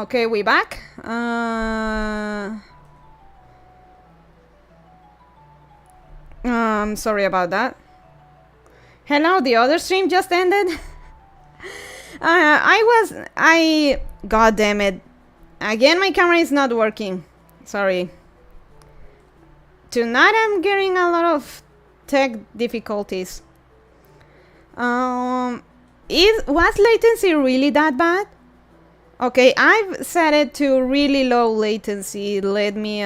Okay, we back. Sorry about that. Hello, the other stream just ended. God damn it. Again, my camera is not working. Sorry. Tonight I'm getting a lot of tech difficulties. Was latency really that bad? Okay, I've set it to really low latency. Let me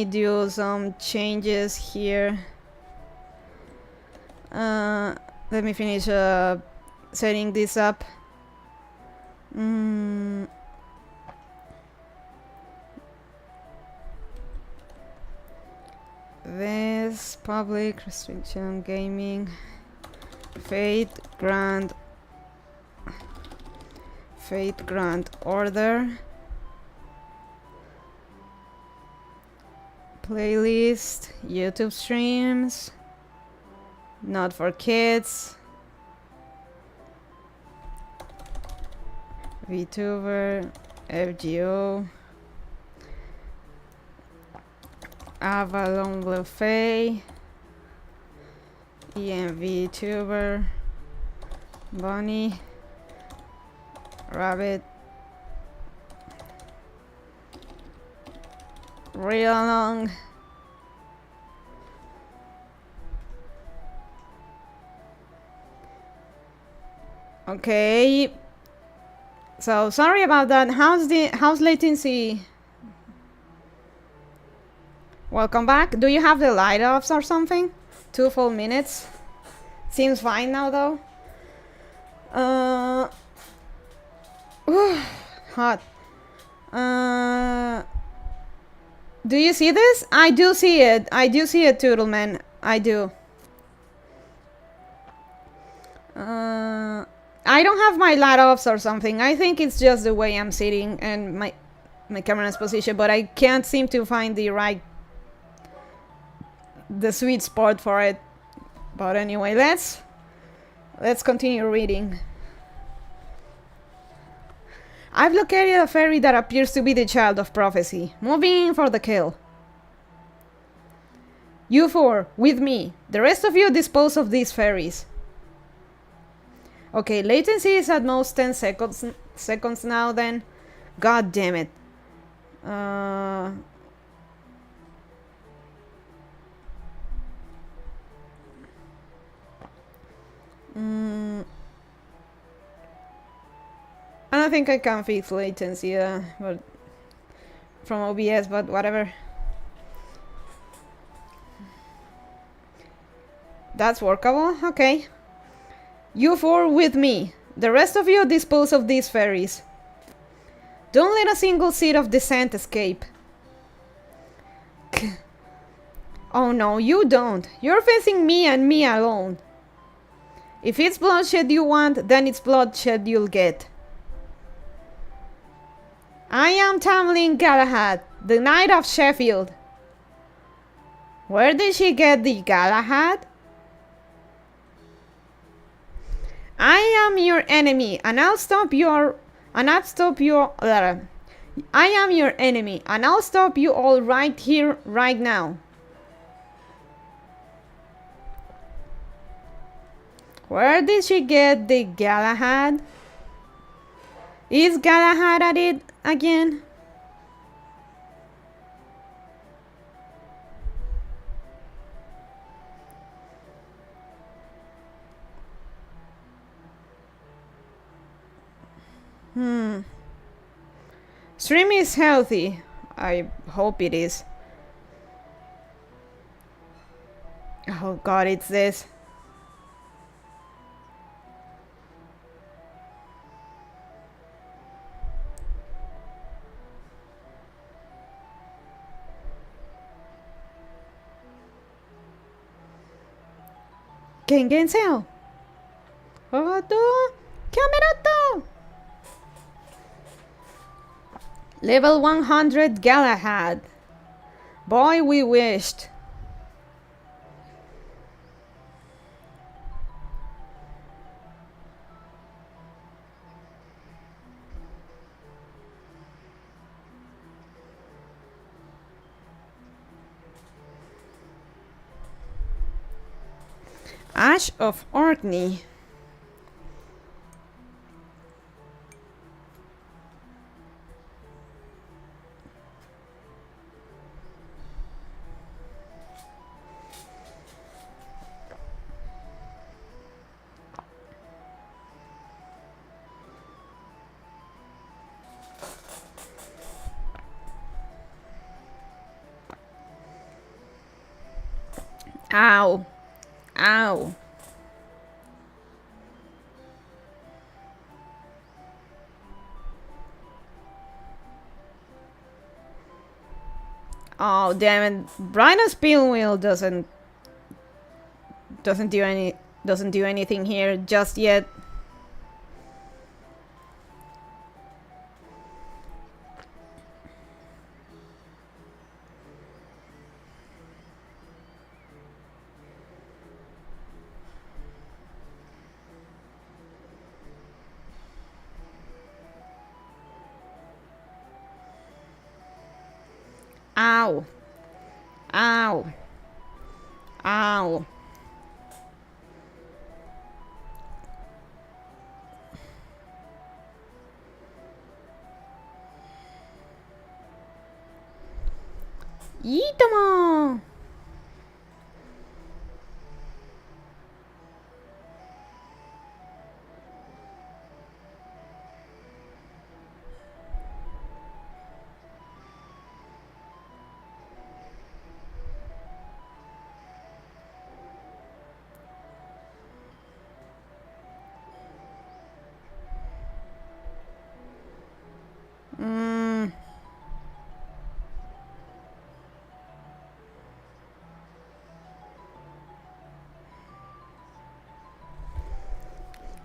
do some changes here. Let me finish setting this up. This public restriction gaming Fate Grand Order playlist, YouTube streams, not for kids, VTuber, FGO, Avalon Bluefay, EMV Tuber, Bunny, Rabbit, Real Long, okay. So sorry about that. How's latency? Welcome back. Do you have the light offs or something? 2 full minutes. Seems fine now though. Hot. Do you see this? I do see it. I do see it, Toodleman. I do. I don't have my light offs or something. I think it's just the way I'm sitting and my camera's position, but I can't seem to find the sweet spot for it. But anyway, let's continue reading. I've located a fairy that appears to be the child of prophecy. Moving in for the kill. You four, with me. The rest of you dispose of these fairies. Okay, latency is at most 10 seconds now then. God damn it. I don't think I can fix latency but from OBS, but whatever. That's workable? Okay. You four with me. The rest of you dispose of these fairies. Don't let a single seed of dissent escape. Oh no, you don't. You're facing me and me alone. If it's bloodshed you want, then it's bloodshed you'll get. I am Tamlin Galahad, the Knight of Sheffield. Where did she get the Galahad? I am your enemy, and I'll stop you all right here, right now. Where did she get the Galahad? Is Galahad at it again? Stream is healthy. I hope it is. Oh god, it's this. Genseo. Camerato. Level 100 Galahad. Boy, we wished. Ash of Orkney. Ow. Ow. Oh damn it! Rhino's Pinwheel doesn't do anything here just yet. Ow. Ow. Ow. Itama.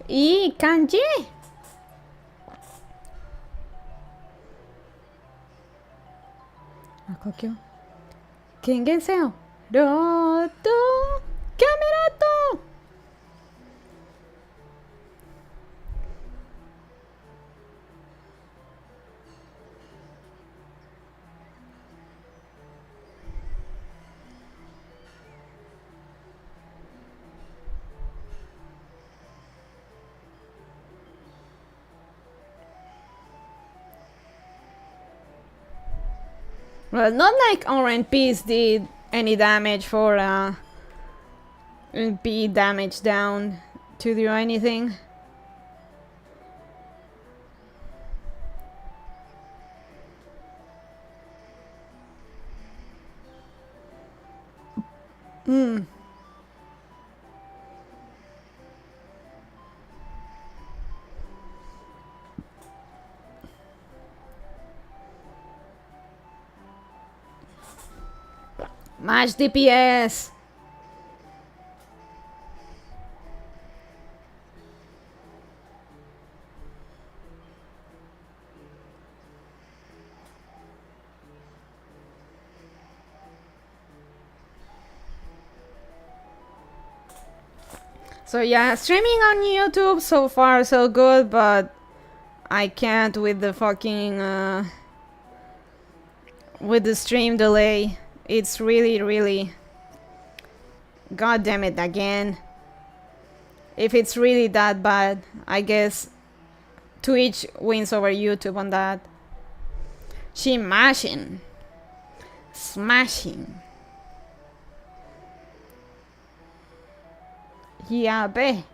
이 간지? 아, 거기요? 갱갱세요. 로또 카메라 또. Well, not like Orange Peace did any damage for be damage down to do anything. Match DPS. So yeah, streaming on YouTube so far so good, but I can't with the fucking with the stream delay. It's really god damn it again. If it's really that bad, I guess Twitch wins over YouTube on that. She mashing. Smashing. Yeah, bae.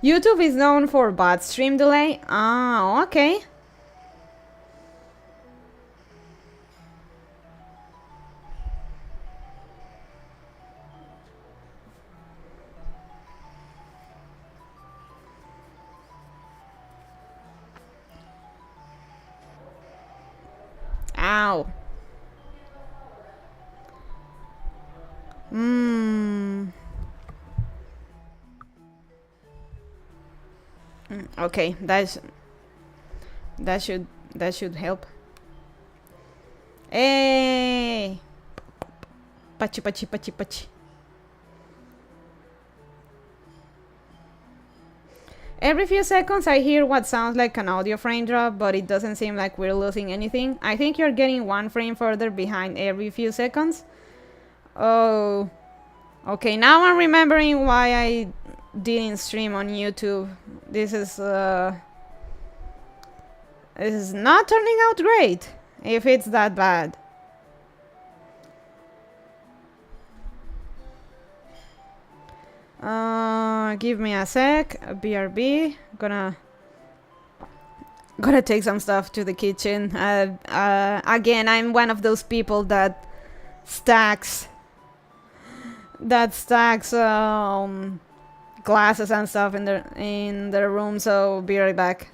YouTube is known for bad stream delay? Ah, okay. Ow. Okay, that should help. Hey, pachi. Every few seconds I hear what sounds like an audio frame drop, but it doesn't seem like we're losing anything. I think you're getting one frame further behind every few seconds. Oh. Okay, now I'm remembering why I didn't stream on YouTube. This is not turning out great, if it's that bad. Give me a sec. BRB. Gonna take some stuff to the kitchen. Again, I'm one of those people that stacks glasses and stuff in their room. So be right back.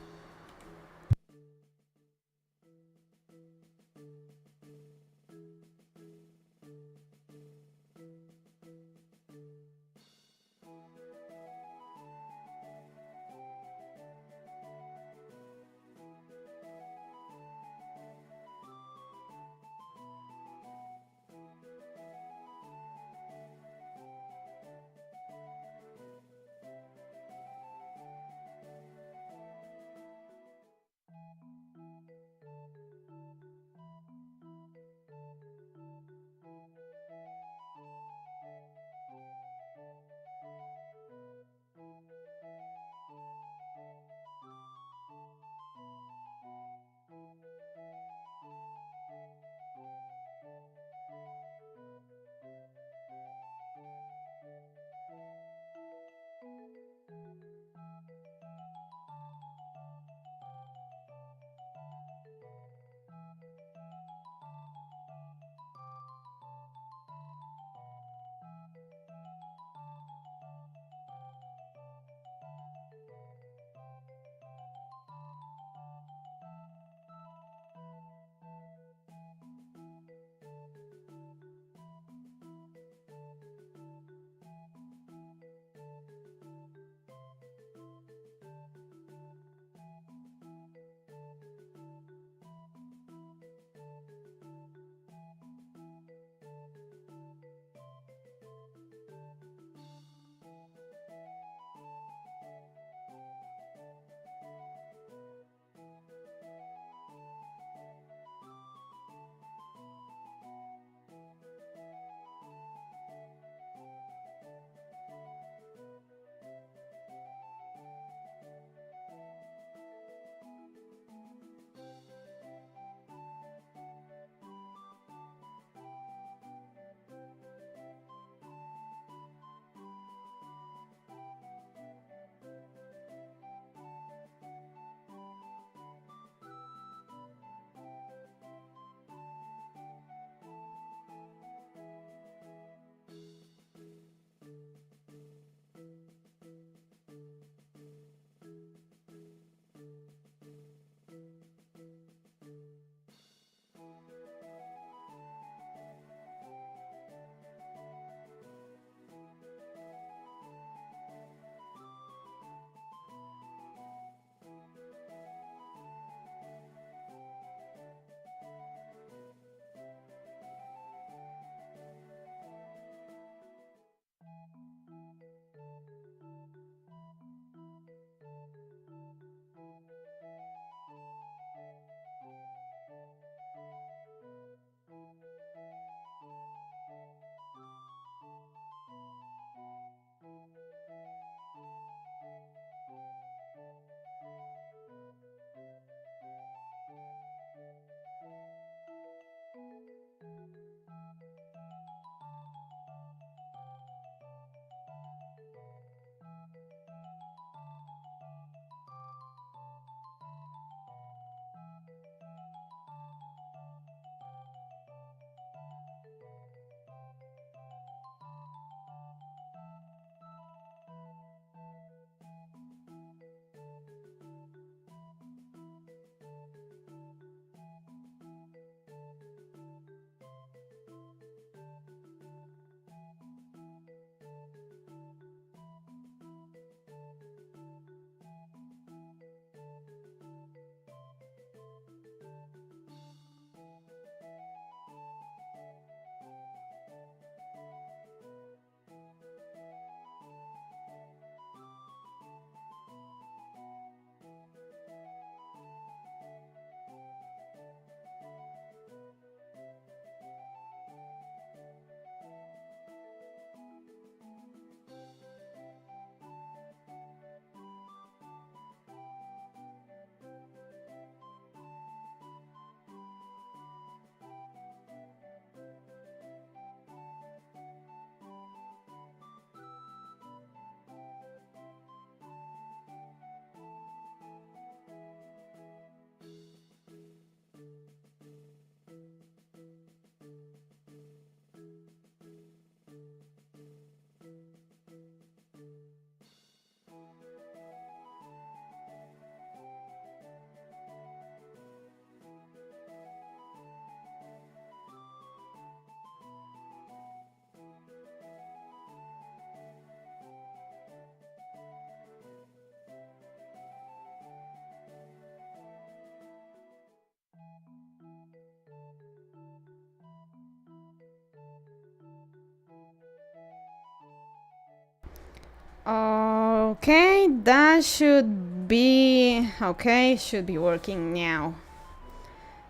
Okay, that should be... Okay, should be working now.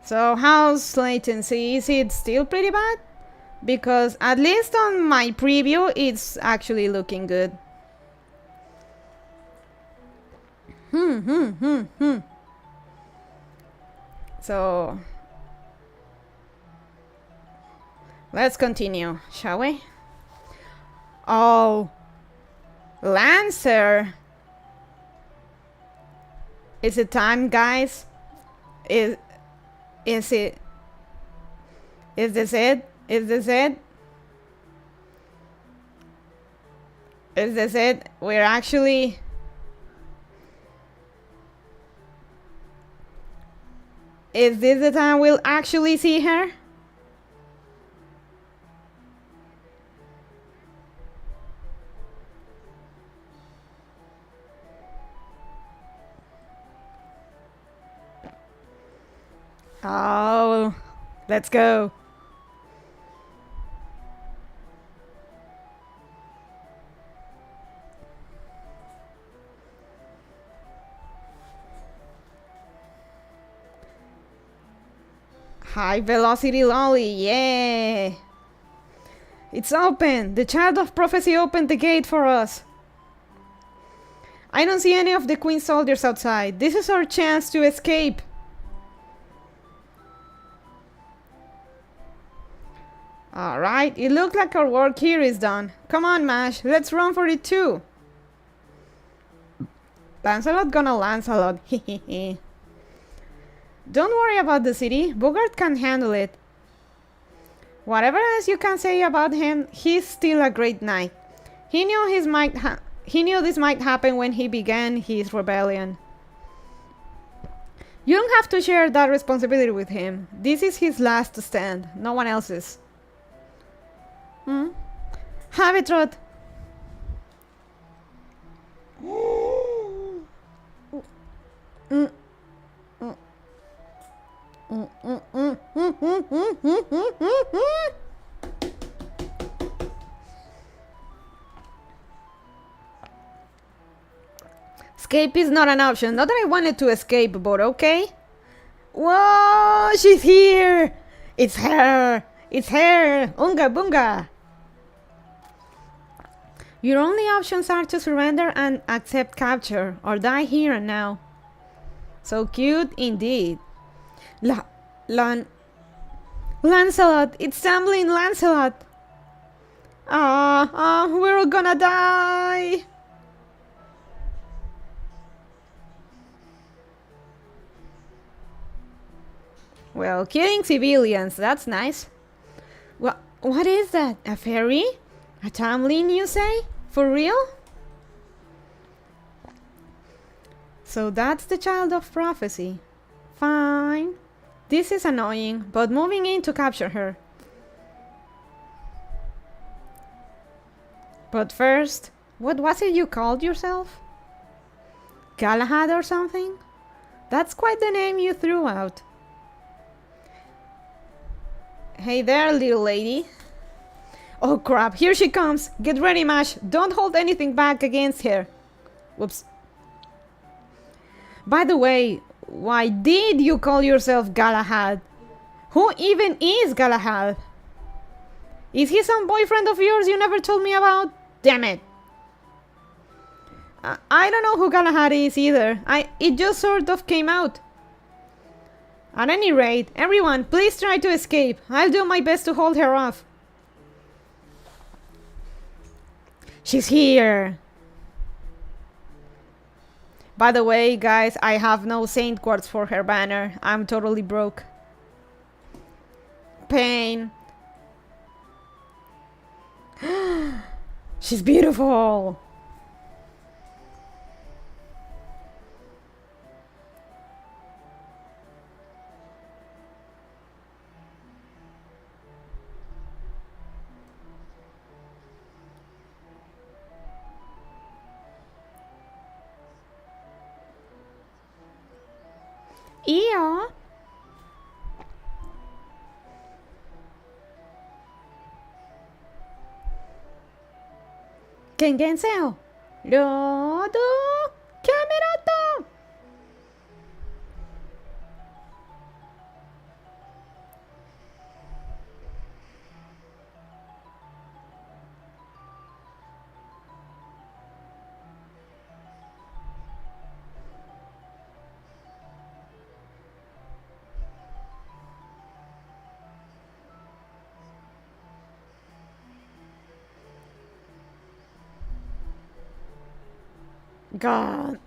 So how's latency? Is it still pretty bad? Because at least on my preview, it's actually looking good. So let's continue, shall we? Oh, Lancer. Is it time, guys? Is this it? Is this it? Is this it? We're actually... Is this the time we'll actually see her? Oh, let's go. High velocity lolly, yeah! It's open! The child of prophecy opened the gate for us! I don't see any of the Queen's soldiers outside. This is our chance to escape! Alright, it looks like our work here is done. Come on, Mash, let's run for it too! Lancelot gonna Lancelot, hehehe. Don't worry about the city, Bogart can handle it. Whatever else you can say about him, he's still a great knight. He knew this might happen when he began his rebellion. You don't have to share that responsibility with him. This is his last stand, no one else's. Have it, Trot. Escape is not an option. Not that I wanted to escape, but okay. Whoa, she's here! It's her! It's her! Unga bunga! Your only options are to surrender and accept capture, or die here and now. So cute indeed. Lancelot! It's Tamlin Lancelot! We're all gonna die! Well, killing civilians, that's nice. What is that? A fairy? A Tamlin, you say? For real? So that's the child of prophecy. Fine. This is annoying, but moving in to capture her. But first, what was it you called yourself? Galahad or something? That's quite the name you threw out. Hey there, little lady. Oh crap, here she comes. Get ready, Mash. Don't hold anything back against her. Whoops. By the way, why did you call yourself Galahad? Who even is Galahad? Is he some boyfriend of yours you never told me about? Damn it. I don't know who Galahad is either. It just sort of came out. At any rate, everyone, please try to escape. I'll do my best to hold her off. She's here. By the way, guys, I have no Saint Quartz for her banner. I'm totally broke. Pain. She's beautiful. Iyo. Genseo. ロードキャメラト。God.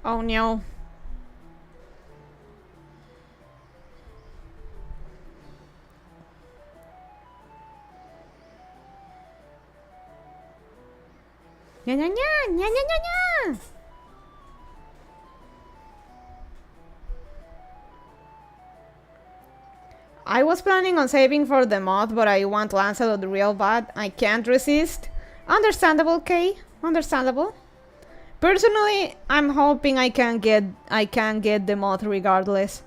Oh no. Nya nya nya nya nya nya nya. I was planning on saving for the mod, but I want Lancelot real bad. I can't resist. Understandable, Kay. Understandable. Personally, I'm hoping I can get the mod regardless.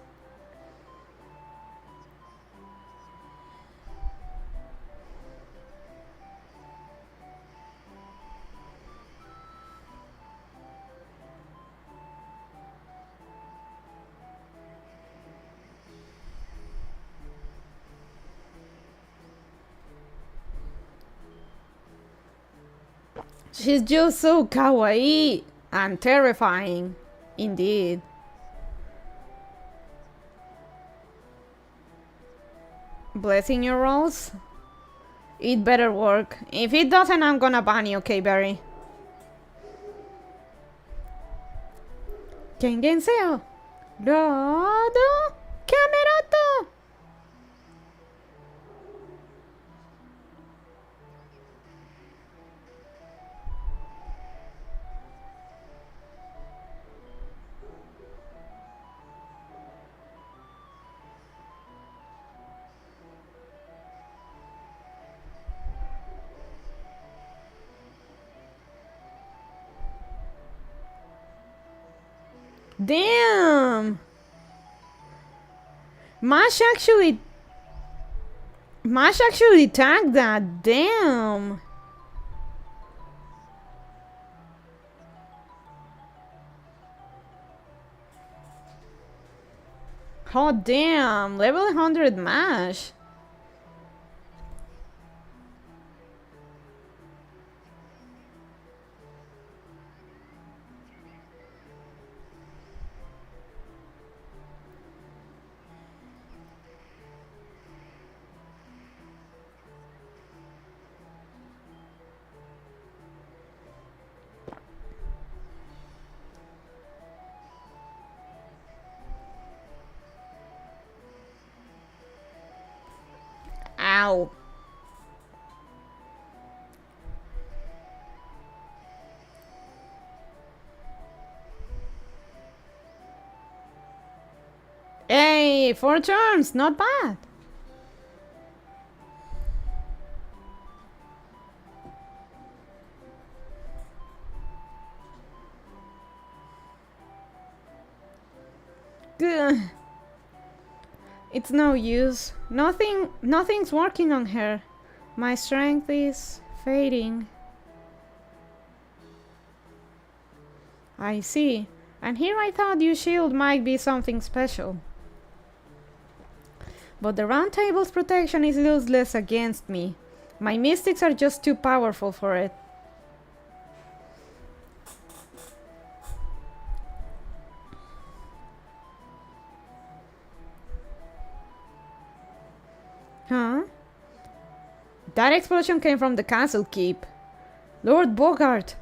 She's just so kawaii and terrifying, indeed. Blessing your rolls? It better work. If it doesn't, I'm gonna ban you, okay, Barry? Kengen seo. Rodo Kamerato. Damn! Mash actually tagged that. Damn! Oh damn! Level 100 Mash. Ow. Hey, 4 turns, not bad. Good. It's no use. Nothing's working on her. My strength is fading. I see. And here I thought your shield might be something special. But the round table's protection is useless against me. My mystics are just too powerful for it. Huh? That explosion came from the castle keep. Lord Bogart.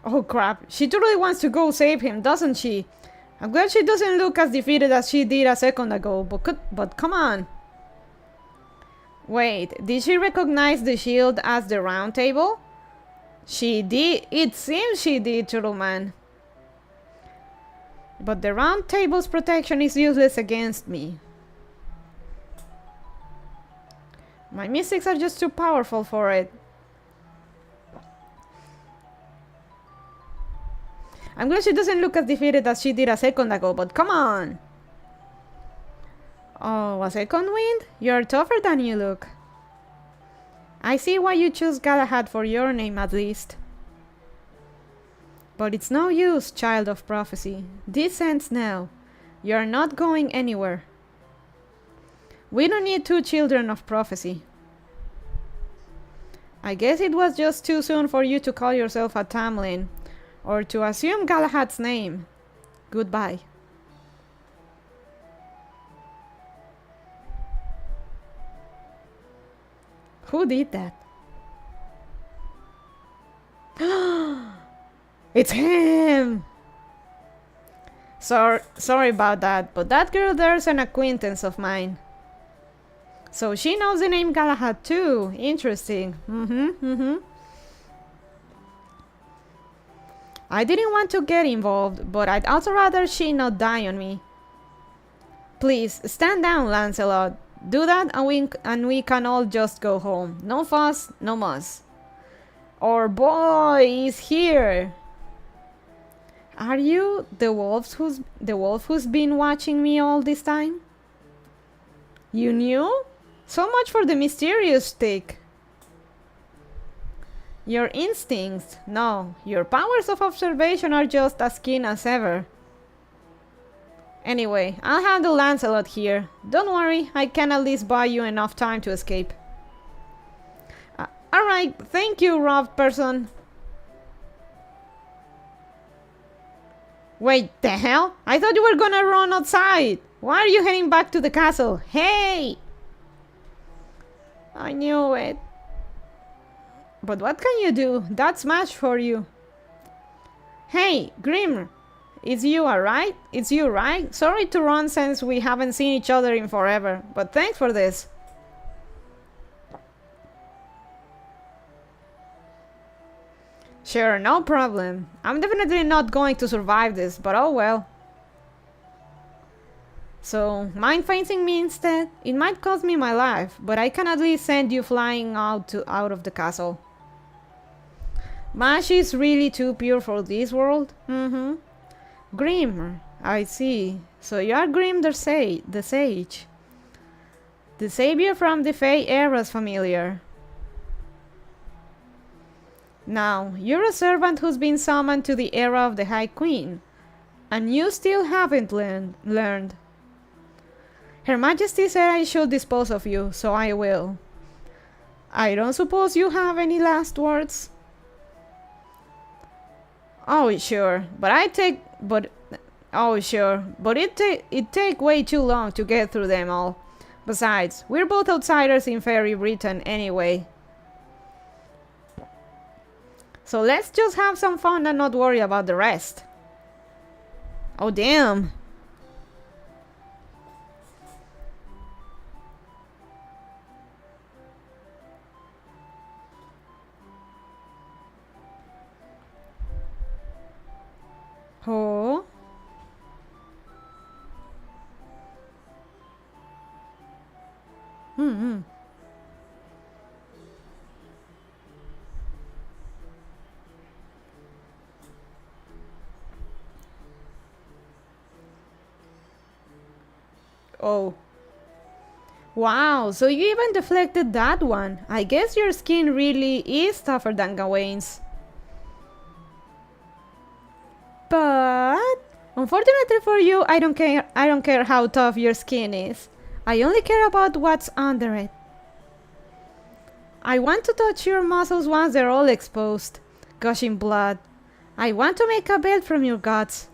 Oh crap, she totally wants to go save him, doesn't she? I'm glad she doesn't look as defeated as she did a second ago, but come on. Wait, did she recognize the shield as the round table? She did. It seems she did, Turtle Man. But the round table's protection is useless against me. My mystics are just too powerful for it. I'm glad she doesn't look as defeated as she did a second ago, but come on! Oh, a second wind? You're tougher than you look. I see why you chose Galahad for your name, at least. But it's no use, child of prophecy. This ends now. You're not going anywhere. We don't need two children of prophecy. I guess it was just too soon for you to call yourself a Tamlin, or to assume Galahad's name. Goodbye. Who did that? It's him! Sorry about that, but that girl there's an acquaintance of mine. So she knows the name Galahad too. Interesting. I didn't want to get involved, but I'd also rather she not die on me. Please, stand down, Lancelot. Do that and we can all just go home. No fuss, no muss. Our boy is here. Are you the wolf who's been watching me all this time? You knew? So much for the mysterious stick. Your instincts, no. Your powers of observation are just as keen as ever. Anyway, I'll handle Lancelot here. Don't worry, I can at least buy you enough time to escape. Alright, thank you, robbed person. Wait, the hell? I thought you were gonna run outside. Why are you heading back to the castle? Hey! I knew it. But what can you do? That's much for you. Hey, Grim! It's you, alright? It's you, right? Sorry to run since we haven't seen each other in forever, but thanks for this. Sure, no problem. I'm definitely not going to survive this, but oh well. So, mind fencing me instead? It might cost me my life, but I can at least send you flying out of the castle. Mash is really too pure for this world? Grim, I see. So you are Grim the Sage. The savior from the Fey era's familiar. Now, you're a servant who's been summoned to the era of the High Queen, and you still haven't learned. Her Majesty said I should dispose of you, so I will. I don't suppose you have any last words? Oh, sure, but it'd take way too long to get through them all. Besides, we're both outsiders in Fairy Britain anyway. So let's just have some fun and not worry about the rest. Oh, damn. Oh. Oh. Wow, so you even deflected that one. I guess your skin really is tougher than Gawain's. But unfortunately for you, I don't care how tough your skin is. I only care about what's under it. I want to touch your muscles once they're all exposed, gushing blood. I want to make a bed from your guts.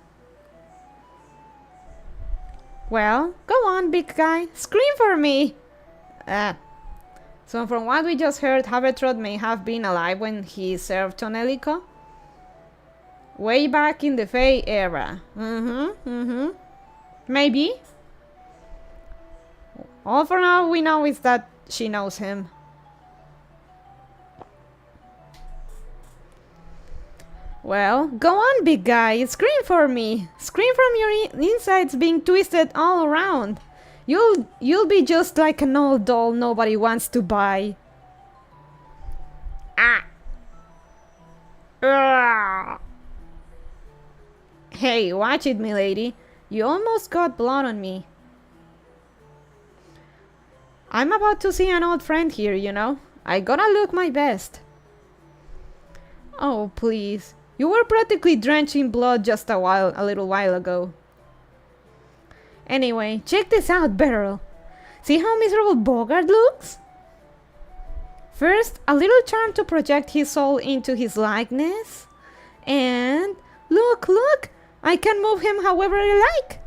Well, go on, big guy. Scream for me! So from what we just heard, Habetrot may have been alive when he served Tonelico? Way back in the Fey era. Maybe. All for now we know is that she knows him. Well, go on, big guy. Scream for me. Scream from your insides being twisted all around. You'll be just like an old doll nobody wants to buy. Ah. Hey, watch it, milady. You almost got blood on me. I'm about to see an old friend here, you know. I gotta look my best. Oh, please. You were practically drenched in blood just a little while ago. Anyway, check this out, Beryl. See how miserable Bogart looks? First, a little charm to project his soul into his likeness. And look, look! I can move him however I like.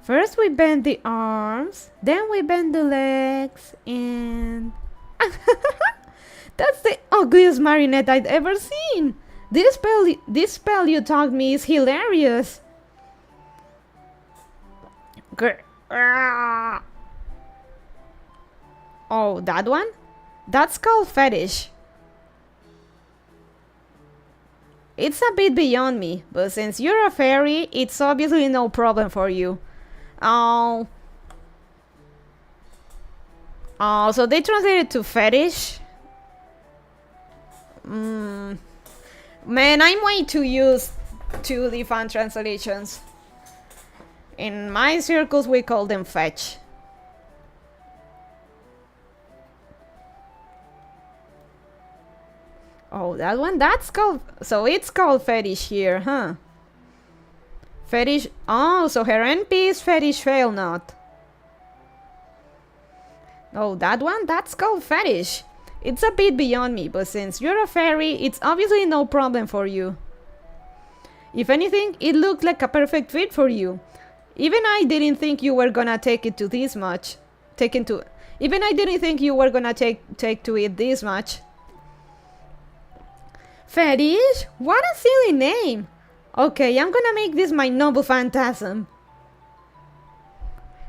First we bend the arms, then we bend the legs, and... That's the ugliest marionette I'd ever seen! This spell you taught me is hilarious! Oh, that one? That's called fetish. It's a bit beyond me, but since you're a fairy, it's obviously no problem for you. Oh, so they translated to fetish? Man, I'm way too used to the fan translations. In my circles, we call them fetch. Oh, that one? That's called... So it's called fetish here, huh? Fetish... Oh, so her NP is fetish fail not. Oh, that one? That's called fetish. It's a bit beyond me, but since you're a fairy, it's obviously no problem for you. If anything, it looked like a perfect fit for you. Even I didn't think you were gonna take it to this much. Even I didn't think you were gonna take to it this much. Fetish? What a silly name! Okay, I'm gonna make this my noble phantasm.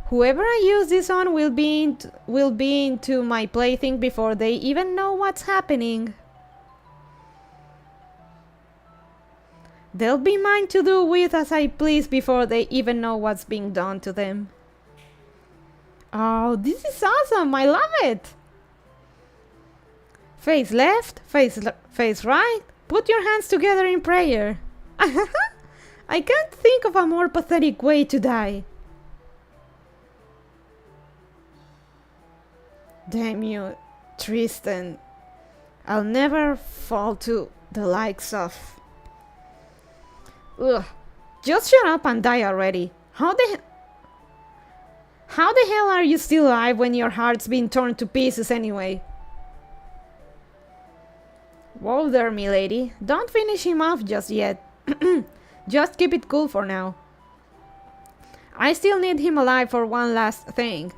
Whoever I use this on will be into my plaything before they even know what's happening. They'll be mine to do with as I please before they even know what's being done to them. Oh, this is awesome! I love it! Face left, face right. Put your hands together in prayer. I can't think of a more pathetic way to die. Damn you, Tristan. I'll never fall to the likes of... Ugh. Just shut up and die already. How the hell are you still alive when your heart's been torn to pieces anyway? Whoa there, milady. Don't finish him off just yet. Just keep it cool for now. I still need him alive for one last thing.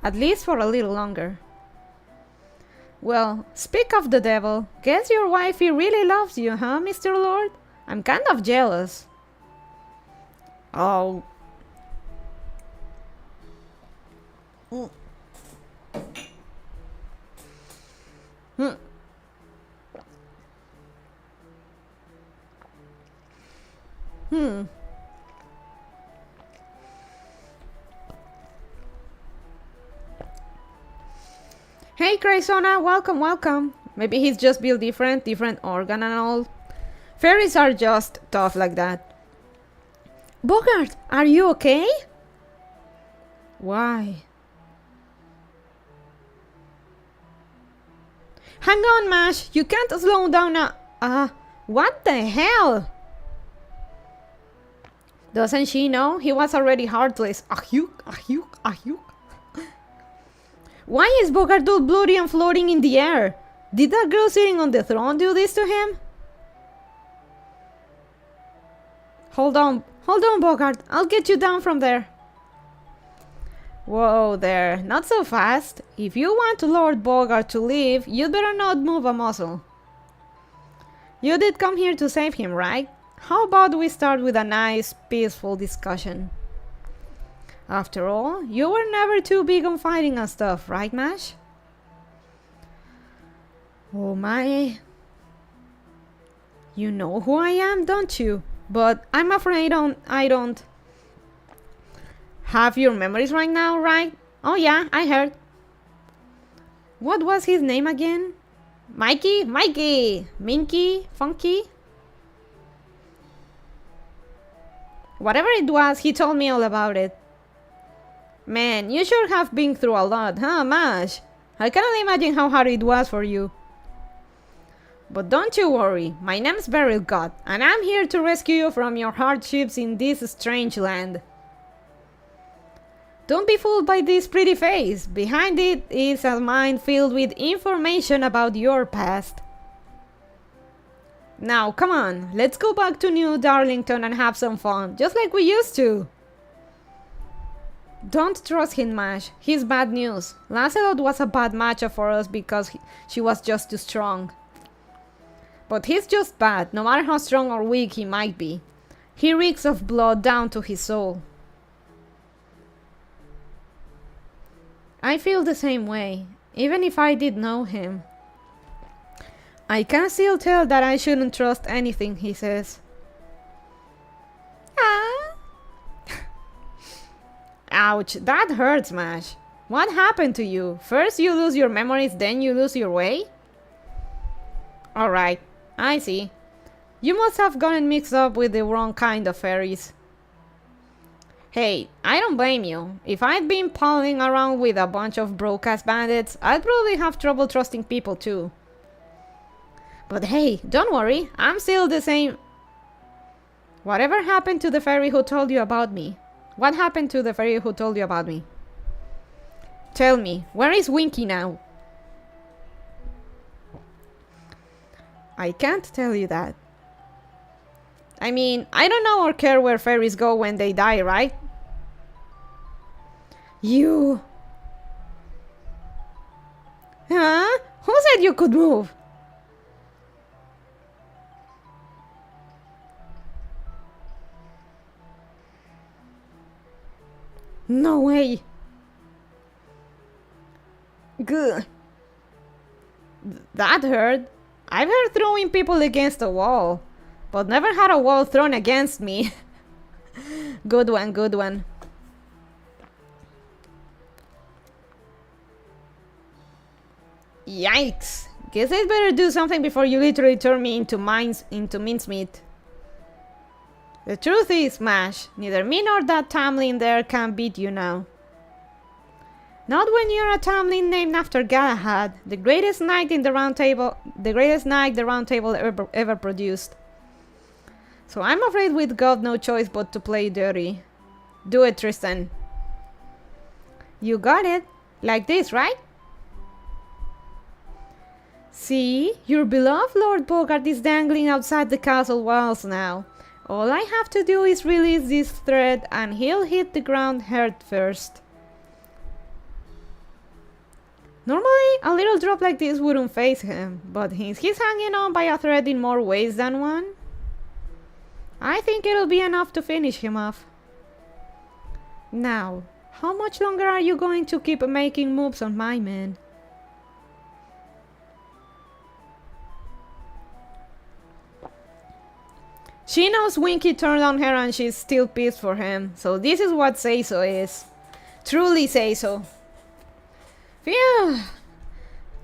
At least for a little longer. Well, speak of the devil. Guess your wifey really loves you, huh, Mr. Lord? I'm kind of jealous. Oh. Hey, Craisona, welcome, welcome. Maybe he's just built different organ and all. Fairies are just tough like that. Bogart, are you okay? Why? Hang on, Mash. You can't slow down what the hell? Doesn't she know? He was already heartless. Ahyuk. Why is Bogart all bloody and floating in the air? Did that girl sitting on the throne do this to him? Hold on, Bogart. I'll get you down from there. Whoa there, not so fast. If you want Lord Bogart to leave, you'd better not move a muscle. You did come here to save him, right? How about we start with a nice, peaceful discussion? After all, you were never too big on fighting and stuff, right, Mash? Oh my... You know who I am, don't you? But I'm afraid I don't have your memories right now, right? Oh yeah, I heard. What was his name again? Mikey? Mikey! Minky? Funky? Whatever it was, he told me all about it. Man, you sure have been through a lot, huh, Mash? I cannot imagine how hard it was for you. But don't you worry, my name's Beryl God, and I'm here to rescue you from your hardships in this strange land. Don't be fooled by this pretty face. Behind it is a mind filled with information about your past. Now, come on, let's go back to New Darlington and have some fun, just like we used to. Don't trust him, Mash. He's bad news. Lancelot was a bad matchup for us because she was just too strong. But he's just bad, no matter how strong or weak he might be. He reeks of blood down to his soul. I feel the same way, even if I did know him. I can still tell that I shouldn't trust anything he says. Ah. Ouch, that hurts, Mash. What happened to you? First you lose your memories, then you lose your way? Alright, I see. You must have gotten mixed up with the wrong kind of fairies. Hey, I don't blame you. If I'd been palling around with a bunch of broke-ass bandits, I'd probably have trouble trusting people too. But hey, don't worry, I'm still the same. Whatever happened to the fairy who told you about me? What happened to the fairy who told you about me? Tell me, where is Winky now? I can't tell you that. I mean, I don't know or care where fairies go when they die, right? You... Huh? Who said you could move? No way. Good. That hurt. I've heard throwing people against a wall, but never had a wall thrown against me. Good one, good one. Yikes. Guess I'd better do something before you literally turn me into mincemeat. The truth is, Mash, neither me nor that Tamlin there can beat you now. Not when you're a Tamlin named after Galahad, the greatest knight the Round Table ever produced. So I'm afraid we've got no choice but to play dirty. Do it, Tristan. You got it. Like this, right? See, your beloved Lord Bogart is dangling outside the castle walls now. All I have to do is release this thread and he'll hit the ground head first. Normally, a little drop like this wouldn't faze him, but since he's hanging on by a thread in more ways than one, I think it'll be enough to finish him off. Now, how much longer are you going to keep making moves on my man? She knows Winky turned on her and she's still pissed for him, so this is what say-so is. Truly say-so. Phew!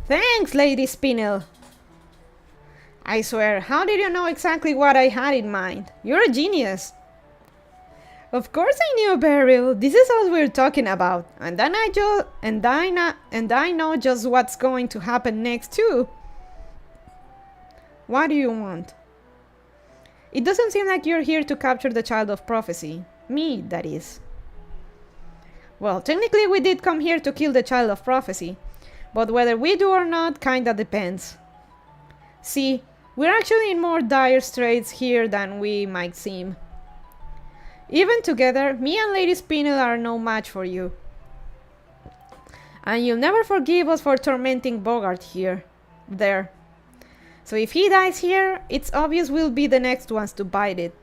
Thanks, Lady Spinel. I swear, how did you know exactly what I had in mind? You're a genius. Of course I knew, Beryl. This is what we're talking about. And then I know just what's going to happen next too. What do you want? It doesn't seem like you're here to capture the Child of Prophecy. Me, that is. Well, technically we did come here to kill the Child of Prophecy, but whether we do or not kinda depends. See, we're actually in more dire straits here than we might seem. Even together, me and Lady Spinel are no match for you. And you'll never forgive us for tormenting Bogart there. So if he dies here, it's obvious we'll be the next ones to bite it.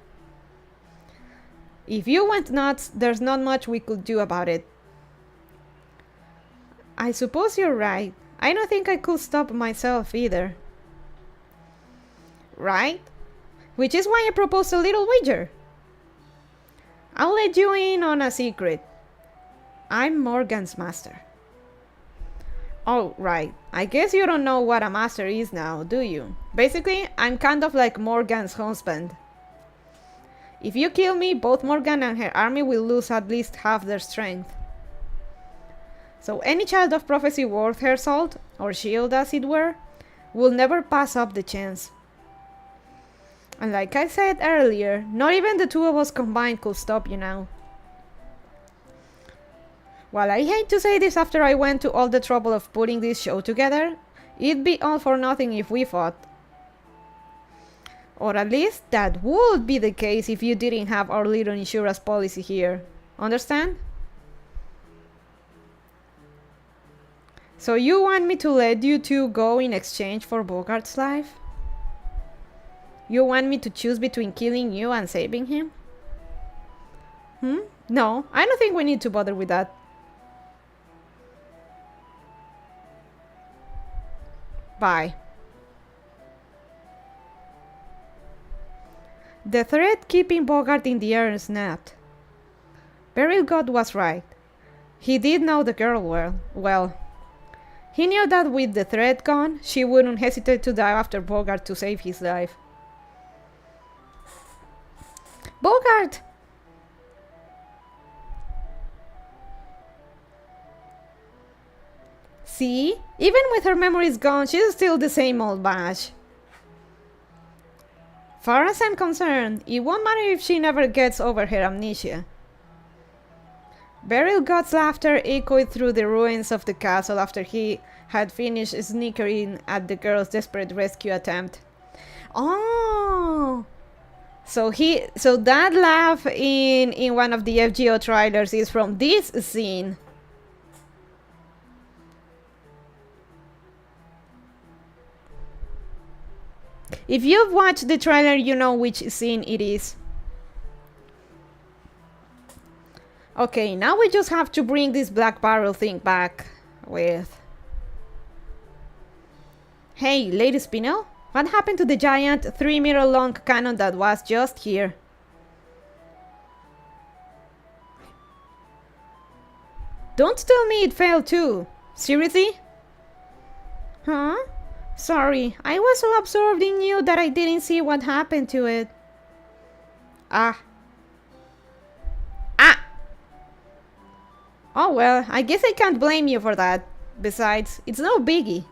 If you went nuts, there's not much we could do about it. I suppose you're right. I don't think I could stop myself either. Right? Which is why I proposed a little wager. I'll let you in on a secret. I'm Morgan's master. Oh, right. I guess you don't know what a master is now, do you? Basically, I'm kind of like Morgan's husband. If you kill me, both Morgan and her army will lose at least half their strength. So any child of prophecy worth her salt, or shield as it were, will never pass up the chance. And like I said earlier, not even the two of us combined could stop you now. While I hate to say this after I went to all the trouble of putting this show together, it'd be all for nothing if we fought. Or at least that would be the case if you didn't have our little insurance policy here. Understand? So you want me to let you two go in exchange for Bogart's life? You want me to choose between killing you and saving him? No, I don't think we need to bother with that. Bye. The threat keeping Bogart in the air snapped. Beryl God was right. He did know the girl well. He knew that with the threat gone, she wouldn't hesitate to dive after Bogart to save his life. Bogart! See? Even with her memories gone, she's still the same old Bash. Far as I'm concerned, it won't matter if she never gets over her amnesia. Beryl God's laughter echoed through the ruins of the castle after he had finished snickering at the girl's desperate rescue attempt. Oh! So that laugh in one of the FGO trailers is from this scene. If you've watched the trailer, you know which scene it is. Okay, now we just have to bring this black barrel thing back with... Hey, Lady Spinel? What happened to the giant 3-meter long cannon that was just here? Don't tell me it failed too. Seriously? Huh? Sorry, I was so absorbed in you that I didn't see what happened to it. Ah. Oh well, I guess I can't blame you for that. Besides, it's no biggie.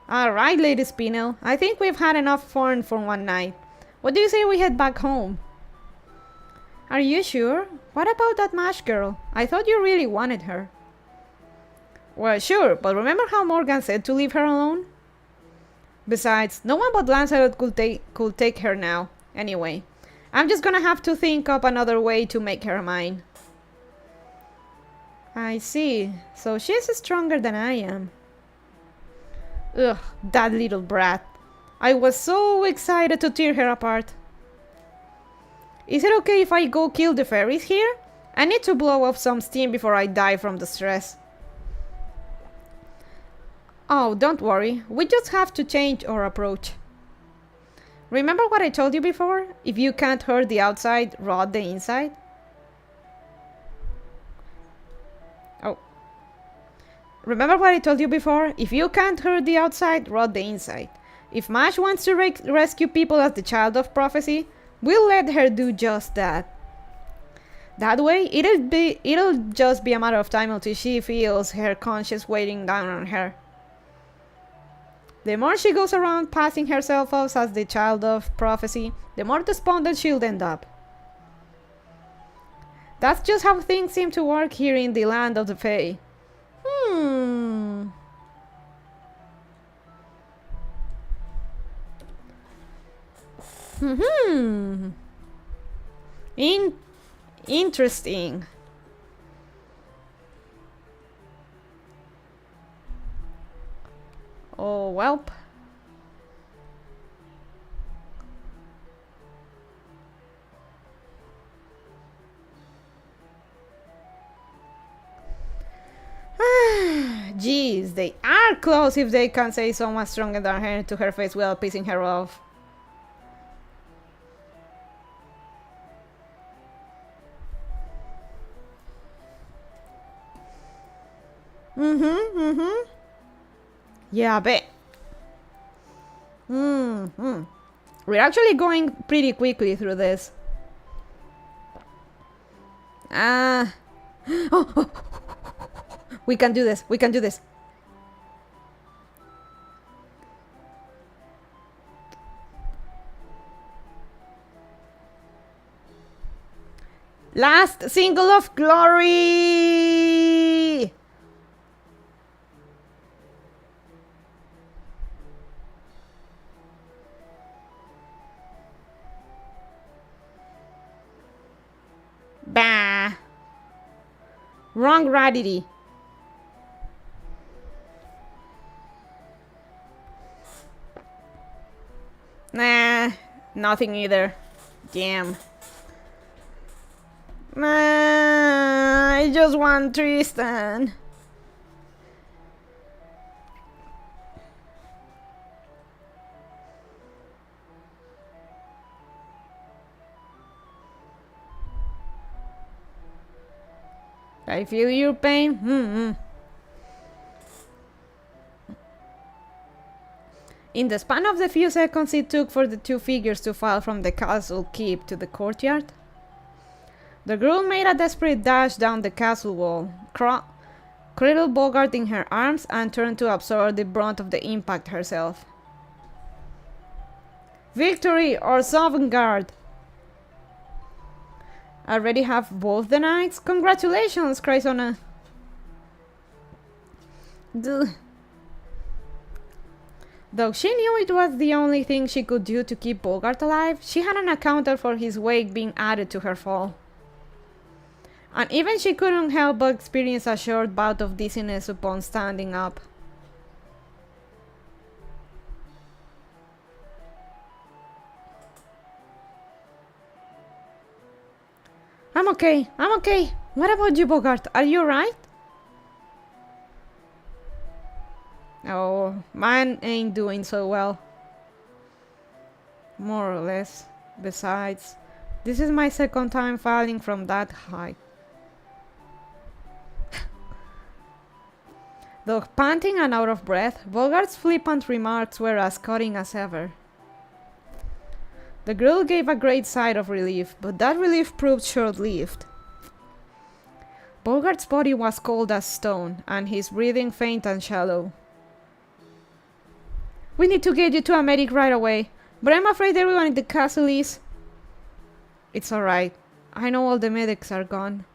Alright, Lady Spinel, I think we've had enough fun for one night. What do you say we head back home? Are you sure? What about that MASH girl? I thought you really wanted her. Well, sure, but remember how Morgan said to leave her alone? Besides, no one but Lancelot could take her now. Anyway, I'm just gonna have to think up another way to make her mine. I see. So she's stronger than I am. Ugh, that little brat. I was so excited to tear her apart. Is it okay if I go kill the fairies here? I need to blow off some steam before I die from the stress. Oh, don't worry. We just have to change our approach. Remember what I told you before? If you can't hurt the outside, rot the inside? Oh. Remember what I told you before? If you can't hurt the outside, rot the inside. If Mash wants to rescue people as the child of prophecy, we'll let her do just that. That way, it'll just be a matter of time until she feels her conscience weighing down on her. The more she goes around passing herself off as the child of prophecy, the more despondent she'll end up. That's just how things seem to work here in the land of the Fae. Interesting. Oh, welp. Jeez, they are close if they can say someone stronger than her to her face without pissing her off. Yeah, I bet. We're actually going pretty quickly through this. We can do this. We can do this. Last single of glory. Bah. Wrong rarity. Nah, nothing either. Damn. I just want Tristan. I feel your pain. In the span of the few seconds it took for the two figures to file from the castle keep to the courtyard, the girl made a desperate dash down the castle wall, cradled Bogart in her arms, and turned to absorb the brunt of the impact herself. Victory or Sovngarde! Already have both the knights? Congratulations, Chrysona! Though she knew it was the only thing she could do to keep Bogart alive, she hadn't accounted for his weight being added to her fall. And even she couldn't help but experience a short bout of dizziness upon standing up. I'm okay. What about you, Bogart? Are you right? Oh, mine ain't doing so well. More or less. Besides, this is my second time falling from that height. Though panting and out of breath, Bogart's flippant remarks were as cutting as ever. The girl gave a great sigh of relief, but that relief proved short-lived. Bogart's body was cold as stone, and his breathing faint and shallow. We need to get you to a medic right away, but I'm afraid everyone in the castle is... It's alright. I know all the medics are gone.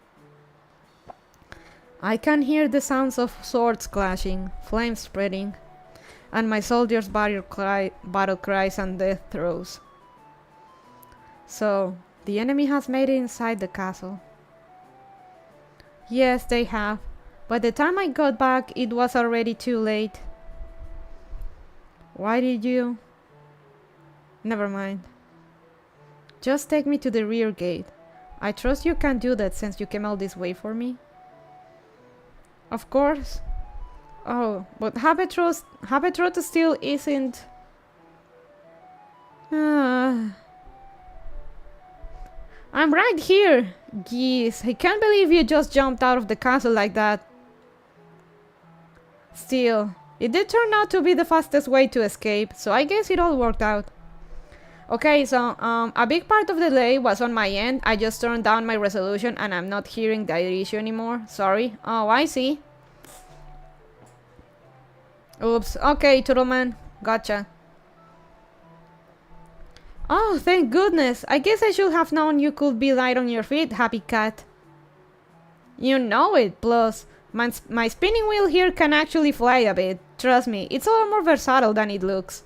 I can hear the sounds of swords clashing, flames spreading, and my soldiers' battle cries and death throes. So, the enemy has made it inside the castle. Yes, they have. By the time I got back, it was already too late. Why did you... Never mind. Just take me to the rear gate. I trust you can do that since you came all this way for me. Of course. Oh, but Habetrot still isn't... I'm right here! Geez, I can't believe you just jumped out of the castle like that. Still, it did turn out to be the fastest way to escape, so I guess it all worked out. Okay, so, a big part of the delay was on my end. I just turned down my resolution and I'm not hearing the issue anymore. Sorry. Oh, I see. Oops. Okay, Turtleman. Gotcha. Oh, thank goodness. I guess I should have known you could be light on your feet, Happy Cat. You know it, plus, my spinning wheel here can actually fly a bit. Trust me, it's a lot more versatile than it looks.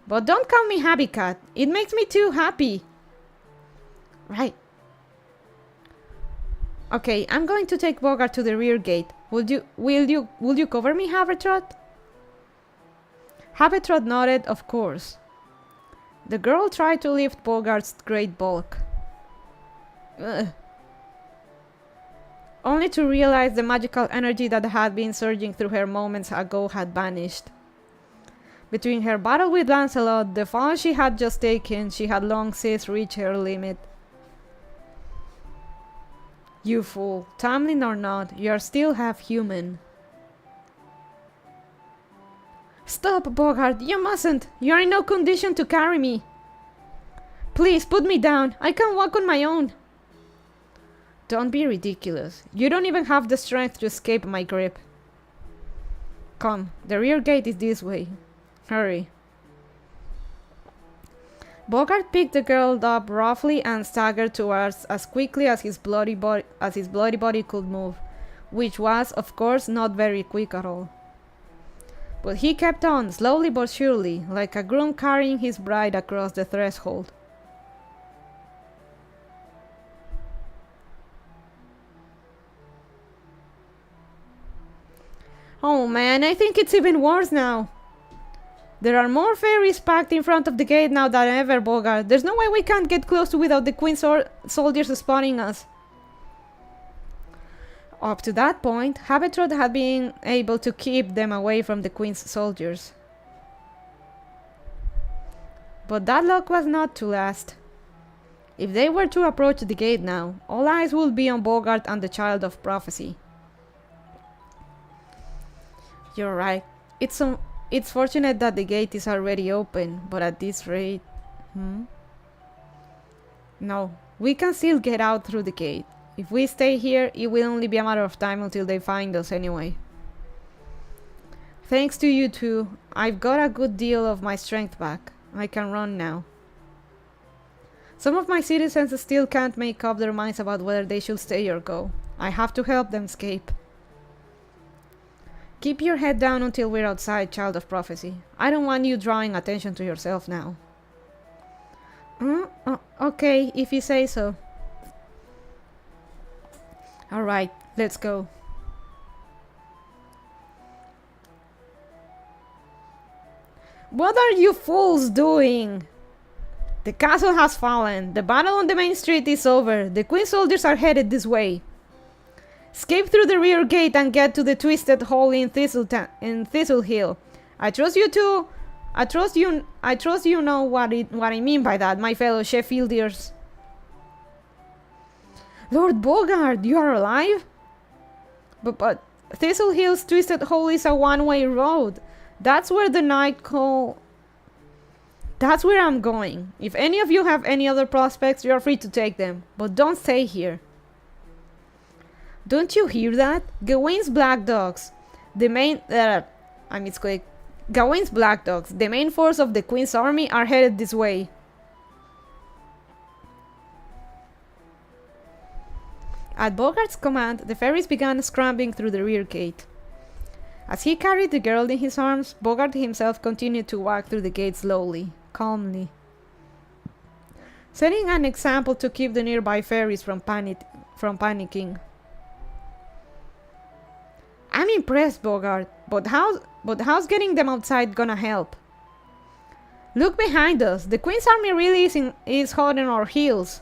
But don't call me Happy Cat. It makes me too happy. Right. Okay, I'm going to take Bogart to the rear gate. Will you cover me, Habetrot? Habetrot nodded, of course. The girl tried to lift Bogart's great bulk. Ugh. Only to realize the magical energy that had been surging through her moments ago had vanished. Between her battle with Lancelot, the fall she had just taken, she had long since reached her limit. You fool. Timeline or not, you are still half human. Stop, Bogart, you mustn't. You are in no condition to carry me. Please, put me down. I can walk on my own. Don't be ridiculous. You don't even have the strength to escape my grip. Come, the rear gate is this way. Hurry. Bogart picked the girl up roughly and staggered towards as quickly as his bloody body could move, which was, of course, not very quick at all. But he kept on, slowly but surely, like a groom carrying his bride across the threshold. Oh man, I think it's even worse now. There are more fairies packed in front of the gate now than ever, Bogart. There's no way we can't get close to without the Queen's soldiers spotting us. Up to that point, Habetrot had been able to keep them away from the Queen's soldiers. But that luck was not to last. If they were to approach the gate now, all eyes would be on Bogart and the Child of Prophecy. You're right. It's fortunate that the gate is already open, but at this rate... No, we can still get out through the gate. If we stay here, it will only be a matter of time until they find us anyway. Thanks to you two, I've got a good deal of my strength back. I can run now. Some of my citizens still can't make up their minds about whether they should stay or go. I have to help them escape. Keep your head down until we're outside, Child of Prophecy. I don't want you drawing attention to yourself now. Okay, if you say so. Alright, let's go. What are you fools doing? The castle has fallen. The battle on the main street is over. The Queen's soldiers are headed this way. Escape through the rear gate and get to the twisted hole in Thistle Hill. I trust you know what I mean by that, my fellow Sheffieldiers. Lord Bogart, you are alive? But Thistle Hill's twisted hole is a one-way road. That's where the night call... That's where I'm going. If any of you have any other prospects, you are free to take them. But don't stay here. Don't you hear that? Gawain's Black Dogs. The main... Gawain's Black Dogs, the main force of the Queen's army, are headed this way. At Bogart's command, the fairies began scrambling through the rear gate. As he carried the girl in his arms, Bogart himself continued to walk through the gate slowly, calmly, setting an example to keep the nearby fairies from panicking. I'm impressed, Bogart, but how's getting them outside gonna help? Look behind us. The Queen's army really is hot on our heels.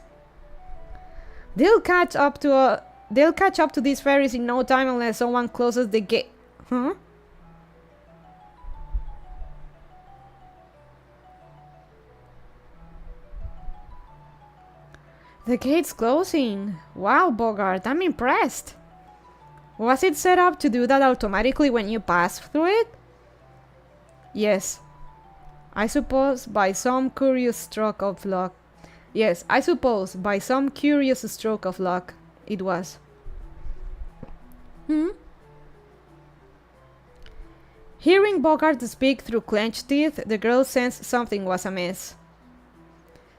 They'll catch up to these fairies in no time unless someone closes the gate. Huh? The gate's closing. Wow, Bogart, I'm impressed. Was it set up to do that automatically when you pass through it? Yes. I suppose by some curious stroke of luck. Yes, I suppose by some curious stroke of luck it was. Hearing Bogart speak through clenched teeth, the girl sensed something was amiss.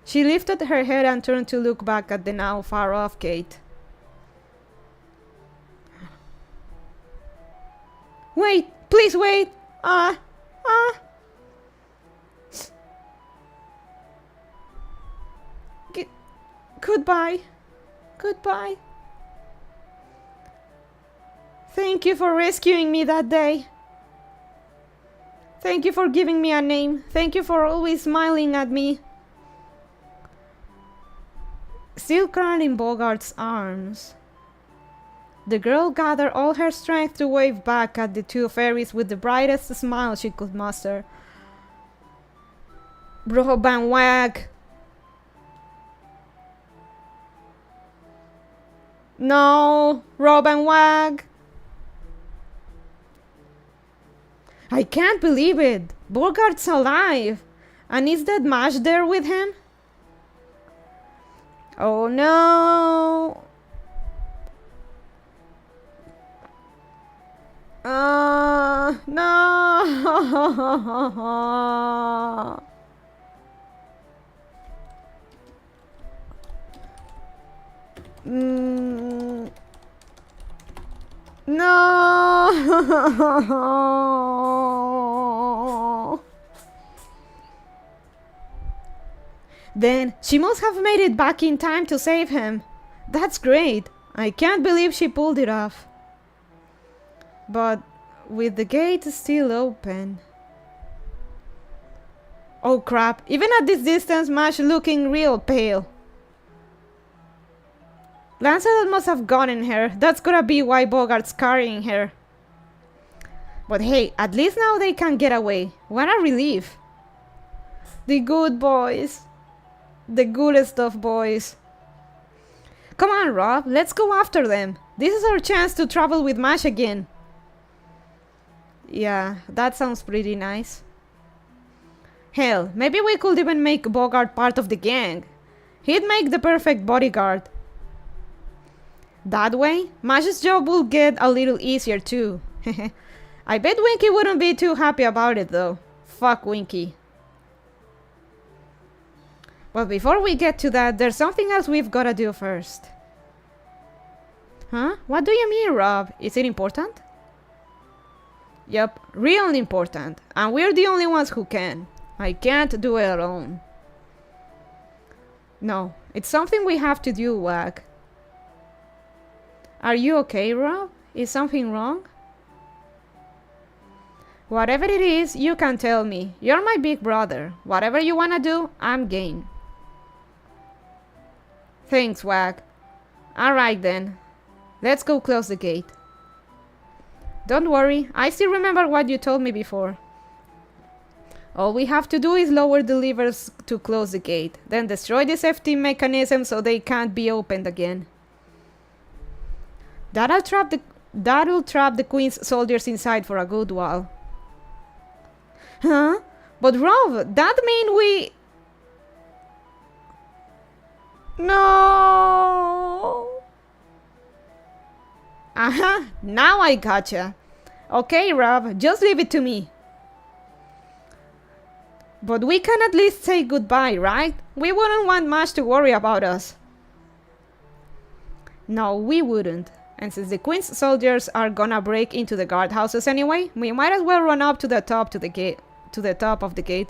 She lifted her head and turned to look back at the now far-off gate. Wait! Please wait! Goodbye. Goodbye. Thank you for rescuing me that day. Thank you for giving me a name. Thank you for always smiling at me. Still curling Bogart's arms, the girl gathered all her strength to wave back at the two fairies with the brightest smile she could muster. Bro Van Wag! No, Rob and Wag. I can't believe it. Bogart's alive. And is that Mash there with him? Oh no. No. No. Then she must have made it back in time to save him. That's great. I can't believe she pulled it off. But with the gate still open. Oh crap, even at this distance, Mash looking real pale. Lancelot must have gotten her. That's gotta be why Bogart's carrying her. But hey, at least now they can get away. What a relief. The good boys. The goodest of boys. Come on, Rob, let's go after them. This is our chance to travel with Mash again. Yeah, that sounds pretty nice. Hell, maybe we could even make Bogart part of the gang. He'd make the perfect bodyguard. That way, Mash's job will get a little easier too. I bet Winky wouldn't be too happy about it though. Fuck Winky. But before we get to that, there's something else we've gotta do first. Huh? What do you mean, Rob? Is it important? Yup, real important. And we're the only ones who can. I can't do it alone. No, it's something we have to do, Wag. Are you okay, Rob? Is something wrong? Whatever it is, you can tell me. You're my big brother. Whatever you wanna do, I'm game. Thanks, Wag. Alright then. Let's go close the gate. Don't worry, I still remember what you told me before. All we have to do is lower the levers to close the gate, then destroy the safety mechanism so they can't be opened again. That'll trap the Queen's soldiers inside for a good while. Huh? But Rob, that mean we... No! Aha, now I gotcha. Okay, Rob, just leave it to me. But we can at least say goodbye, right? We wouldn't want Mash to worry about us. No, we wouldn't. And since the Queen's soldiers are gonna break into the guardhouses anyway, we might as well run up to the top of the gate.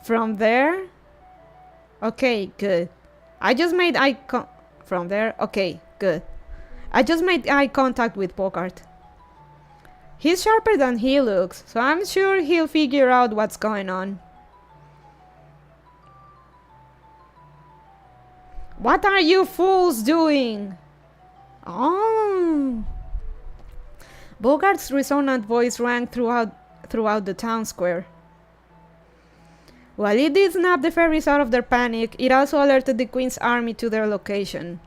From there? Okay, good. I just made eye contact with Bogart. He's sharper than he looks, so I'm sure he'll figure out what's going on. What are you fools doing? Oh! Bogart's resonant voice rang throughout the town square. While it did snap the fairies out of their panic, it also alerted the Queen's army to their location.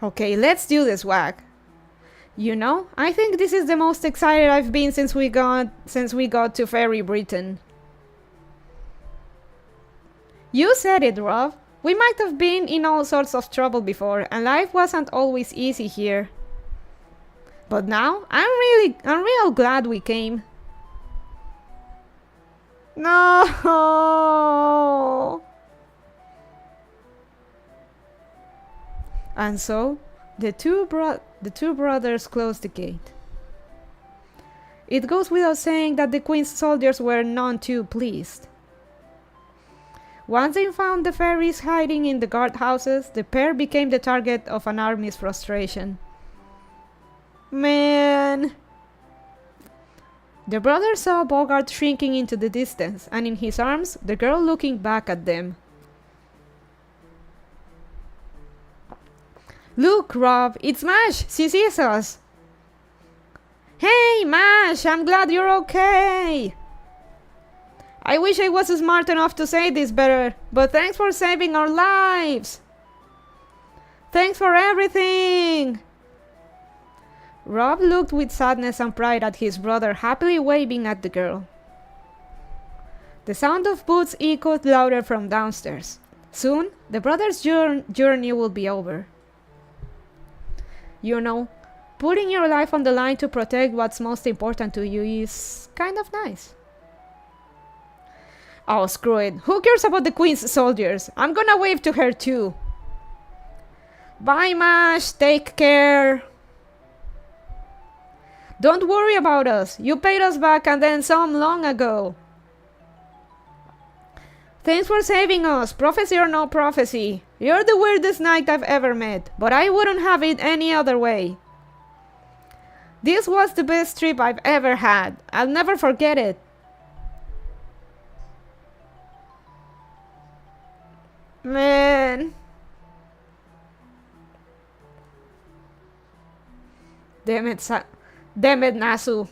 Okay, let's do this, Wag. You know, I think this is the most excited I've been since we got to Fairy Britain. You said it, Rob. We might have been in all sorts of trouble before, and life wasn't always easy here. But now, I'm real glad we came. No! And so, the two brothers closed the gate. It goes without saying that the Queen's soldiers were none too pleased. Once they found the fairies hiding in the guardhouses, the pair became the target of an army's frustration. Man! The brothers saw Bogart shrinking into the distance, and in his arms, the girl looking back at them. Look, Rob, it's Mash! She sees us! Hey, Mash! I'm glad you're okay! I wish I was smart enough to say this better, but thanks for saving our lives! Thanks for everything! Rob looked with sadness and pride at his brother, happily waving at the girl. The sound of boots echoed louder from downstairs. Soon, the brothers' journey will be over. You know, putting your life on the line to protect what's most important to you is kind of nice. Oh, screw it. Who cares about the Queen's soldiers? I'm gonna wave to her too. Bye, Mash. Take care. Don't worry about us. You paid us back and then some long ago. Thanks for saving us, prophecy or no prophecy. You're the weirdest knight I've ever met, but I wouldn't have it any other way. This was the best trip I've ever had. I'll never forget it. Man. Damn it, Nasu.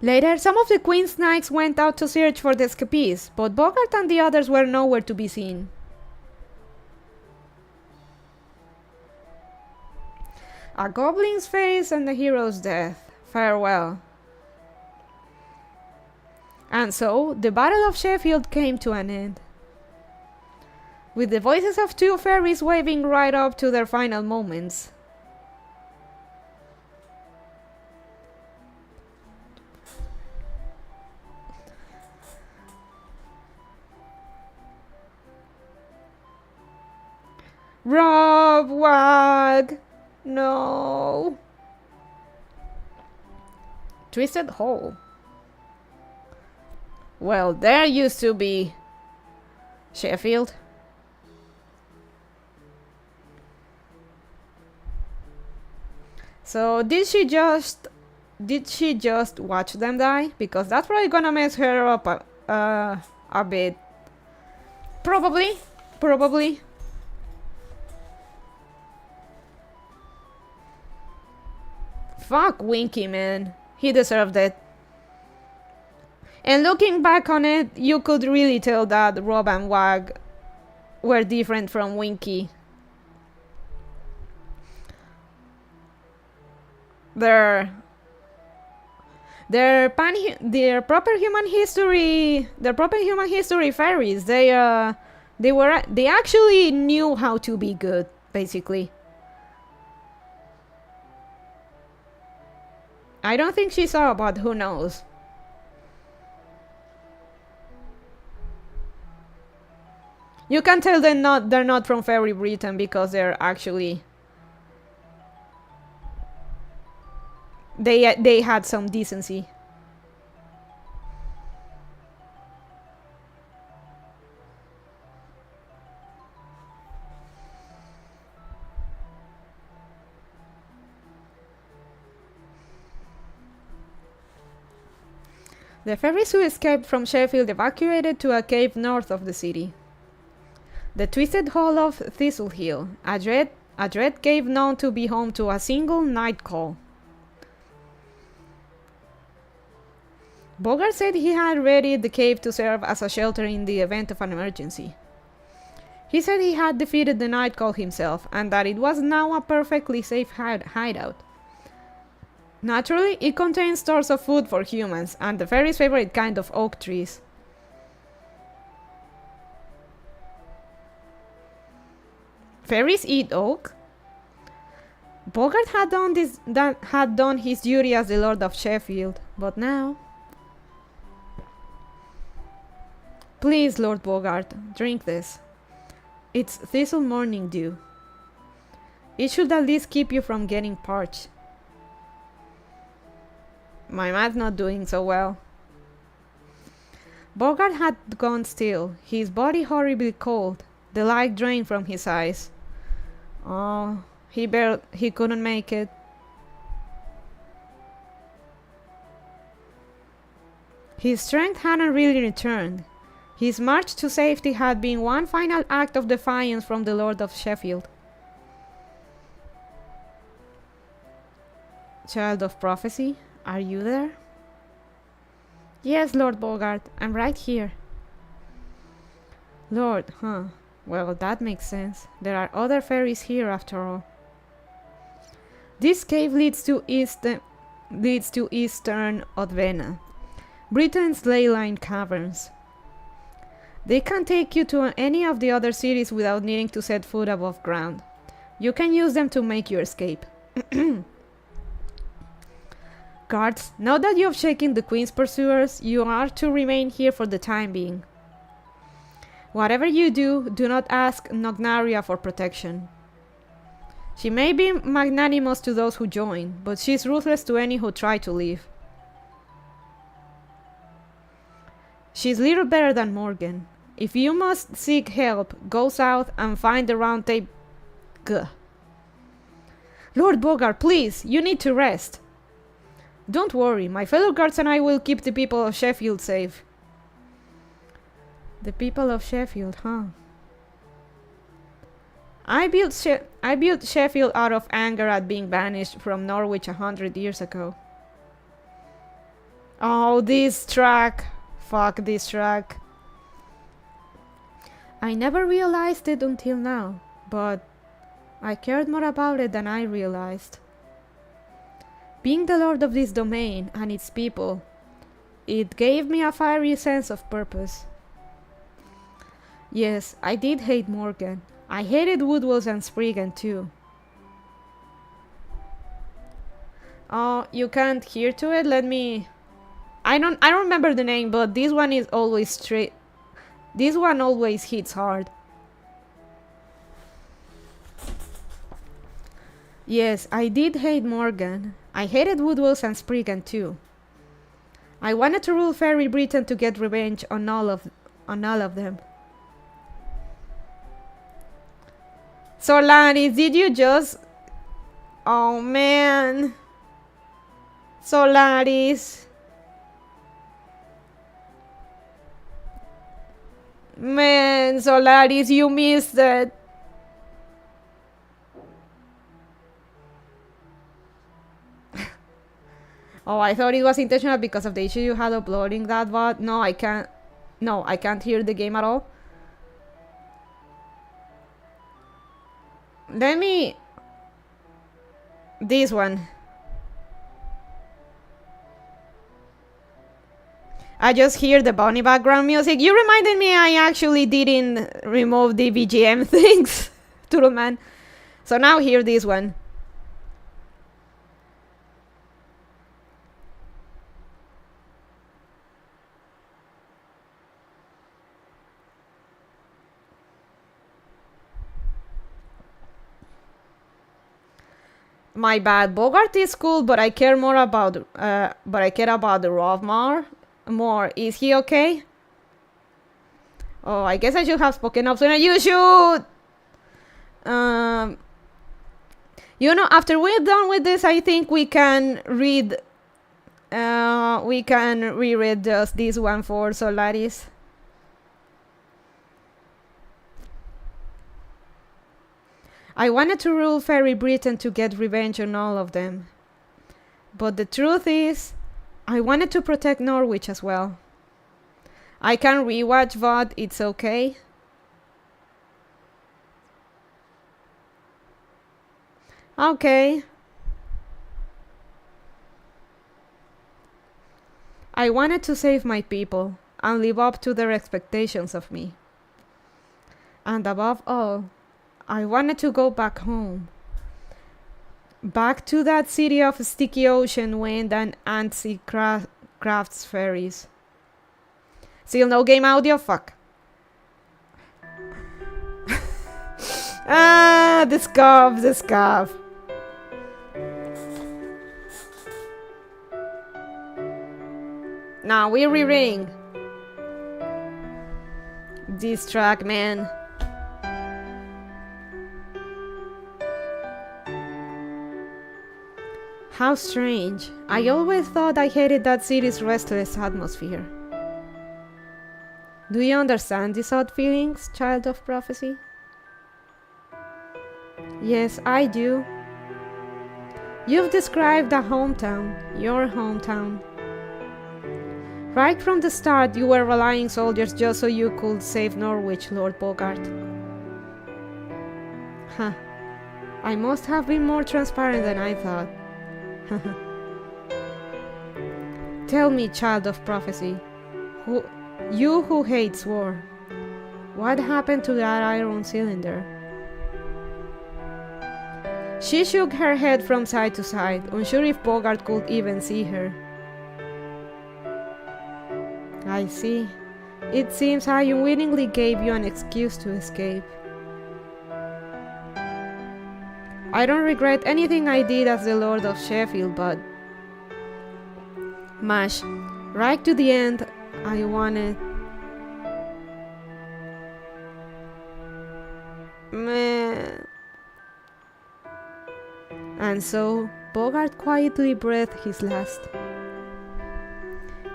Later, some of the Queen's knights went out to search for the escapees, but Bogart and the others were nowhere to be seen. A goblin's face and a hero's death. Farewell. And so, the Battle of Sheffield came to an end, with the voices of two fairies waving right up to their final moments. Rob, Wag! No! Twisted Hole. Well, there used to be Sheffield. So did she just watch them die? Because that's probably gonna mess her up a bit. Probably. Fuck Winky, man. He deserved it. And looking back on it, you could really tell that Rob and Wag were different from Winky. They're proper human history fairies. They actually knew how to be good, basically. I don't think she saw, but who knows. You can tell they're not from Fairy Britain because they're actually they had some decency. The fairies who escaped from Sheffield evacuated to a cave north of the city. The Twisted Hall of Thistle Hill, a dread cave known to be home to a single night call. Bogart said he had readied the cave to serve as a shelter in the event of an emergency. He said he had defeated the night call himself and that it was now a perfectly safe hideout. Naturally, it contains stores of food for humans and the fairies' favorite kind of oak trees. Fairies eat oak? Bogart had done his duty as the Lord of Sheffield, but now... Please, Lord Bogart, drink this. It's thistle morning dew. It should at least keep you from getting parched. My math's not doing so well. Bogart had gone still, his body horribly cold, the light drained from his eyes. Oh, he couldn't make it. His strength hadn't really returned. His march to safety had been one final act of defiance from the Lord of Sheffield. Child of Prophecy, are you there? Yes, Lord Bogart, I'm right here. Lord, huh? Well, that makes sense. There are other fairies here after all. This cave leads to eastern Odvena, Britain's ley-line caverns. They can take you to any of the other cities without needing to set foot above ground. You can use them to make your escape. Guards, now that you have shaken the Queen's pursuers, you are to remain here for the time being. Whatever you do, do not ask Nognaria for protection. She may be magnanimous to those who join, but she is ruthless to any who try to leave. She is little better than Morgan. If you must seek help, go south and find the round table. Gah. Lord Bogart, please, you need to rest. Don't worry, my fellow guards and I will keep the people of Sheffield safe. The people of Sheffield, huh? I built Sheffield out of anger at being banished from Norwich 100 years ago. Oh, this track. Fuck this track. I never realized it until now, but I cared more about it than I realized. Being the lord of this domain and its people, it gave me a fiery sense of purpose. Yes, I did hate Morgan. I hated Woodwells and Spriggan too. Oh, you can't hear to it? Let me... I don't remember the name, but this one is always straight. This one always hits hard. Yes, I did hate Morgan. I hated Woodwells and Spriggan too. I wanted to rule Fairy Britain to get revenge on all of them. Solaris, did you just... Oh man. Solaris. Man, Solaris, you missed it. Oh, I thought it was intentional because of the issue you had uploading that VOD. No, I can't. No, I can't hear the game at all. Let me... This one. I just hear the bunny background music. You reminded me I actually didn't remove the BGM things. Turtle man. So now hear this one. My bad. Bogart is cool, but I care more about the Rovmar more. Is he okay? Oh, I guess I should have spoken up sooner. You should. You know, after we're done with this, I think we can read. We can reread just this one for Solaris. I wanted to rule Fairy Britain to get revenge on all of them. But the truth is, I wanted to protect Norwich as well. I can rewatch VOD, it's okay. Okay. I wanted to save my people and live up to their expectations of me. And above all, I wanted to go back home. Back to that city of sticky ocean wind and antsy crafts fairies. Still no game audio? Fuck. Ah, the scarf. Now we're rereading this track, man. How strange. I always thought I hated that city's restless atmosphere. Do you understand these odd feelings, child of prophecy? Yes, I do. You've described a hometown, your hometown. Right from the start, you were rallying soldiers just so you could save Norwich, Lord Bogart. Huh. I must have been more transparent than I thought. Tell me, child of prophecy, you who hates war, what happened to that iron cylinder? She shook her head from side to side, unsure if Bogart could even see her. I see. It seems I unwittingly gave you an excuse to escape. I don't regret anything I did as the Lord of Sheffield, but... Mash, right to the end, I wanted... Meh. And so, Bogart quietly breathed his last.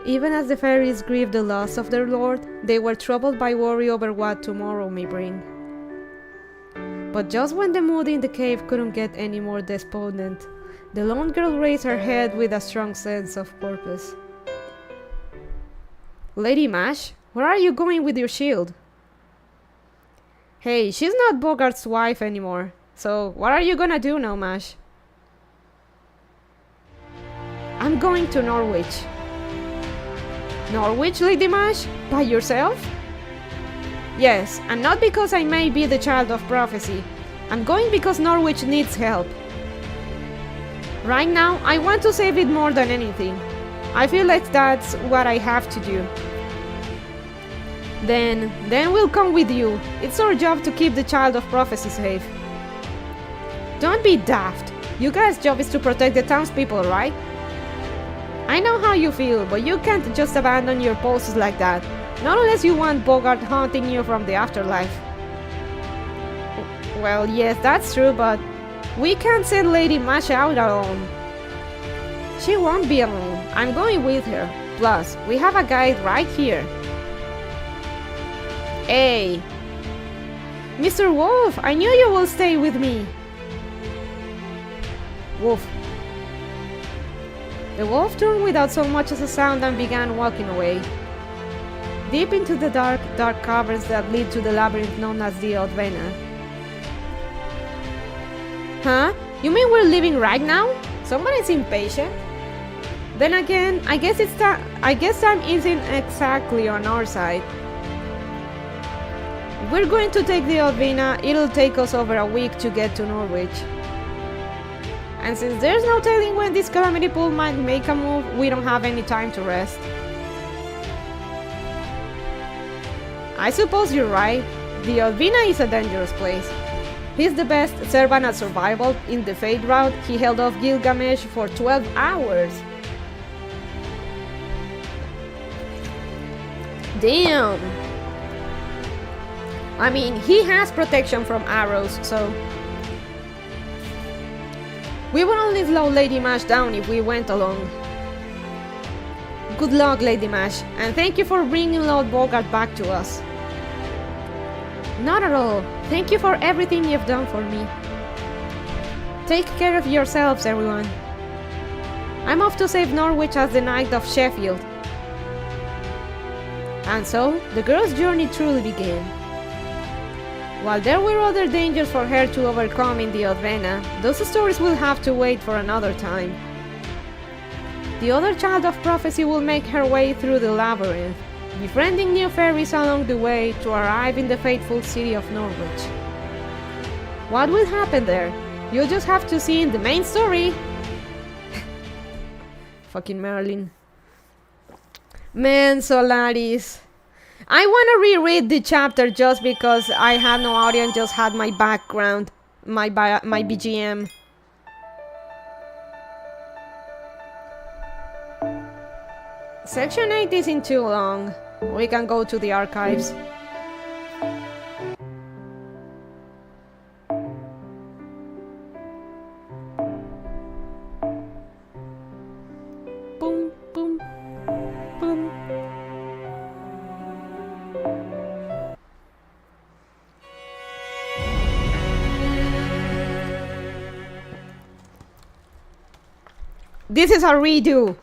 Even as the fairies grieved the loss of their lord, they were troubled by worry over what tomorrow may bring. But just when the mood in the cave couldn't get any more despondent, the lone girl raised her head with a strong sense of purpose. Lady Mash, where are you going with your shield? Hey, she's not Bogart's wife anymore, so what are you gonna do now, Mash? I'm going to Norwich. Norwich, Lady Mash? By yourself? Yes, and not because I may be the child of prophecy. I'm going because Norwich needs help. Right now, I want to save it more than anything. I feel like that's what I have to do. Then we'll come with you. It's our job to keep the child of prophecy safe. Don't be daft. You guys' job is to protect the townspeople, right? I know how you feel, but you can't just abandon your posts like that. Not unless you want Bogart haunting you from the afterlife. Well, yes, that's true, but we can't send Lady Mash out alone. She won't be alone. I'm going with her. Plus, we have a guide right here. Hey! Mr. Wolf, I knew you will stay with me. Wolf. The wolf turned without so much as a sound and began walking away. Deep into the dark caverns that lead to the labyrinth known as the Odvena. Huh? You mean we're leaving right now? Someone is impatient? Then again, I guess time isn't exactly on our side. If we're going to take the Odvena, it'll take us over a week to get to Norwich. And since there's no telling when this calamity pool might make a move, we don't have any time to rest. I suppose you're right. The Odvena is a dangerous place. He's the best servant at survival. In the Fate route, he held off Gilgamesh for 12 hours. Damn! I mean, he has protection from arrows, so... We would only slow Lady Mash down if we went along. Good luck, Lady Mash, and thank you for bringing Lord Bogart back to us. Not at all. Thank you for everything you've done for me. Take care of yourselves, everyone. I'm off to save Norwich as the Knight of Sheffield. And so, the girl's journey truly began. While there were other dangers for her to overcome in the Odvena, those stories will have to wait for another time. The other child of prophecy will make her way through the labyrinth, befriending new fairies along the way to arrive in the fateful city of Norwich. What will happen there? You'll just have to see in the main story! Fucking Merlin. Man, Solaris. I wanna reread the chapter just because I had no audio and just had my background, my BGM. Section 8 isn't too long. We can go to the archives. Boom, boom, boom. This is a redo!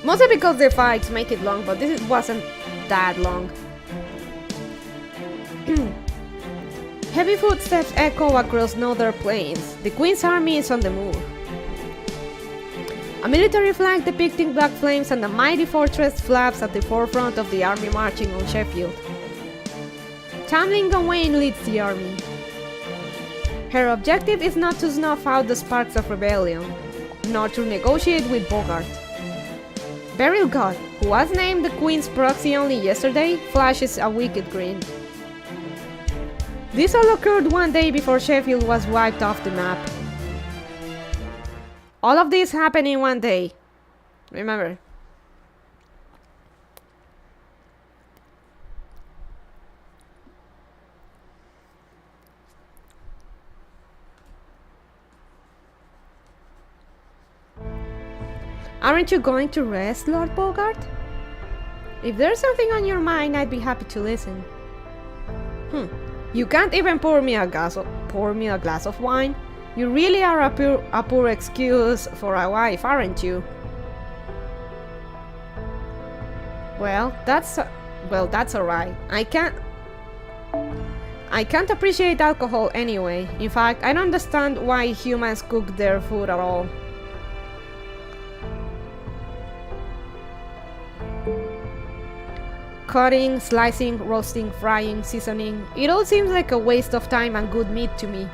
Mostly because the fights make it long, but this wasn't that long. Heavy footsteps echo across northern plains. The Queen's army is on the move. A military flag depicting black flames and a mighty fortress flaps at the forefront of the army marching on Sheffield. Tamlin Gawain leads the army. Her objective is not to snuff out the sparks of rebellion, nor to negotiate with Bogart. Beryl God, who was named the Queen's proxy only yesterday, flashes a wicked grin. This all occurred one day before Sheffield was wiped off the map. All of this happened in one day. Remember. Aren't you going to rest, Lord Bogart? If there's something on your mind, I'd be happy to listen. You can't even pour me a glass of wine? You really are a poor excuse for a wife, aren't you? Well, that's alright. I can't appreciate alcohol anyway. In fact, I don't understand why humans cook their food at all. Cutting, slicing, roasting, frying, seasoning, it all seems like a waste of time and good meat to me.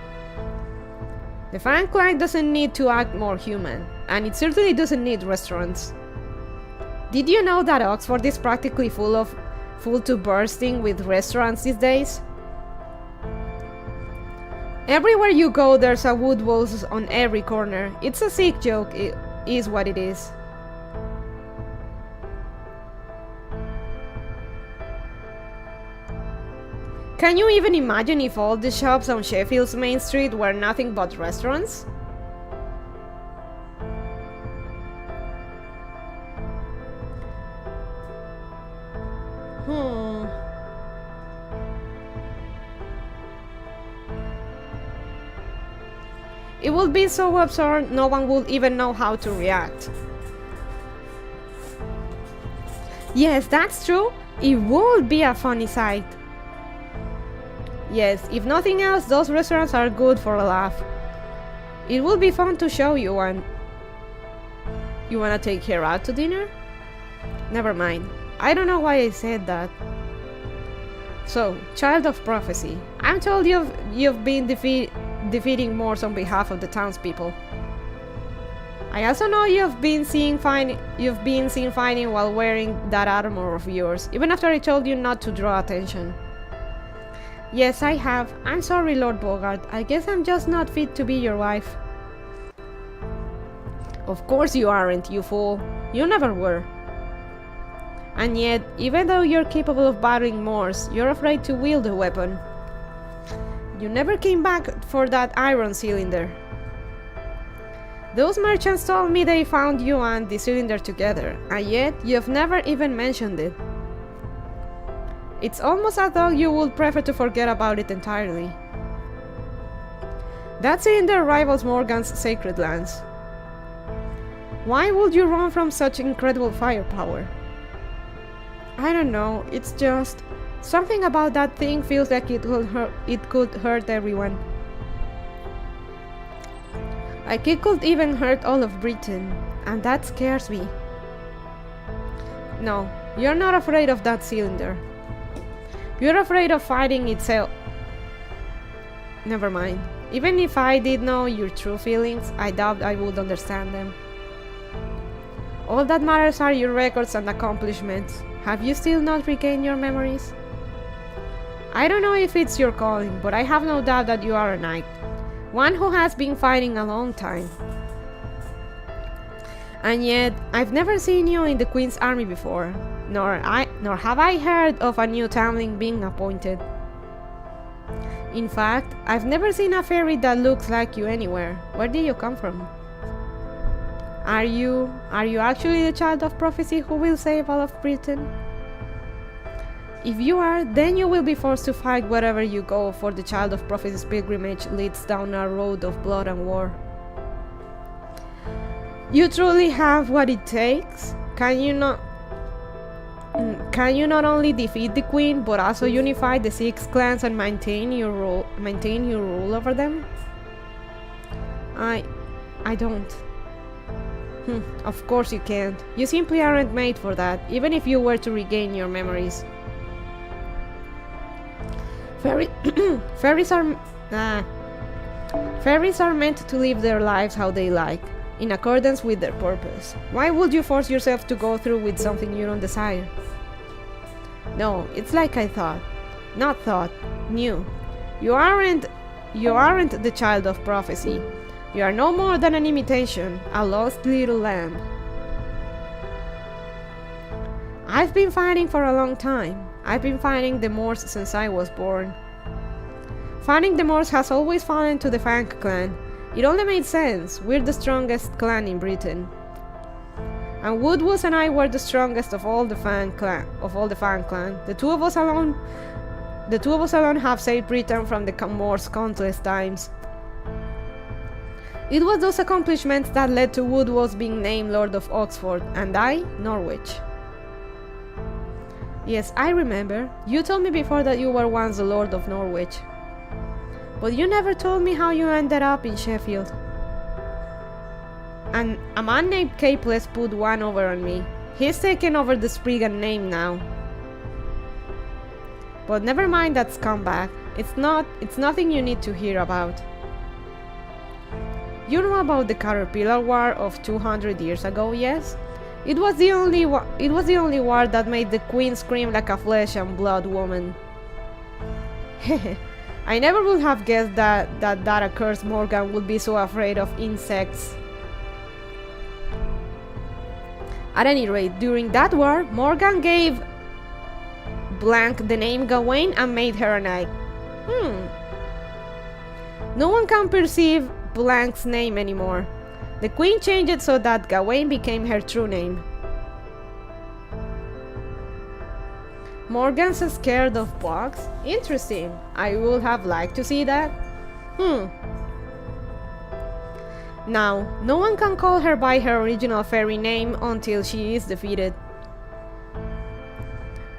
The Frank Clyde doesn't need to act more human, and it certainly doesn't need restaurants. Did you know that Oxford is practically full to bursting with restaurants these days? Everywhere you go there's a Woodwall's on every corner. It's a sick joke, it is what it is. Can you even imagine if all the shops on Sheffield's main street were nothing but restaurants? It would be so absurd, no one would even know how to react. Yes, that's true. It would be a funny sight. Yes, if nothing else, those restaurants are good for a laugh. It would be fun to show you one. You wanna take her out to dinner? Never mind. I don't know why I said that. So, child of prophecy, I'm told you've been defeating Moors on behalf of the townspeople. I also know you've been seen fighting while wearing that armor of yours, even after I told you not to draw attention. Yes, I have. I'm sorry, Lord Bogart. I guess I'm just not fit to be your wife. Of course you aren't, you fool. You never were. And yet, even though you're capable of battling Moors, you're afraid to wield a weapon. You never came back for that iron cylinder. Those merchants told me they found you and the cylinder together, and yet you've never even mentioned it. It's almost as though you would prefer to forget about it entirely. That cylinder rivals Morgan's sacred lance. Why would you run from such incredible firepower? I don't know, it's just... something about that thing feels like it could hurt everyone. Like it could even hurt all of Britain, and that scares me. No, you're not afraid of that cylinder. You're afraid of fighting itself. Never mind. Even if I did know your true feelings, I doubt I would understand them. All that matters are your records and accomplishments. Have you still not regained your memories? I don't know if it's your calling, but I have no doubt that you are a knight. One who has been fighting a long time. And yet, I've never seen you in the Queen's army before, nor have I heard of a new Tamlin being appointed. In fact, I've never seen a fairy that looks like you anywhere. Where did you come from? Are you actually the child of prophecy who will save all of Britain? If you are, then you will be forced to fight wherever you go, for the Child of Prophecy's pilgrimage leads down a road of blood and war. You truly have what it takes? Can you not only defeat the Queen, but also unify the 6 clans and maintain your rule over them? I don't. Of course you can't. You simply aren't made for that, even if you were to regain your memories. Fairies are meant to live their lives how they like, in accordance with their purpose. Why would you force yourself to go through with something you don't desire? No, it's like I thought. Not thought, knew. You aren't the Child of Prophecy. You are no more than an imitation, a lost little lamb. I've been fighting for a long time. I've been fighting the Moors since I was born. Fighting the Moors has always fallen to the Fang clan. It only made sense. We're the strongest clan in Britain. And Woodwose and I were the strongest of all the Fang clan. The two of us alone have saved Britain from the Moors countless times. It was those accomplishments that led to Woodwose being named Lord of Oxford, and I, Norwich. Yes, I remember. You told me before that you were once the Lord of Norwich. But you never told me how you ended up in Sheffield. And a man named Capeless put one over on me. He's taken over the Spriggan name now. But never mind that scumbag. It's nothing you need to hear about. You know about the Caterpillar War of 200 years ago, yes? It was the only war that made the Queen scream like a flesh and blood woman. I never would have guessed that accursed Morgan would be so afraid of insects. At any rate, during that war, Morgan gave Blank the name Gawain and made her a knight. No one can perceive Blank's name anymore. The Queen changed it so that Gawain became her true name. Morgan's scared of bugs? Interesting. I would have liked to see that. Now, no one can call her by her original fairy name until she is defeated.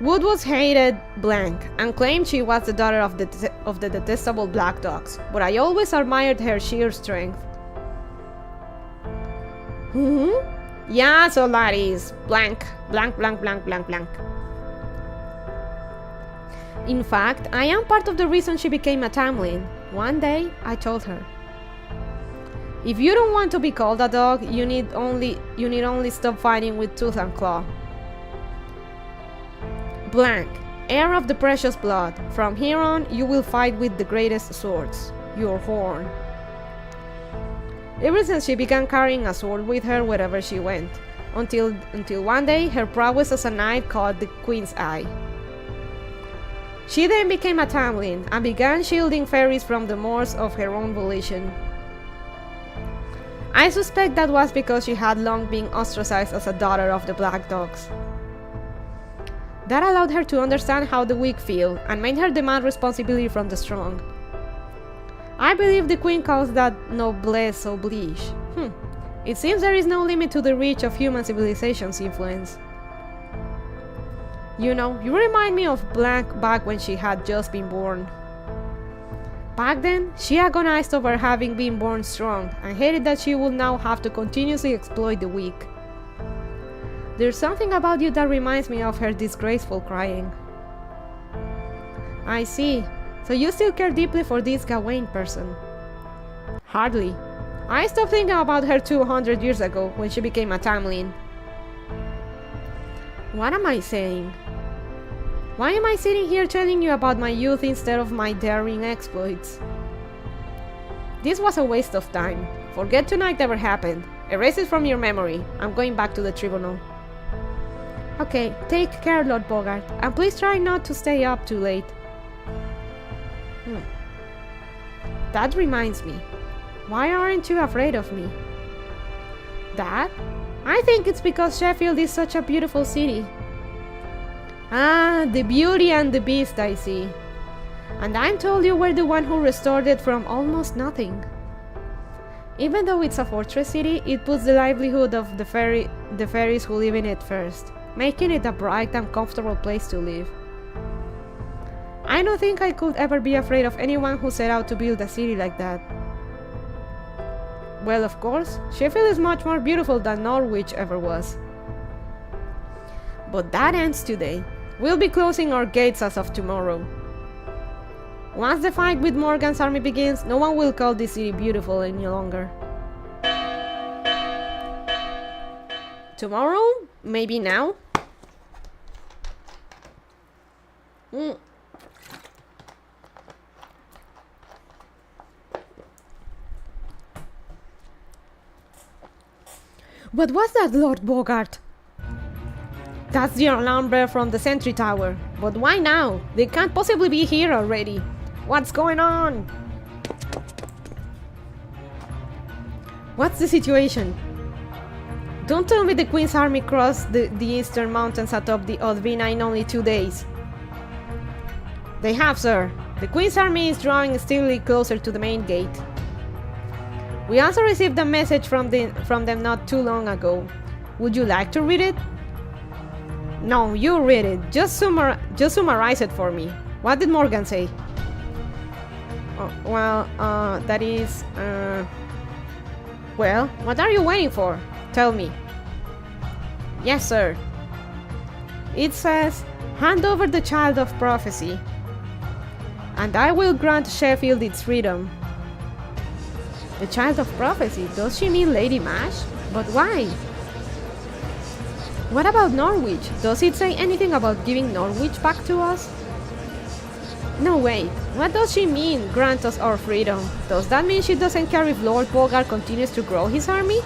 Woodwose hated Blank and claimed she was the daughter of the detestable Black Dogs, but I always admired her sheer strength. Yeah, so laddies. Blank. In fact, I am part of the reason she became a Tamlin. One day, I told her, if you don't want to be called a dog, you need only stop fighting with tooth and claw. Blank, heir of the precious blood. From here on, you will fight with the greatest swords, your horn. Ever since she began carrying a sword with her wherever she went, until one day her prowess as a knight caught the Queen's eye. She then became a Tamlin and began shielding fairies from the Moors of her own volition. I suspect that was because she had long been ostracized as a daughter of the Black Dogs. That allowed her to understand how the weak feel and made her demand responsibility from the strong. I believe the Queen calls that noblesse oblige. It seems there is no limit to the reach of human civilization's influence. You know, you remind me of Blank back when she had just been born. Back then, she agonized over having been born strong and hated that she would now have to continuously exploit the weak. There's something about you that reminds me of her disgraceful crying. I see. So you still care deeply for this Gawain person? Hardly. I stopped thinking about her 200 years ago when she became a Tamlin. What am I saying? Why am I sitting here telling you about my youth instead of my daring exploits? This was a waste of time. Forget tonight ever happened. Erase it from your memory. I'm going back to the tribunal. Okay, take care, Lord Bogart, and please try not to stay up too late. That reminds me. Why aren't you afraid of me? That? I think it's because Sheffield is such a beautiful city. Ah, the Beauty and the Beast, I see. And I'm told you were the one who restored it from almost nothing. Even though it's a fortress city, it puts the livelihood of the fairies who live in it first, making it a bright and comfortable place to live. I don't think I could ever be afraid of anyone who set out to build a city like that. Well, of course, Sheffield is much more beautiful than Norwich ever was. But that ends today. We'll be closing our gates as of tomorrow. Once the fight with Morgan's army begins, no one will call this city beautiful any longer. Tomorrow? Maybe now? What was that, Lord Bogart? That's the alarm bell from the sentry tower. But why now? They can't possibly be here already. What's going on? What's the situation? Don't tell me the Queen's army crossed the eastern mountains atop the Odvina in only 2 days. They have, sir. The Queen's army is drawing steadily closer to the main gate. We also received a message from them not too long ago. Would you like to read it? No, you read it. Just summarize it for me. What did Morgan say? Oh, well, that is... Well, what are you waiting for? Tell me. Yes, sir. It says, hand over the child of prophecy, and I will grant Sheffield its freedom. The child of prophecy? Does she mean Lady Mash? But why? What about Norwich? Does it say anything about giving Norwich back to us? No, wait. What does she mean, grant us our freedom? Does that mean she doesn't care if Lord Bogart continues to grow his army?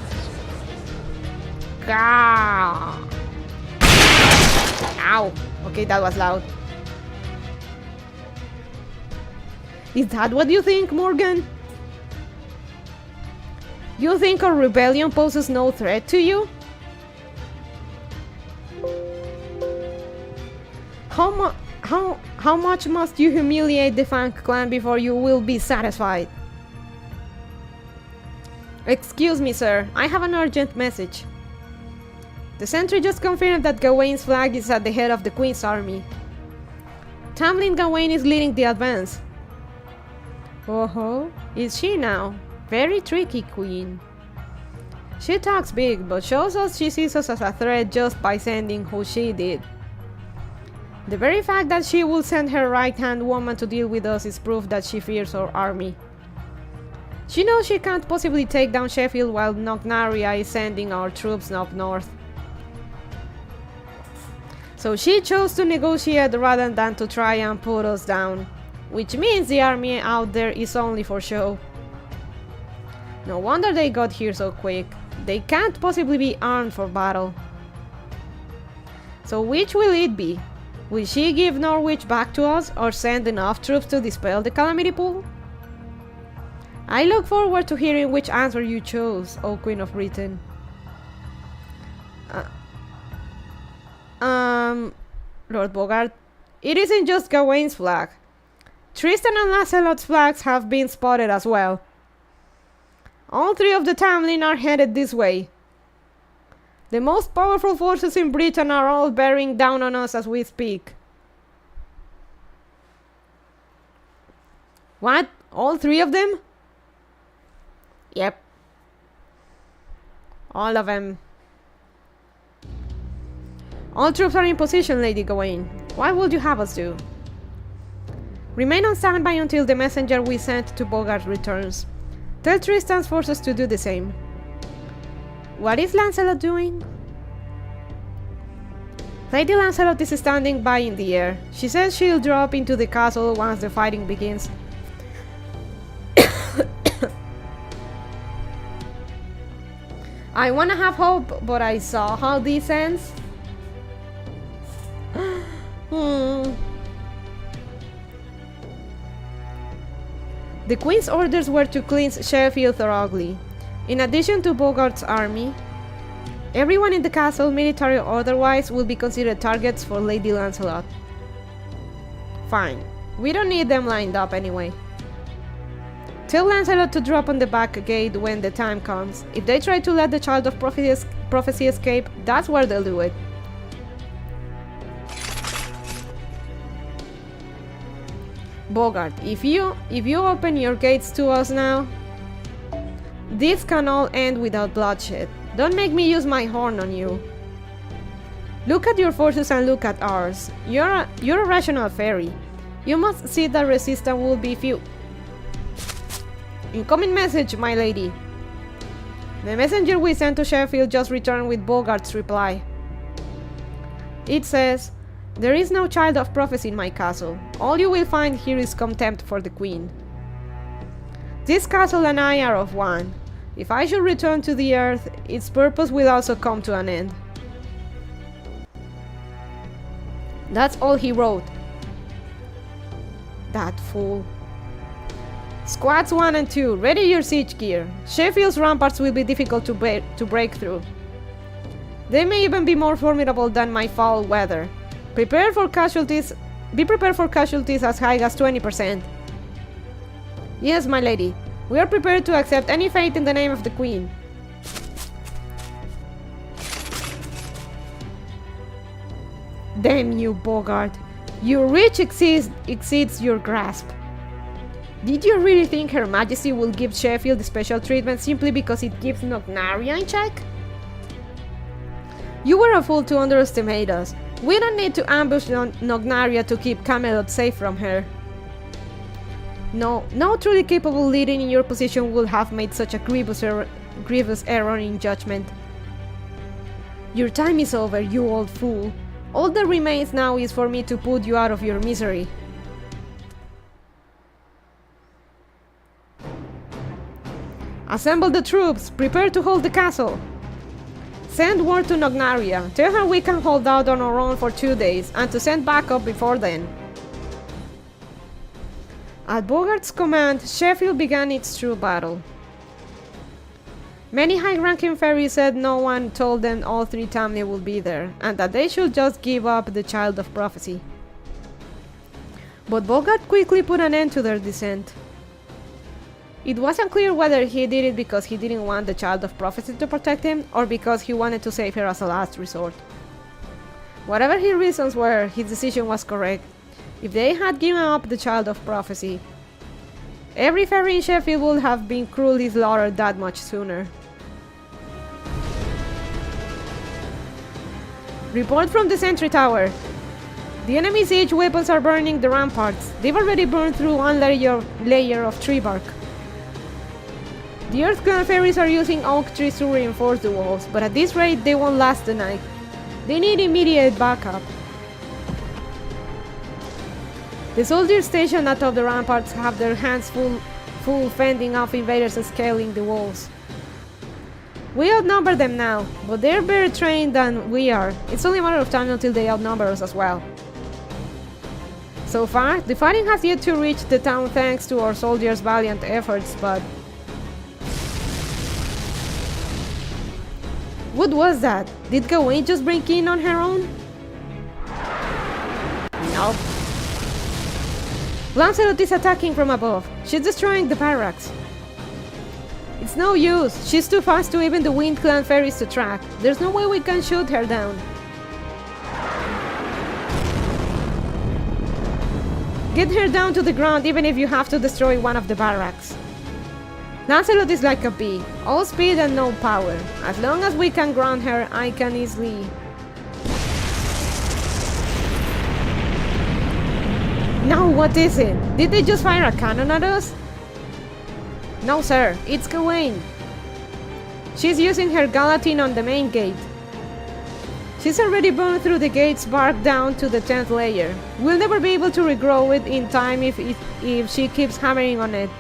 Gah! Ow! Okay, that was loud. Is that what you think, Morgan? You think our rebellion poses no threat to you? How much must you humiliate the Fang clan before you will be satisfied? Excuse me, sir. I have an urgent message. The sentry just confirmed that Gawain's flag is at the head of the Queen's army. Tamlin Gawain is leading the advance. Oh, is she now? Very tricky, Queen. She talks big, but shows us she sees us as a threat just by sending who she did. The very fact that she will send her right-hand woman to deal with us is proof that she fears our army. She knows she can't possibly take down Sheffield while Nognaria is sending our troops up north. So she chose to negotiate rather than to try and put us down, which means the army out there is only for show. No wonder they got here so quick. They can't possibly be armed for battle. So which will it be? Will she give Norwich back to us or send enough troops to dispel the calamity pool? I look forward to hearing which answer you chose, O Queen of Britain. Lord Bogart, it isn't just Gawain's flag. Tristan and Lancelot's flags have been spotted as well. All three of the Tamlin are headed this way. The most powerful forces in Britain are all bearing down on us as we speak. What? All three of them? Yep. All of them. All troops are in position, Lady Gawain. What would you have us do? Remain on standby until the messenger we sent to Bogart returns. Tell Tristan's forces to do the same. What is Lancelot doing? Lady Lancelot is standing by in the air. She says she'll drop into the castle once the fighting begins. I wanna have hope, but I saw how this ends. The Queen's orders were to cleanse Sheffield thoroughly. In addition to Bogart's army, Everyone in the castle, military or otherwise, will be considered targets for Lady Lancelot. Fine. We don't need them lined up anyway. Tell Lancelot to drop on the back gate when the time comes. If they try to let the Child of Prophecy escape, that's where they'll do it. Bogart, if you open your gates to us now, this can all end without bloodshed. Don't make me use my horn on you. Look at your forces and look at ours. You're a rational fairy. You must see that resistance will be few. Incoming message, my lady. The messenger we sent to Sheffield just returned with Bogart's reply. It says, "There is no Child of Prophecy in my castle. All you will find here is contempt for the Queen. This castle and I are of one. If I should return to the earth, its purpose will also come to an end." That's all he wrote. That fool. Squads 1 and 2, ready your siege gear. Sheffield's ramparts will be difficult to break through. They may even be more formidable than my foul weather. Be prepared for casualties as high as 20%. Yes, my lady. We are prepared to accept any fate in the name of the Queen. Damn you, Bogart. Your reach exceeds your grasp. Did you really think Her Majesty will give Sheffield special treatment simply because it keeps Nognaria in check? You were a fool to underestimate us. We don't need to ambush Nognaria to keep Camelot safe from her. No truly capable leader in your position would have made such a grievous error in judgment. Your time is over, you old fool. All that remains now is for me to put you out of your misery. Assemble the troops! Prepare to hold the castle! Send word to Nognaria. Tell her we can hold out on our own for 2 days, and to send backup before then. At Bogart's command, Sheffield began its true battle. Many high-ranking fairies said no one told them all 3 Tamni would be there, and that they should just give up the Child of Prophecy. But Bogart quickly put an end to their descent. It wasn't clear whether he did it because he didn't want the Child of Prophecy to protect him, or because he wanted to save her as a last resort. Whatever his reasons were, his decision was correct. If they had given up the Child of Prophecy, every fairy in Sheffield would have been cruelly slaughtered that much sooner. Report from the sentry tower. The enemy siege weapons are burning the ramparts. They've already burned through one layer of tree bark. The Earth Clan fairies are using oak trees to reinforce the walls, but at this rate they won't last the night. They need immediate backup. The soldiers stationed atop the ramparts have their hands full fending off invaders and scaling the walls. We outnumber them now, but they're better trained than we are. It's only a matter of time until they outnumber us as well. So far, the fighting has yet to reach the town thanks to our soldiers' valiant efforts, but... What was that? Did Gawain just break in on her own? Nope. Lancelot is attacking from above. She's destroying the barracks. It's no use. She's too fast to even the Wind Clan fairies to track. There's no way we can shoot her down. Get her down to the ground even if you have to destroy one of the barracks. Lancelot is like a bee, all speed and no power. As long as we can ground her, I can easily... Now what is it? Did they just fire a cannon at us? No sir, it's Gawain. She's using her Galatine on the main gate. She's already burned through the gate's bark down to the 10th layer. We'll never be able to regrow it in time if she keeps hammering on it.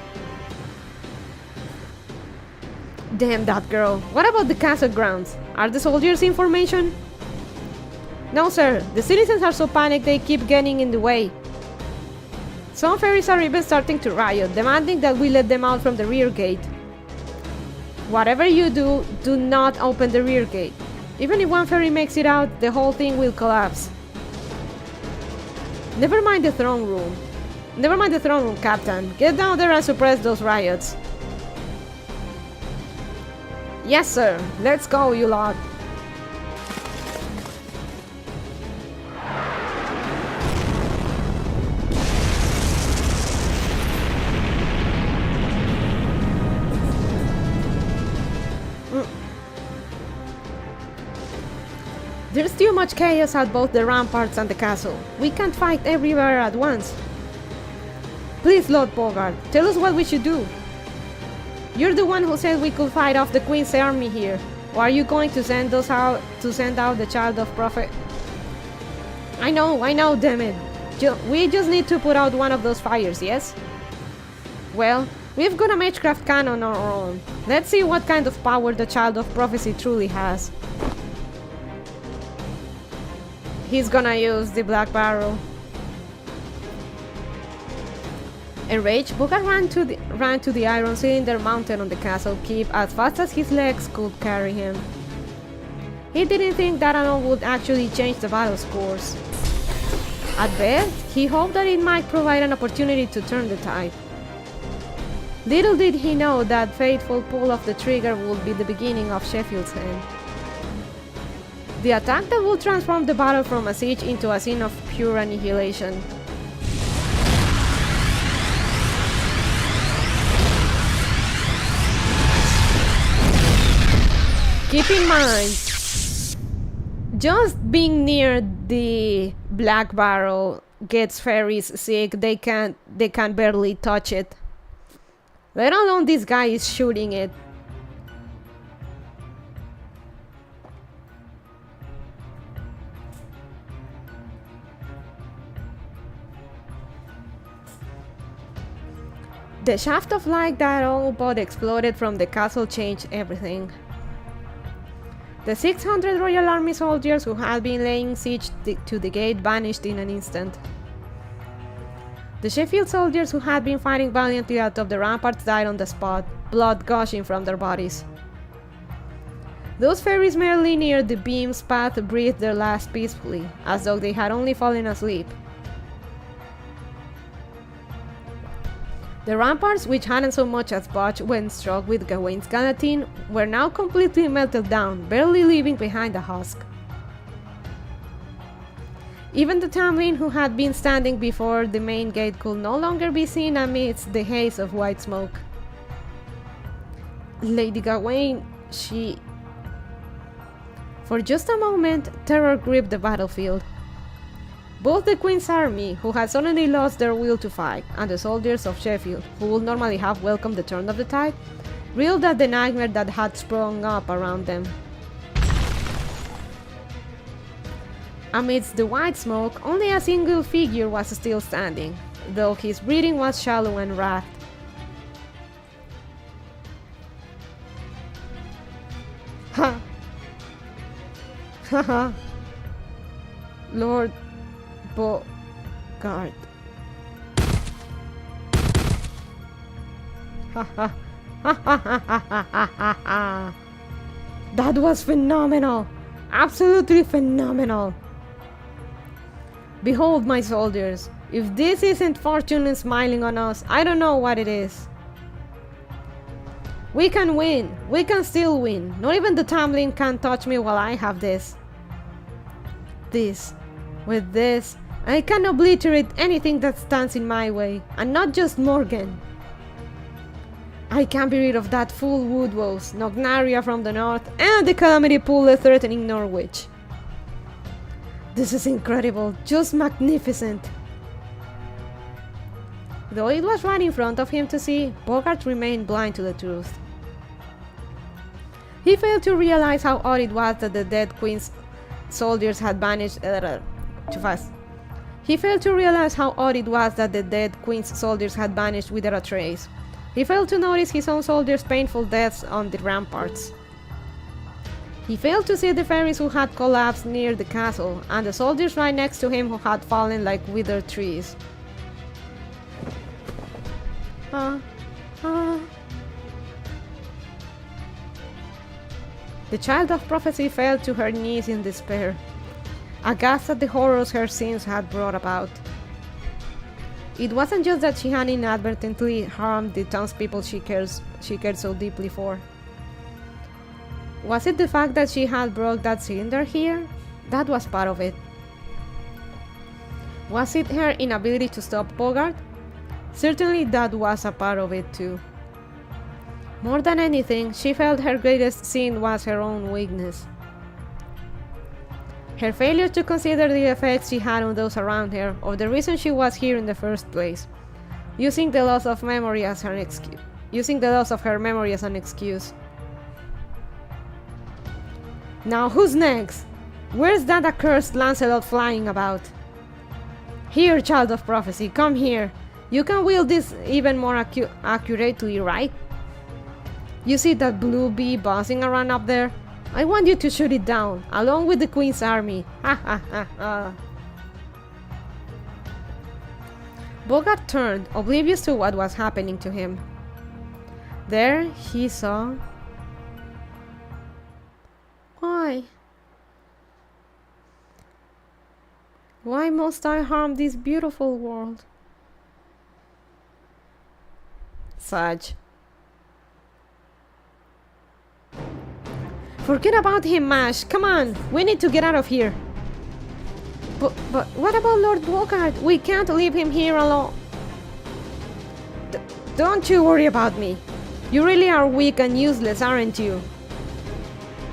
Damn that girl. What about the castle grounds? Are the soldiers in formation? No sir, the citizens are so panicked they keep getting in the way. Some fairies are even starting to riot, demanding that we let them out from the rear gate. Whatever you do, do not open the rear gate. Even if one ferry makes it out, the whole thing will collapse. Never mind the throne room. Never mind the throne room, Captain. Get down there and suppress those riots. Yes, sir. Let's go, you lot. There's too much chaos at both the ramparts and the castle. We can't fight everywhere at once. Please, Lord Bogart, tell us what we should do. You're the one who said we could fight off the Queen's army here. Or are you going to send out the child of prophet? I know, damn it. We just need to put out one of those fires, yes? Well, we've got a magecraft cannon on our own. Let's see what kind of power the child of prophecy truly has. He's gonna use the black barrel. Enraged, Bogart ran to the iron cylinder mounted on the castle keep as fast as his legs could carry him. He didn't think that alone would actually change the battle's course. At best, he hoped that it might provide an opportunity to turn the tide. Little did he know that fateful pull of the trigger would be the beginning of Sheffield's end. The attack that would transform the battle from a siege into a scene of pure annihilation. Keep in mind, just being near the black barrel gets fairies sick. They can barely touch it. Let alone this guy is shooting it. The shaft of light that all but exploded from the castle changed everything. The 600 Royal Army soldiers who had been laying siege to the gate vanished in an instant. The Sheffield soldiers who had been fighting valiantly out of the ramparts died on the spot, blood gushing from their bodies. Those fairies merely near the beam's path breathed their last peacefully, as though they had only fallen asleep. The ramparts, which hadn't so much as budged when struck with Gawain's guillotine, were now completely melted down, barely leaving behind a husk. Even the Tamlin who had been standing before the main gate could no longer be seen amidst the haze of white smoke. Lady Gawain, she... For just a moment, terror gripped the battlefield. Both the Queen's army, who had suddenly lost their will to fight, and the soldiers of Sheffield, who would normally have welcomed the turn of the tide, reeled at the nightmare that had sprung up around them. Amidst the white smoke, only a single figure was still standing, though his breathing was shallow and ragged. Ha! Ha ha! Lord Bogart. Ha ha ha ha ha ha ha ha! That was phenomenal! Absolutely phenomenal! Behold, my soldiers, if this isn't fortune smiling on us, I don't know what it is. We can win. We can still win. Not even the Tamlin can touch me while I have this. With this, I can obliterate anything that stands in my way, and not just Morgan. I can be rid of that fool Woodwose, Nognaria from the north, and the Calamity Pool threatening Norwich. This is incredible, just magnificent. Though it was right in front of him to see, Bogart remained blind to the truth. He failed to realize how odd it was that the dead Queen's soldiers had vanished. Too fast. He failed to realize how odd it was that the dead Queen's soldiers had vanished without a trace. He failed to notice his own soldiers' painful deaths on the ramparts. He failed to see the fairies who had collapsed near the castle, and the soldiers right next to him who had fallen like withered trees. The child of prophecy fell to her knees in despair, aghast at the horrors her sins had brought about. It wasn't just that she had inadvertently harmed the townspeople she cared so deeply for. Was it the fact that she had brought that cylinder here? That was part of it. Was it her inability to stop Bogart? Certainly that was a part of it too. More than anything, she felt her greatest sin was her own weakness. Her failure to consider the effects she had on those around her, or the reason she was here in the first place, using the loss of memory as her excuse. Using the loss of her memory as an excuse. Now who's next? Where's that accursed Lancelot flying about? Here, child of prophecy, come here. You can wield this even more accurately, right? You see that blue bee buzzing around up there? I want you to shoot it down, along with the Queen's army. Ha ha ha ha. Bogart turned, oblivious to what was happening to him. There he saw... Why? Why must I harm this beautiful world? Such. Forget about him, Mash. Come on, we need to get out of here. But what about Lord Bogart? We can't leave him here alone. Don't you worry about me. You really are weak and useless, aren't you?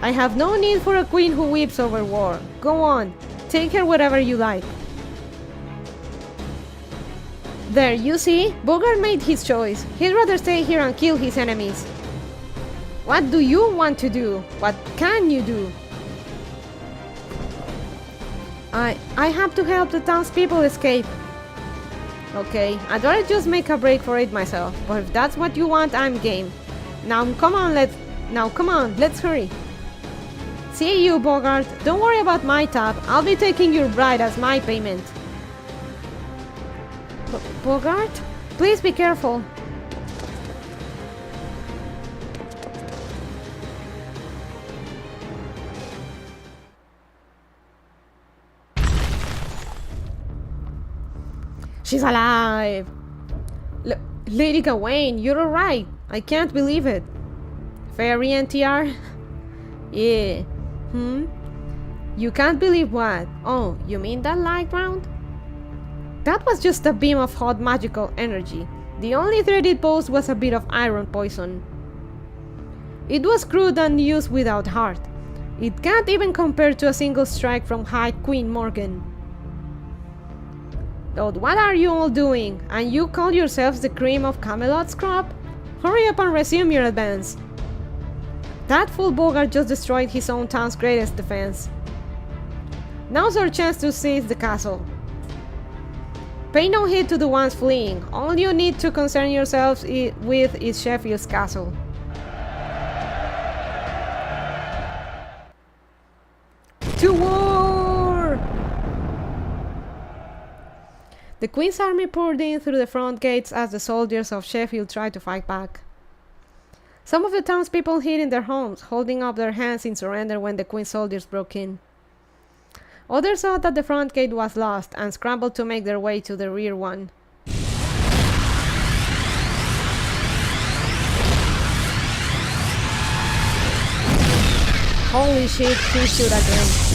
I have no need for a queen who weeps over war. Go on, take her wherever you like. There, you see? Bogart made his choice. He'd rather stay here and kill his enemies. What do you want to do? What can you do? I have to help the townspeople escape. Okay, I'd rather just make a break for it myself, but if that's what you want, I'm game. Now come on, let's hurry. See you, Bogart. Don't worry about my tab. I'll be taking your bride as my payment. Bogart? Please be careful. She's alive! Lady Gawain, you're alright. I can't believe it. Fairy NTR? Yeah. You can't believe what? Oh, you mean that light round? That was just a beam of hot magical energy. The only threat it posed was a bit of iron poison. It was crude and used without heart. It can't even compare to a single strike from High Queen Morgan. Lord, what are you all doing? And you call yourselves the cream of Camelot's crop? Hurry up and resume your advance. That fool Bogart just destroyed his own town's greatest defense. Now's our chance to seize the castle. Pay no heed to the ones fleeing. All you need to concern yourselves with is Sheffield's castle. To war! The Queen's army poured in through the front gates as the soldiers of Sheffield tried to fight back. Some of the townspeople hid in their homes, holding up their hands in surrender when the Queen's soldiers broke in. Others thought that the front gate was lost and scrambled to make their way to the rear one. Holy shit, he shoot again.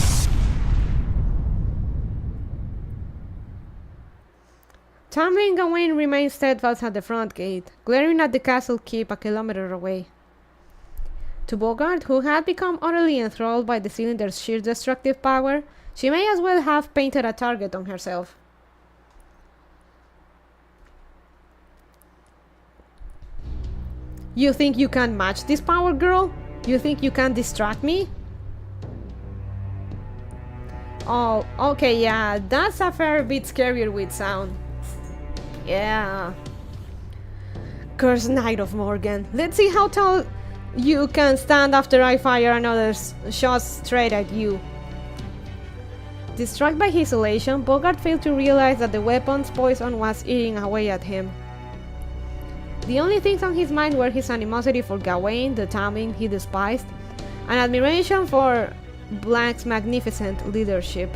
Tamlin Gawain remained steadfast at the front gate, glaring at the castle keep a kilometer away. To Bogart, who had become utterly enthralled by the cylinder's sheer destructive power, she may as well have painted a target on herself. You think you can match this power, girl? You think you can distract me? Oh, okay, yeah, that's a fair bit scarier with sound. Yeah. Cursed Knight of Morgan. Let's see how tall you can stand after I fire another shot straight at you. Distracted by his elation, Bogart failed to realize that the weapon's poison was eating away at him. The only things on his mind were his animosity for Gawain, the Tamlin he despised, and admiration for Black's magnificent leadership.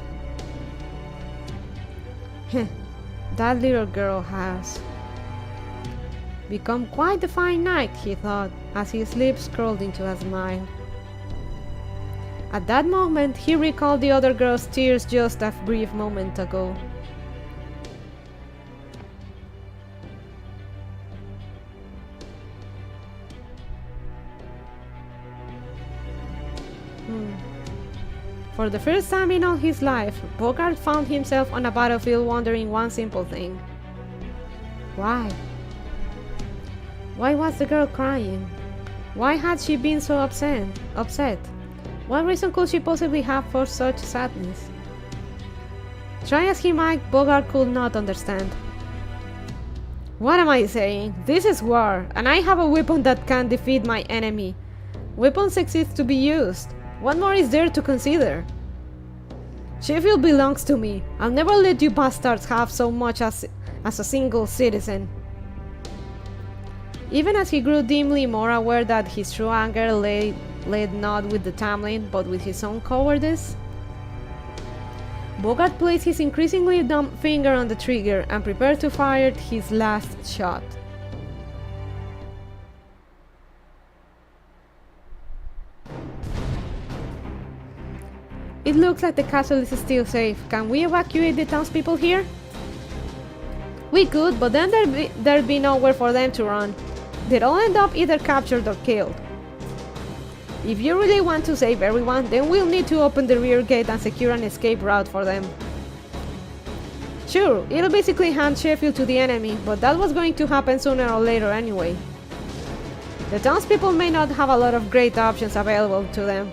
That little girl has become quite a fine knight, he thought, as his lips curled into a smile. At that moment, he recalled the other girl's tears just a brief moment ago. For the first time in all his life, Bogart found himself on a battlefield wondering one simple thing. Why? Why was the girl crying? Why had she been so upset? What reason could she possibly have for such sadness? Try as he might, Bogart could not understand. What am I saying? This is war, and I have a weapon that can defeat my enemy. Weapons exist to be used. What more is there to consider? Sheffield belongs to me. I'll never let you bastards have so much as a single citizen. Even as he grew dimly more aware that his true anger lay not with the Tamlin, but with his own cowardice, Bogart placed his increasingly dumb finger on the trigger and prepared to fire his last shot. It looks like the castle is still safe. Can we evacuate the townspeople here? We could, but then there'd be nowhere for them to run. They'd all end up either captured or killed. If you really want to save everyone, then we'll need to open the rear gate and secure an escape route for them. Sure, it'll basically hand Sheffield to the enemy, but that was going to happen sooner or later anyway. The townspeople may not have a lot of great options available to them.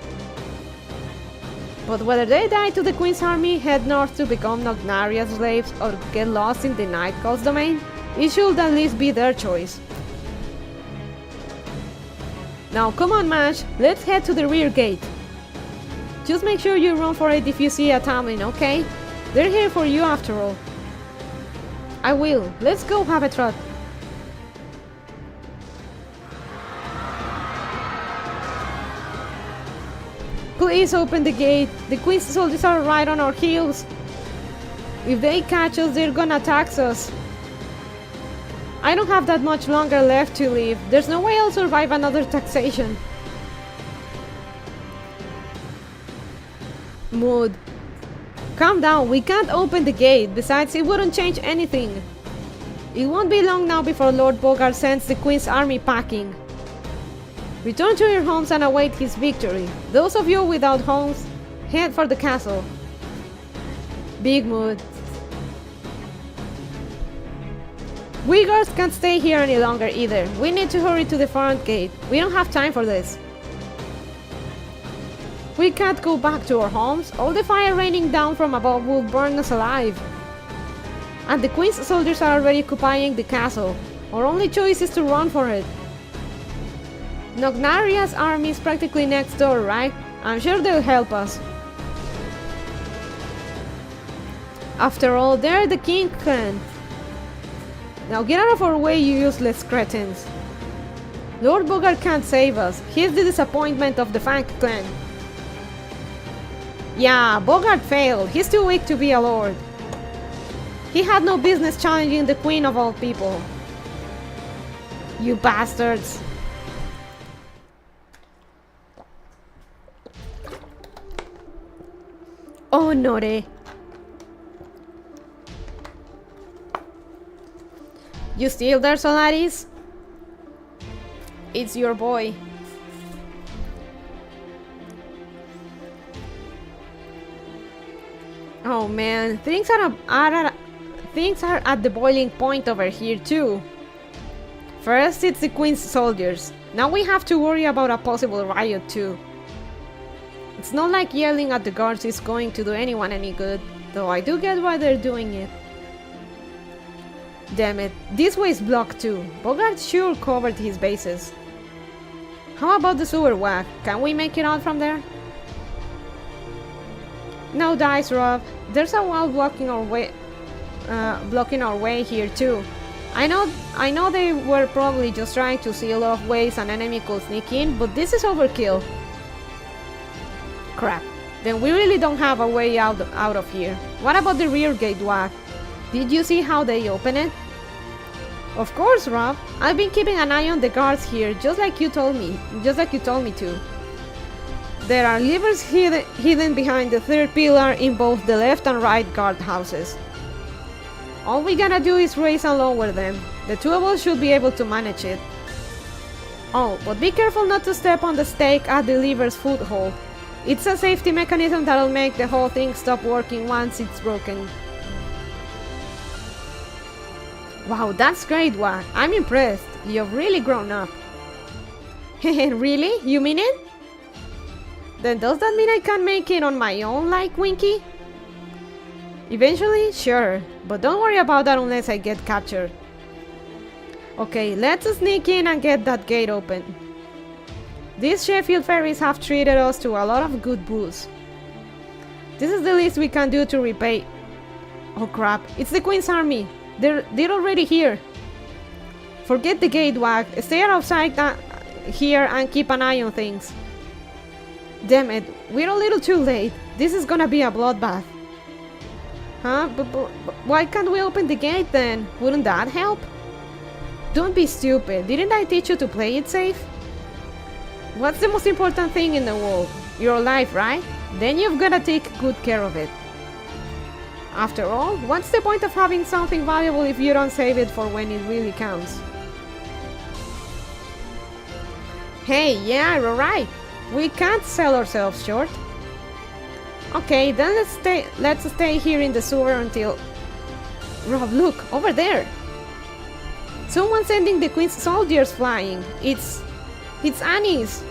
But whether they die to the Queen's army, head north to become Nognaria's slaves, or get lost in the Night Coast domain, it should at least be their choice. Now come on, Mash, let's head to the rear gate. Just make sure you run for it if you see a Tamlin, okay? They're here for you after all. I will. Let's go have a trot. Please open the gate. The Queen's soldiers are right on our heels. If they catch us, they're gonna tax us. I don't have that much longer left to live. There's no way I'll survive another taxation. Mood. Calm down, we can't open the gate. Besides, it wouldn't change anything. It won't be long now before Lord Bogart sends the Queen's army packing. Return to your homes and await his victory. Those of you without homes, head for the castle. Big mood. We girls can't stay here any longer either. We need to hurry to the front gate. We don't have time for this. We can't go back to our homes. All the fire raining down from above will burn us alive. And the Queen's soldiers are already occupying the castle. Our only choice is to run for it. Nognaria's army is practically next door, right? I'm sure they'll help us. After all, they're the King clan. Now get out of our way, you useless cretins. Lord Bogart can't save us. He's the disappointment of the Fang clan. Yeah, Bogart failed. He's too weak to be a lord. He had no business challenging the Queen of all people. You bastards. Oh, Nore. You still there, Solaris? It's your boy. Oh man, things are at the boiling point over here too. First it's the Queen's soldiers. Now we have to worry about a possible riot too. It's not like yelling at the guards is going to do anyone any good, though I do get why they're doing it. Damn it, this way's blocked too. Bogart sure covered his bases. How about the sewer whack? Can we make it out from there? No dice, Rob. There's a wall blocking our way here too. I know they were probably just trying to seal off ways an enemy could sneak in, but this is overkill. Crap. Then we really don't have a way out of here. What about the rear gate, Wag? Did you see how they open it? Of course, Rob. I've been keeping an eye on the guards here, just like you told me to. There are levers hidden behind the third pillar in both the left and right guardhouses. All we gotta do is raise and lower them. The two of us should be able to manage it. Oh, but be careful not to step on the stake at the lever's foothold. It's a safety mechanism that'll make the whole thing stop working once it's broken. Wow, that's great, Wag. I'm impressed. You've really grown up. Really? You mean it? Then does that mean I can make it on my own like Winky? Eventually, sure. But don't worry about that unless I get captured. Okay, let's sneak in and get that gate open. These Sheffield ferries have treated us to a lot of good booze. This is the least we can do to repay. Oh crap, it's the Queen's army. They're already here. Forget the gate, Wag. Stay outside here and keep an eye on things. Damn it, we're a little too late. This is gonna be a bloodbath. Huh? But why can't we open the gate then? Wouldn't that help? Don't be stupid. Didn't I teach you to play it safe? What's the most important thing in the world? Your life, right? Then you've gotta take good care of it. After all, what's the point of having something valuable if you don't save it for when it really counts? Hey, yeah, you're right. We can't sell ourselves short. Okay, then let's stay here in the sewer until... Rob, look, over there! Someone's sending the Queen's soldiers flying. It's Annie's.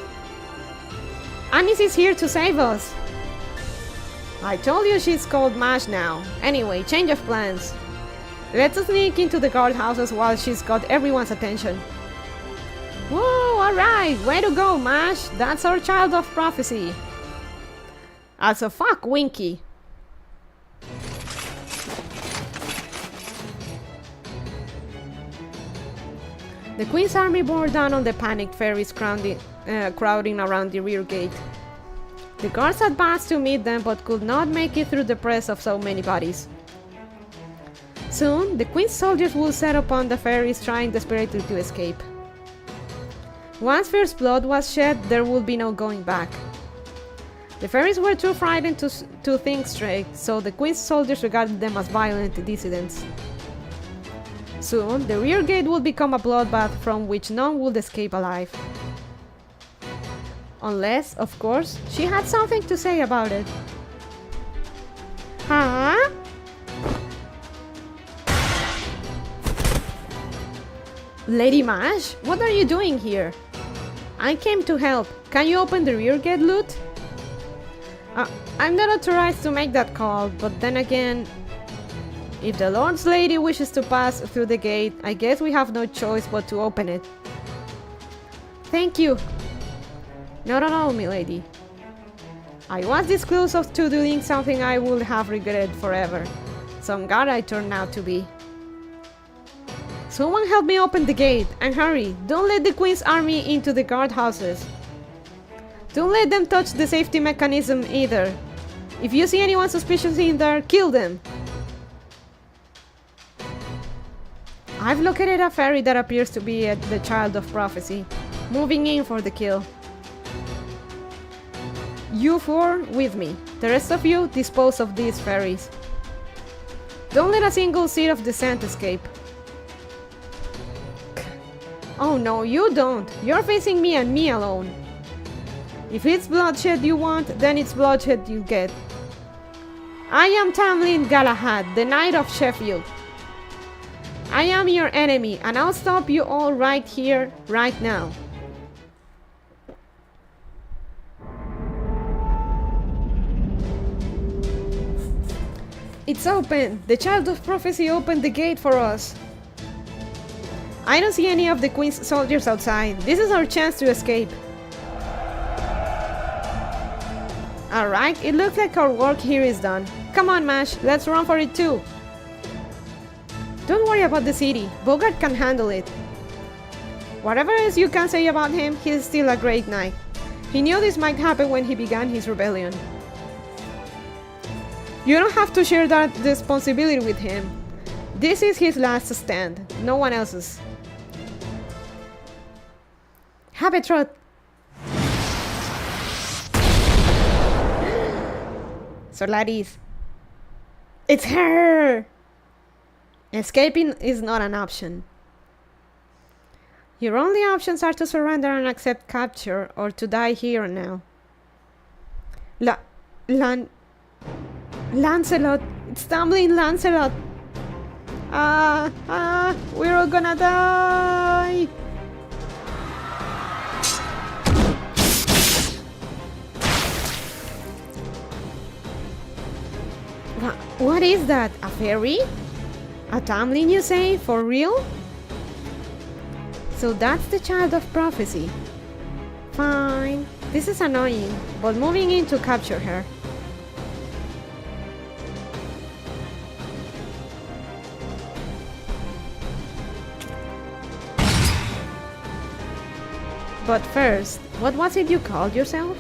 Annie's is here to save us. I told you she's called Mash now. Anyway, change of plans. Let's sneak into the guardhouses while she's got everyone's attention. Whoa, alright, way to go, Mash. That's our child of prophecy. Also, fuck Winky. The Queen's army bore down on the panicked ferries crowding around the rear gate. The guards advanced to meet them but could not make it through the press of so many bodies. Soon, the Queen's soldiers would set upon the ferries trying desperately to escape. Once first blood was shed, there would be no going back. The ferries were too frightened to think straight, so the Queen's soldiers regarded them as violent dissidents. Soon, the rear gate would become a bloodbath from which none would escape alive. Unless, of course, she had something to say about it. Huh? Lady Mash, what are you doing here? I came to help. Can you open the rear gate, Loot? I'm not authorized to make that call, but then again... If the Lord's Lady wishes to pass through the gate, I guess we have no choice but to open it. Thank you. Not at all, milady. I was this close to doing something I would have regretted forever. Some god I turned out to be. Someone help me open the gate, and hurry! Don't let the Queen's army into the guardhouses. Don't let them touch the safety mechanism either. If you see anyone suspicious in there, kill them! I've located a ferry that appears to be the child of prophecy, moving in for the kill. You four with me. The rest of you dispose of these ferries. Don't let a single seed of dissent escape. Oh no, you don't. You're facing me and me alone. If it's bloodshed you want, then it's bloodshed you get. I am Tamlin Galahad, the Knight of Sheffield. I am your enemy, and I'll stop you all right here, right now. It's open! The child of prophecy opened the gate for us. I don't see any of the Queen's soldiers outside. This is our chance to escape. Alright, it looks like our work here is done. Come on, Mash, let's run for it too. Don't worry about the city. Bogart can handle it. Whatever else you can say about him, he's still a great knight. He knew this might happen when he began his rebellion. You don't have to share that responsibility with him. This is his last stand, no one else's. Have a trot. Solaris. It's her! Escaping is not an option. Your only options are to surrender and accept capture, or to die here and now. Lancelot! It's tumbling Lancelot! We're all gonna die! What is that? A fairy? A tumbling, you say? For real? So that's the child of prophecy. Fine. This is annoying, but moving in to capture her. But first, what was it you called yourself?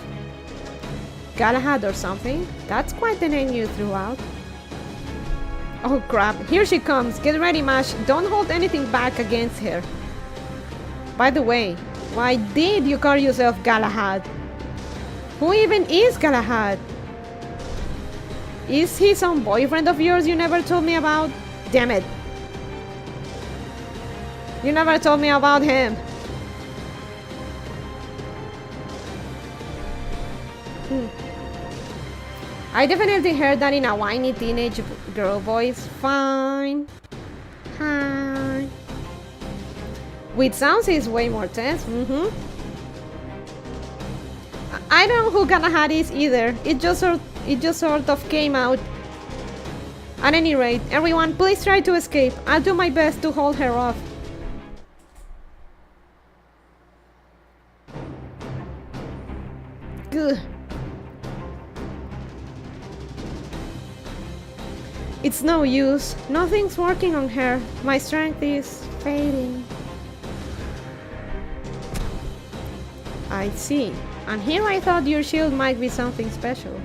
Galahad or something? That's quite the name you threw out. Oh crap, here she comes. Get ready, Mash. Don't hold anything back against her. By the way, why did you call yourself Galahad? Who even is Galahad? Is he some boyfriend of yours you never told me about? Damn it. You never told me about him. I definitely heard that in a whiny teenage girl voice. Fine. Hi. With sounds is way more tense. I don't know who Galahad is either. It just sort of came out. At any rate, everyone, please try to escape. I'll do my best to hold her off. Good. It's no use. Nothing's working on her. My strength is fading. I see. And here I thought your shield might be something special.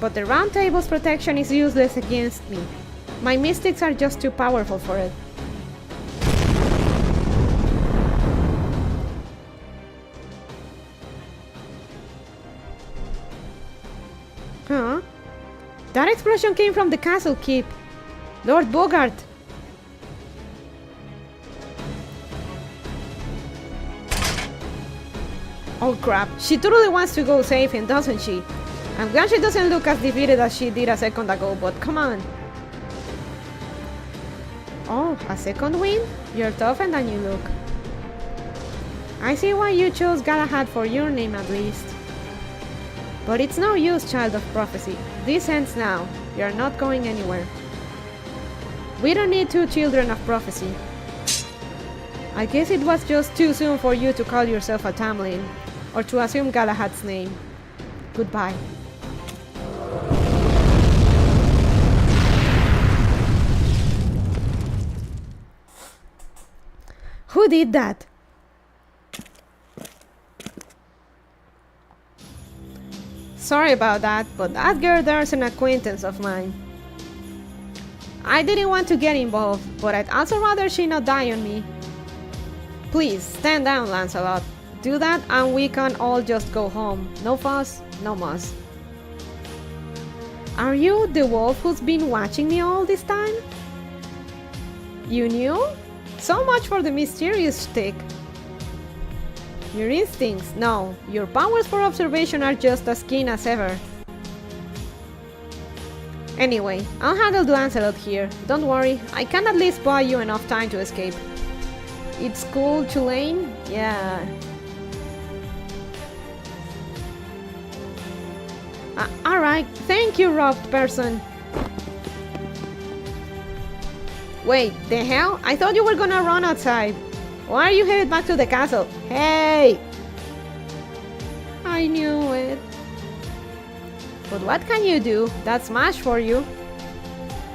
But the Round Table's protection is useless against me. My mystics are just too powerful for it. Huh? That explosion came from the castle keep. Lord Bogart. Oh crap, she totally wants to go save him, doesn't she? I'm glad she doesn't look as defeated as she did a second ago, but come on. Oh, a second win? You're tougher than you look. I see why you chose Galahad for your name at least. But it's no use, child of prophecy. This ends now. You're not going anywhere. We don't need two children of prophecy. I guess it was just too soon for you to call yourself a Tamlin, or to assume Galahad's name. Goodbye. Who did that? Sorry about that, but that girl there's an acquaintance of mine. I didn't want to get involved, but I'd also rather she not die on me. Please, stand down, Lancelot. Do that and we can all just go home. No fuss, no muss. Are you the wolf who's been watching me all this time? You knew? So much for the mysterious shtick. Your instincts, no. Your powers for observation are just as keen as ever. Anyway, I'll handle Lancelot here. Don't worry, I can at least buy you enough time to escape. It's cool, Tulane? Yeah. Alright, thank you, robbed person. Wait, the hell? I thought you were gonna run outside. Why are you headed back to the castle? Hey! I knew it. But what can you do? That's Smash for you.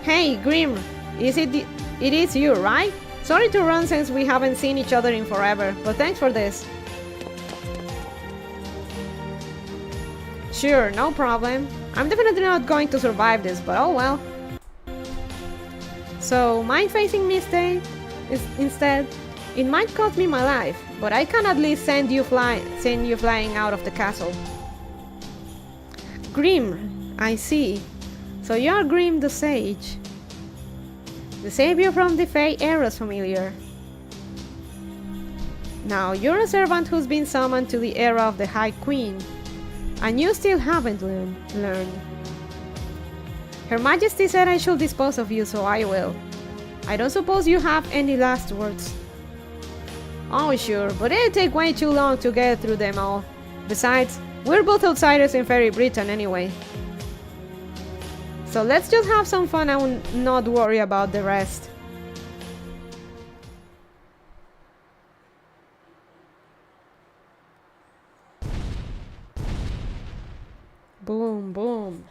Hey, Grim. It is you, right? Sorry to run since we haven't seen each other in forever, but thanks for this. Sure, no problem. I'm definitely not going to survive this, but oh well. So, mind facing me instead? It might cost me my life, but I can at least send you flying out of the castle. Grim, I see. So you are Grim the Sage. The savior from the Fey era's familiar. Now, you're a servant who's been summoned to the era of the High Queen, and you still haven't learned. Her Majesty said I should dispose of you, so I will. I don't suppose you have any last words. Oh sure, but it'd take way too long to get through them all. Besides, we're both outsiders in Fairy Britain anyway. So let's just have some fun and not worry about the rest. Boom, boom.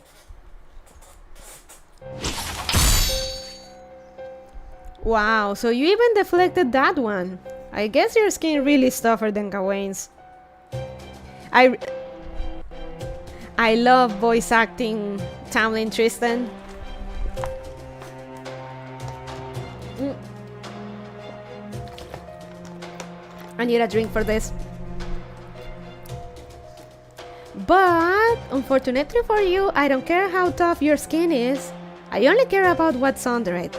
Wow, so you even deflected that one. I guess your skin really is tougher than Gawain's. I love voice acting Tamlin Tristan. I need a drink for this. But, unfortunately for you, I don't care how tough your skin is. I only care about what's under it.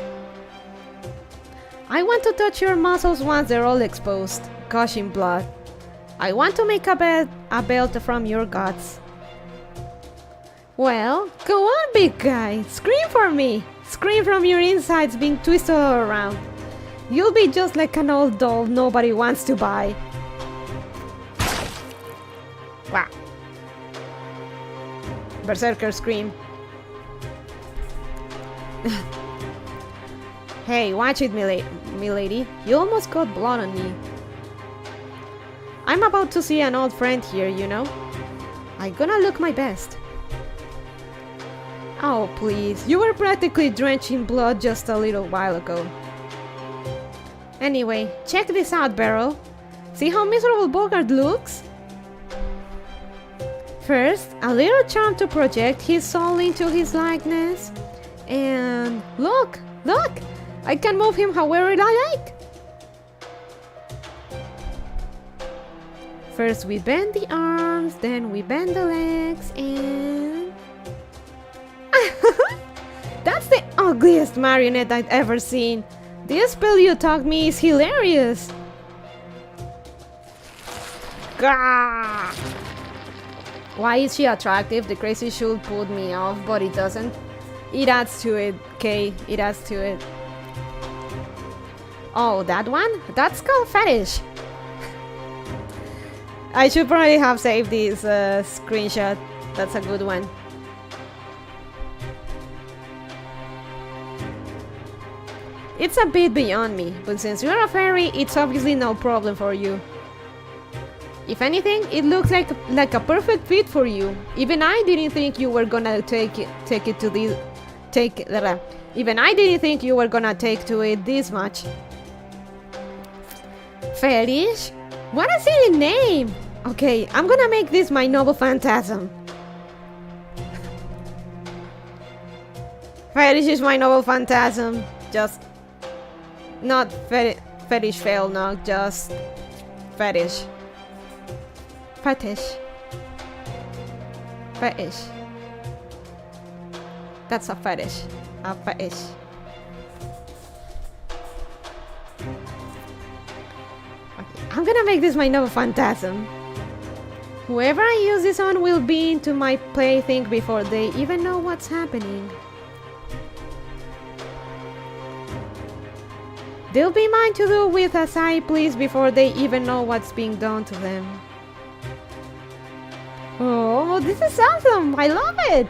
I want to touch your muscles once they're all exposed, gushing blood. I want to make a belt from your guts. Well, go on, big guy. Scream for me. Scream from your insides being twisted all around. You'll be just like an old doll nobody wants to buy. Wow. Berserker scream. Hey, watch it, milady. You almost got blood on me. I'm about to see an old friend here, you know. I'm gonna look my best. Oh, please. You were practically drenched in blood just a little while ago. Anyway, check this out, Beryl. See how miserable Bogart looks? First, a little charm to project his soul into his likeness. And look! Look! I can move him however I like! First we bend the arms, then we bend the legs, and... That's the ugliest marionette I've ever seen! This spell you taught me is hilarious! Gah! Why is she attractive? The crazy should put me off, but it doesn't. It adds to it, okay? It adds to it. Oh, that one? That's called fetish. I should probably have saved this screenshot. That's a good one. It's a bit beyond me, but since you're a fairy, it's obviously no problem for you. If anything, it looks like a perfect fit for you. Even I didn't think you were gonna Even I didn't think you were gonna take to it this much. Fetish? What a silly name! Okay, I'm gonna make this my noble phantasm. Fetish is my noble phantasm. Just... not fetish fail, no, just... fetish. Fetish. Fetish. That's a fetish. A fetish. Okay, I'm gonna make this my novel phantasm. Whoever I use this on will be into my plaything before they even know what's happening. They'll be mine to do with as I please before they even know what's being done to them. Oh, this is awesome! I love it!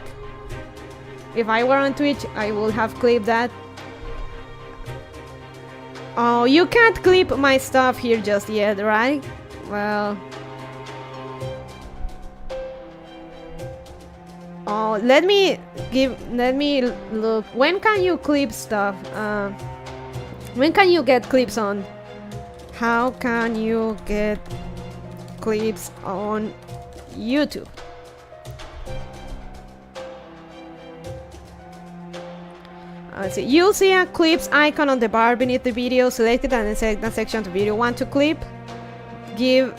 If I were on Twitch, I would have clipped that. Oh, you can't clip my stuff here just yet, right? Well... oh, let me look. When can you clip stuff? When can you get clips on? How can you get clips on YouTube? Let's see. You'll see a clips icon on the bar beneath the video. Select it and then select that section of the video. Want to clip? Give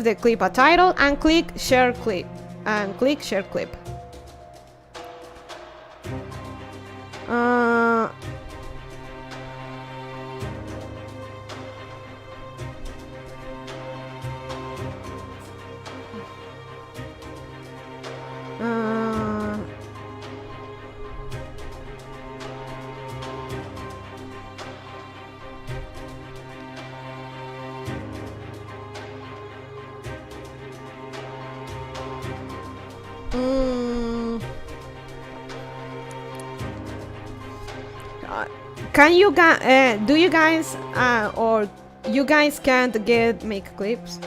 the clip a title and click share clip. And click share clip. Can you guys, do you guys, or you guys can't make clips?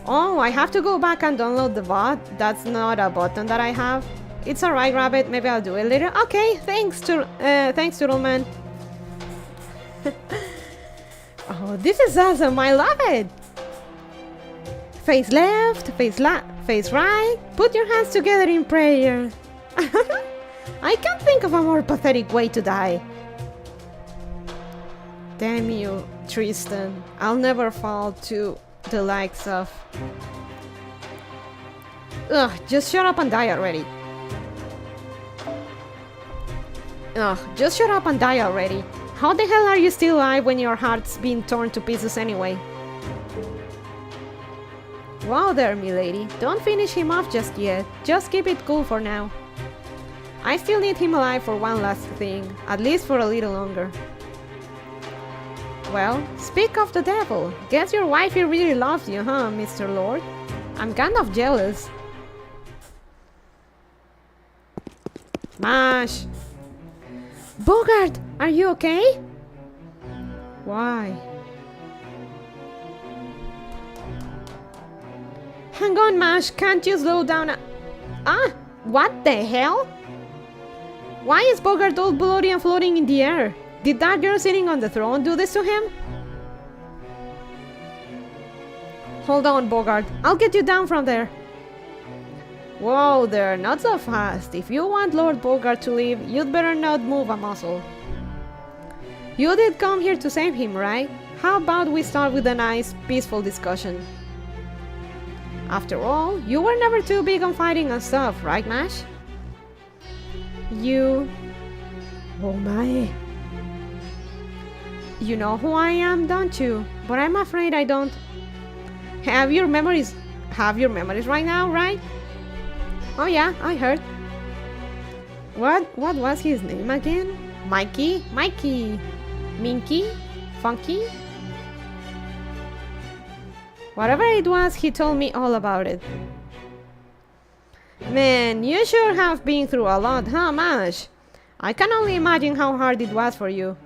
Oh, I have to go back and download the bot. That's not a button that I have. It's alright, Rabbit. Maybe I'll do it later. Okay, thanks, Turtleman. Oh, this is awesome. I love it. Face left, face right. Put your hands together in prayer. I can't think of a more pathetic way to die. Damn you, Tristan. I'll never fall to the likes of... Ugh, just shut up and die already. Ugh, just shut up and die already. How the hell are you still alive when your heart's been torn to pieces anyway? Wow there, milady. Don't finish him off just yet. Just keep it cool for now. I still need him alive for one last thing, at least for a little longer. Well, speak of the devil. Guess your wifey really loves you, huh, Mr. Lord? I'm kind of jealous. Mash! Bogart, are you okay? Why? Hang on, Mash, can't you slow down? Ah, what the hell? Why is Bogart all bloody and floating in the air? Did that girl sitting on the throne do this to him? Hold on, Bogart. I'll get you down from there. Whoa there, not so fast. If you want Lord Bogart to leave, you'd better not move a muscle. You did come here to save him, right? How about we start with a nice, peaceful discussion? After all, you were never too big on fighting and stuff, right, Mash? You... Oh my... You know who I am, don't you? But I'm afraid I don't... Have your memories right now, right? Oh yeah, I heard. What was his name again? Mikey? Minky? Funky? Whatever it was, he told me all about it. Man, you sure have been through a lot, huh, Mash? I can only imagine how hard it was for you.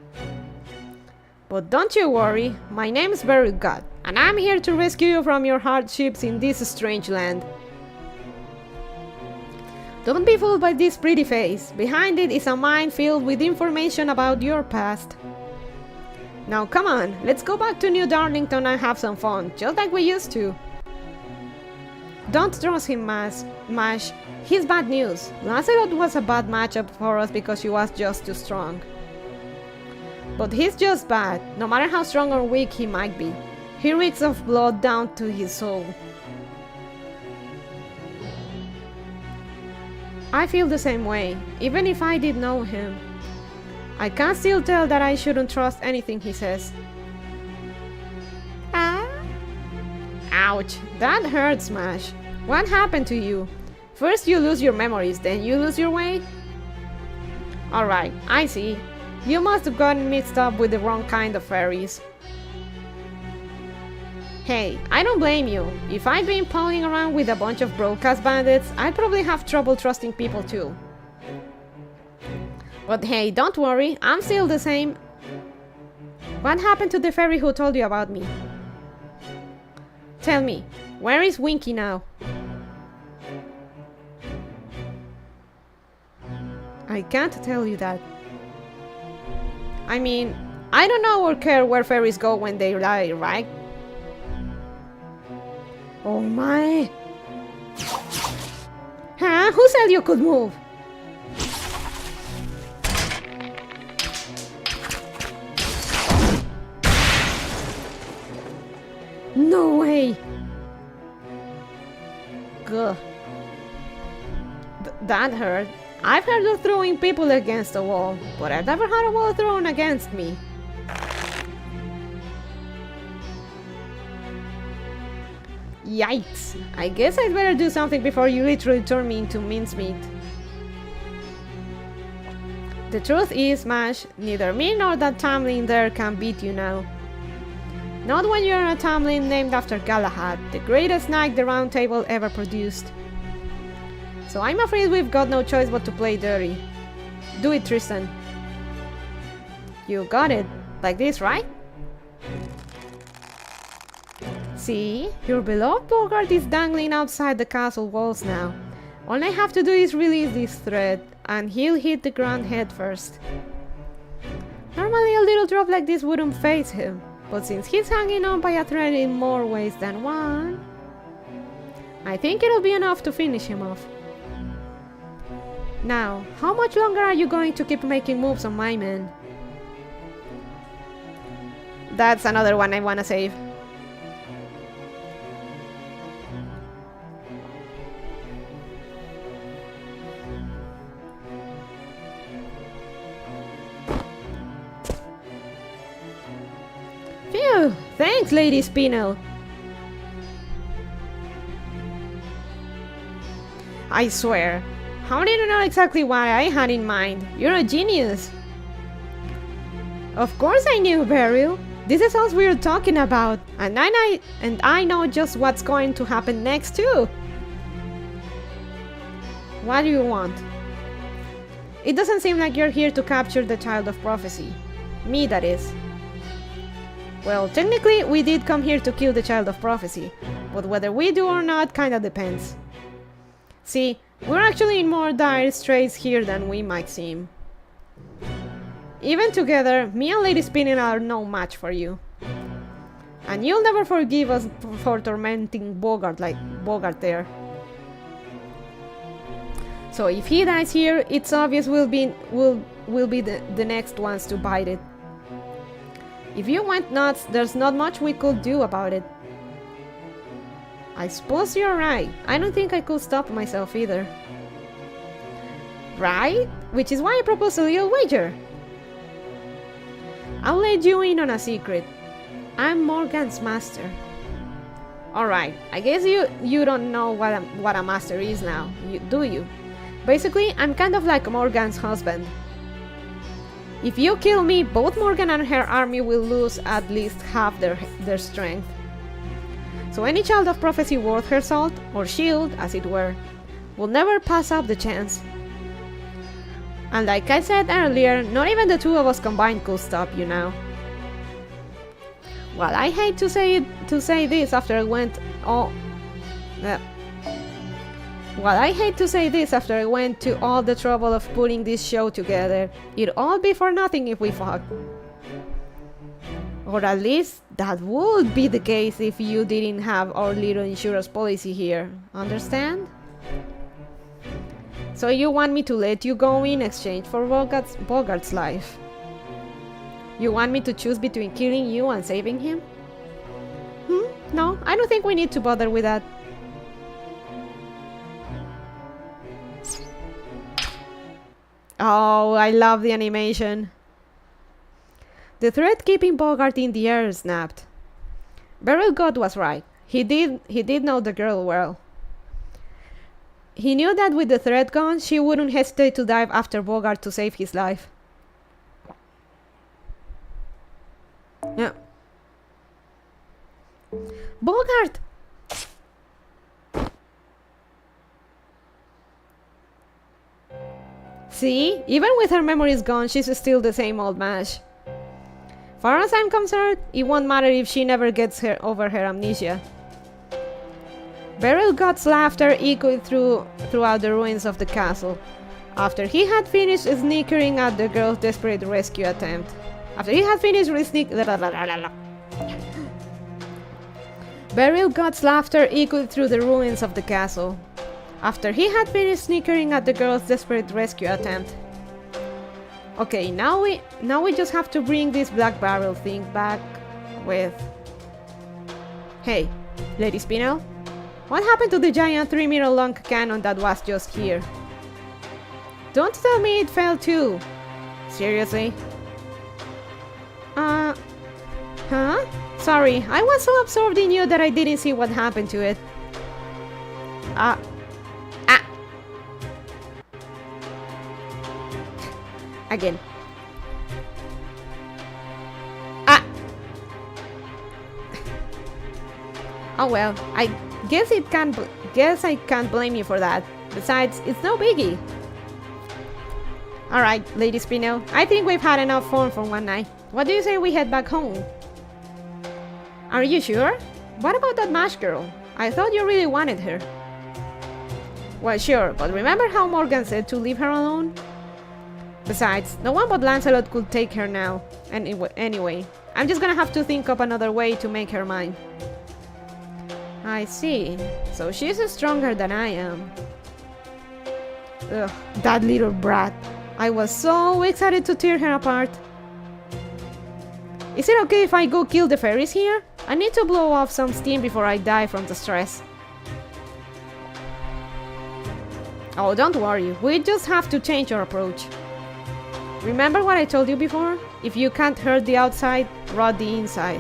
But don't you worry, my name's Buried God, and I'm here to rescue you from your hardships in this strange land. Don't be fooled by this pretty face. Behind it is a mind filled with information about your past. Now come on, let's go back to New Darlington and have some fun, just like we used to. Don't trust him, Mash. He's bad news. Lancelot was a bad matchup for us because he was just too strong. But he's just bad, no matter how strong or weak he might be. He reeks of blood down to his soul. I feel the same way, even if I did know him. I can still tell that I shouldn't trust anything he says. Ah? Ouch, that hurts, Mash. What happened to you? First you lose your memories, then you lose your way? Alright, I see. You must have gotten mixed up with the wrong kind of fairies. Hey, I don't blame you. If I'd been pulling around with a bunch of broadcast bandits, I'd probably have trouble trusting people too. But hey, don't worry, I'm still the same. What happened to the fairy who told you about me? Tell me, where is Winky now? I can't tell you that. I mean, I don't know or care where fairies go when they die, right? Oh my... Huh? Who said you could move? No way! Gah. That hurt. I've heard of throwing people against a wall, but I've never had a wall thrown against me. Yikes! I guess I'd better do something before you literally turn me into mincemeat. The truth is, Mash, neither me nor that Tamlin there can beat you now. Not when you're a Tamlin named after Galahad, the greatest knight the Round Table ever produced. So I'm afraid we've got no choice but to play dirty. Do it, Tristan. You got it. Like this, right? See? Your beloved Bogart is dangling outside the castle walls now. All I have to do is release this thread, and he'll hit the ground head first. Normally a little drop like this wouldn't faze him, but since he's hanging on by a thread in more ways than one, I think it'll be enough to finish him off. Now, how much longer are you going to keep making moves on my men? That's another one I wanna save. Phew! Thanks, Lady Spinel! I swear, how did you know exactly what I had in mind? You're a genius! Of course I knew, Beryl! This is us we were talking about, and I know just what's going to happen next too! What do you want? It doesn't seem like you're here to capture the Child of Prophecy. Me, that is. Well, technically, we did come here to kill the Child of Prophecy, but whether we do or not kinda depends. See, we're actually in more dire straits here than we might seem. Even together, me and Lady Spinning are no match for you. And you'll never forgive us for tormenting Bogart like Bogart there. So if he dies here, it's obvious we'll be the next ones to bite it. If you went nuts, there's not much we could do about it. I suppose you're right. I don't think I could stop myself either. Right? Which is why I proposed a little wager. I'll let you in on a secret. I'm Morgan's master. Alright, I guess you don't know what a master is now, do you? Basically, I'm kind of like Morgan's husband. If you kill me, both Morgan and her army will lose at least half their strength. So any Child of Prophecy worth her salt, or shield, as it were, will never pass up the chance. And like I said earlier, not even the two of us combined could stop you now. Well, I hate to say this after I went to all the trouble of putting this show together. It'd all be for nothing if we fought. Or at least that would be the case if you didn't have our little insurance policy here. Understand? So you want me to let you go in exchange for Bogart's life? You want me to choose between killing you and saving him? No, I don't think we need to bother with that. Oh, I love the animation. The thread keeping Bogart in the air snapped. Beryl God was right. He did know the girl well. He knew that with the thread gone, she wouldn't hesitate to dive after Bogart to save his life. Yeah. Bogart! See? Even with her memories gone, she's still the same old Mash. Far as I'm concerned, it won't matter if she never gets over her amnesia. Beryl God's laughter echoed throughout the ruins of the castle, after he had finished snickering at the girl's desperate rescue attempt. Beryl God's laughter echoed through the ruins of the castle, after he had finished snickering at the girl's desperate rescue attempt. Okay, now we just have to bring this black barrel thing back with... Hey, Lady Spinel? What happened to the giant 3-meter-long cannon that was just here? Don't tell me it fell too. Seriously? Huh? Sorry, I was so absorbed in you that I didn't see what happened to it. Again. Oh well, I guess I can't blame you for that. Besides, it's no biggie. Alright, Lady Spinel, I think we've had enough fun for one night. What do you say we head back home? Are you sure? What about that Mash girl? I thought you really wanted her. Well, sure, but remember how Morgan said to leave her alone? Besides, no one but Lancelot could take her now. Anyway, I'm just gonna have to think up another way to make her mine. I see. So she's stronger than I am. Ugh, that little brat. I was so excited to tear her apart. Is it okay if I go kill the fairies here? I need to blow off some steam before I die from the stress. Oh, don't worry. We just have to change our approach. Remember what I told you before? If you can't hurt the outside, rot the inside.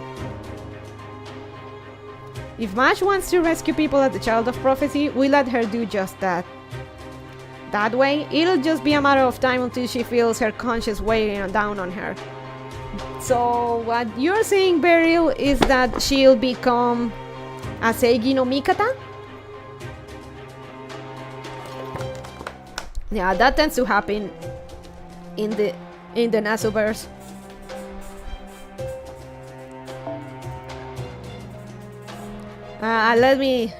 If Mash wants to rescue people at the Child of Prophecy, we let her do just that. That way, it'll just be a matter of time until she feels her conscience weighing down on her. So, what you're saying, Beryl, is that she'll become a Seigi no Mikata? Yeah, that tends to happen in the Nasuverse. Let me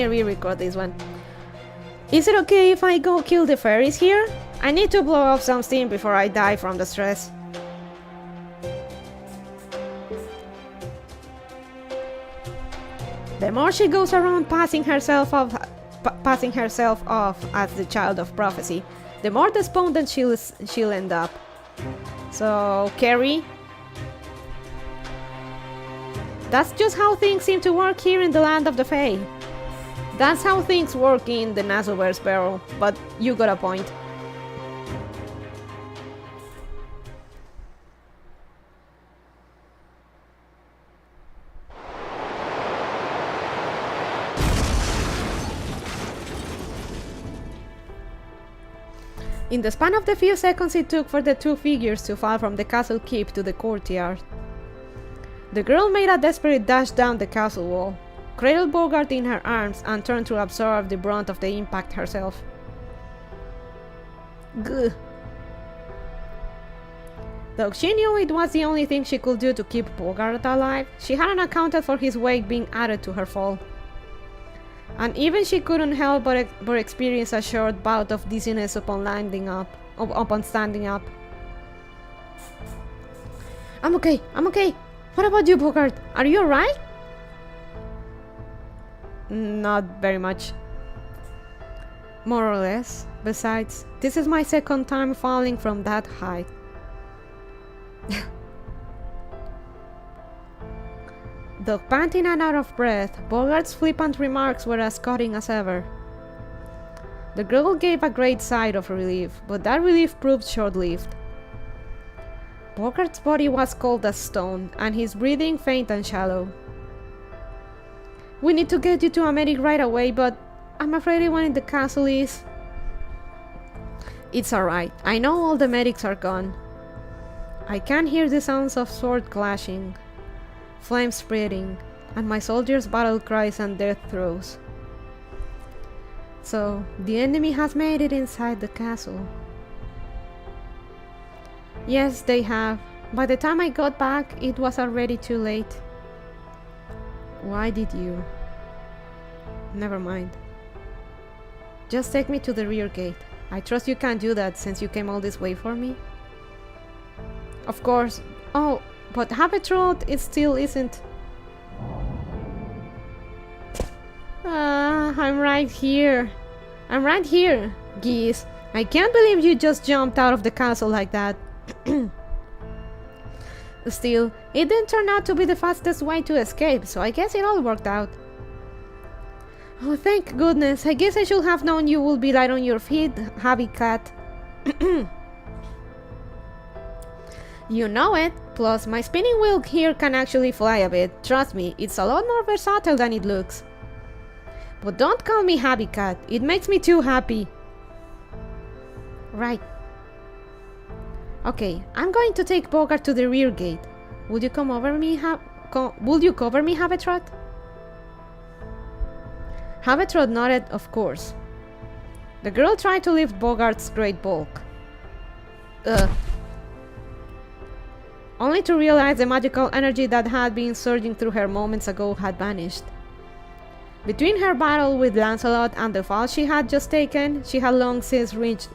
re-record this one. Is it okay if I go kill the fairies here? I need to blow off some steam before I die from the stress. The more she goes around passing herself off as the Child of Prophecy, the more despondent she'll end up. So, Carrie? That's just how things seem to work here in the land of the Fae. That's how things work in the Nasuverse, Beryl, but you got a point. In the span of the few seconds it took for the two figures to fall from the castle keep to the courtyard, the girl made a desperate dash down the castle wall, cradled Bogart in her arms, and turned to absorb the brunt of the impact herself. Gah. Though she knew it was the only thing she could do to keep Bogart alive, she hadn't accounted for his weight being added to her fall. And even she couldn't help but experience a short bout of dizziness upon standing up. I'm okay. What about you, Bogart? Are you alright? Not very much. More or less. Besides, this is my second time falling from that height. Though panting and out of breath, Bogart's flippant remarks were as cutting as ever. The girl gave a great sigh of relief, but that relief proved short-lived. Bogart's body was cold as stone, and his breathing faint and shallow. We need to get you to a medic right away, but I'm afraid everyone in the castle is... It's alright. I know all the medics are gone. I can hear the sounds of sword clashing, flames spreading, and my soldiers' battle cries and death throes. So, the enemy has made it inside the castle. Yes, they have. By the time I got back, it was already too late. Why did you? Never mind. Just take me to the rear gate. I trust you can do that since you came all this way for me. Of course. Oh, but Habetrot, it still isn't. I'm right here. Geese. I can't believe you just jumped out of the castle like that. Still, it didn't turn out to be the fastest way to escape, so I guess it all worked out. Oh, thank goodness. I guess I should have known you would be light on your feet, Happy Cat. You know it. Plus, my spinning wheel here can actually fly a bit. Trust me, it's a lot more versatile than it looks. But don't call me Happy Cat. It makes me too happy. Right. Okay, I'm going to take Bogart to the rear gate. Would you come over me, would you cover me, Habetrot? Habetrot nodded, of course. The girl tried to lift Bogart's great bulk. Only to realize the magical energy that had been surging through her moments ago had vanished. Between her battle with Lancelot and the fall she had just taken, she had long since reached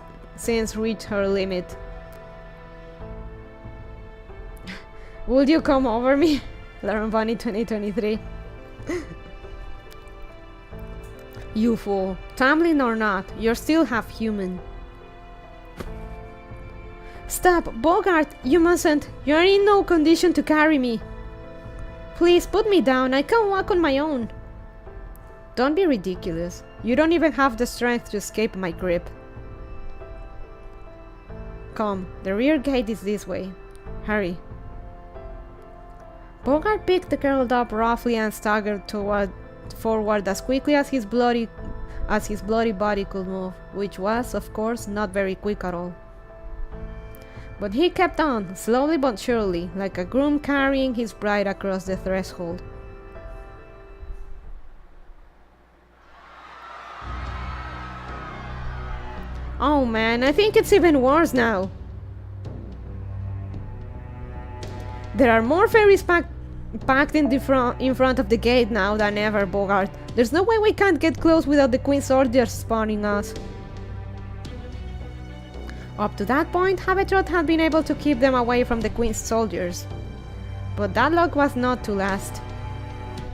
her limit. Would you come over me? Lauren Bunny 2023. You fool. Tumbling or not, you're still half human. Stop, Bogart! You mustn't! You're in no condition to carry me! Please put me down, I can't walk on my own! Don't be ridiculous. You don't even have the strength to escape my grip. Come, the rear gate is this way. Hurry. Bogart picked the girl up roughly and staggered forward as quickly as his bloody body could move, which was, of course, not very quick at all. But he kept on, slowly but surely, like a groom carrying his bride across the threshold. Oh man, I think it's even worse now. There are more fairies packed in front of the gate now than ever, Bogart. There's no way we can't get close without the Queen's soldiers spawning us. Up to that point, Habetrot had been able to keep them away from the Queen's soldiers. But that luck was not to last.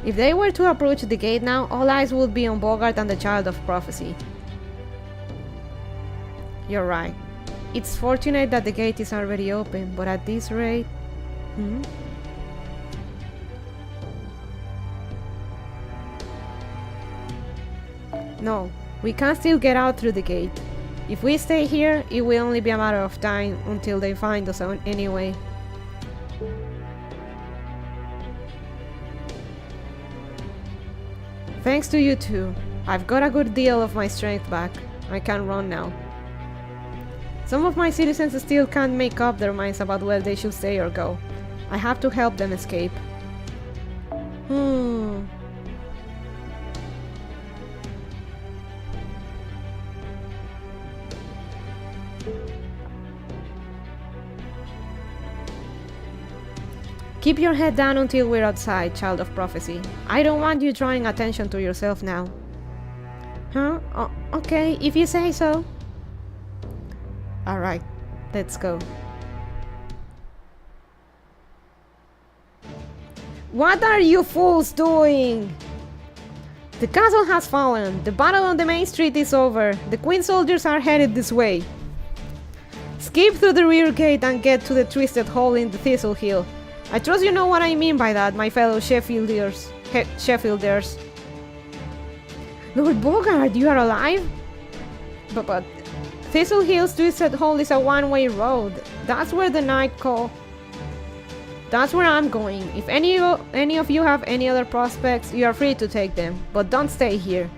If they were to approach the gate now, all eyes would be on Bogart and the Child of Prophecy. You're right. It's fortunate that the gate is already open, but at this rate... No, we can still get out through the gate. If we stay here, it will only be a matter of time until they find us anyway. Thanks to you two, I've got a good deal of my strength back. I can run now. Some of my citizens still can't make up their minds about where they should stay or go. I have to help them escape. Keep your head down until we're outside, Child of Prophecy. I don't want you drawing attention to yourself now. Huh? Oh, okay, if you say so. Alright, let's go. What are you fools doing? The castle has fallen. The battle on the main street is over. The Queen's soldiers are headed this way. Skip through the rear gate and get to the twisted hole in the Thistle Hill. I trust you know what I mean by that, my fellow Sheffielders. Lord Bogart, you are alive? But Thistle Hill's twisted hole is a one-way road. That's where the night call. That's where I'm going. If any of you have any other prospects, you are free to take them, but don't stay here.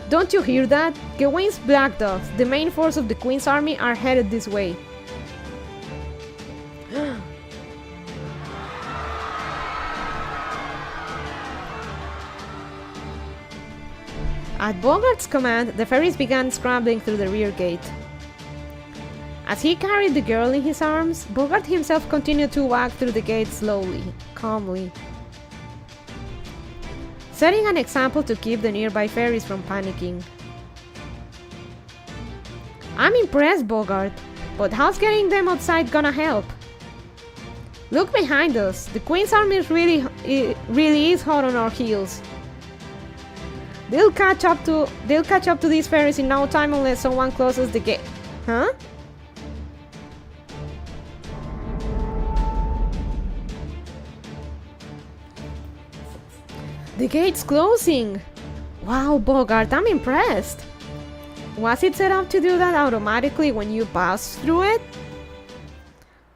Don't you hear that? Gawain's Black Dogs, the main force of the Queen's army, are headed this way. At Bogart's command, the fairies began scrambling through the rear gate. As he carried the girl in his arms, Bogart himself continued to walk through the gate slowly, calmly, setting an example to keep the nearby fairies from panicking. I'm impressed, Bogart, but how's getting them outside gonna help? Look behind us, the Queen's army really is hot on our heels. They'll catch up to these fairies in no time unless someone closes the gate. Huh? The gate's closing! Wow, Bogart, I'm impressed! Was it set up to do that automatically when you pass through it?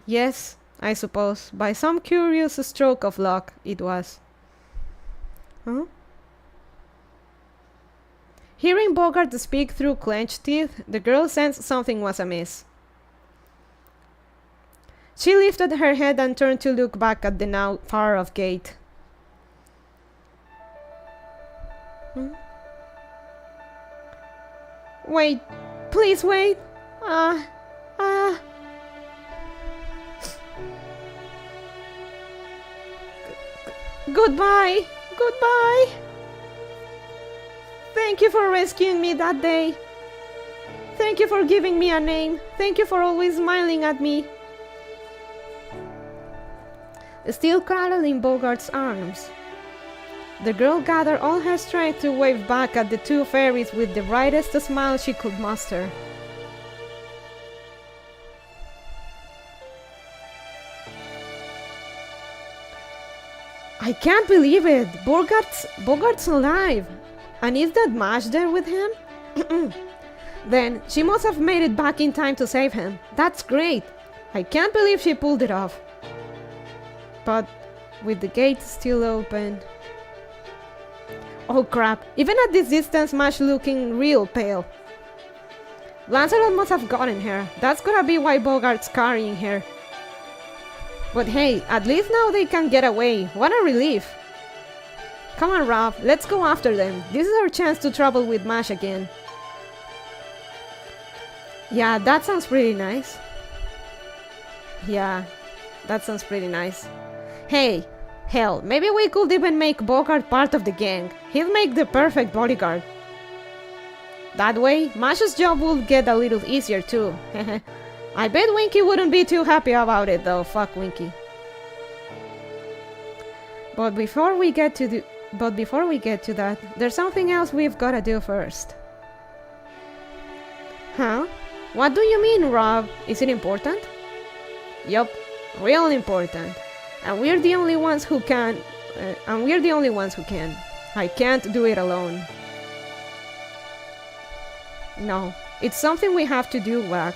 Yes, I suppose. By some curious stroke of luck, it was. Huh? Hearing Bogart speak through clenched teeth, the girl sensed something was amiss. She lifted her head and turned to look back at the now far-off gate. Wait, please wait. Goodbye. Goodbye. Thank you for rescuing me that day. Thank you for giving me a name. Thank you for always smiling at me. Still cradling Bogart's arms, the girl gathered all her strength to wave back at the two fairies with the brightest smile she could muster. I can't believe it! Bogart's alive! And is that Mash there with him? Then she must have made it back in time to save him. That's great! I can't believe she pulled it off. But with the gate still open... Oh crap, even at this distance Mash looking real pale. Lancelot must have gotten her. That's gotta be why Bogart's carrying her. But hey, at least now they can get away. What a relief. Come on, Rob, let's go after them. This is our chance to travel with Mash again. Yeah, that sounds pretty nice. Yeah, that sounds pretty nice. Hey, hell, maybe we could even make Bogart part of the gang. He'd make the perfect bodyguard. That way, Mash's job would get a little easier too. I bet Winky wouldn't be too happy about it though, fuck Winky. But before we get to that, there's something else we've gotta do first. Huh? What do you mean, Rob? Is it important? Yup, real important. And we're the only ones who can. I can't do it alone. No, it's something we have to do, Wag.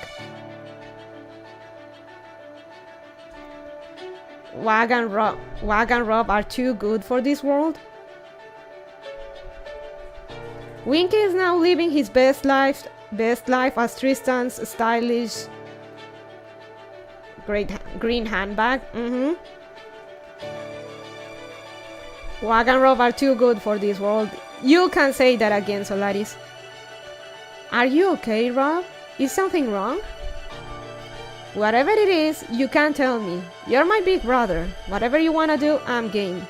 Wag and Rob are too good for this world. Winky is now living his best life as Tristan's stylish green handbag. Wag and Rob are too good for this world. You can say that again, Solaris. Are you okay, Rob? Is something wrong? Whatever it is, you can tell me. You're my big brother. Whatever you wanna do, I'm game.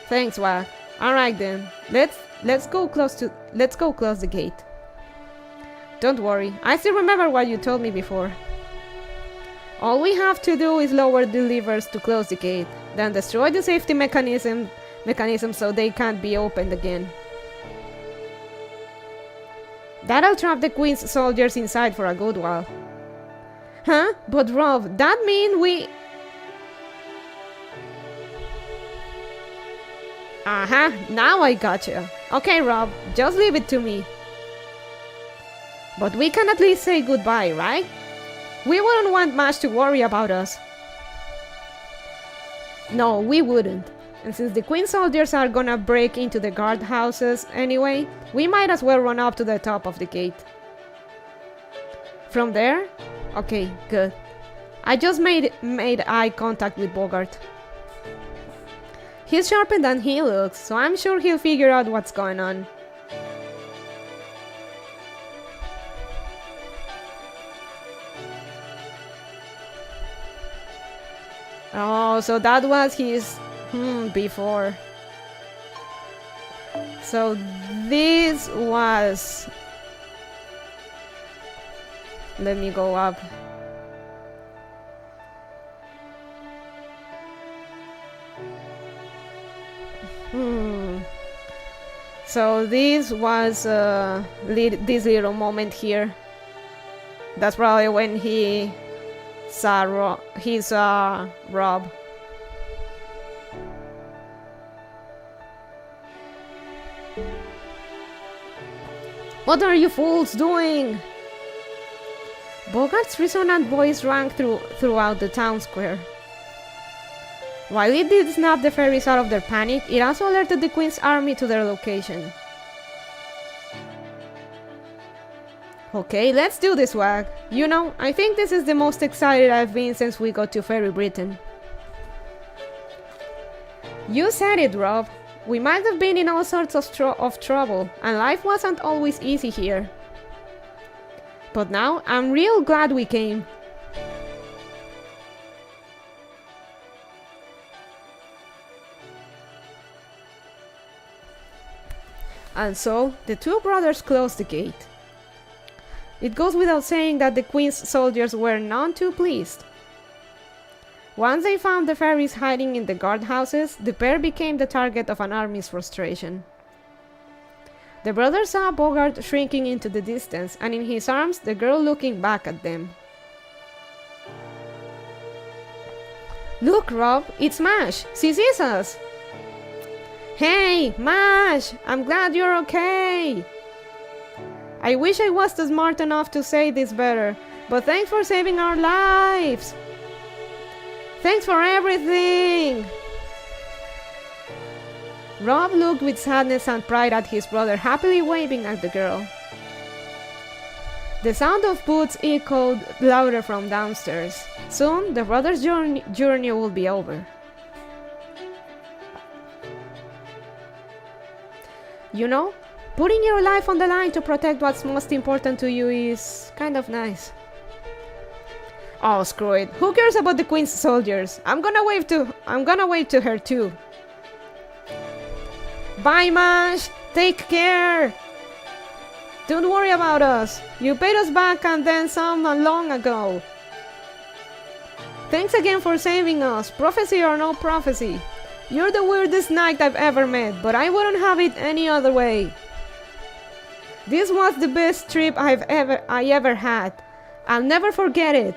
Thanks, Wag. Alright then. Let's go close the gate. Don't worry, I still remember what you told me before. All we have to do is lower the levers to close the gate, then destroy the safety mechanism so they can't be opened again. That'll trap the Queen's soldiers inside for a good while. Huh? But Rob, that mean we... Now I gotcha. Okay, Rob, just leave it to me. But we can at least say goodbye, right? We wouldn't want Mash to worry about us. No, we wouldn't. And since the Queen soldiers are gonna break into the guardhouses anyway, we might as well run up to the top of the gate. From there? Okay, good. I just made eye contact with Bogart. He's sharper than he looks, so I'm sure he'll figure out what's going on. Oh, so that was his... before. So this was... Let me go up. So this was this little moment here. That's probably when he saw Rob. What are you fools doing? Bogart's resonant voice rang throughout the town square. While it did snap the fairies out of their panic, it also alerted the Queen's army to their location. Okay, let's do this, Wag. You know, I think this is the most excited I've been since we got to Fairy Britain. You said it, Rob. We might have been in all sorts of trouble, and life wasn't always easy here. But now, I'm real glad we came. And so, the two brothers closed the gate. It goes without saying that the Queen's soldiers were none too pleased. Once they found the fairies hiding in the guardhouses, the pair became the target of an army's frustration. The brothers saw Bogart shrinking into the distance, and in his arms, the girl looking back at them. Look, Rob, it's Mash! She sees us! Hey, Mash! I'm glad you're okay! I wish I was smart enough to say this better, but thanks for saving our lives! Thanks for everything! Rob looked with sadness and pride at his brother, happily waving at the girl. The sound of boots echoed louder from downstairs. Soon, the brothers' journey will be over. You know, putting your life on the line to protect what's most important to you is kind of nice. Oh, screw it. Who cares about the Queen's soldiers? I'm gonna wave to her too. Bye, Mash! Take care! Don't worry about us. You paid us back and then some long ago. Thanks again for saving us, prophecy or no prophecy. You're the weirdest knight I've ever met, but I wouldn't have it any other way. This was the best trip I ever had. I'll never forget it.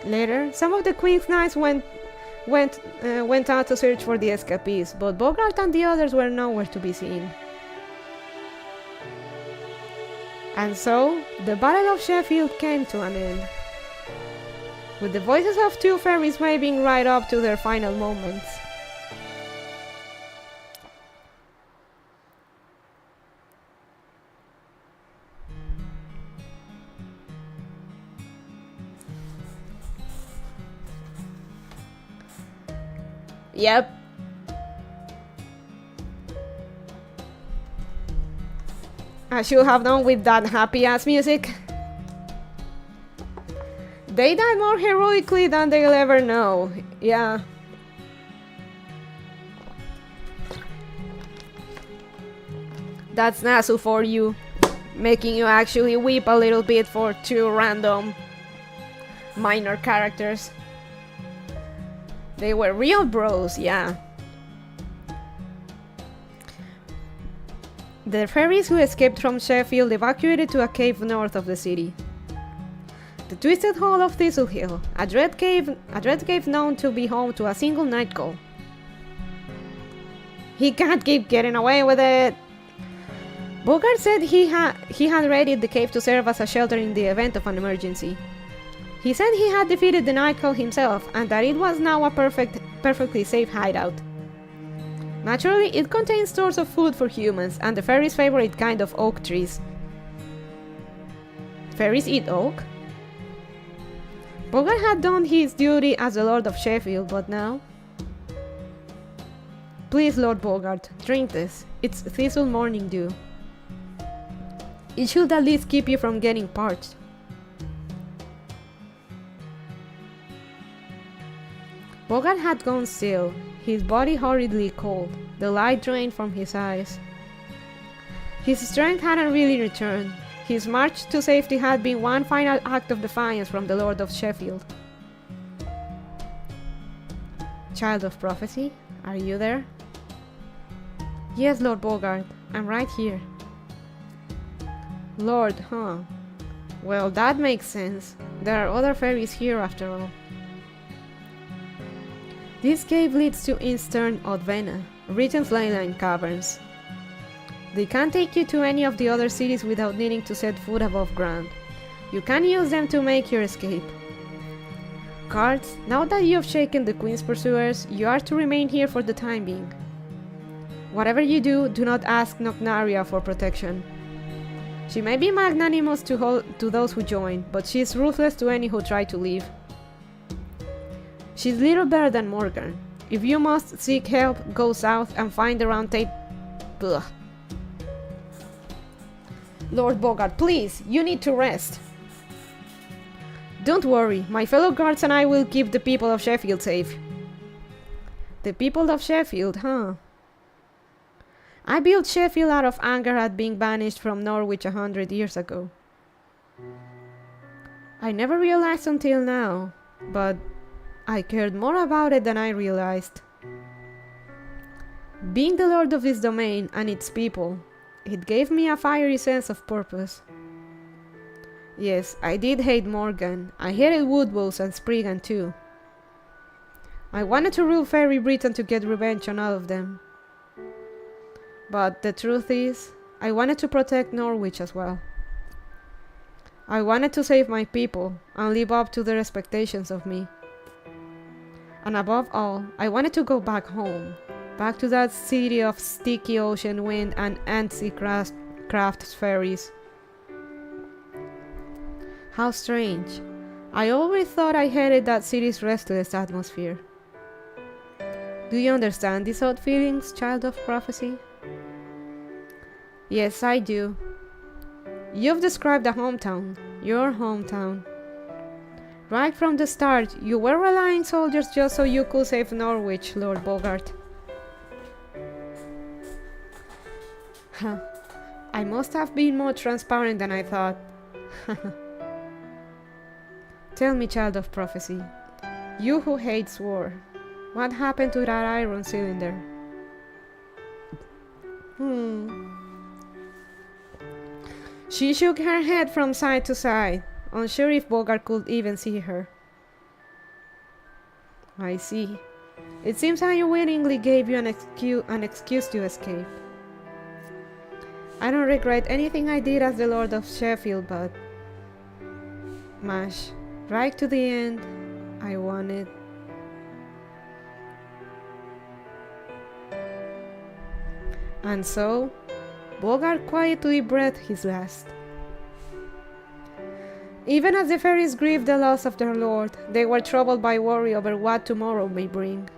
Later, some of the Queen's knights went out to search for the escapees, but Bogart and the others were nowhere to be seen. And so, the Battle of Sheffield came to an end, with the voices of two fairies waving right up to their final moments. Yep. I should have done with that happy ass music. They died more heroically than they'll ever know. Yeah. That's Nasu for you. Making you actually weep a little bit for two random minor characters. They were real bros, yeah. The fairies who escaped from Sheffield evacuated to a cave north of the city. The Twisted Hall of Thistle Hill, a dread cave known to be home to a single night call. He can't keep getting away with it! Bogart said he had readied the cave to serve as a shelter in the event of an emergency. He said he had defeated the Nightcall himself, and that it was now a perfectly safe hideout. Naturally, it contained stores of food for humans, and the fairies' favorite kind of oak trees. Fairies eat oak? Bogart had done his duty as the Lord of Sheffield, but now... Please, Lord Bogart, drink this. It's Thistle Morning Dew. It should at least keep you from getting parched. Bogart had gone still, his body horridly cold, the light drained from his eyes. His strength hadn't really returned. His march to safety had been one final act of defiance from the Lord of Sheffield. Child of Prophecy, are you there? Yes, Lord Bogart, I'm right here. Lord, huh? Well, that makes sense. There are other ferries here after all. This cave leads to Eastern Odvena, Regent's Leyline Caverns. They can't take you to any of the other cities without needing to set foot above ground. You can use them to make your escape. Guards, now that you have shaken the Queen's pursuers, you are to remain here for the time being. Whatever you do, do not ask Nocnaria for protection. She may be magnanimous to those who join, but she is ruthless to any who try to leave. She's little better than Morgan. If you must seek help, go south and find the round table. Ugh. Lord Bogart, please, you need to rest. Don't worry, my fellow guards and I will keep the people of Sheffield safe. The people of Sheffield, huh? I built Sheffield out of anger at being banished from Norwich 100 years ago. I never realized until now, but I cared more about it than I realized. Being the lord of this domain and its people, it gave me a fiery sense of purpose. Yes, I did hate Morgan. I hated Woodbows and Spriggan too. I wanted to rule Fairy Britain to get revenge on all of them. But the truth is, I wanted to protect Norwich as well. I wanted to save my people and live up to their expectations of me. And above all, I wanted to go back home, back to that city of sticky ocean wind and antsy craft ferries. How strange. I always thought I hated that city's restless atmosphere. Do you understand these odd feelings, child of prophecy? Yes, I do. You've described a hometown, your hometown. Right from the start, you were relying soldiers just so you could save Norwich, Lord Bogart. Huh. I must have been more transparent than I thought. Tell me, child of prophecy, you who hates war, what happened to that iron cylinder? She shook her head from side to side, unsure if Bogart could even see her. I see. It seems I unwittingly gave you an excuse to escape. I don't regret anything I did as the Lord of Sheffield, but... Mash, right to the end, I wanted... And so, Bogart quietly breathed his last. Even as the fairies grieved the loss of their lord, they were troubled by worry over what tomorrow may bring.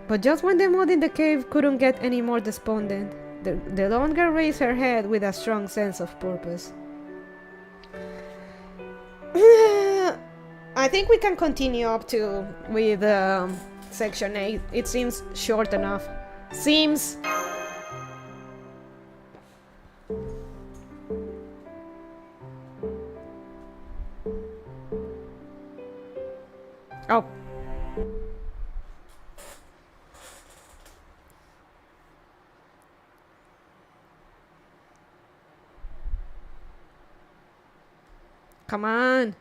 But just when the mood in the cave couldn't get any more despondent, the lone girl raised her head with a strong sense of purpose. I think we can continue up to with section 8. It seems short enough. Seems... Oh. Come on.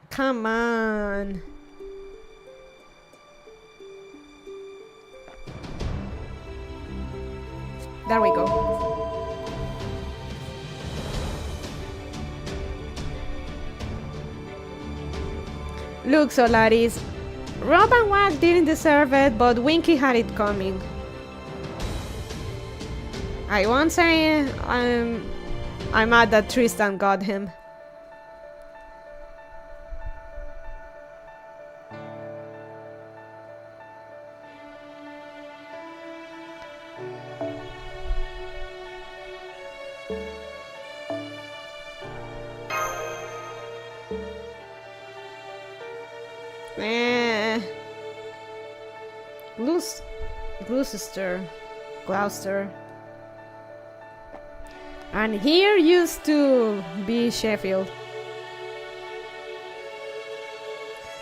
Come on. There we go. Look, Solaris, Rob and Wag didn't deserve it, but Winky had it coming. I won't say I'm mad that Tristan got him. Gloucester. And here used to be Sheffield.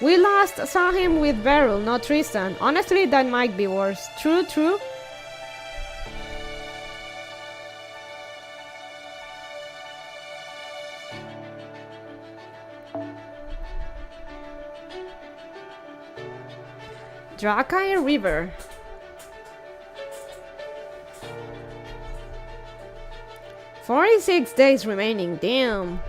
We last saw him with Beryl, not Tristan. Honestly, that might be worse. True, true. Drakai River. "46 days remaining. Damn.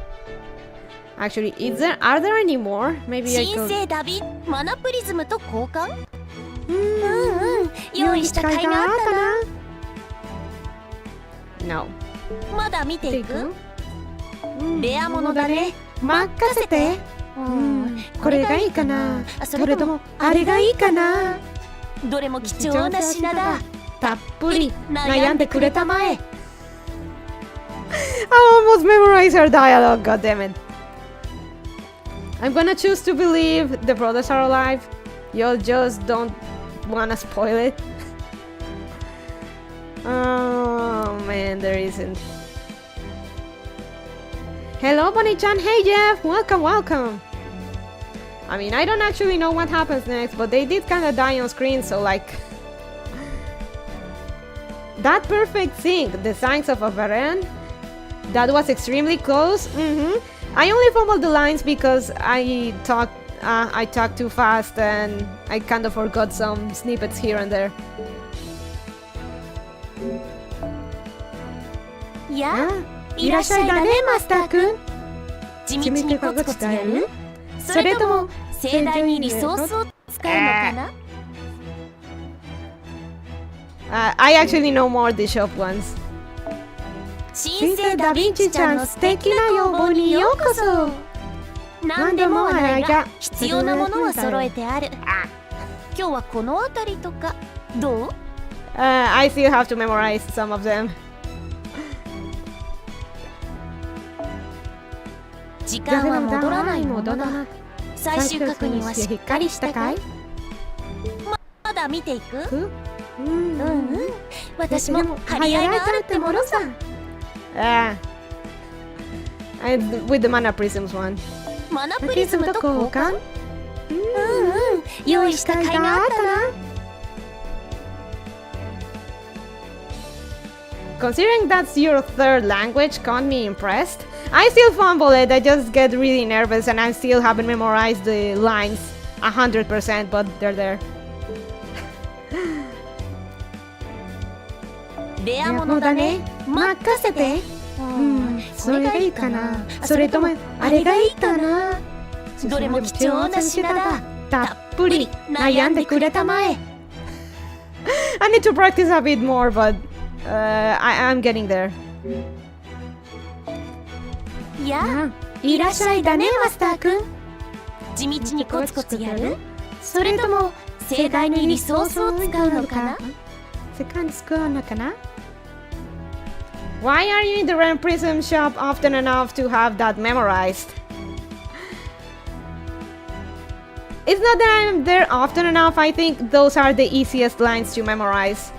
Actually, are there any more? Maybe I 新 could. 生ダビマナプリズムと交換用意した甲斐があったな No. まだ見ていくレアものだね任せて。これがいいかな、それともあれがいいかな。どれも貴重な品だたっぷり悩んでくれたまえ。I almost memorized her dialogue, god damn it. I'm gonna choose to believe the brothers are alive. You just don't wanna spoil it. Oh man, there isn't. Hello, Bonnie-chan. Hey, Jeff. Welcome, welcome. I mean, I don't actually know what happens next, but they did kind of die on screen, so like... That perfect sync, the signs of OBERON, that was extremely close. I only fumbled the lines because I talked too fast and I kind of forgot some snippets here and there. やいらっしゃいだねマスターくん地道にコツコツやるそれとも盛大にリソースを使うのかな I actually know more the shop ones. 新生ダヴィンチちゃんの素敵な要望にようこそ何でもはないが必要なものは揃えてある今日はこの辺りとかどう I still have to memorize some of them. 時間は戻らないものだ最終確認はしっかりしたかいまだ見ていく私も張り合いがあるってものさwith the mana prisms one. マナプリズムと交換用意した甲斐があったな Considering that's your third language, can't be impressed. I still fumble it, I just get really nervous and I still haven't memorized the lines 100%, but they're there. レアものだね任せてそれがいいかなそれともあれがいいかなどれも貴重な品だたっぷり悩んでくれたまえ I need to practice a bit more, but I'm getting there. やいらっしゃいだねマスターくん地道にコツコツやるそれとも盛大にリソースを使うのかな Why are you in the Ren Prism shop often enough to have that memorized? It's not that I'm there often enough, I think those are the easiest lines to memorize.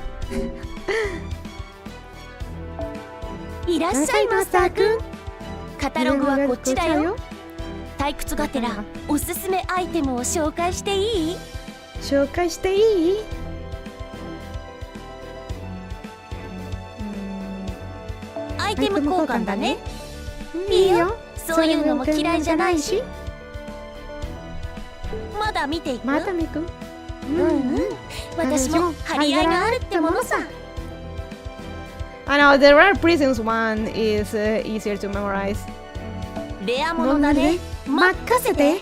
いらっしゃいマスターくんカタログはこっちだよ退屈がてらおすすめアイテムを紹介していい紹介していいアイテム交換だねいいよそういうのも嫌いじゃないしまだ見ていくまだ見く私も張り合いがあるってものさ I know, the Rare Prisms one is easier to memorize. レアものだね任せて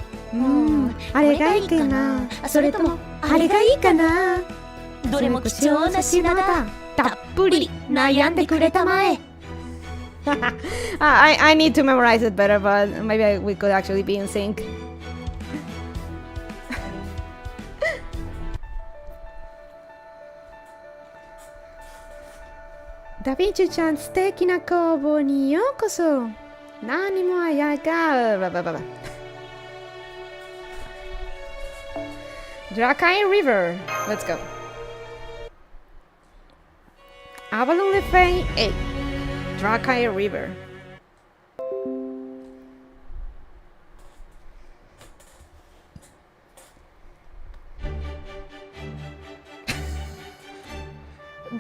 あれがいいかなそれともあれがいいかなどれも貴重な品だたっぷり悩んでくれたまえ I need to memorize it better, but maybe we could actually be in sync. Da Vinci-chan, 素敵な工房にようこそ。何もあやが。Drakai River. Let's go. Avalon Lefay 8. Drakai River.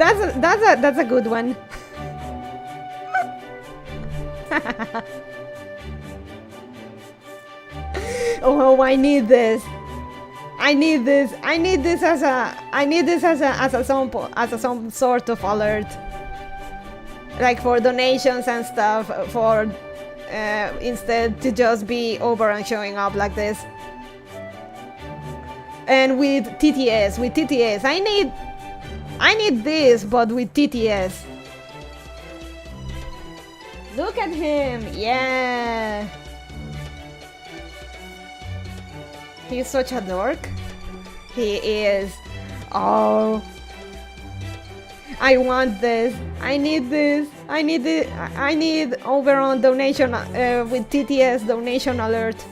That's a good one. Oh, I need this. I need this as some sort of alert, like for donations and stuff. For instead to just be OBERON showing up like this. And with TTS, I need this, but with TTS. Look at him, yeah. He's such a dork. He is. Oh. I want this. I need this. I need OBERON donation with TTS donation alert.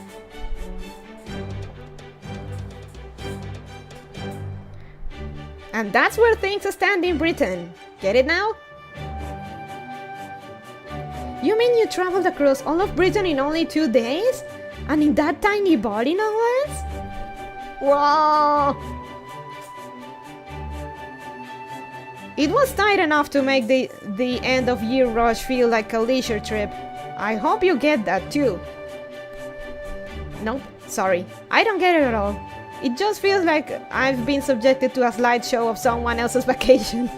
And that's where things stand in Britain. Get it now? You mean you traveled across all of Britain in only 2 days? And in that tiny body, no less? Wow! It was tight enough to make the end of year rush feel like a leisure trip. I hope you get that too. Nope, sorry. I don't get it at all. It just feels like I've been subjected to a slideshow of someone else's vacation.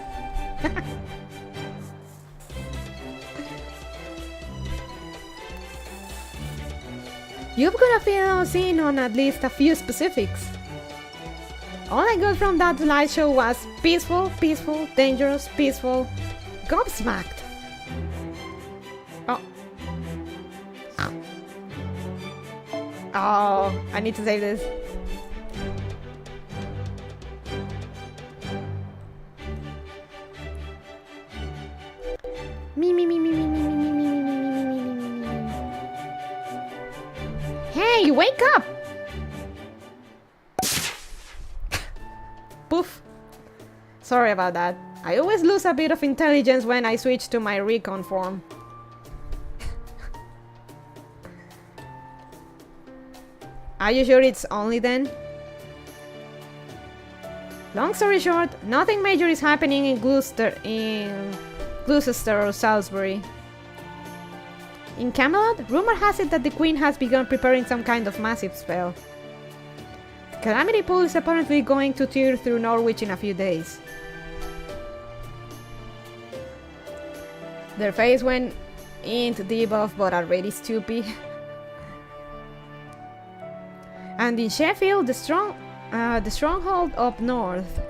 You've got to fill us in on at least a few specifics. All I got from that slideshow was peaceful, peaceful, dangerous, peaceful, gobsmacked. Oh. Oh, I need to save this. Hey, wake up! Poof. Sorry about that. I always lose a bit of intelligence when I switch to my recon form. Are you sure it's only then? Long story short, nothing major is happening in Gloucester or Salisbury. In Camelot, rumor has it that the Queen has begun preparing some kind of massive spell. The Calamity Pool is apparently going to tear through Norwich in a few days. Their face went into the buff but already stupid. And in Sheffield, the stronghold up north.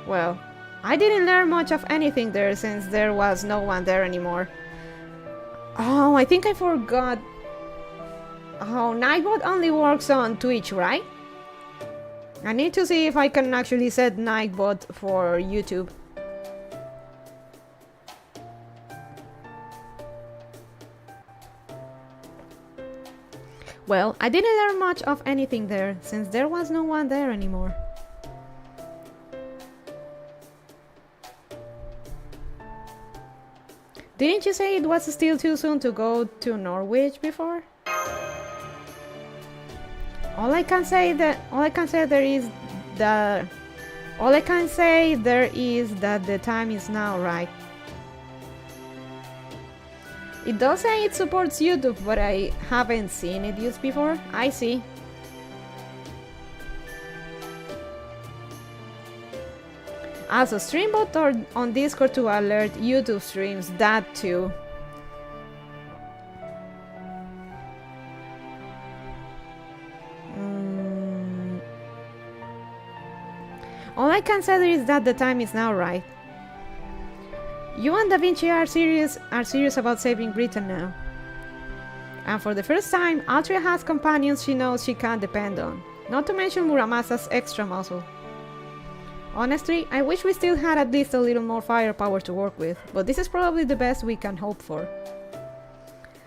Well, I didn't learn much of anything there since there was no one there anymore. Oh, I think I forgot. Oh, Nightbot only works on Twitch, right? I need to see if I can actually set Nightbot for YouTube. Well, I didn't learn much of anything there since there was no one there anymore. Didn't you say it was still too soon to go to Norwich before? All I can say there is that the time is now, right? It does say it supports YouTube, but I haven't seen it used before. I see. Also, Streambot or on Discord to alert YouTube streams, that too. All I can say is that the time is now, right? You and Da Vinci are serious about saving Britain now. And for the first time, Altria has companions she knows she can depend on. Not to mention Muramasa's extra muscle. Honestly, I wish we still had at least a little more firepower to work with, but this is probably the best we can hope for.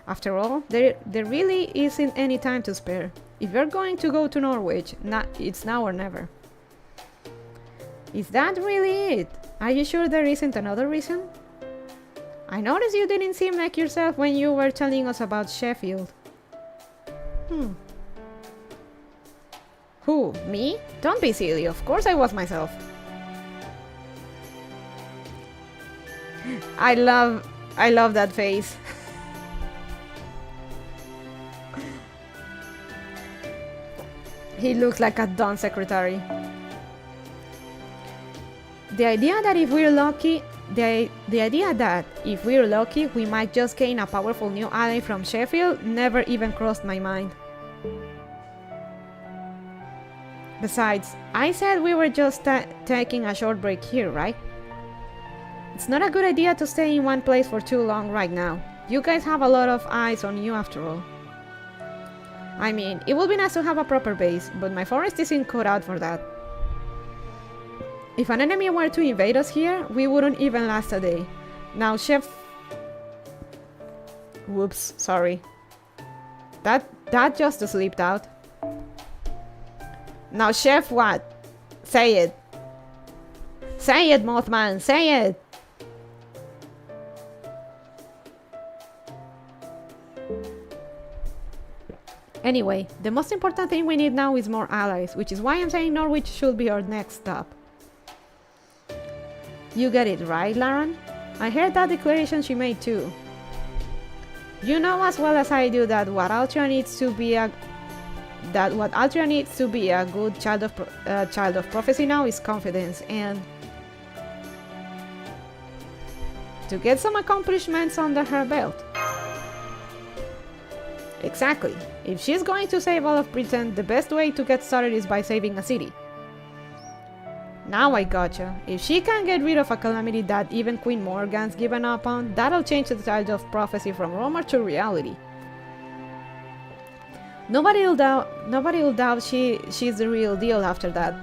After all, there really isn't any time to spare. If you're going to go to Norwich, it's now or never. Is that really it? Are you sure there isn't another reason? I noticed you didn't seem like yourself when you were telling us about Sheffield. Who? Me? Don't be silly, of course I was myself. I love that face. He looks like a Dawn secretary. The idea that if we're lucky, we might just gain a powerful new ally from Sheffield never even crossed my mind. Besides, I said we were just taking a short break here, right? It's not a good idea to stay in one place for too long right now. You guys have a lot of eyes on you after all. I mean, it would be nice to have a proper base, but my forest isn't cut out for that. If an enemy were to invade us here, we wouldn't even last a day. Now, Chef... Whoops, sorry. That just slipped out. Now, Chef what? Say it. Say it, Mothman, say it! Anyway, the most important thing we need now is more allies, which is why I'm saying Norwich should be our next stop. You get it right, Lauren? I heard that declaration she made too. You know as well as I do that what Altria needs to be a good child of prophecy now is confidence and to get some accomplishments under her belt. Exactly. If she's going to save all of Britain, the best way to get started is by saving a city. Now I gotcha. If she can get rid of a calamity that even Queen Morgan's given up on, that'll change the child of prophecy from rumor to reality. Nobody'll doubt she's the real deal after that.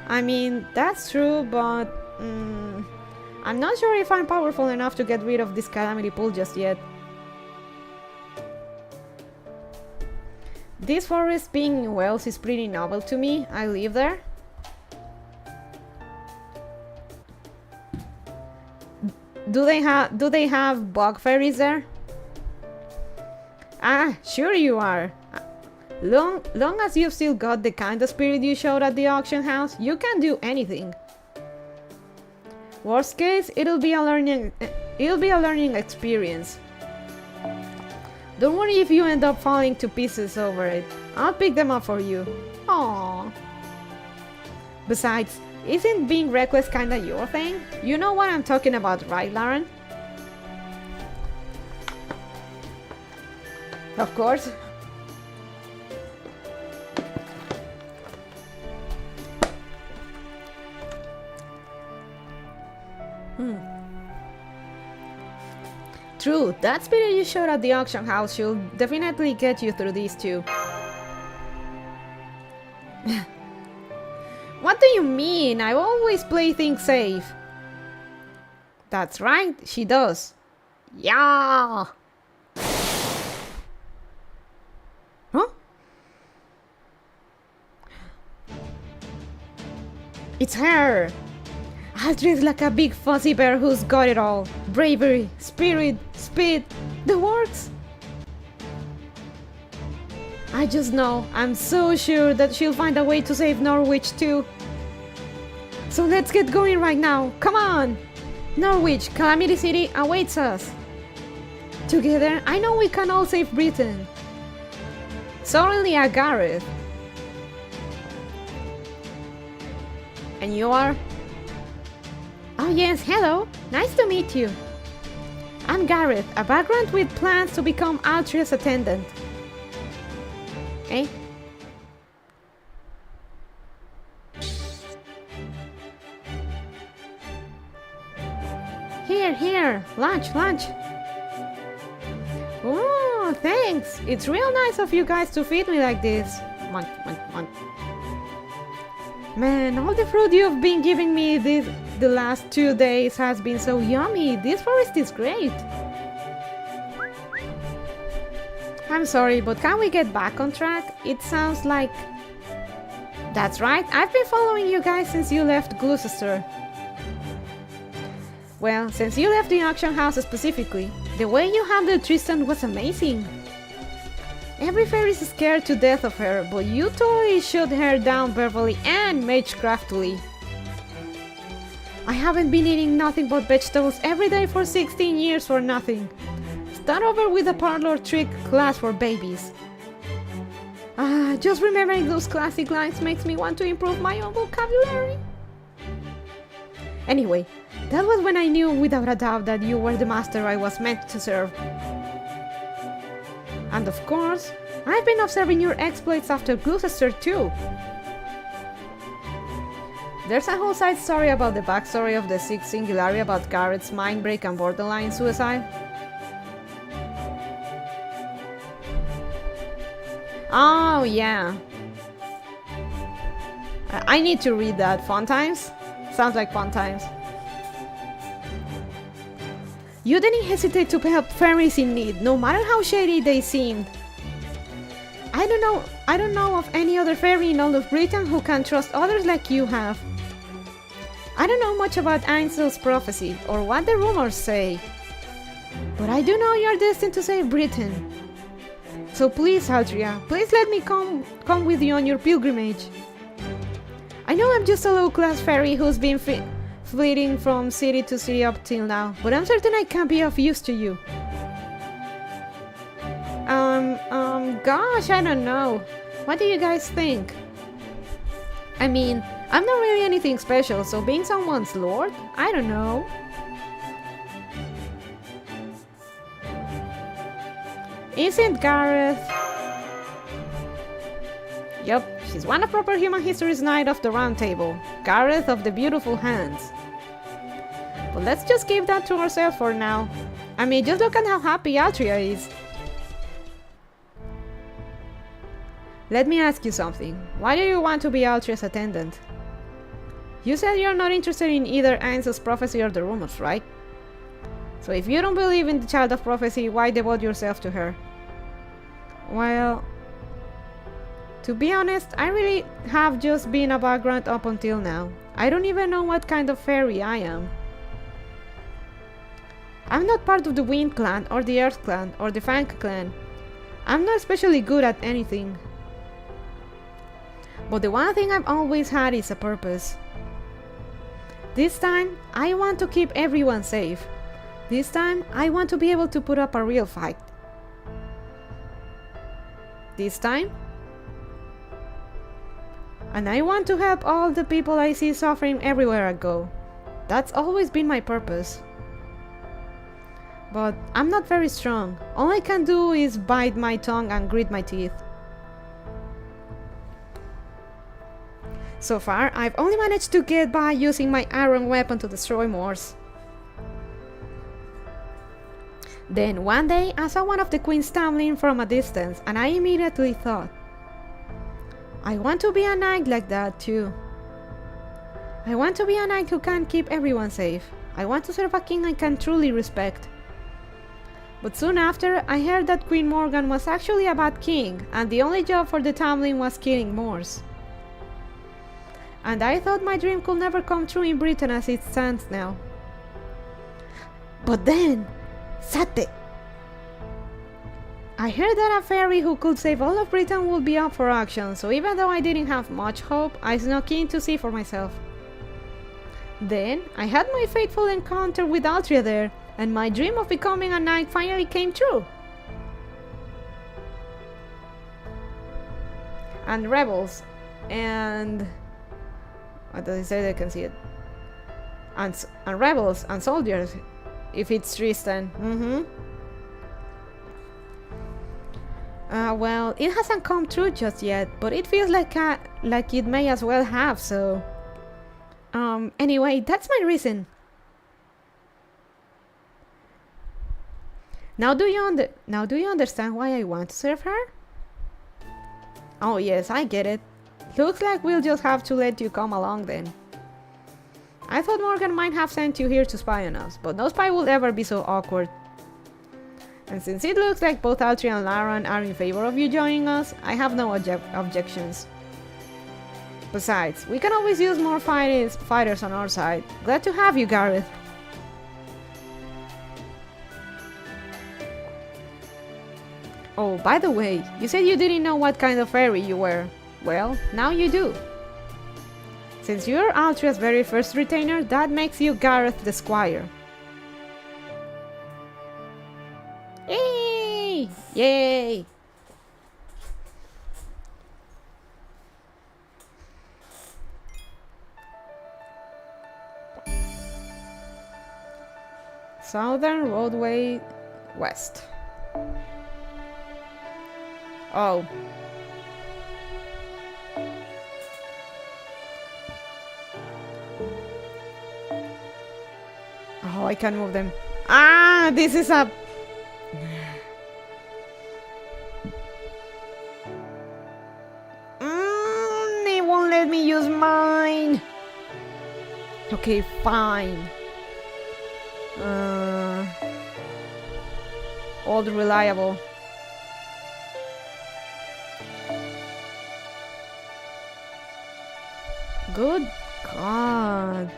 I mean, that's true, but I'm not sure if I'm powerful enough to get rid of this calamity pool just yet. This forest being in Wales is pretty novel to me. I live there. Do they have bog fairies there? Ah, sure you are. Long as you've still got the kind of spirit you showed at the auction house, you can do anything. Worst case, it'll be a learning experience. Don't worry if you end up falling to pieces over it. I'll pick them up for you. Aww. Besides, isn't being reckless kinda your thing? You know what I'm talking about, right, Lauren? Of course. True, that spirit you showed at the auction house should definitely get you through these two. What do you mean? I always play things safe. That's right, she does. Yeah. Huh? It's her! Aldrid's like a big fuzzy bear who's got it all. Bravery, spirit, speed, the works. I just know, I'm so sure that she'll find a way to save Norwich too. So let's get going right now, come on! Norwich, Calamity City awaits us. Together, I know we can all save Britain. Certainly a Gareth. And you are? Oh yes, hello! Nice to meet you! I'm Gareth, a vagrant with plans to become Altria's attendant. Eh? Here! Lunch! Oh, thanks! It's real nice of you guys to feed me like this. Munch. Man, all the fruit you've been giving me the last 2 days has been so yummy. This forest is great. I'm sorry, but can we get back on track? It sounds like... That's right, I've been following you guys since you left Gloucester. Well, since you left the auction house specifically, the way you handled Tristan was amazing. Every fairy is scared to death of her, but you totally shut her down verbally and magecraftily. I haven't been eating nothing but vegetables every day for 16 years for nothing. Start over with a parlor trick class for babies. Just remembering those classic lines makes me want to improve my own vocabulary. Anyway, that was when I knew without a doubt that you were the master I was meant to serve. And of course, I've been observing your exploits after Gloucester too. There's a whole side story about the backstory of the Sixth Singularity about Garrett's mind break and borderline suicide. Oh yeah. I need to read that. Fun times? Sounds like fun times. You didn't hesitate to help fairies in need, no matter how shady they seemed. I don't know of any other fairy in all of Britain who can trust others like you have. I don't know much about Ainsley's prophecy or what the rumors say, but I do know you're destined to save Britain. So please, Altria, please let me come with you on your pilgrimage. I know I'm just a low-class fairy who's been fleeting from city to city up till now, but I'm certain I can be of use to you. Gosh, I don't know. What do you guys think? I mean, I'm not really anything special, so being someone's lord? I don't know. Isn't Gareth? Yup, she's one of proper human history's Knight of the Round Table, Gareth of the Beautiful Hands. But let's just keep that to ourselves for now. I mean, just look at how happy Altria is. Let me ask you something. Why do you want to be Altria's attendant? You said you're not interested in either Ainsley's prophecy or the rumors, right? So if you don't believe in the Child of Prophecy, why devote yourself to her? Well, to be honest, I really have just been a background up until now. I don't even know what kind of fairy I am. I'm not part of the Wind Clan, or the Earth Clan, or the Fang Clan. I'm not especially good at anything. But the one thing I've always had is a purpose. This time, I want to keep everyone safe. This time, I want to be able to put up a real fight. This time, and I want to help all the people I see suffering everywhere I go. That's always been my purpose. But I'm not very strong. All I can do is bite my tongue and grit my teeth. So far, I've only managed to get by using my iron weapon to destroy Moors. Then one day, I saw one of the queens tumbling from a distance, and I immediately thought, I want to be a knight like that too. I want to be a knight who can keep everyone safe. I want to serve a king I can truly respect. But soon after, I heard that Queen Morgan was actually a bad king, and the only job for the tumbling was killing Moors. And I thought my dream could never come true in Britain as it stands now. But then, Sate! I heard that a fairy who could save all of Britain would be up for action, so even though I didn't have much hope, I snuck in to see for myself. Then, I had my fateful encounter with Altria there, and my dream of becoming a knight finally came true. And rebels, and... what does it say? I can see it. And rebels and soldiers, if it's Tristan. Well, it hasn't come true just yet, but it feels like it may as well have, so... anyway, that's my reason. Now do you understand why I want to serve her? Oh yes, I get it. Looks like we'll just have to let you come along then. I thought Morgan might have sent you here to spy on us, but no spy will ever be so awkward. And since it looks like both Altria and Laran are in favor of you joining us, I have no objections. Besides, we can always use more fighters on our side. Glad to have you, Gareth. Oh, by the way, you said you didn't know what kind of fairy you were. Well, now you do. Since you're Altria's very first retainer, that makes you Gareth the Squire. Yay! Yay! Southern Roadway West. Oh. Oh, I can move them. Ah, this is a... They won't let me use mine. Okay, fine. Old reliable. Good God.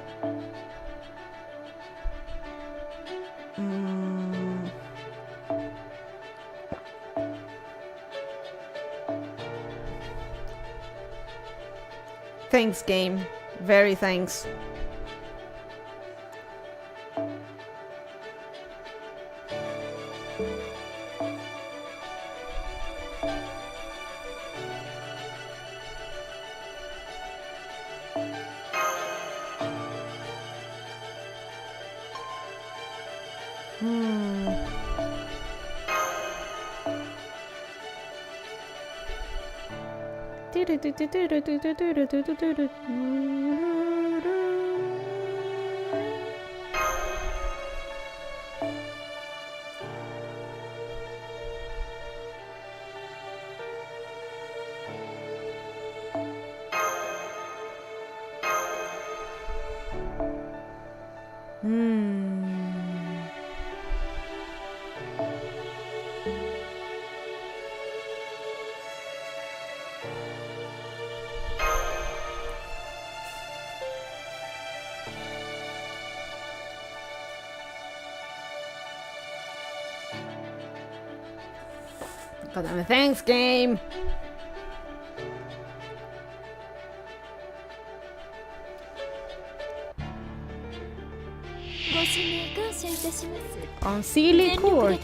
Thanks, game. Very thanks. God, thanks, game. On Sealy Court.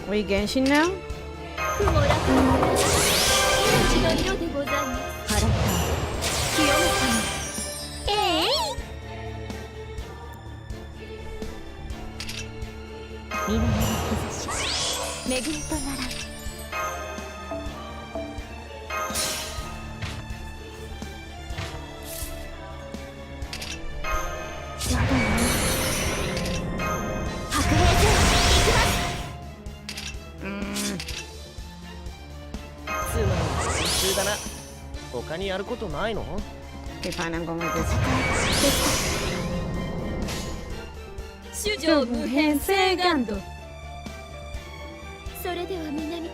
We Genshin now? Okay, fine, I'm going with this. 主上無変性眼度それでは南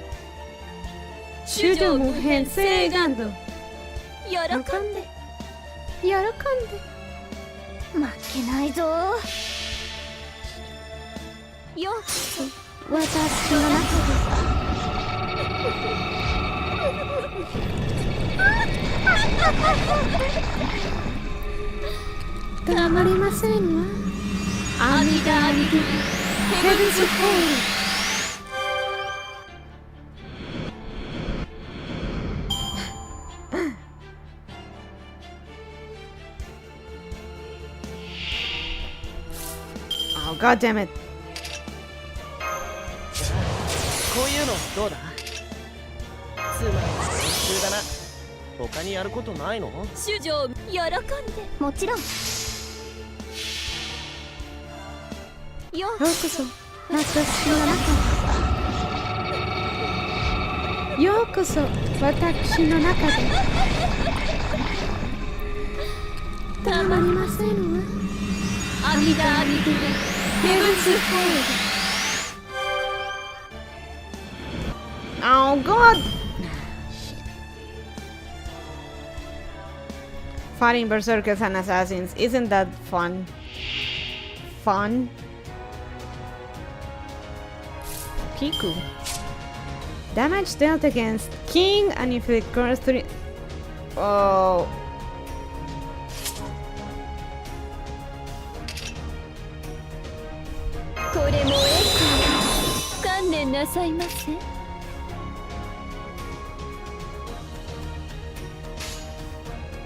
主上無変性眼度喜んで負けないぞようこそ私の中でたまりませんわ阿弥陀阿弥陀ヘブンズホール Oh, God damn it. こういうのどうだつまり練習だな他にやることないの主上喜んでもちろんようこそ私の中でようこそ私の中でたまりませんわ阿弥陀阿弥陀ヘブンズホール Oh, God. Fighting berserkers and assassins, isn't that fun? Kiku. Damage dealt against King and inflict curse 3. Oh. これもエコ観念なさいませ。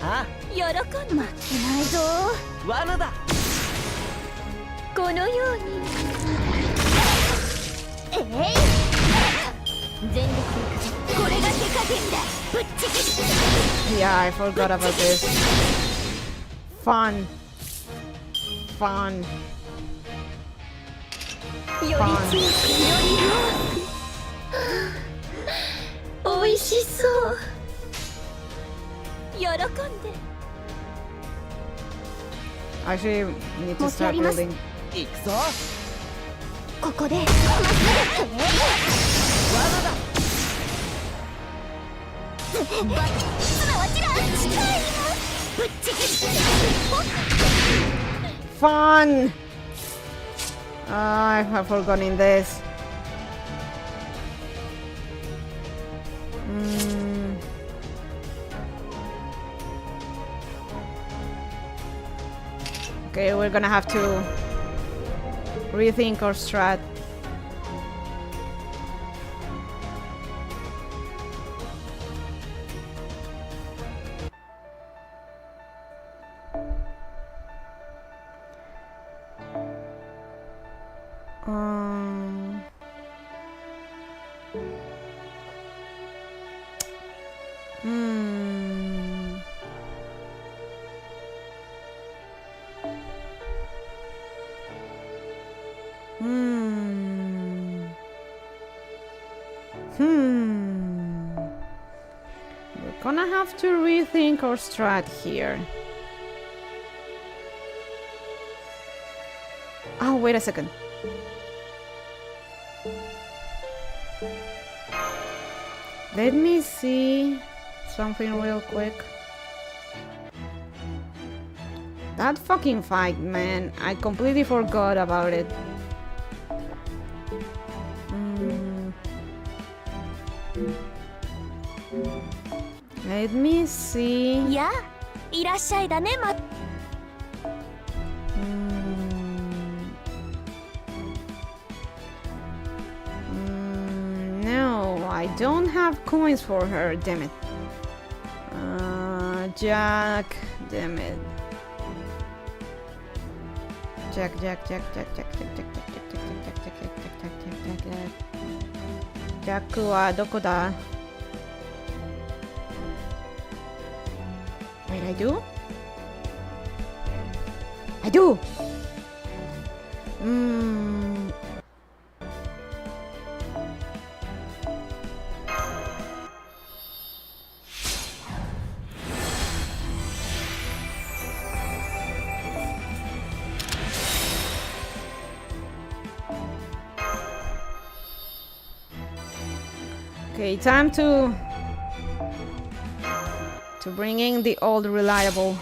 あ喜ん負けないぞ。罠だ。このように全力でいくぞ。これが手加減だ。ぶっちぎり。 Yeah, I forgot about this. Fun. Fun. より強くより弱く。美味しそう。喜んで。 Actually, we need to start building. 行くぞ。ここで。罠だ。すなわちら近いよ。ぶっちぎり。 Fun! I have forgotten this. Okay, we're gonna have to rethink our strat. We're gonna have to rethink our strat here. Oh, wait a second. Let me see something real quick. That fucking fight, man. I completely forgot about it. Let me see. いや、いらっしゃいだね、No, I don't have coins for her, damn it. Jack, damn it. Jack. Jack はどこだ? Wait, I do? I do! Okay, time to bring in the old reliable.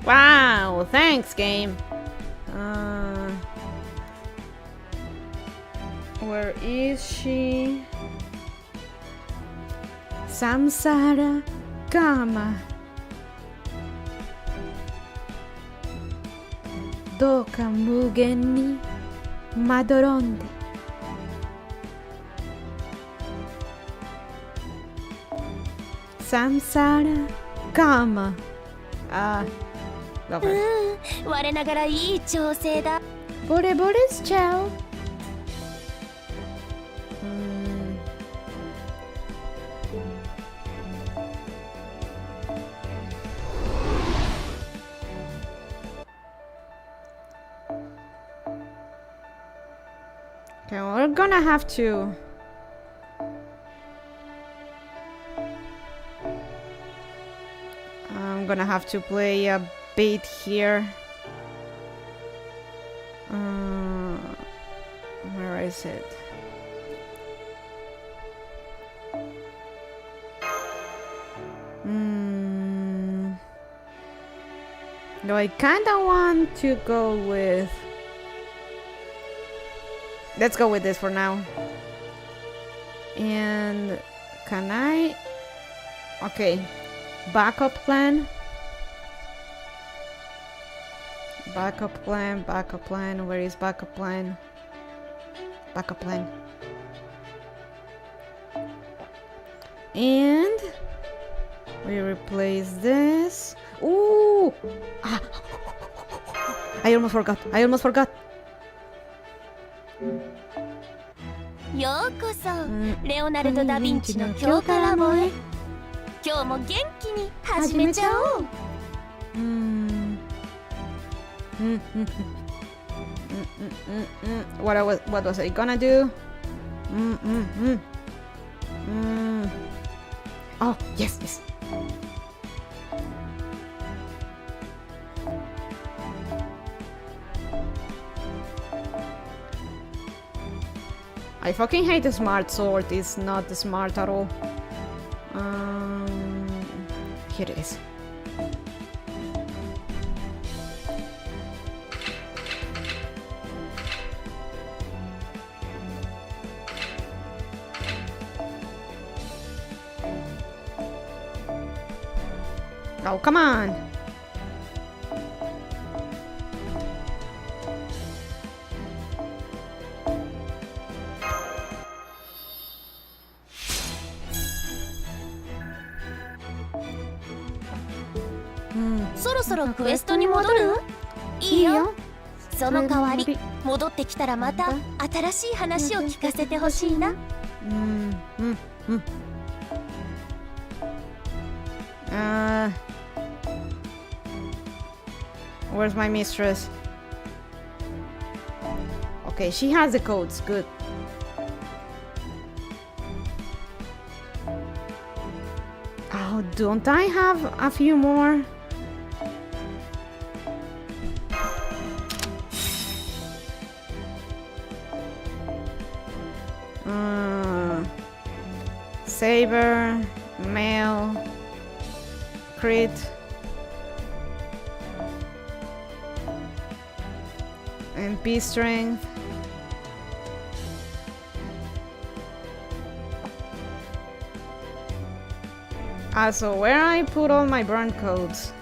Wow, thanks, game. Where is she? Samsara Kama. どうか無限にまどろんで。Samsara Kama. Love it. 我ながらいい調整だ。ボレボレしちゃう。Okay, we're gonna have to... I'm gonna have to play a bait here. Where is it? No, I kinda want to go with... Let's go with this for now. And... Can I... Okay. Backup plan. Backup plan, backup plan. Where is backup plan? Backup plan. And... We replace this. Ooh! Ah. I almost forgot. I almost forgot. ようこそ、レオナルド・ダ・ヴィンチの京から萌え。今日も元気に始めちゃおう。What was I gonna do? Oh, yes, yes. I fucking hate the smart sword. It's not smart at all. Here it is. Oh, come on! Hmm. そろそろクエストに戻る？いいよ。その代わり、戻ってきたらまた新しい話を聞かせてほしいな。Where's my mistress? Okay, she has the codes. Good. Oh, don't I have a few more? Saber, mail, crit. MP strength. So where I put all my burn codes?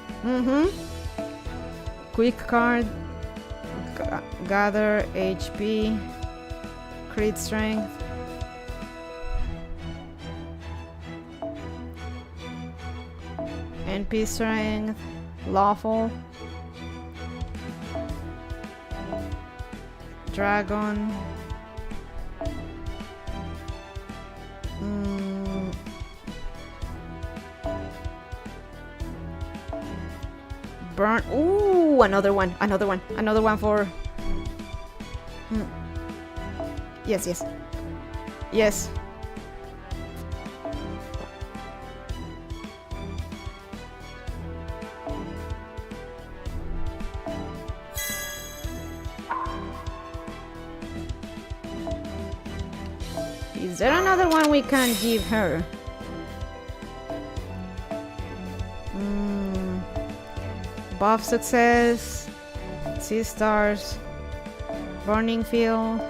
Quick card. Gather HP. Crit strength. NP strength. Lawful. Dragon. Burn. Ooh, another one for... Yes, yes. Yes. Is there another one we can give her? Buff success, sea stars, burning field,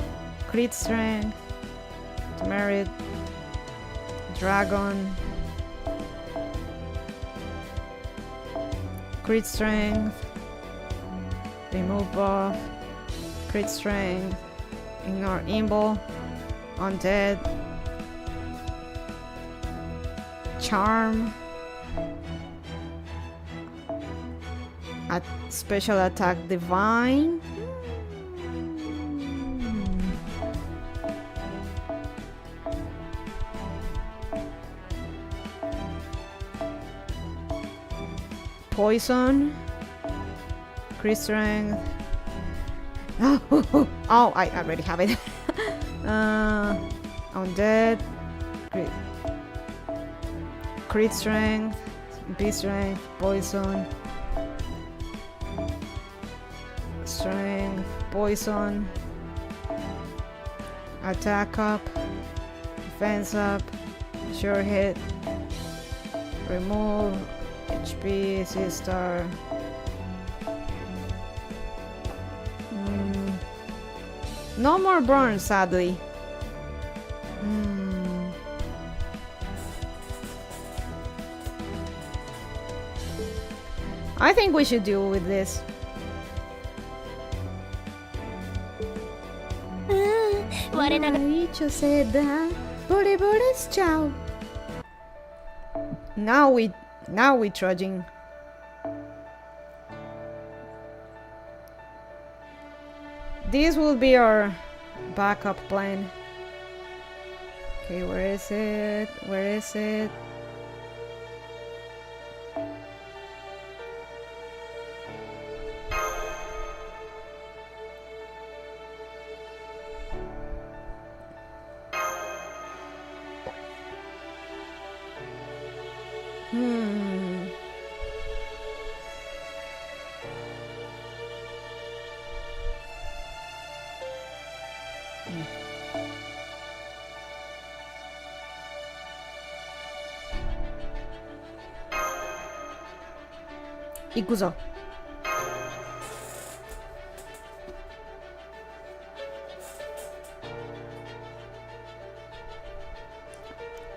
crit strength, merit, dragon, crit strength, remove buff, crit strength, ignore imbo, undead, charm, special attack divine. Poison, crit strength. Oh, I already have it. Undead. Crit strength. B strength. Poison. Strength. Poison. Attack up. Defense up. Sure hit. Remove. HP. C star. No more burns, sadly. I think we should deal with this. Now we trudging. This will be our backup plan. Okay, where is it? Where is it?行くぞ。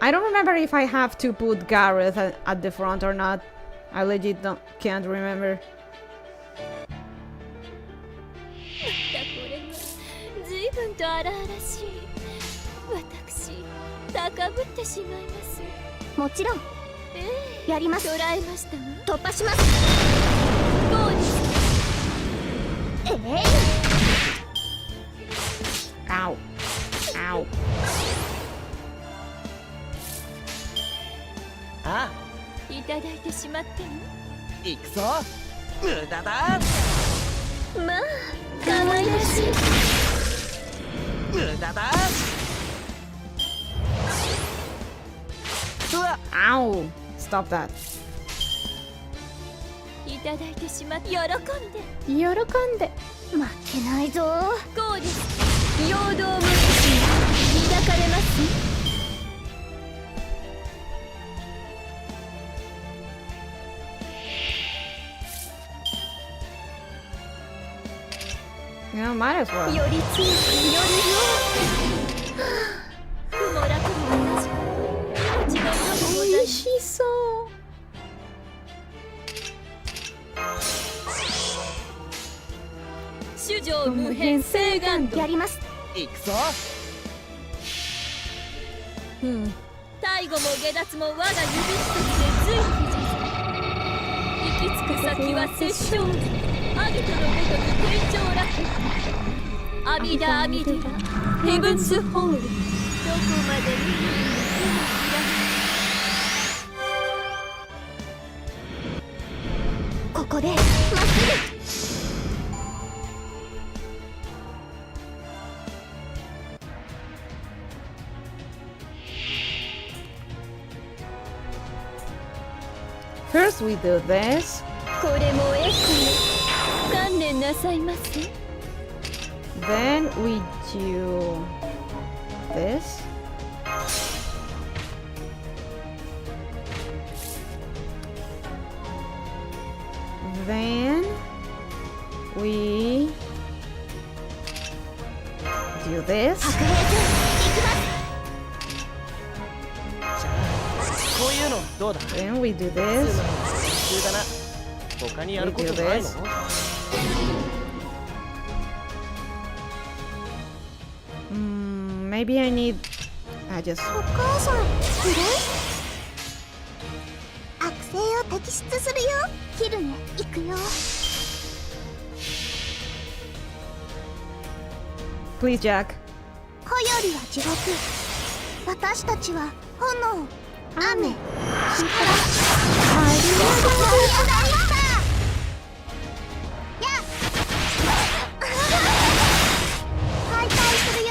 I don't remember if I have to put Gareth at the front or not. I legit can't remember. ずいぶんと荒々しい。私、高ぶってしまいます。もちろん。やります。捉えましたわ。突破します。どうです。Ow. Ow. ああ、いただいてしまっても。行くぞ。無駄だ。まあ、可愛らしい。無駄だ。うわ、Ow. Stop that. いただいてしまって。喜んで。喜んで。負けないぞ。こうです。陽動無視。抱かれます。Yeah, might as well. より強く、よりよ。雲楽も同じ。命の色もございます。美味しそう。主上無変聖願やります。行くぞ。大悟も下脱も我が指一つで随行き着く先は摂政アギトのごとく天井楽阿弥陀阿弥陀ヘブンスホールどこまで見るのここでまっすぐ。First we do this. これもエコー観念なさいませ。 Then we do this. Then we do this. 白兵戦行きます。こういうのどうだ。 Then we do ツー this. マンの練習だな。他にやることないの？ Maybe I need. I just. お母さん、いる？悪性を摘出するよ。キルね、行くよ。 Please, Jack. 火よりは地獄。私たちは炎、雨、力。敗退するよ。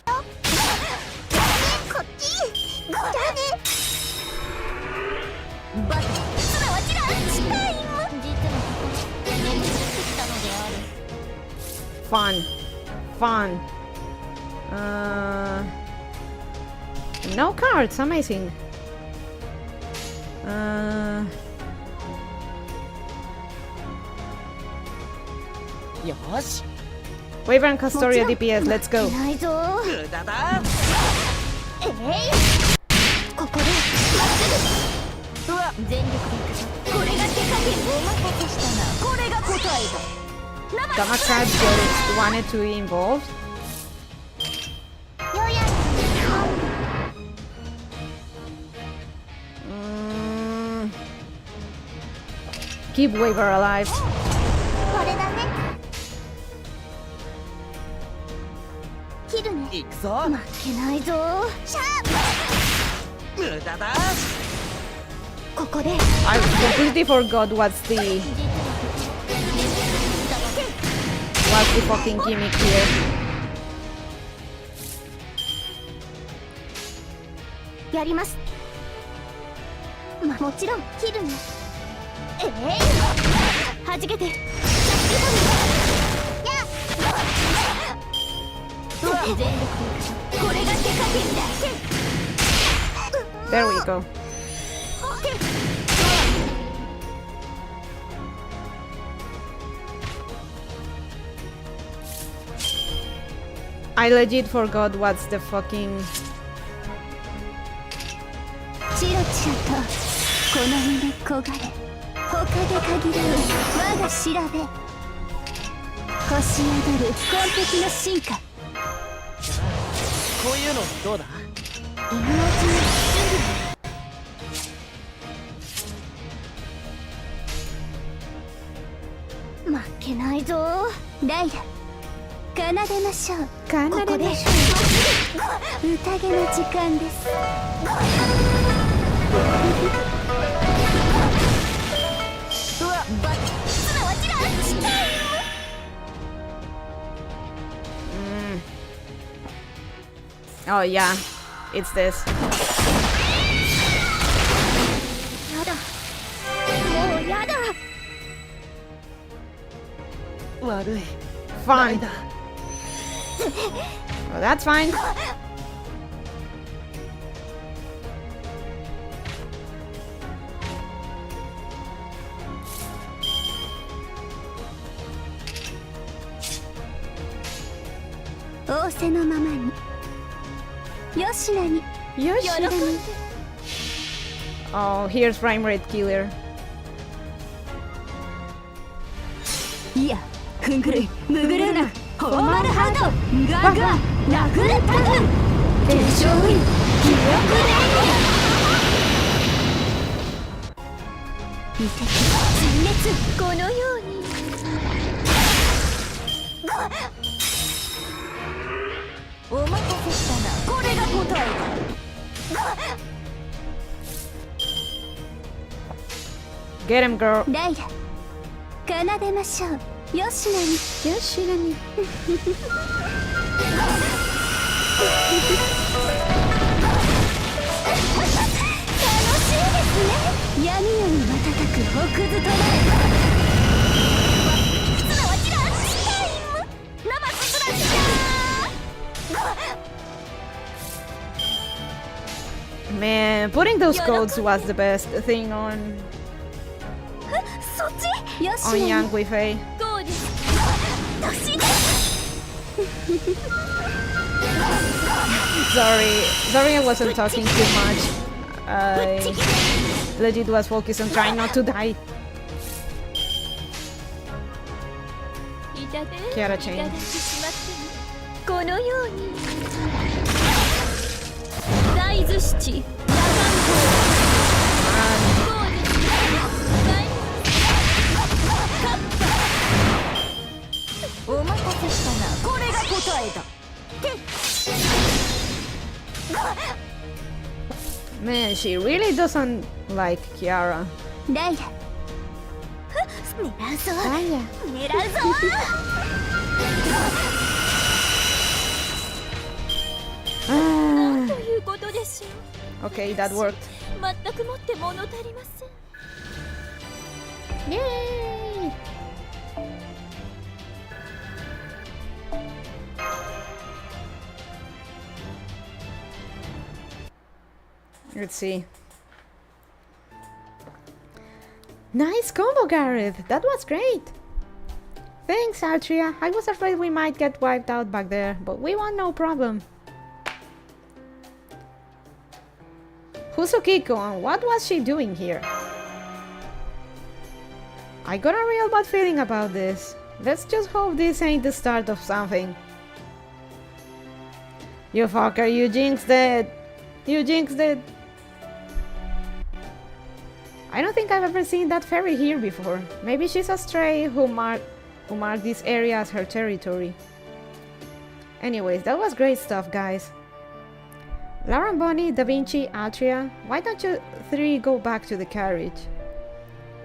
fun. No cards, amazing.よし Wyvern Castoria DPS, let's go. ないぞ。無駄だここでうわ全力でいくぞ。これが手加減お任せしたな。これが答えだ。 Gamma Cat gets 1 and 2 involved. よや Keep Waver alive. これだね。切るね。行くぞ負けないぞ。シャー無駄だここで I completely forgot what's the fucking gimmick here. やります。もちろん切るね。はじけて。や全力でいくぞ。これが手加減だ。 There we go. I legit forgot what's the fucking. チロチラとこの胸焦がれ他で限る我が調べ星宿る完璧な進化こういうのどうだ今のうちに準備負けないぞライラ奏でましょうここで宴の時間ですうわバッすなわちらチタイム Oh yeah, it's this. やだもうやだ悪い Fine. Well, that's fine.「仰せのままによしなによしなに喜んで Oh, here's Prime Rate Killer. いやふんぐるいむぐるなホーマルハードガガ殴れたぐ検証イン記憶で遺跡全滅このようにお任せしたなこれが答えだ Get him, girl. ライラ奏でましょうよしなによしなに楽しいですね闇より瞬く北図となれすなわちらタイム生すらしだ Man, putting those codes was the best thing on そっちよし on な Young に Wei-Fei. ゴーです年だ Sorry, I wasn't talking too much. I legit was focused on trying not to die. Kiara chain. このように大豆七夜間ゴーですお任せしたなこれが答えだ Man, she really doesn't like Kiara. ライラ狙うぞ狙うぞ Ah, ということでしょう okay, that worked. 全くもって物足りません Yay! Let's see. Nice combo, Gareth. That was great. Thanks, Altria. I was afraid we might get wiped out back there, but we won no problem. Who's Okiko and what was she doing here? I got a real bad feeling about this. Let's just hope this ain't the start of something. You fucker, you jinxed it! You jinxed it! I don't think I've ever seen that fairy here before. Maybe she's a stray who marked this area as her territory. Anyways, that was great stuff, guys. Lauren, Bonnie, Da Vinci, Altria, why don't you three go back to the carriage?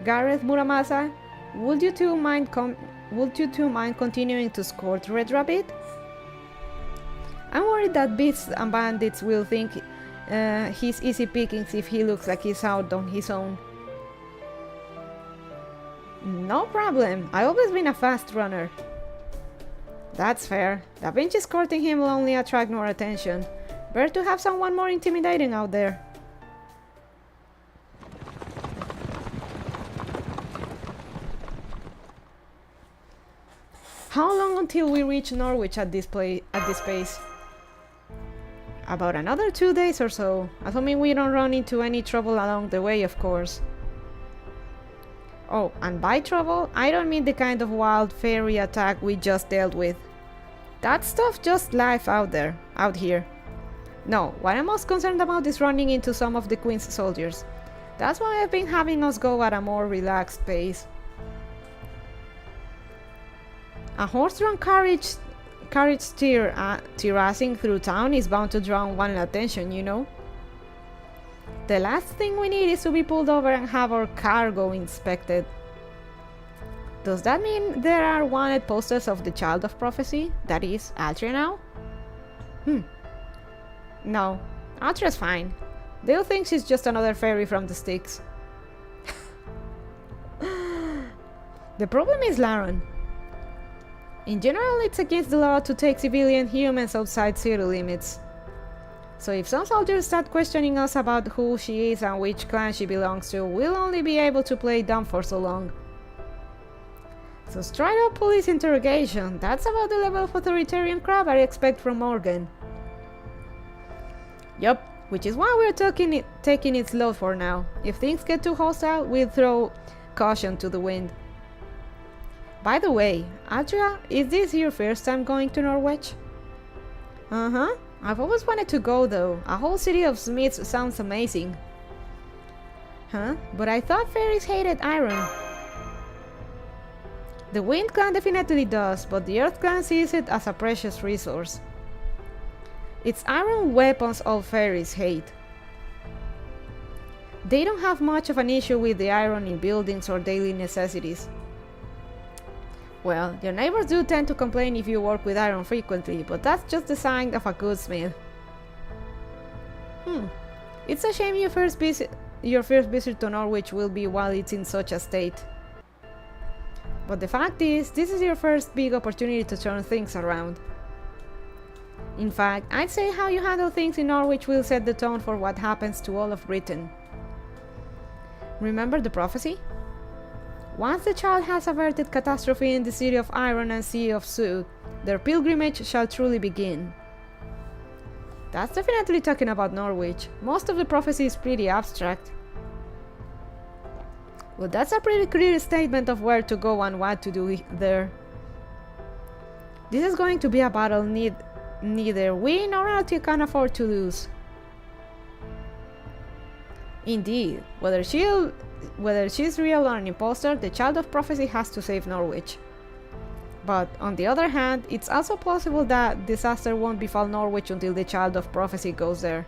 Gareth, Muramasa, would you two mind continuing to escort Red Rabbit? I'm worried that beasts and bandits will think he's easy pickings if he looks like he's out on his own. No problem, I've always been a fast runner. That's fair. Da Vinci escorting him will only attract more attention. Better to have someone more intimidating out there. How long until we reach Norwich at this pace? About another 2 days or so, assuming we don't run into any trouble along the way, of course. Oh, and by trouble, I don't mean the kind of wild fairy attack we just dealt with. That stuff just life out here. No, what I'm most concerned about is running into some of the Queen's soldiers. That's why I've been having us go at a more relaxed pace. A horse-drawn carriage terracing through town is bound to draw one's attention, you know? The last thing we need is to be pulled over and have our cargo inspected. Does that mean there are wanted posters of the Child of Prophecy? That is, Altria now? No, Altria's fine. They'll think she's just another fairy from the sticks. The problem is Laron. In general, it's against the law to take civilian humans outside city limits. So if some soldiers start questioning us about who she is and which clan she belongs to, we'll only be able to play dumb for so long. So straight up police interrogation, that's about the level of authoritarian crap I expect from Morgan. Yup, which is why we're taking it slow for now. If things get too hostile, we'll throw caution to the wind. By the way, Altria, is this your first time going to Norwich? Uh-huh. I've always wanted to go though. A whole city of smiths sounds amazing. Huh? But I thought fairies hated iron. The Wind Clan definitely does, but the Earth Clan sees it as a precious resource. It's iron weapons all fairies hate. They don't have much of an issue with the iron in buildings or daily necessities. Well, your neighbors do tend to complain if you work with iron frequently, but that's just the sign of a good smith. It's a shame your first visit to Norwich will be while it's in such a state. But the fact is, this is your first big opportunity to turn things around. In fact, I'd say how you handle things in Norwich will set the tone for what happens to all of Britain. Remember the prophecy? Once the child has averted catastrophe in the city of Iron and sea of Soot, their pilgrimage shall truly begin. That's definitely talking about Norwich. Most of the prophecy is pretty abstract. Well, that's a pretty clear statement of where to go and what to do there. This is going to be a battle neither we nor Altia can afford to lose. Indeed, whether she's real or an imposter, the Child of Prophecy has to save Norwich. But on the other hand, it's also possible that disaster won't befall Norwich until the Child of Prophecy goes there.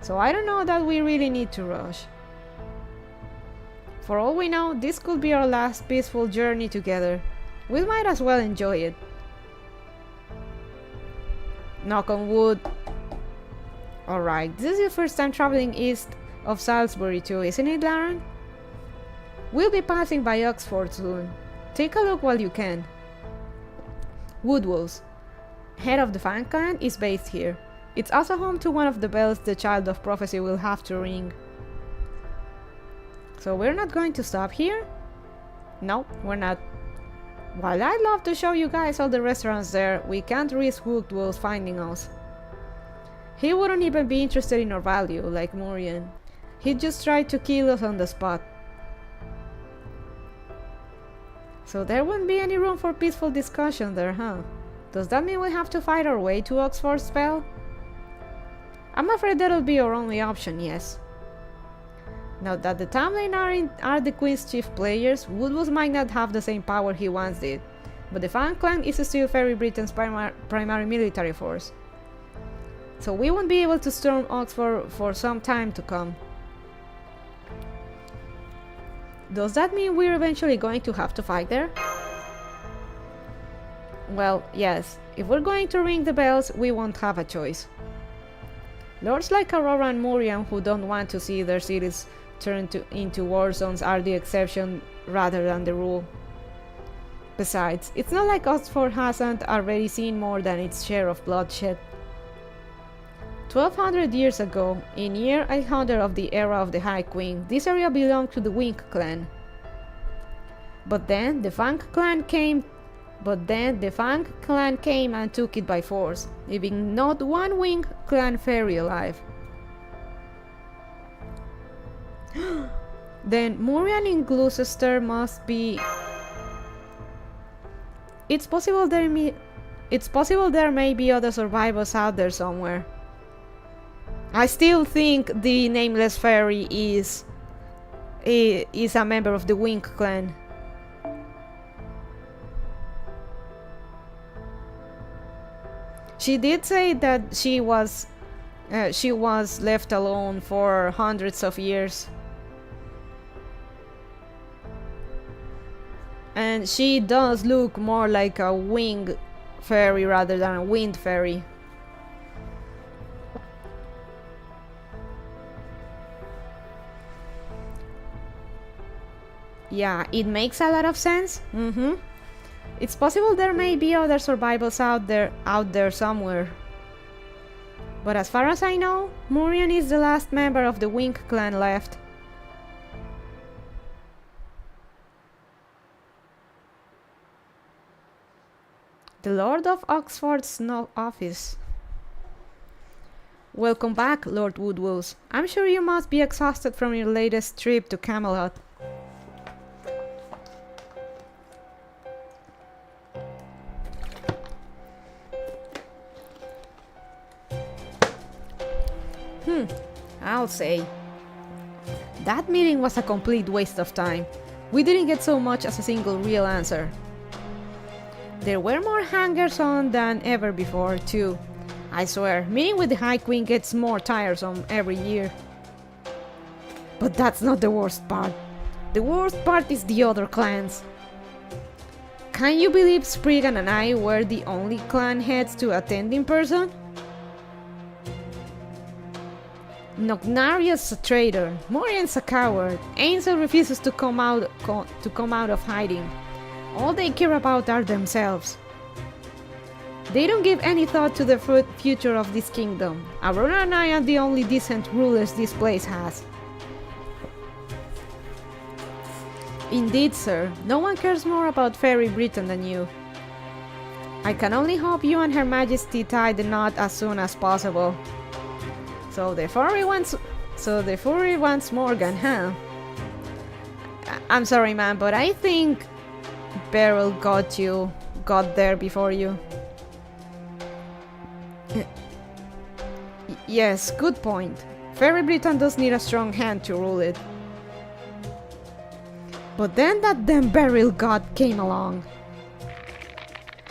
So I don't know that we really need to rush. For all we know, this could be our last peaceful journey together. We might as well enjoy it. Knock on wood. Alright, this is your first time traveling east of Salisbury too, isn't it, Lauren? We'll be passing by Oxford soon. Take a look while you can. Woodwolves, head of the Fan Clan, is based here. It's also home to one of the bells the Child of Prophecy will have to ring. So we're not going to stop here? No, we're not. While I'd love to show you guys all the restaurants there, we can't risk Woodwell's finding us. He wouldn't even be interested in our value, like Morian. He'd just try to kill us on the spot. So there wouldn't be any room for peaceful discussion there, huh? Does that mean we have to fight our way to Oxford's spell? I'm afraid that'll be our only option, yes. Now that the Tamlin are the Queen's chief players, Woodwell might not have the same power he once did, but the Fang Clan is still Fairy Britain's primary military force. So we won't be able to storm Oxford for some time to come. Does that mean we're eventually going to have to fight there? Well, yes. If we're going to ring the bells, we won't have a choice. Lords like Aurora and Morian who don't want to see their cities turned into war zones are the exception rather than the rule. Besides, it's not like Oxford hasn't already seen more than its share of bloodshed. 1200 years ago, in year 800 of the era of the High Queen, this area belonged to the Wing clan. But then the Fang clan came and took it by force, leaving not one Wing clan fairy alive. Then Morian in Gloucester must be... It's possible there may be other survivors out there somewhere. I still think the nameless fairy is a member of the Wing clan. She did say that she was left alone for hundreds of years. And she does look more like a wing fairy rather than a wind fairy. Yeah, it makes a lot of sense. It's possible there may be other survivors out there somewhere. But as far as I know, Morian is the last member of the Wing clan left. The Lord of Oxford's office. Welcome back, Lord Woodwell. I'm sure you must be exhausted from your latest trip to Camelot. I'll say. That meeting was a complete waste of time. We didn't get so much as a single real answer. There were more hangers-on than ever before, too. I swear, meeting with the High Queen gets more tiresome every year. But that's not the worst part. The worst part is the other clans. Can you believe Spriggan and I were the only clan heads to attend in person? Nognaria's a traitor, Morian's a coward, Ainsel refuses to come out of hiding. All they care about are themselves. They don't give any thought to the future of this kingdom. Aurora and I are the only decent rulers this place has. Indeed, sir, no one cares more about Fairy Britain than you. I can only hope you and Her Majesty tie the knot as soon as possible. So the furry wants Morgan, huh? I'm sorry, man, but I think Beryl got there before you. Yes, good point. Fairy Britain does need a strong hand to rule it. But then that damn Beryl god came along.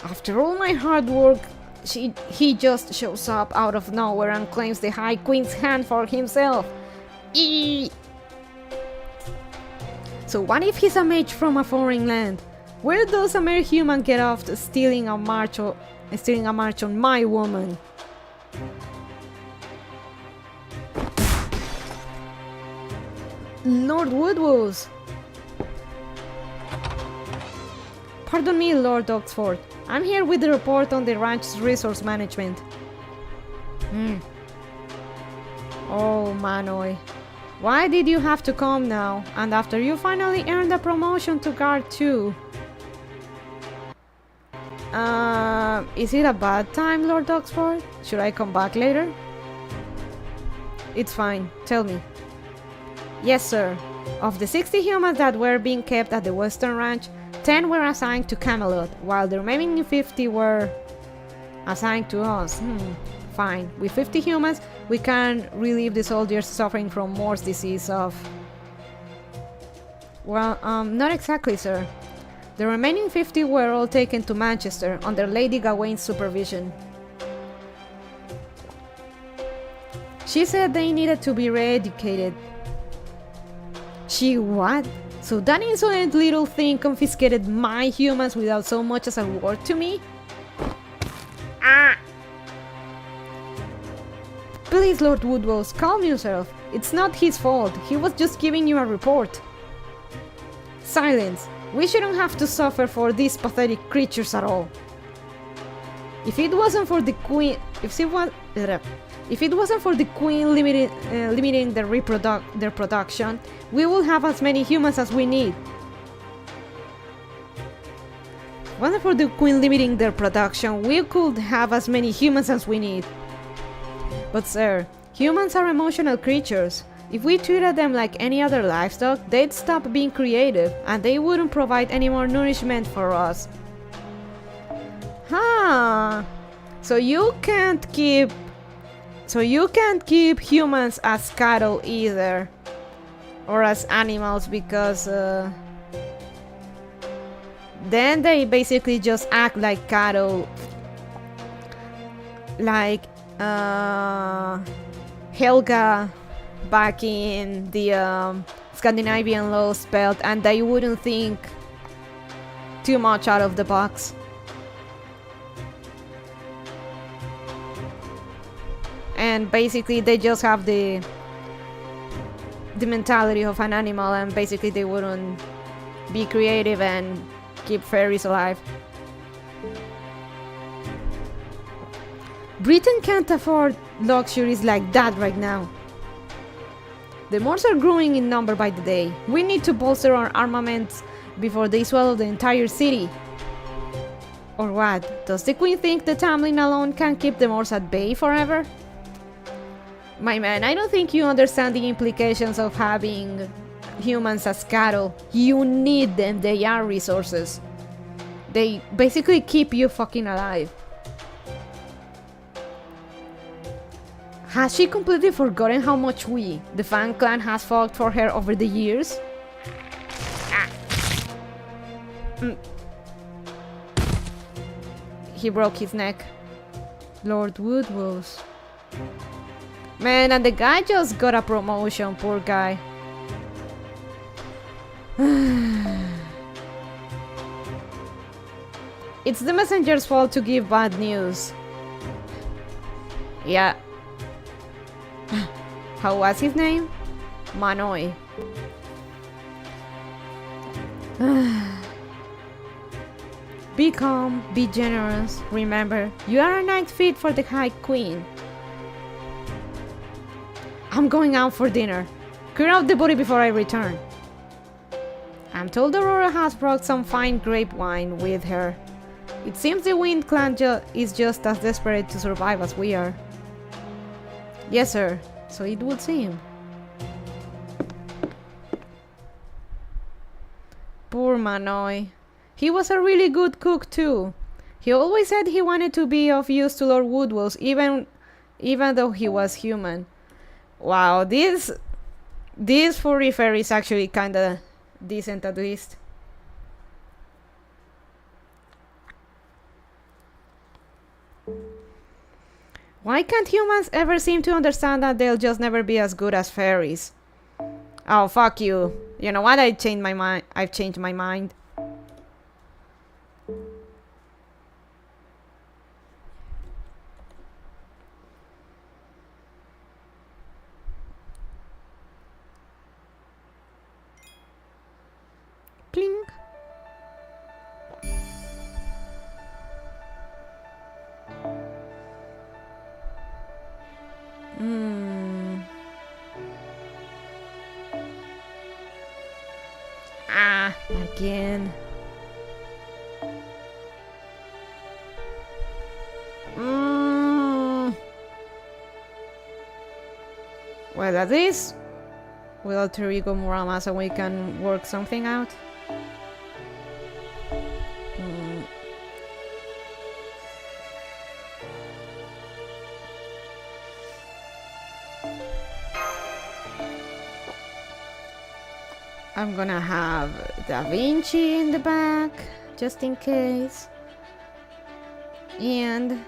After all my hard work, he just shows up out of nowhere and claims the High Queen's hand for himself. Eee! So what if he's a mage from a foreign land? Where does a mere human get off to stealing a march on my woman? Lord Woodwell! Pardon me, Lord Oxford. I'm here with the report on the ranch's resource management. Oh, Manoi. Why did you have to come now? And after you finally earned a promotion to guard too? Is it a bad time, Lord Oxford? Should I come back later? It's fine. Tell me. Yes, sir. Of the 60 humans that were being kept at the Western Ranch, 10 were assigned to Camelot, while the remaining 50 were assigned to us. Fine. With 50 humans, we can relieve the soldiers suffering from Moore's disease of... Well, not exactly, sir. The remaining 50 were all taken to Manchester under Lady Gawain's supervision. She said they needed to be re-educated. She what? So that insolent little thing confiscated my humans without so much as a word to me? Ah! Please, Lord Woodwose, calm yourself. It's not his fault. He was just giving you a report. Silence. We shouldn't have to suffer for these pathetic creatures at all. If it wasn't for the Queen... If it wasn't for the Queen limiting their production, we will have as many humans as we need. If it wasn't for the Queen limiting their production, we could have as many humans as we need. But sir, humans are emotional creatures. If we treated them like any other livestock, they'd stop being creative, and they wouldn't provide any more nourishment for us. Huh. So you can't keep humans as cattle either, or as animals, because then they basically just act like cattle, like Helga back in the Scandinavian Lost Belt, and they wouldn't think too much out of the box. And basically they just have the mentality of an animal, and basically they wouldn't be creative and keep fairies alive. Britain can't afford luxuries like that right now. The Moors are growing in number by the day. We need to bolster our armaments before they swallow the entire city. Or what? Does the Queen think the Tamlin alone can keep the Moors at bay forever? My man, I don't think you understand the implications of having humans as cattle. You need them, they are resources. They basically keep you fucking alive. Has she completely forgotten how much we, the Fan Clan, has fought for her over the years? He broke his neck. Lord Woodwose. Man, and the guy just got a promotion, poor guy. It's the messenger's fault to give bad news. Yeah. How was his name? Manoi. Be calm, be generous. Remember, you are a knight fit for the High Queen. I'm going out for dinner. Clear out the body before I return. I'm told Aurora has brought some fine grape wine with her. It seems the Wind Clan is just as desperate to survive as we are. Yes, sir. So it would seem. Poor Manoi. He was a really good cook too. He always said he wanted to be of use to Lord Woodwose, even though he was human. Wow, this furry fairy is actually kinda decent at least. Why can't humans ever seem to understand that they'll just never be as good as fairies? Oh, fuck you. You know what? I've changed my mind. Pling. Ah, again. Well, at least with Alter Ego Muramasa we can work something out. I'm gonna have Da Vinci in the back, just in case. And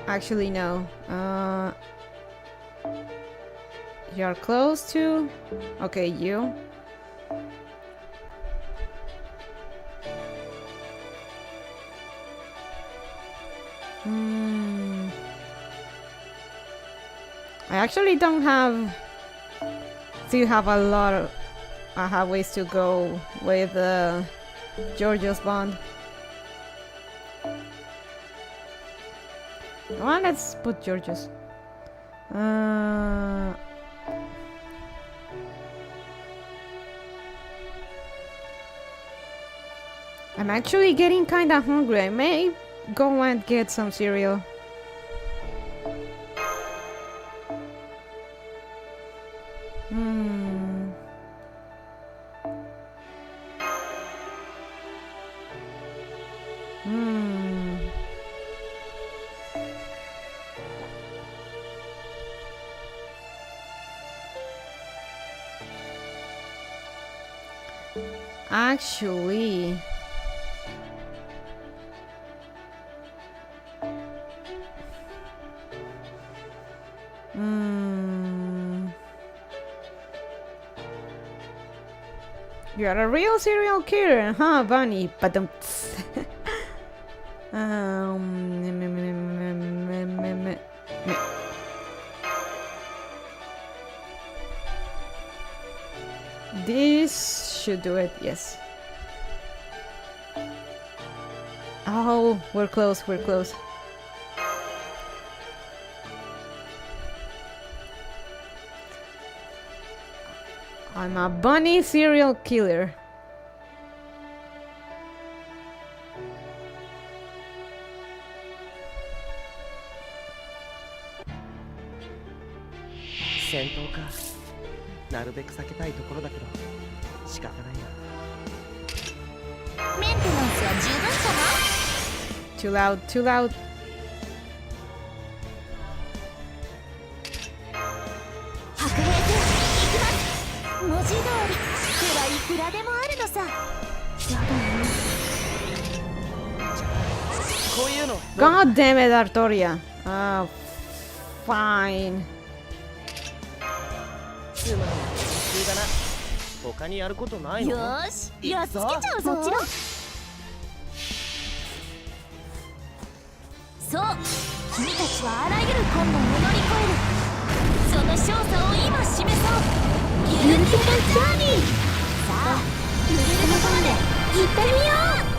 actually no. You're close to. Okay, you. I actually don't have. Still have a lot of. I have ways to go with Georgios Bond. Come on, let's put Georgios. I'm actually getting kinda hungry. I may go and get some cereal. Actually, you're a real serial killer, huh, Bunny? But this should do it, yes. Oh, we're close, we're close. I'm a bunny serial killer. Sentouか。なるべく避けたいところだけど仕方ないな。メンテナンスは十分かな。 Too loud, too loud. 白兵戦行きます。文字通り手はいくらでもあるのさ。やだね。こういうの God damn it, Artoria. Oh, fine. つまり普通だな。他にやることないの？よーし、やっつけちゃうぞ。もちろん。そう、君たちはあらゆる困難を乗り越える。その勝利を今示そう。ギルティブジャーニー。さあ、揺れるところまで行ってみよう。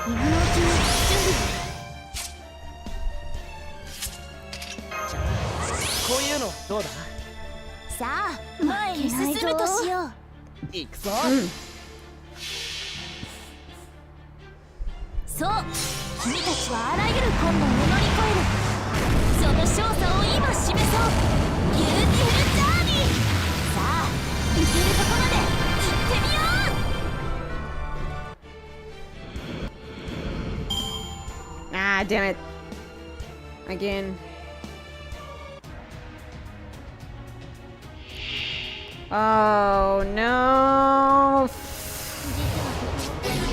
今のうちに準備。こういうのどうだ？さあ、前に進むとしよう。行くぞ。そう、君たちはあらゆる困難を乗り越える。その勝利を今示そう。ギルティブジャーニー。さあ、行けるところまで行ってみよう。Ah, damn it. Again. Oh no. 実は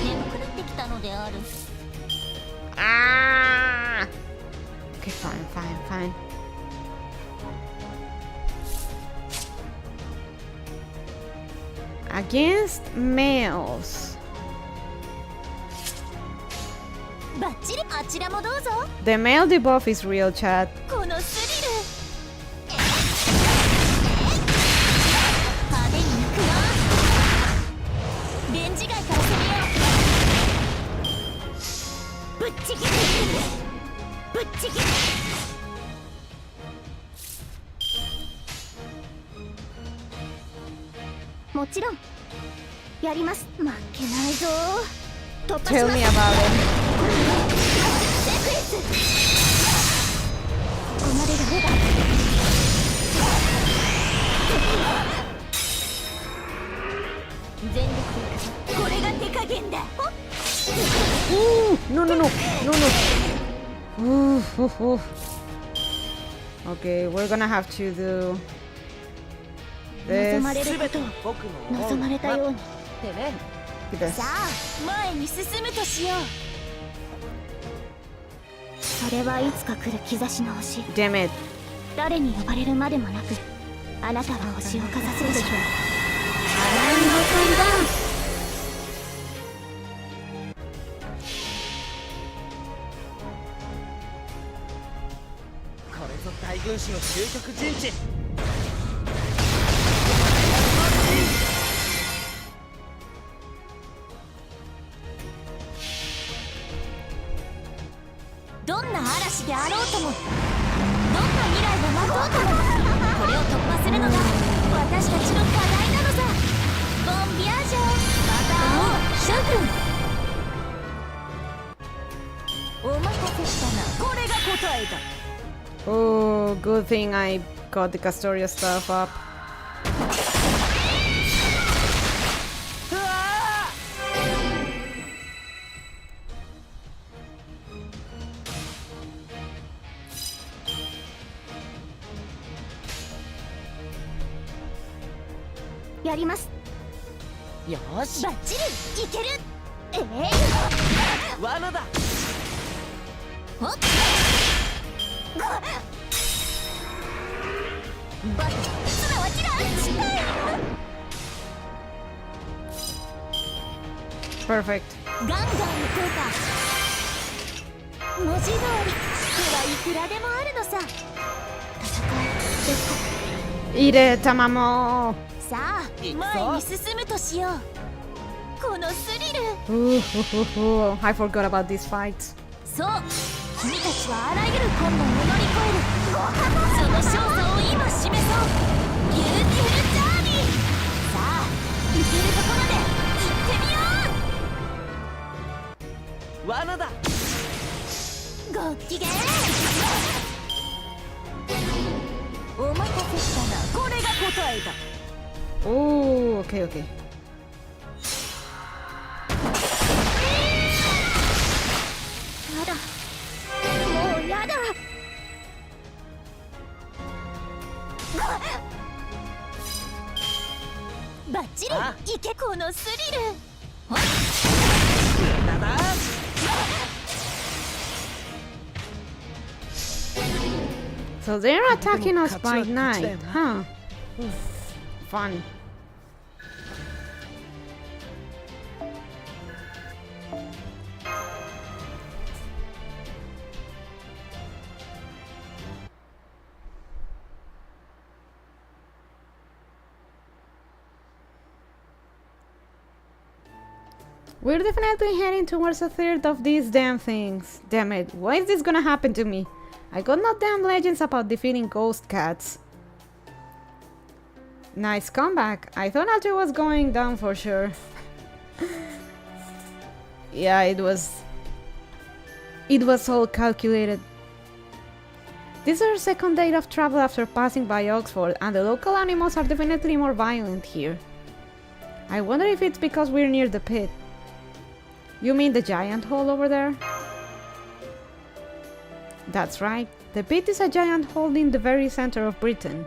眠くなってきたのである。Ah. Okay, fine, fine, fine. Against males. バッチリあちらもどうぞ The male debuff is real, chat. このスリル派手に行くよレンジ外から攻めようぶっちぎるぶっちぎるもちろんやります。負けないぞ。突破します。 Tell me about it. ここまでがね全力でこれが手加減だ。No, no, no, no, no. Okay, we're gonna have to do 望ま this. れることを僕の望まれたように。ってね This. さあ前に進むとしよう。それはいつか来る兆しの星。 Damn it. 誰に呼ばれるまでもなくあなたは星をかざすでしょう。これぞ大軍師の究極陣地どんな嵐であろうともどんな未来が待とうともこれを突破するのが私たちの課題なのさ。ボンビアージョまた会おうシャ君。お待たせしたな。これが答えだ。 Oh, good thing I got the Castoria stuff up. うわやります。ーよーしバッチリいける。罠だほっバトすなわちら近い Perfect. ガンガン行こうか。文字通り手はいくらでもあるのさ。戦いですか。 Eat it, Tamamo. さあ前に進むとしよう。このスリル I forgot about this fight. そう君たちはあらゆる困難を乗り越えるその勝座を今示そう。ビューティフルジャーニー。さあ行けるところで行ってみよ罠だう。ごきげんお待たせしたな。これが答えだ。 Oh, okay, okay. やだもうやだ。バッチリいけこのスリル。なんだ So they're attacking us by night, huh? Fun. We're definitely heading towards a third of these damn things. Damn it, why is this gonna happen to me? I got no damn legends about defeating ghost cats. Nice comeback. I thought Alter was going down for sure. Yeah, it was all calculated. This is our second day of travel after passing by Oxford, and the local animals are definitely more violent here. I wonder if it's because we're near the pit. You mean the giant hole over there? That's right, the pit is a giant hole in the very center of Britain.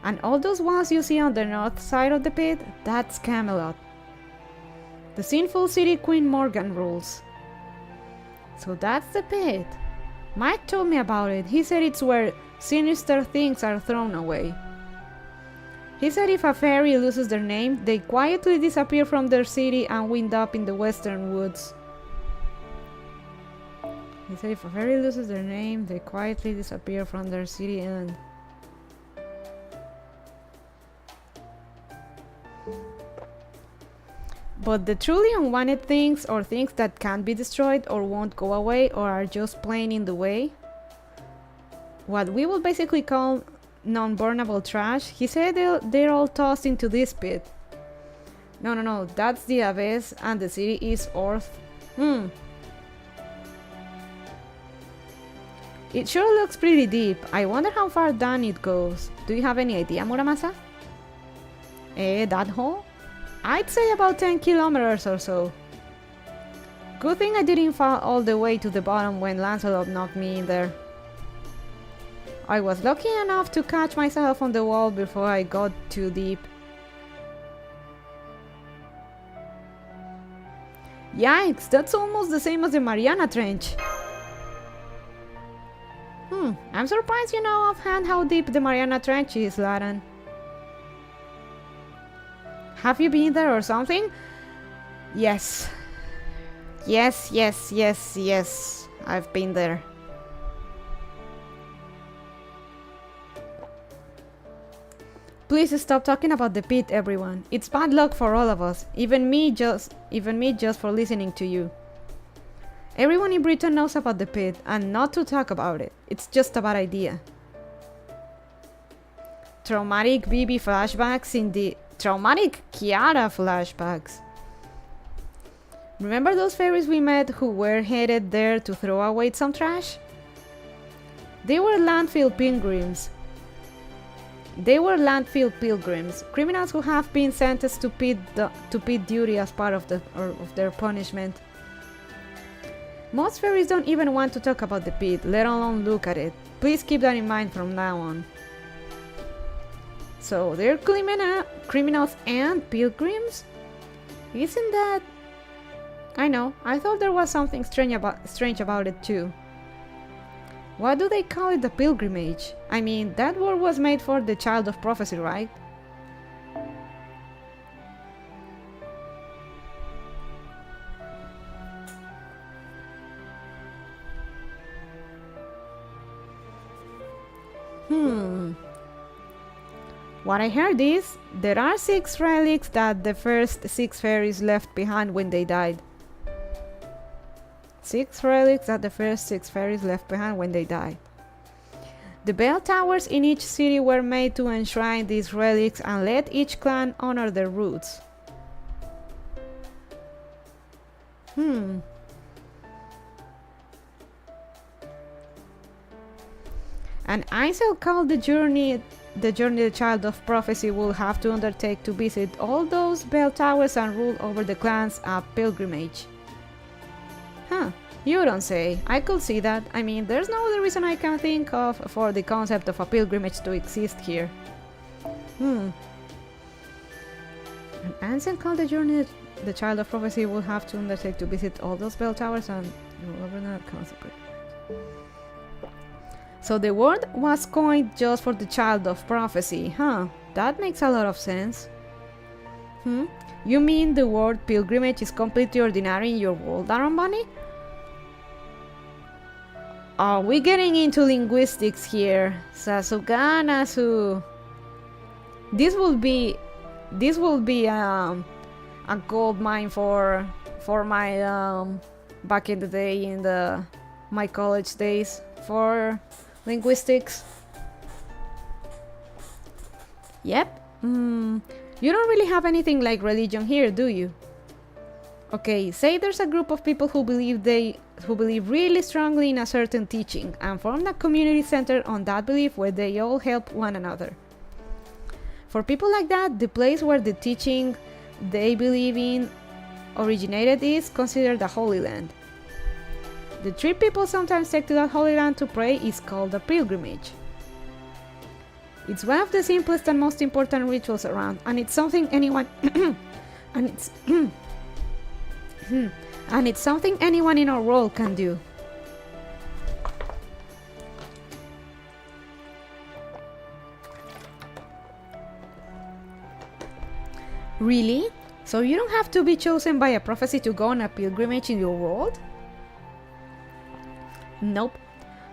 And all those walls you see on the north side of the pit, that's Camelot. The sinful city Queen Morgan rules. So that's the pit. Mike told me about it. He said it's where sinister things are thrown away. He said if a fairy loses their name, they quietly disappear from their city and wind up in the western woods. He said if a fairy loses their name, they quietly disappear from their city and... But the truly unwanted things, or things that can't be destroyed or won't go away or are just plain in the way, what we would basically call non-burnable trash, he said they're all tossed into this pit. No, that's the abyss and the city is Earth. It sure looks pretty deep. I wonder how far down it goes. Do you have any idea, Muramasa? That hole? I'd say about 10 kilometers or so. Good thing I didn't fall all the way to the bottom when Lancelot knocked me in there. I was lucky enough to catch myself on the wall before I got too deep. Yikes, that's almost the same as the Mariana Trench. I'm surprised you know offhand how deep the Mariana Trench is, Laran. Have you been there or something? Yes. Yes. I've been there. Please stop talking about the pit, everyone. It's bad luck for all of us. Even me just for listening to you. Everyone in Britain knows about the pit, and not to talk about it. It's just a bad idea. Traumatic BB flashbacks in the... Traumatic Kiara flashbacks. Remember those fairies we met who were headed there to throw away some trash? They were landfill pilgrims. Criminals who have been sentenced to pit duty as part of their punishment. Most fairies don't even want to talk about the pit, let alone look at it. Please keep that in mind from now on. So they're criminals and pilgrims? Isn't that... I know, I thought there was something strange about it too. Why do they call it the pilgrimage? I mean, that word was made for the child of prophecy, right? What I heard is, there are 6 relics that the first 6 fairies left behind when they died. 6 relics that the first 6 fairies left behind when they died. The bell towers in each city were made to enshrine these relics and let each clan honor their roots. And Isel called the journey the child of prophecy will have to undertake to visit all those bell towers and rule over the clans a pilgrimage. Huh, you don't say. I could see that. I mean, there's no other reason I can think of for the concept of a pilgrimage to exist here. And Ansel called the journey the child of prophecy will have to undertake to visit all those bell towers and rule over that concept. So the word was coined just for the child of prophecy, huh? That makes a lot of sense. You mean the word pilgrimage is completely ordinary in your world, Aaron Bunny? Are we getting into linguistics here? Sasuganasu. This will be a gold mine for my back in the day in my college days for linguistics. Yep. You don't really have anything like religion here, do you? Okay, say there's a group of people who believe really strongly in a certain teaching and form a community centered on that belief where they all help one another. For people like that, the place where the teaching they believe in originated is considered the Holy Land. The trip people sometimes take to that Holy Land to pray is called a pilgrimage. It's one of the simplest and most important rituals around, and it's something anyone and it's something anyone in our world can do. Really? So you don't have to be chosen by a prophecy to go on a pilgrimage in your world? Nope.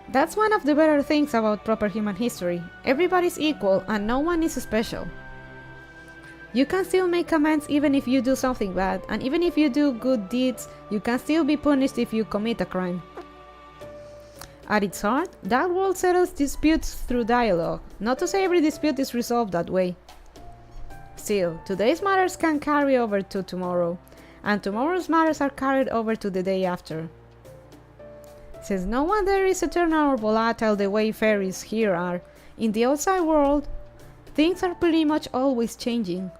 That's one of the better things about proper human history. Everybody's equal and no one is special. You can still make amends even if you do something bad, and even if you do good deeds, you can still be punished if you commit a crime. At its heart, that world settles disputes through dialogue, not to say every dispute is resolved that way. Still, today's matters can carry over to tomorrow, and tomorrow's matters are carried over to the day after. Since no one there is eternal or volatile the way fairies here are, in the outside world, things are pretty much always changing.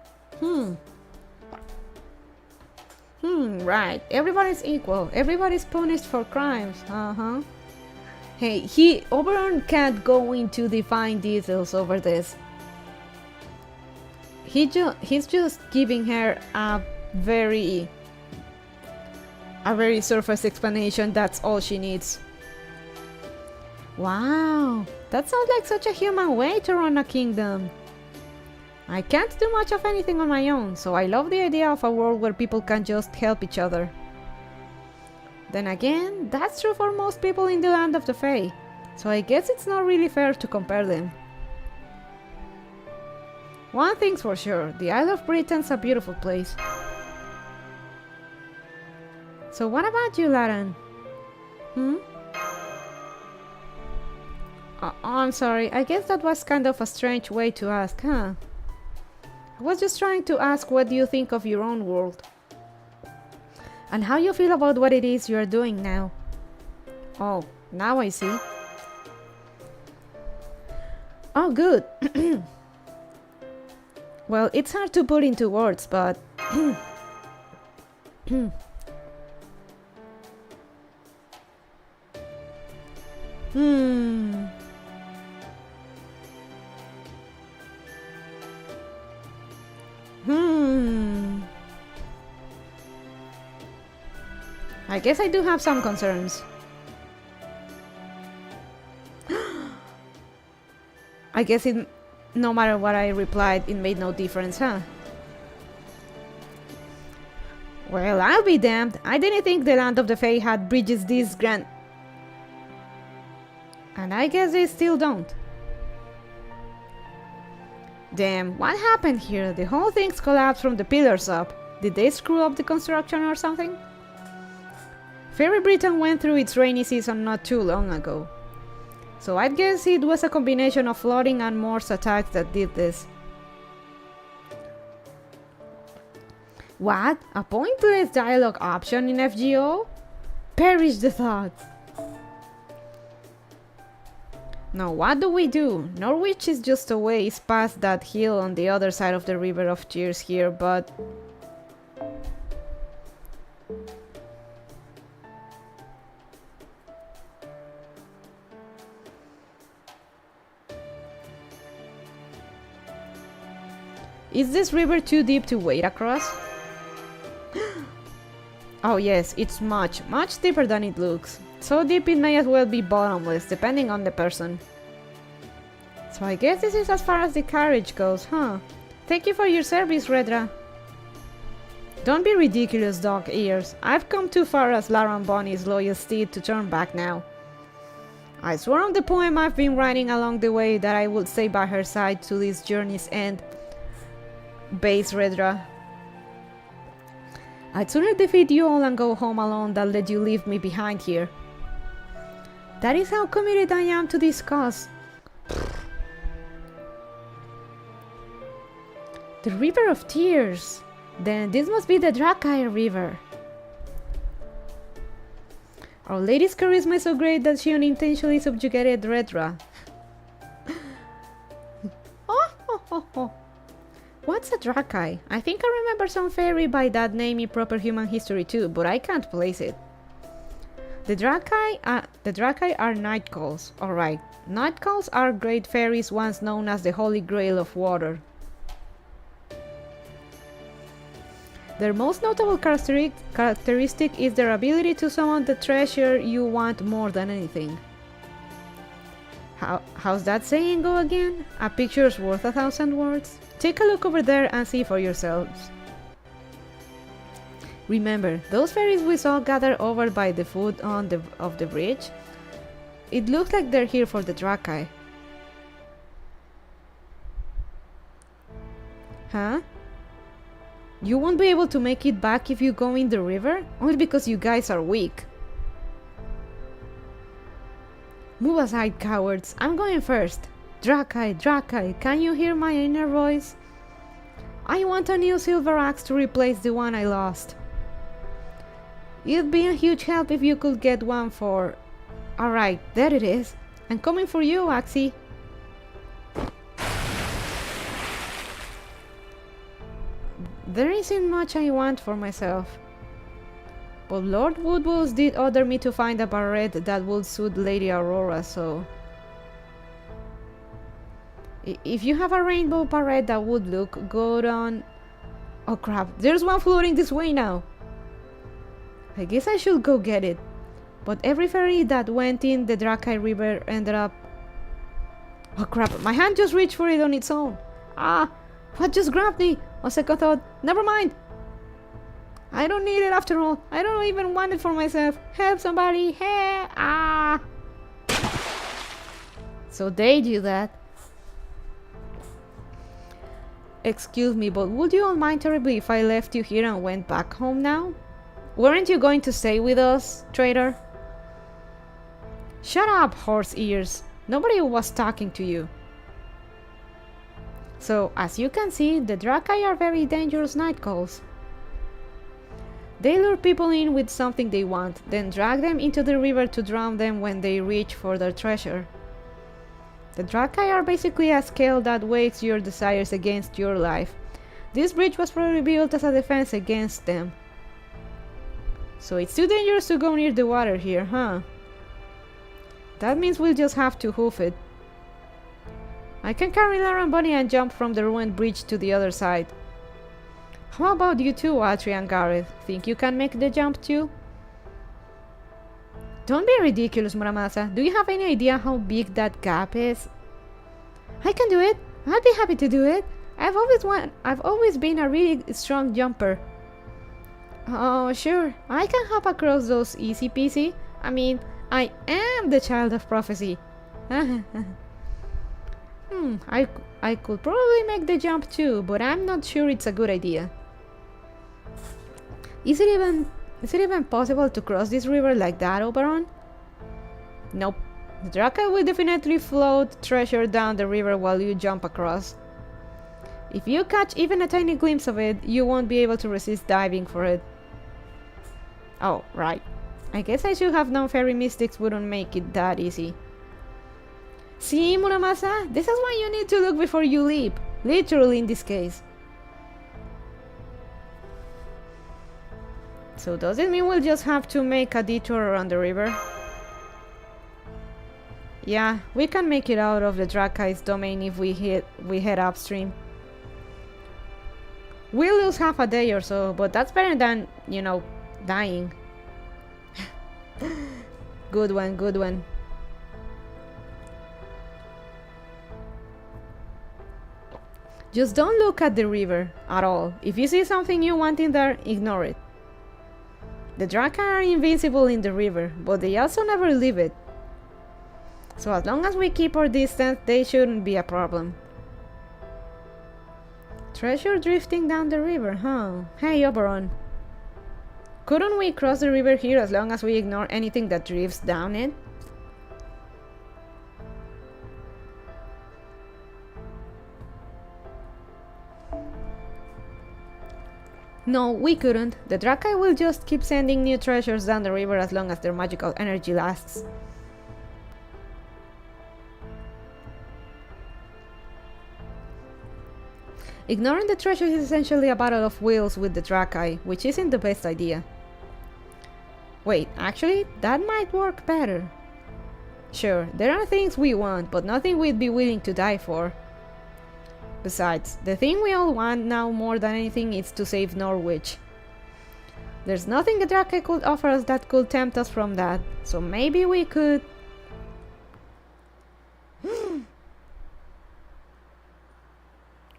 Right. Everybody's equal. Everybody's punished for crimes. Hey, Oberon can't go into the fine details over this. He's just giving her a very surface explanation. That's all she needs. Wow, that sounds like such a human way to run a kingdom. I can't do much of anything on my own, so I love the idea of a world where people can just help each other. Then again, that's true for most people in the land of the Fae, so I guess it's not really fair to compare them. One thing's for sure, the Isle of Britain's a beautiful place. So what about you, Laren? Oh, I'm sorry, I guess that was kind of a strange way to ask, huh? I was just trying to ask what do you think of your own world? And how you feel about what it is you are doing now. Oh, now I see. Oh, good. Well, it's hard to put into words, but... I guess I do have some concerns. I guess no matter what I replied, it made no difference, huh? Well, I'll be damned. I didn't think the land of the Fae had bridges this grand. And I guess they still don't. Damn, what happened here? The whole thing's collapsed from the pillars up. Did they screw up the construction or something? Fairy Britain went through its rainy season not too long ago. So I'd guess it was a combination of flooding and Morse attacks that did this. What? A pointless dialogue option in FGO? Perish the thought! Now what do we do? Norwich is just a ways past that hill on the other side of the River of Tears here, but... Is this river too deep to wade across? Oh yes, it's much deeper than it looks. So deep it may as well be bottomless, depending on the person. So I guess this is as far as the carriage goes, huh? Thank you for your service, Redra. Don't be ridiculous, dog ears. I've come too far as Laran Bonnie's loyal steed to turn back now. I swore on the poem I've been writing along the way that I would stay by her side to this journey's end. Base Redra. I'd sooner defeat you all and go home alone than let you leave me behind here. That is how committed I am to this cause. The River of Tears. Then this must be the Drakai River. Our Lady's charisma is so great that she unintentionally subjugated Redra. Oh. What's a Drakai? I think I remember some fairy by that name in proper human history too, but I can't place it. The Drakai are night calls. Alright, night calls are great fairies once known as the Holy Grail of Water. Their most notable characteristic is their ability to summon the treasure you want more than anything. How's that saying go again? A picture's worth 1,000 words? Take a look over there and see for yourselves. Remember, those fairies we saw gathered over by the foot of the bridge? It looks like they're here for the Drakai. Huh? You won't be able to make it back if you go in the river? Only because you guys are weak. Move aside, cowards. I'm going first. Drakai, Drakai, can you hear my inner voice? I want a new silver axe to replace the one I lost. It'd be a huge help if you could get one for... Alright, there it is. I'm coming for you, Axie. There isn't much I want for myself. But Lord Woodwalls did order me to find a barrette that would suit Lady Aurora, so... If you have a rainbow barrette that would look good on... Oh crap, there's one floating this way now! I guess I should go get it. But every ferry that went in the Drakai River ended up... Oh crap, my hand just reached for it on its own! Ah! What just grabbed me? On second thought, never mind! I don't need it after all. I don't even want it for myself. Help somebody! Hey! Ah! So they do that. Excuse me, but would you all mind terribly if I left you here and went back home now? Weren't you going to stay with us, traitor? Shut up, horse ears. Nobody was talking to you. So, as you can see, the Drakai are very dangerous night calls. They lure people in with something they want, then drag them into the river to drown them when they reach for their treasure. The Drakai are basically a scale that weighs your desires against your life. This bridge was probably built as a defense against them. So it's too dangerous to go near the water here, huh? That means we'll just have to hoof it. I can carry Lara and Bunny and jump from the ruined bridge to the other side. How about you two, Atri and Gareth? Think you can make the jump too? Don't be ridiculous, Muramasa. Do you have any idea how big that gap is? I can do it. I'll be happy to do it. I've always been a really strong jumper. Oh, sure. I can hop across those easy peasy. I mean, I am the child of prophecy. I could probably make the jump too, but I'm not sure it's a good idea. Is it even possible to cross this river like that, Oberon? Nope. The Drakai will definitely float treasure down the river while you jump across. If you catch even a tiny glimpse of it, you won't be able to resist diving for it. Oh, right. I guess I should have known fairy mystics wouldn't make it that easy. See, Muramasa? This is why you need to look before you leap. Literally in this case. So does it mean we'll just have to make a detour around the river? Yeah, we can make it out of the Drakai's domain if we head upstream. We'll lose half a day or so, but that's better than, you know, dying. Good one, good one. Just don't look at the river at all. If you see something you want in there, ignore it. The Drakai are invincible in the river, but they also never leave it. So as long as we keep our distance, they shouldn't be a problem. Treasure drifting down the river, huh? Hey, Oberon. Couldn't we cross the river here as long as we ignore anything that drifts down it? No, we couldn't. The Drakai will just keep sending new treasures down the river as long as their magical energy lasts. Ignoring the treasures is essentially a battle of wills with the Drakai, which isn't the best idea. Wait, actually, that might work better. Sure, there are things we want, but nothing we'd be willing to die for. Besides, the thing we all want now more than anything is to save Norwich. There's nothing a Drakai could offer us that could tempt us from that, so maybe we could...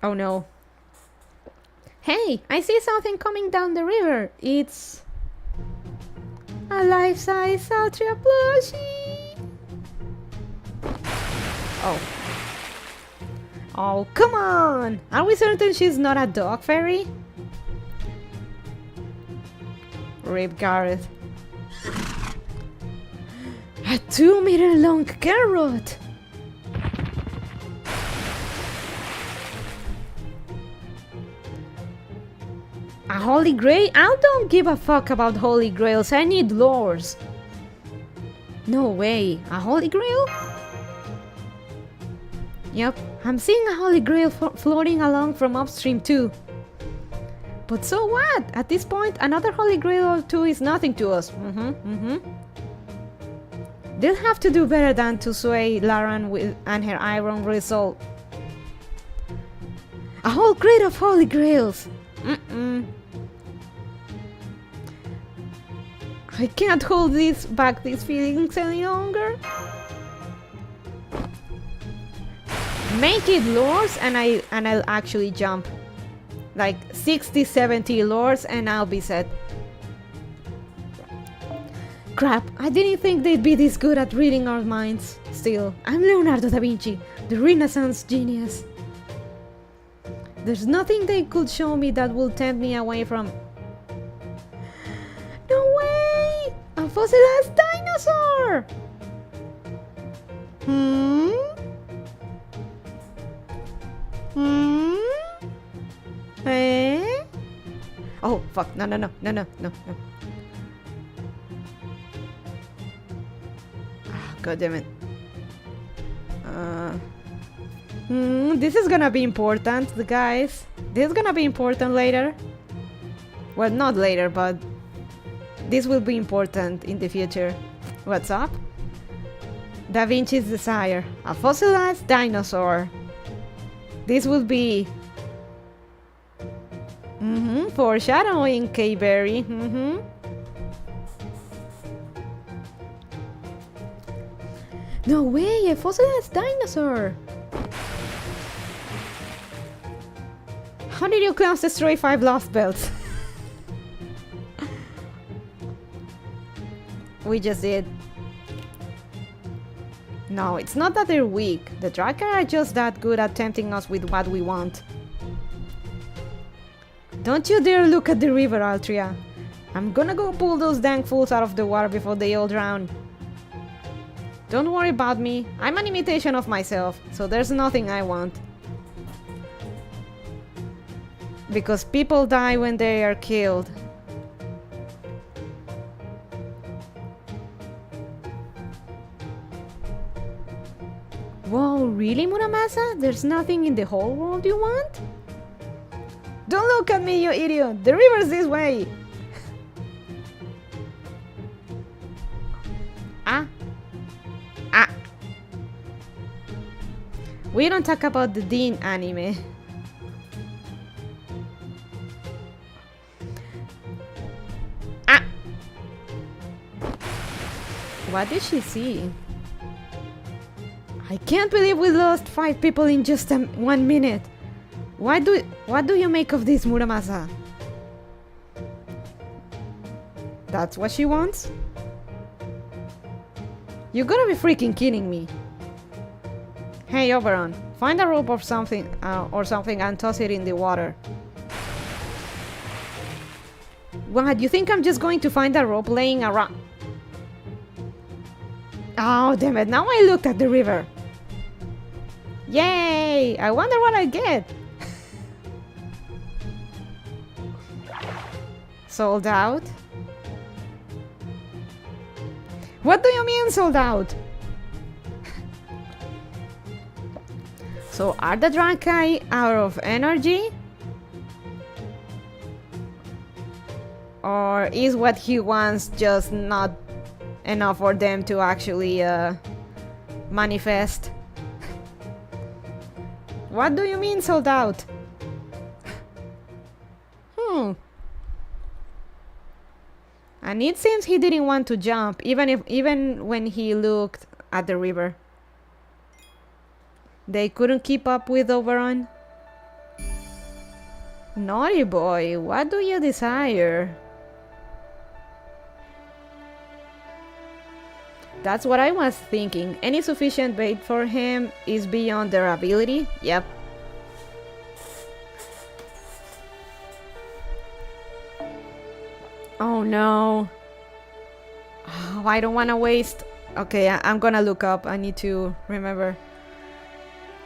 Oh no. Hey, I see something coming down the river. It's... a life-size Altria plushie! Oh. Oh, come on! Are we certain she's not a dog fairy? Rip Gareth. A 2-meter long carrot! A holy grail? I don't give a fuck about holy grails, I need lures. No way, a holy grail? Yep, I'm seeing a holy grail floating along from upstream too. But so what? At this point, another holy grail or two is nothing to us. They'll have to do better than to sway Laran and her iron resolve. A whole crate of holy grails! I can't hold back these feelings any longer. Make it lures and I'll actually jump. Like 60-70 lures and I'll be set. Crap, I didn't think they'd be this good at reading our minds. Still, I'm Leonardo da Vinci, the Renaissance genius. There's nothing they could show me that will tempt me away from... No way! A fossilized dinosaur! Eh? Oh, fuck. No. God damn it. This is gonna be important, the guys. This is gonna be important later. Well, not later, but this will be important in the future. What's up? Da Vinci's desire. A fossilized dinosaur. This will be... foreshadowing, K-Berry. No way, a fossilized dinosaur! How did you clowns destroy 5 lost belts? We just did. No, it's not that they're weak. The Drakkar are just that good at tempting us with what we want. Don't you dare look at the river, Altria. I'm gonna go pull those dang fools out of the water before they all drown. Don't worry about me. I'm an imitation of myself, so there's nothing I want. Because people die when they are killed. Whoa, really, Muramasa? There's nothing in the whole world you want? Don't look at me, you idiot! The river's this way! We don't talk about the Dean anime. What did she see? I can't believe we lost 5 people in just 1 minute. What do you make of this, Muramasa? That's what she wants? You gotta be freaking kidding me. Hey, Oberon, find a rope or something and toss it in the water. What, you think I'm just going to find a rope laying around? Oh, damn it, now I looked at the river. Yay! I wonder what I get. Sold out? What do you mean sold out? So are the Drakkar out of energy? Or is what he wants just not enough for them to actually manifest? What do you mean sold out? And it seems he didn't want to jump, even when he looked at the river. They couldn't keep up with Oberon. Naughty boy, what do you desire? That's what I was thinking. Any sufficient bait for him is beyond their ability. Yep. Oh no. Oh, I don't want to waste. Okay, I'm gonna look up. I need to remember.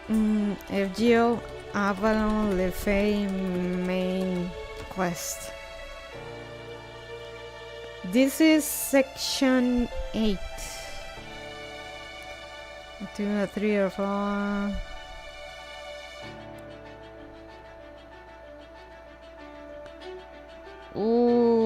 FGO Avalon Lefay main quest. This is section 8. 2, 3 or 4. Ooh.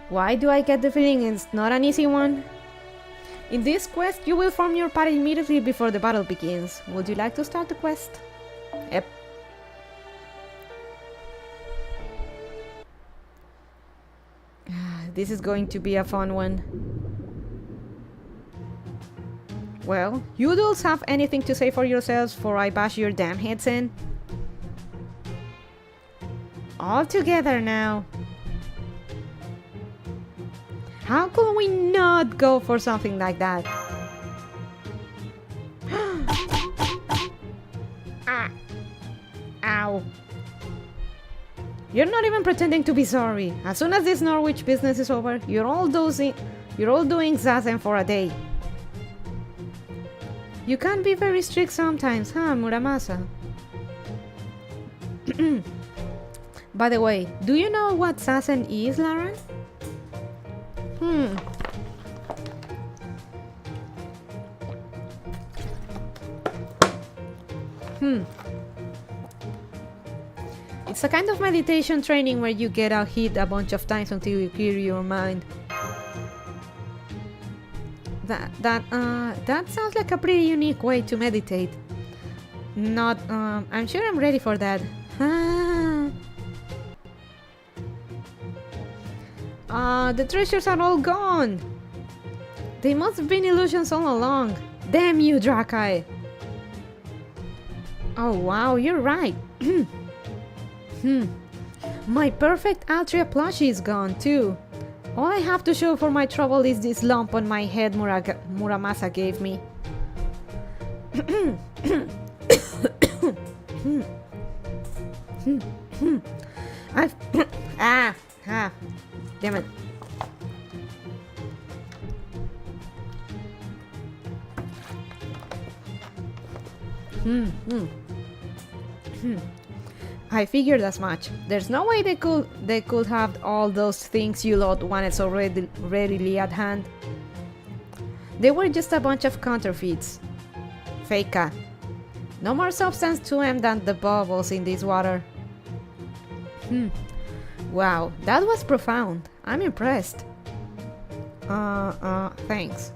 Why do I get the feeling it's not an easy one? In this quest, you will form your party immediately before the battle begins. Would you like to start the quest? Yep. This is going to be a fun one. Well, you adults have anything to say for yourselves before I bash your damn heads in? All together now. How could we not go for something like that? Ah. Ow. You're not even pretending to be sorry. As soon as this Norwich business is over, you're all doing zazen for a day. You can be very strict sometimes, huh, Muramasa? By the way, do you know what zazen is, Lauren? It's a kind of meditation training where you get hit a bunch of times until you clear your mind. That sounds like a pretty unique way to meditate. I'm sure I'm ready for that. The treasures are all gone. They must have been illusions all along. Damn you, Drakai. Oh wow, you're right. My perfect Altria plushie is gone too. All I have to show for my trouble is this lump on my head Muramasa gave me. Damn it. I figured as much. There's no way they could have all those things you lot wanted so readily at hand. They were just a bunch of counterfeits. Fake. No more substance to them than the bubbles in this water. Wow, that was profound. I'm impressed. Thanks.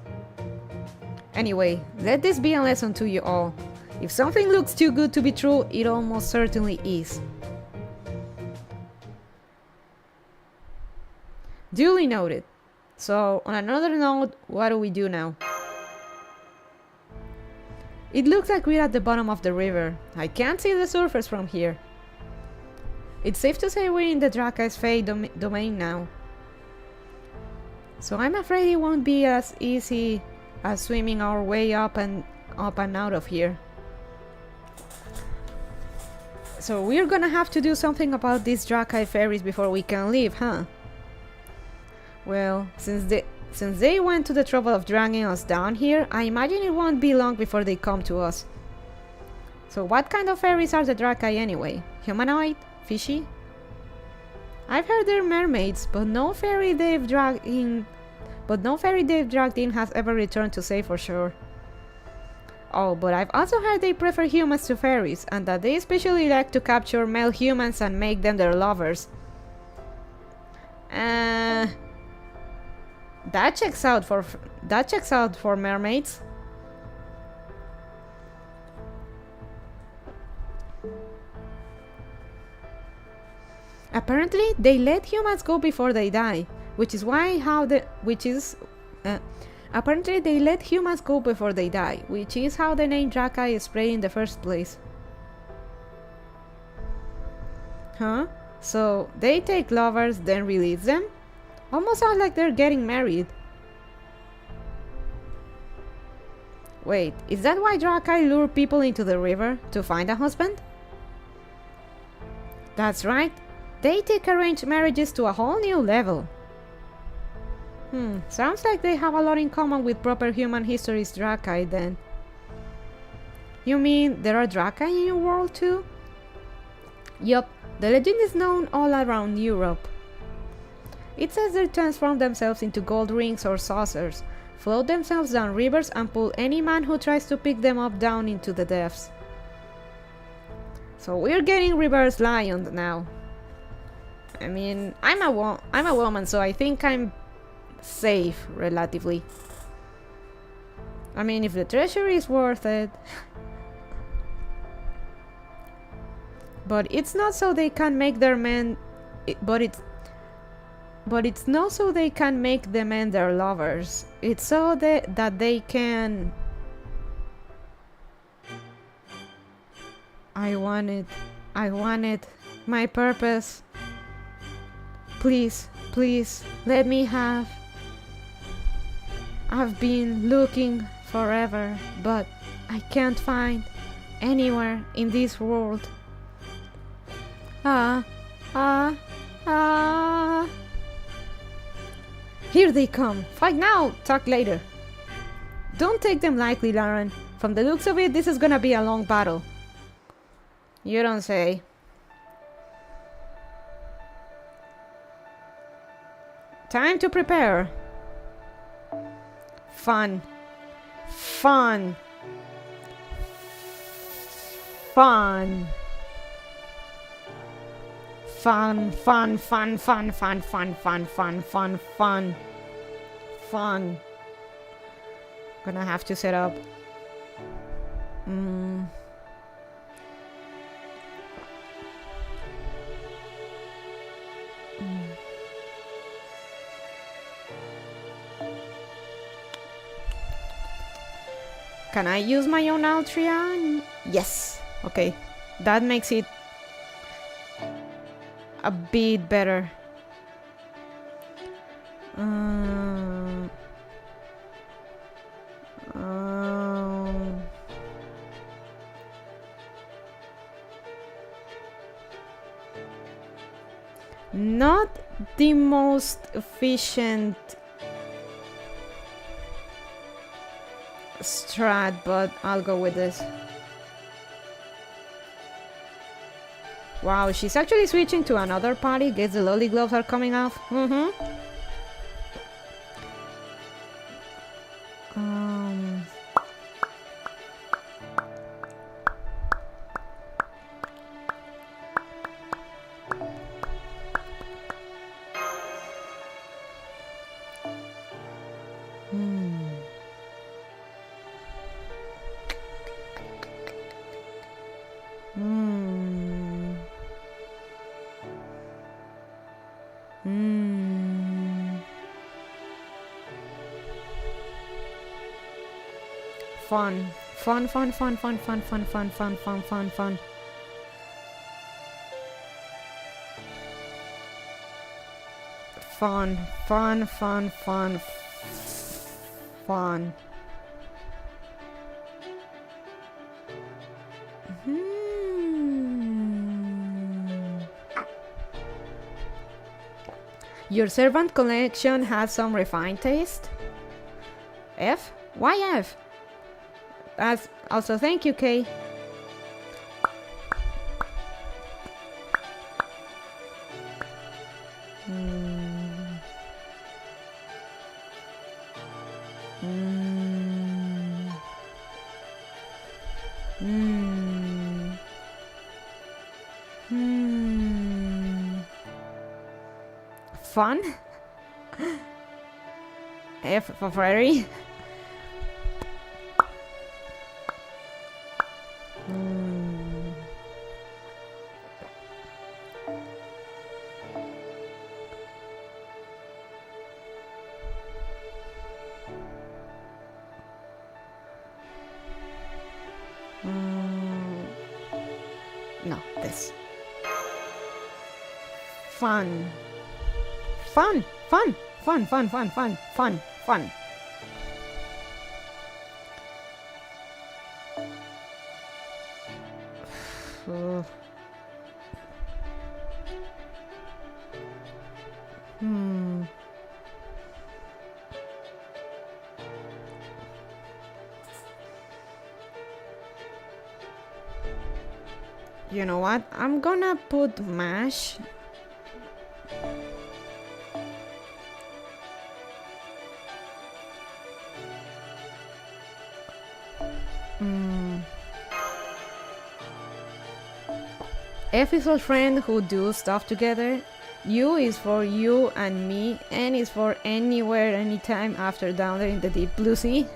Anyway, let this be a lesson to you all. If something looks too good to be true, it almost certainly is. Duly noted. So, on another note, what do we do now? It looks like we're at the bottom of the river. I can't see the surface from here. It's safe to say we're in the Drakai's Fey domain now. So I'm afraid it won't be as easy as swimming our way up and out of here. So we're gonna have to do something about these Drakai fairies before we can leave, huh? Well, since they went to the trouble of dragging us down here, I imagine it won't be long before they come to us. So what kind of fairies are the Drakai anyway? Humanoid? Fishy? I've heard they're mermaids, but no fairy they've dragged in has ever returned to say for sure. Oh, but I've also heard they prefer humans to fairies, and that they especially like to capture male humans and make them their lovers. That checks out for mermaids. Apparently, they let humans go before they die, apparently they let humans go before they die, which is how the name Drakai is spread in the first place. Huh? So, they take lovers, then release them? Almost sounds like they're getting married. Wait, is that why Drakai lure people into the river? To find a husband? That's right. They take arranged marriages to a whole new level. Sounds like they have a lot in common with proper human history's Drakai then. You mean there are Drakai in your world too? Yup, the legend is known all around Europe. It says they transform themselves into gold rings or saucers, float themselves down rivers and pull any man who tries to pick them up down into the depths. So we're getting reverse lion now. I mean, I'm a woman, so I think I'm safe, relatively. I mean, if the treasure is worth it. But it's not so they can make their men... But it's not so they can make the men their lovers. It's so that they can... I want it. My purpose. Please, please, let me have. I've been looking forever, but I can't find anywhere in this world. Here they come. Fight now, talk later. Don't take them lightly, Lauren. From the looks of it, this is gonna be a long battle. You don't say. Time to prepare. Fun. Fun. Fun. Fun, fun, fun, fun, fun, fun, fun, fun, fun, fun. Fun. Gonna have to set up. Can I use my own Altria? Yes. Okay. That makes it a bit better. Not the most efficient strat, but I'll go with this. Wow, she's actually switching to another party. Guess the lolly gloves are coming off. Fun. Fun, fun, fun, fun, fun, fun, fun, fun, fun, fun, fun. Fun, fun, fun, fun, fun. Your servant collection has some refined taste. F? Why F? Also, thank you, Kay. Fun? F for Freddy? No, this. Fun. Fun, fun, fun, fun, fun, fun, fun, fun. You know what? I'm gonna put mash. F is for friends who do stuff together. U is for you and me. N is for anywhere, anytime after down there in the deep blue sea.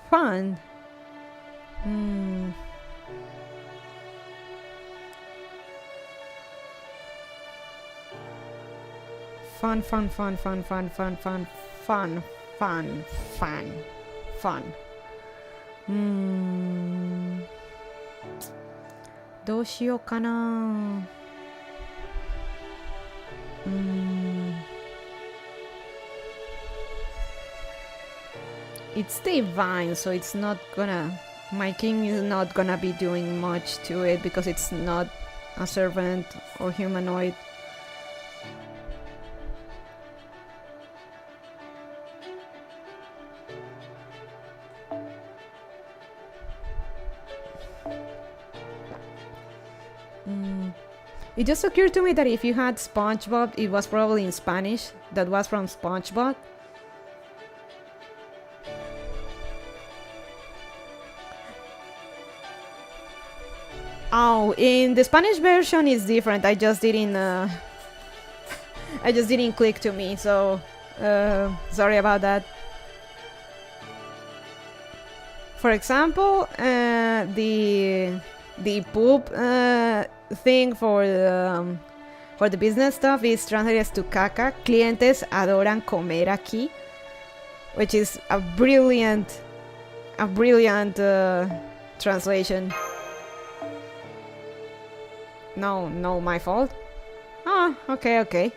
Fun. Fun, fun, fun, fun, fun, fun, fun, fun, fun, fun, fun. どうしようかな。It's divine, so it's not gonna. My king is not gonna be doing much to it because it's not a servant or humanoid. It just occurred to me that if you had SpongeBob, it was probably in Spanish. That was from SpongeBob. Oh, in the Spanish version it's different. I just didn't click to me, so sorry about that. For example, the poop thing for the business stuff is translated to caca. Clientes adoran comer aquí, which is a brilliant translation. No, my fault. Ah, okay.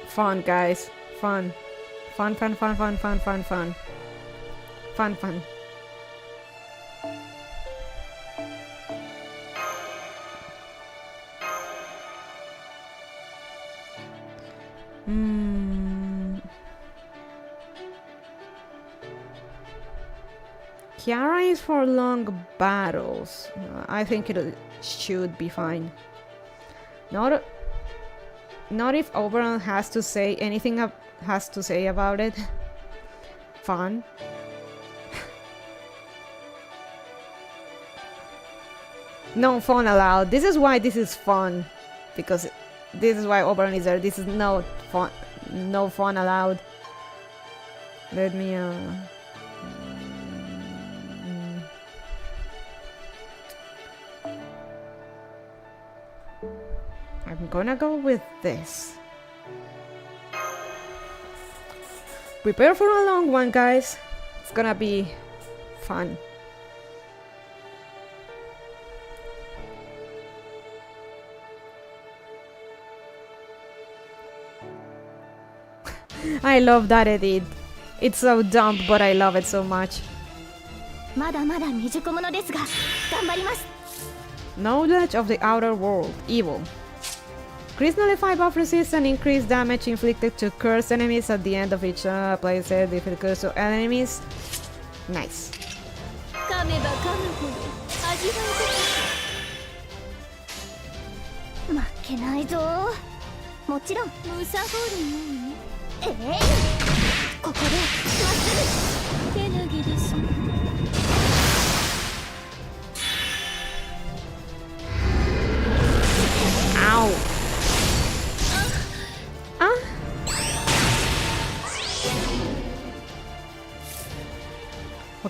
Fun, guys. Fun. Fun. Kiara is for long battles. I think it should be fine. Not if Oberon has to say anything about it. Fun. No fun allowed. This is why this is fun, because this is why Oberon is there. This is no fun allowed. Let me I'm gonna go with this. Prepare for a long one, guys. It's gonna be fun. I love that edit. It's so dumb, but I love it so much. まだまだ未熟者ですが、頑張ります。 Knowledge of the outer world. Evil. Increase nullify buff resist and increase damage inflicted to cursed enemies at the end of each playset if it occurs to enemies. Nice. 噛めば噛むほど味わい深い。負けないぞ。もちろん無作法にここでまっすぐ手脱ぎでしょ。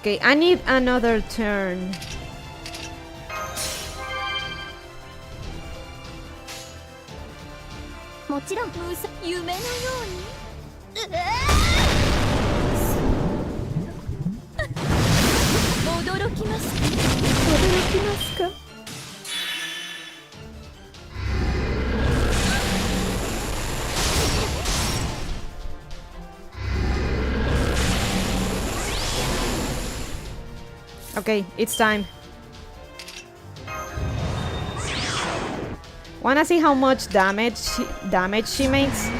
Okay, I need another turn. Okay, it's time. Wanna see how much damage she makes?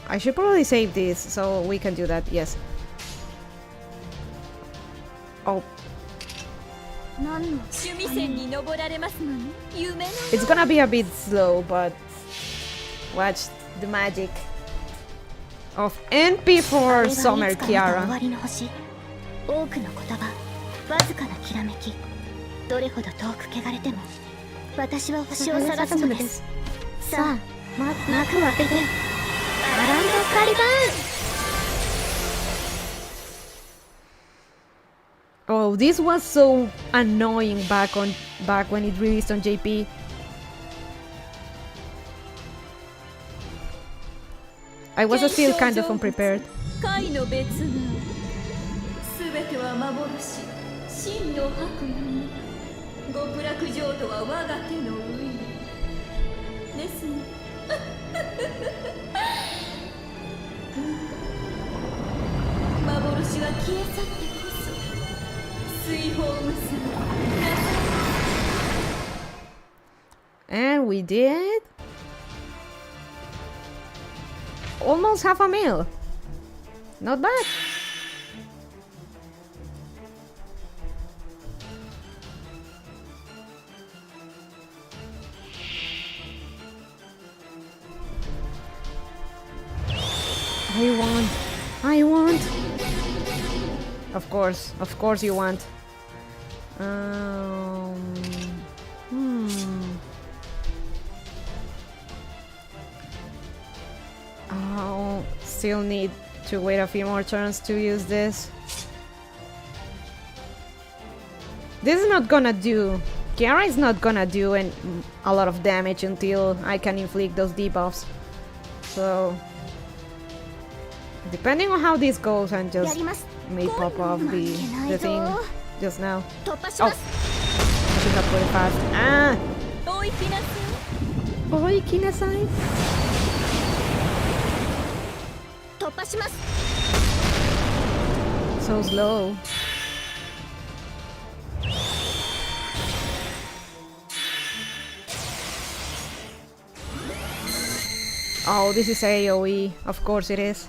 I should probably save this so we can do that. Yes. Oh. It's gonna be a bit slow, but watch the magic of NP4 Summer Kiara. 多くの言葉、わずかなきらめき、どれほど遠く汚れても私は星を探すのです。さあ、幕を開けてアランドカリバン。 Oh, this was so annoying back when it released on JP. I was still kind of unprepared. 全ては幻、真の白夜。極楽浄土は我が手の上に。ですね。幻が消え去ってこそ、水泡無数。And we did almost half a mil. Not bad. I want. Of course you want. Oh, still need to wait a few more turns to use this. This is not gonna do. Kiara is not gonna do a lot of damage until I can inflict those debuffs. So, depending on how this goes, and just may pop off the thing just now. Oh, I should not put it fast. Ah! Oi, Kinasai. So slow. Oh, this is AoE. Of course it is.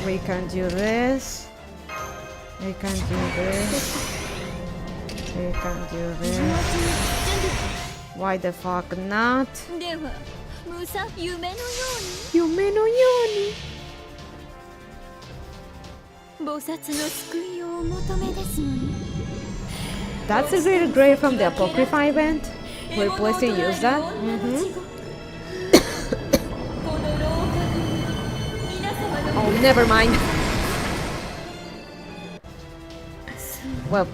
We can do this. We can do this. We can do this. Why the fuck not? では、ムサ、夢のよ夢のように。菩薩の救いをお求めですのに。That's a really great from the Apocrypha event. We're pleased to use that. Oh, never mind. Well,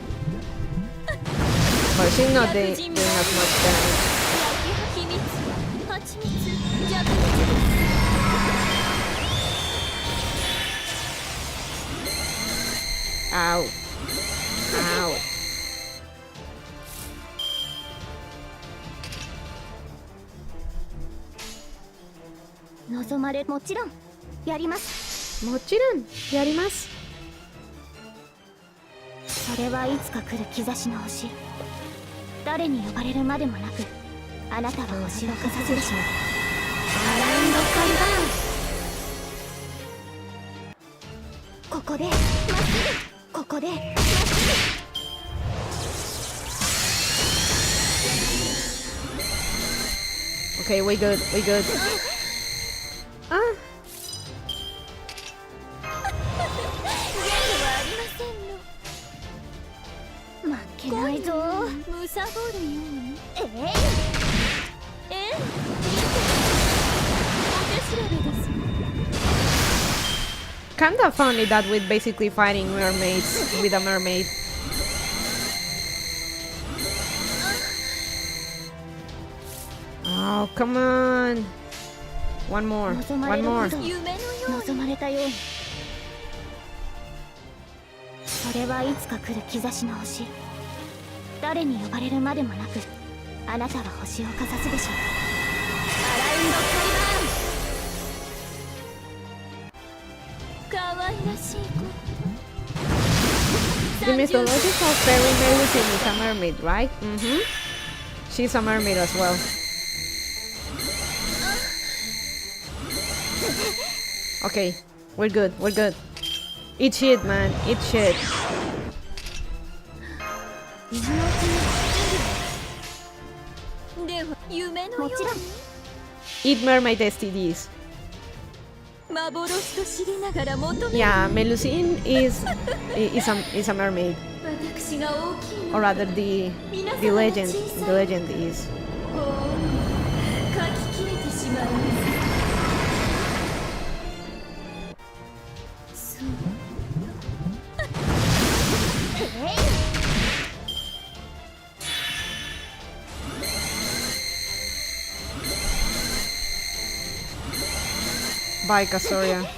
she's not doing as much damage. Ow. Ow.望まれ、もちろんやります。もちろんやります。それはいつか来る兆しの星。誰に呼ばれるまでもなく、あなたは星をかざすでしょう。アラウンドカリバーン。ここでまっすぐ。ここでまっすぐ。Okay, we good, we good. Ah, 負けないぞ。むさぼるように。お手調べです。 kinda funny that we're basically fighting mermaids with a mermaid. Oh, come on. One more, one more. 望まれたように。それはいつか来る兆しの星。誰に呼ばれるまでもなく、あなたは星をかざすでしょう。アラウンドカリバーン。可愛らしい子。 The mythological fairy Melusine is a mermaid, right? Mm-hmm. She's a mermaid as well. Okay, we're good, we're good. Eat shit, man, eat shit. では夢のように。もちろん。 Eat mermaid STDs. 幻と知りながら求める。 Yeah, Melusine is a mermaid. 私が大きいの。 Or rather, the legend is. 書き切れてしまいます。 Bye, Castoria. どう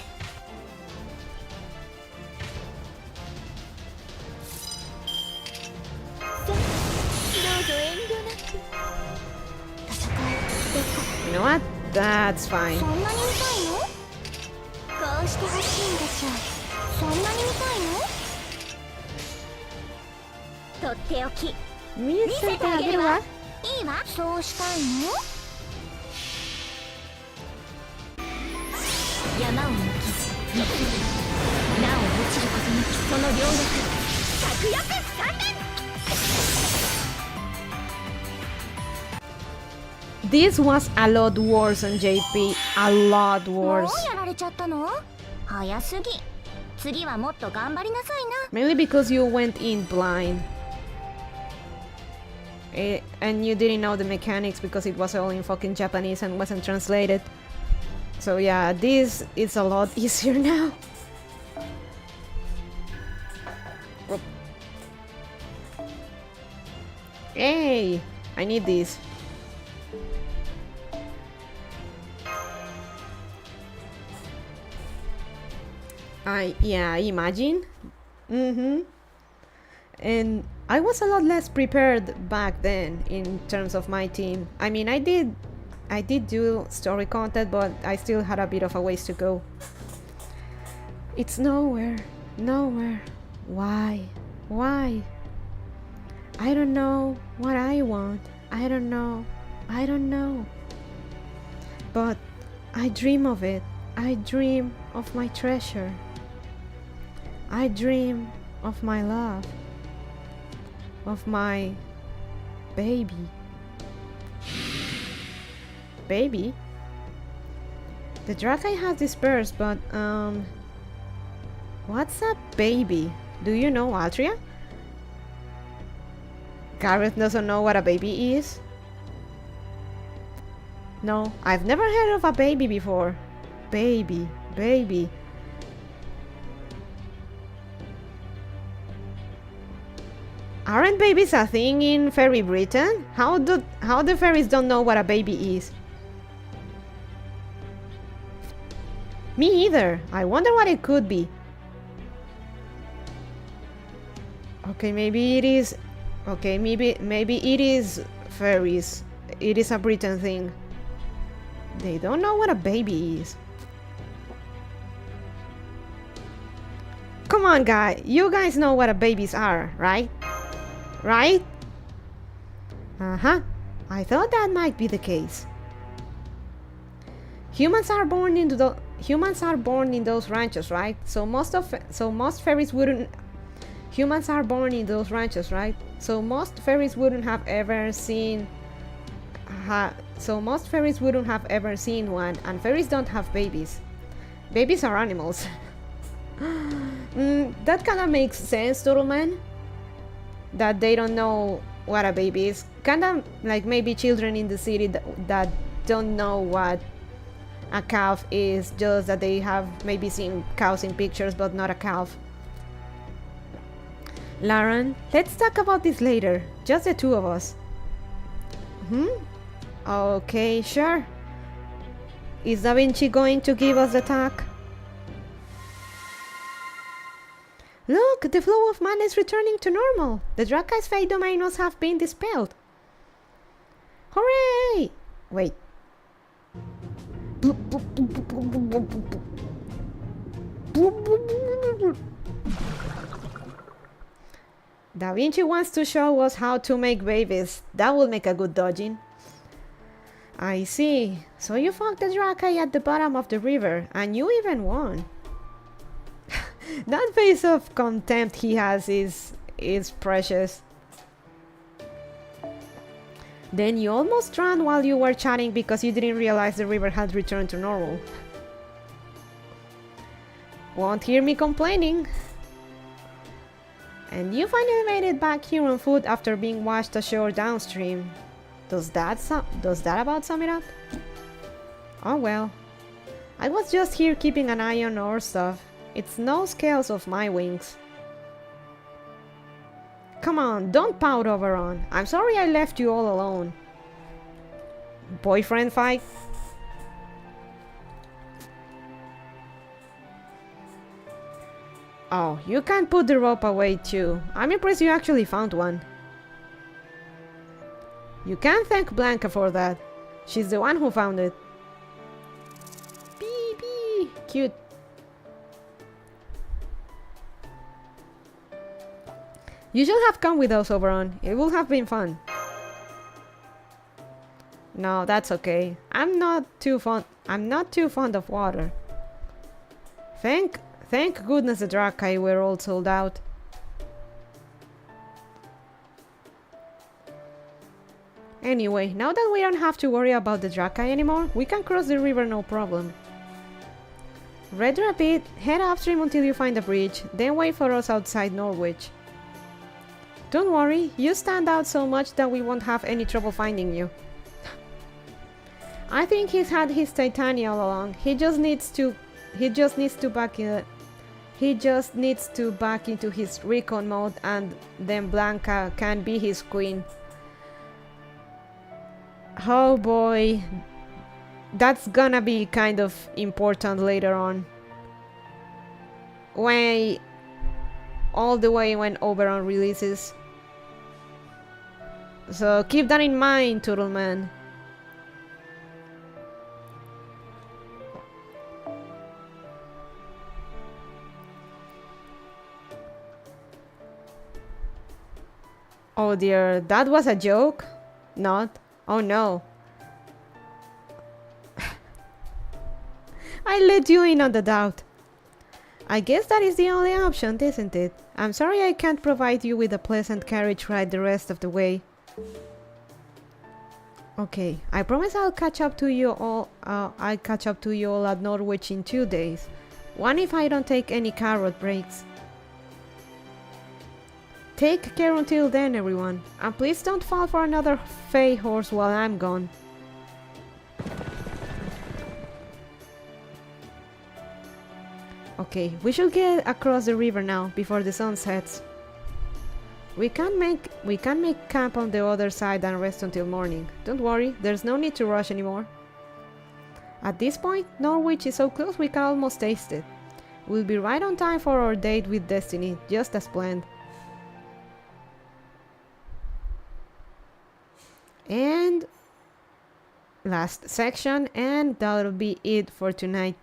ぞ遠慮なく。戦いですか。 You know what? That's fine. そんなに見たいの？こうしてほしいんでしょう。そんなに見たいの？とっておき。見せてあげるわ。いいわ。そうしたいの？山を抜きず、生きる。なお落ちることなきその両翼。着翼三連。 This was a lot worse on JP. A lot もう worse. やられちゃったの？早すぎ。次はもっと頑張りなさいな。 Mainly because you went in blind. And you didn't know the mechanics because it was all in fucking Japanese and wasn't translated. So yeah, this is a lot easier now. Hey, I need this. Yeah, imagine. And I was a lot less prepared back then in terms of my team. I mean, I did do story content, but I still had a bit of a ways to go. It's nowhere. Why? I don't know what I want. I don't know. But I dream of it. I dream of my treasure. I dream of my love. Of my baby. Baby? The Drakai has dispersed, but what's a baby? Do you know, Altria? Gareth doesn't know what a baby is? No, I've never heard of a baby before. Baby. Aren't babies a thing in Fairy Britain? How the fairies don't know what a baby is? Me either. I wonder what it could be. Okay, maybe it is. Okay, maybe it is fairies. It is a Britain thing. They don't know what a baby is. Come on, guys. You guys know what a babies are, right? Right? Uh-huh. I thought that might be the case. Humans are born in those ranches, right? So most fairies wouldn't. Humans are born in those ranches, right? So most fairies wouldn't have ever seen. most fairies wouldn't have ever seen one, and fairies don't have babies. Babies are animals. That kind of makes sense, Turtle Man. That they don't know what a baby is. Kind of like maybe children in the city that don't know what a calf is, just that they have maybe seen cows in pictures but not a calf. Lauren, let's talk about this later. Just the two of us. Okay, sure. Is Da Vinci going to give us the talk? Look, the flow of mana is returning to normal. The Drakai's fate domain must have been dispelled. Hooray! Wait. Da Vinci wants to show us how to make babies. That will make a good dodging. I see. So you fought the Drakai at the bottom of the river, and you even won. That face of contempt he has is precious. Then you almost drowned while you were chatting because you didn't realize the river had returned to normal. Won't hear me complaining. And you finally made it back here on foot after being washed ashore downstream. Does that about sum it up? Oh well. I was just here keeping an eye on our stuff. It's no scales of my wings. Come on, don't pout, Oberon. I'm sorry I left you all alone. Boyfriend fight? Oh, you can't put the rope away too. I'm impressed you actually found one. You can't thank Blanca for that. She's the one who found it. Bee. Cute. You should have come with us, Oberon. It would have been fun. No, that's okay. I'm not too fond of water. Thank goodness the Drakai were all sold out. Anyway, now that we don't have to worry about the Drakai anymore, we can cross the river no problem. Redder a bit, head upstream until you find a bridge, then wait for us outside Norwich. Don't worry, you stand out so much that we won't have any trouble finding you. I think he's had his Titania all along. He just needs to back into his recon mode, and then Blanca can be his queen. Oh boy, that's gonna be kind of important later on. All the way when Oberon releases. So keep that in mind, Turtle Man. Oh dear, that was a joke? Not? Oh no. I let you in on the doubt. I guess that is the only option, isn't it? I'm sorry I can't provide you with a pleasant carriage ride the rest of the way. Okay, I promise I'll catch up to you all at Norwich in 2 days. One if I don't take any carrot breaks. Take care until then, everyone, and please don't fall for another fey horse while I'm gone. Okay, we should get across the river now before the sun sets. We can make camp on the other side and rest until morning. Don't worry, there's no need to rush anymore. At this point, Norwich is so close we can almost taste it. We'll be right on time for our date with Destiny, just as planned. And last section, and that'll be it for tonight.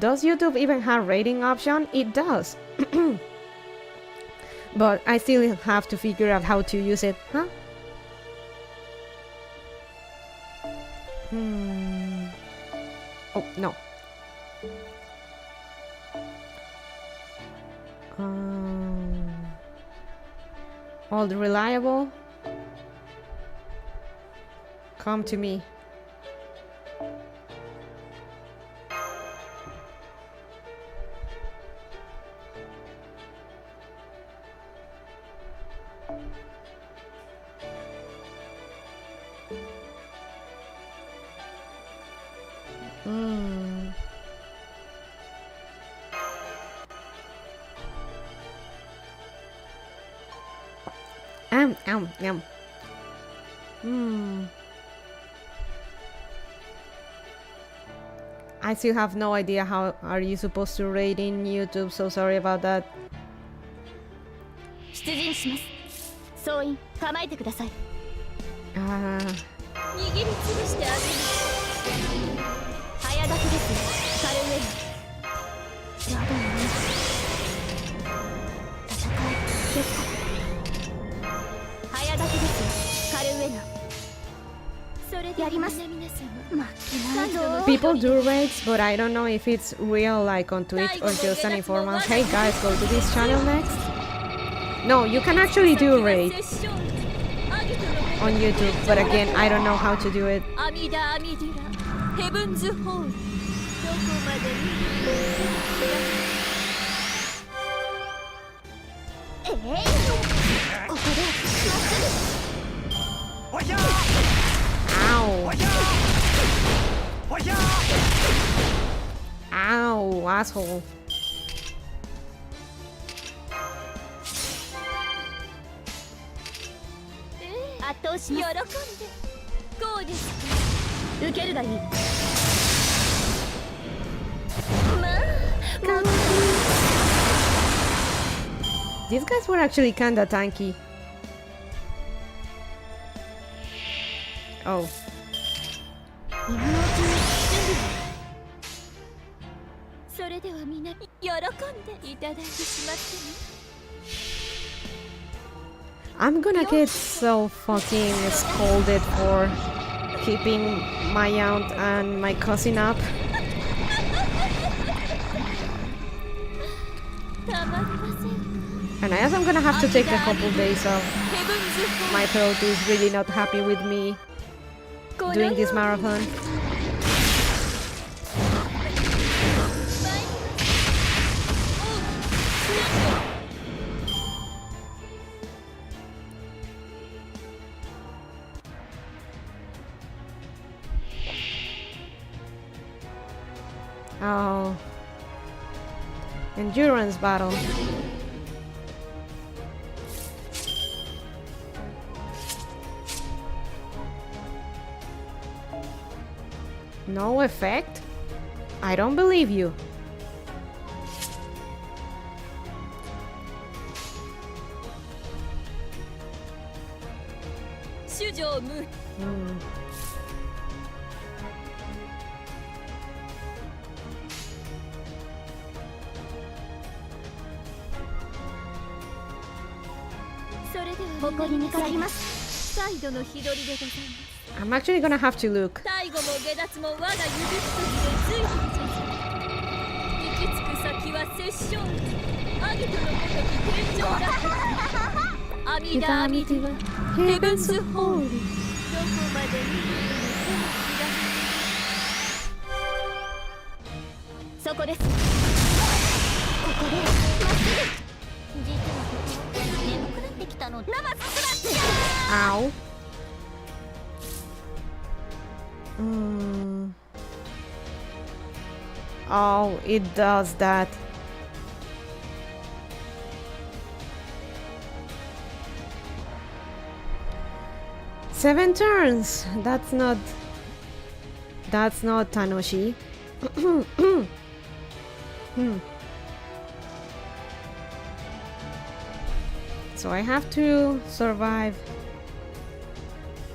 Does YouTube even have rating option? It does. But I still have to figure out how to use it, huh? Oh, no. All the reliable. Come to me. Yum. I still have no idea how are you supposed to rate in YouTube, so sorry about that. 出陣します。総員構えてください。握りつぶしてあげる。早炊きですよ。カルウェル。やだよね。戦いですか。早炊きですよ。カルウェル。それでやります。負けないぞ。People do rates, but I don't know if it's real like on Twitch or just an informal. Hey guys, go to this channel next. No, you can actually do raids on YouTube, but again, I don't know how to do it. Ow. Ow, asshole. These guys were actually kinda tanky. Oh. I'm gonna get so fucking scolded for keeping my aunt and my cousin up. And I guess I'm gonna have to take a couple days off. My throat is really not happy with me doing this marathon. Oh. Endurance battle. No effect? I don't believe you. I'm actually gonna have to look. Heaven's holy. Ow. Oh, it does that. Seven turns. That's not Tanoshi. So I have to survive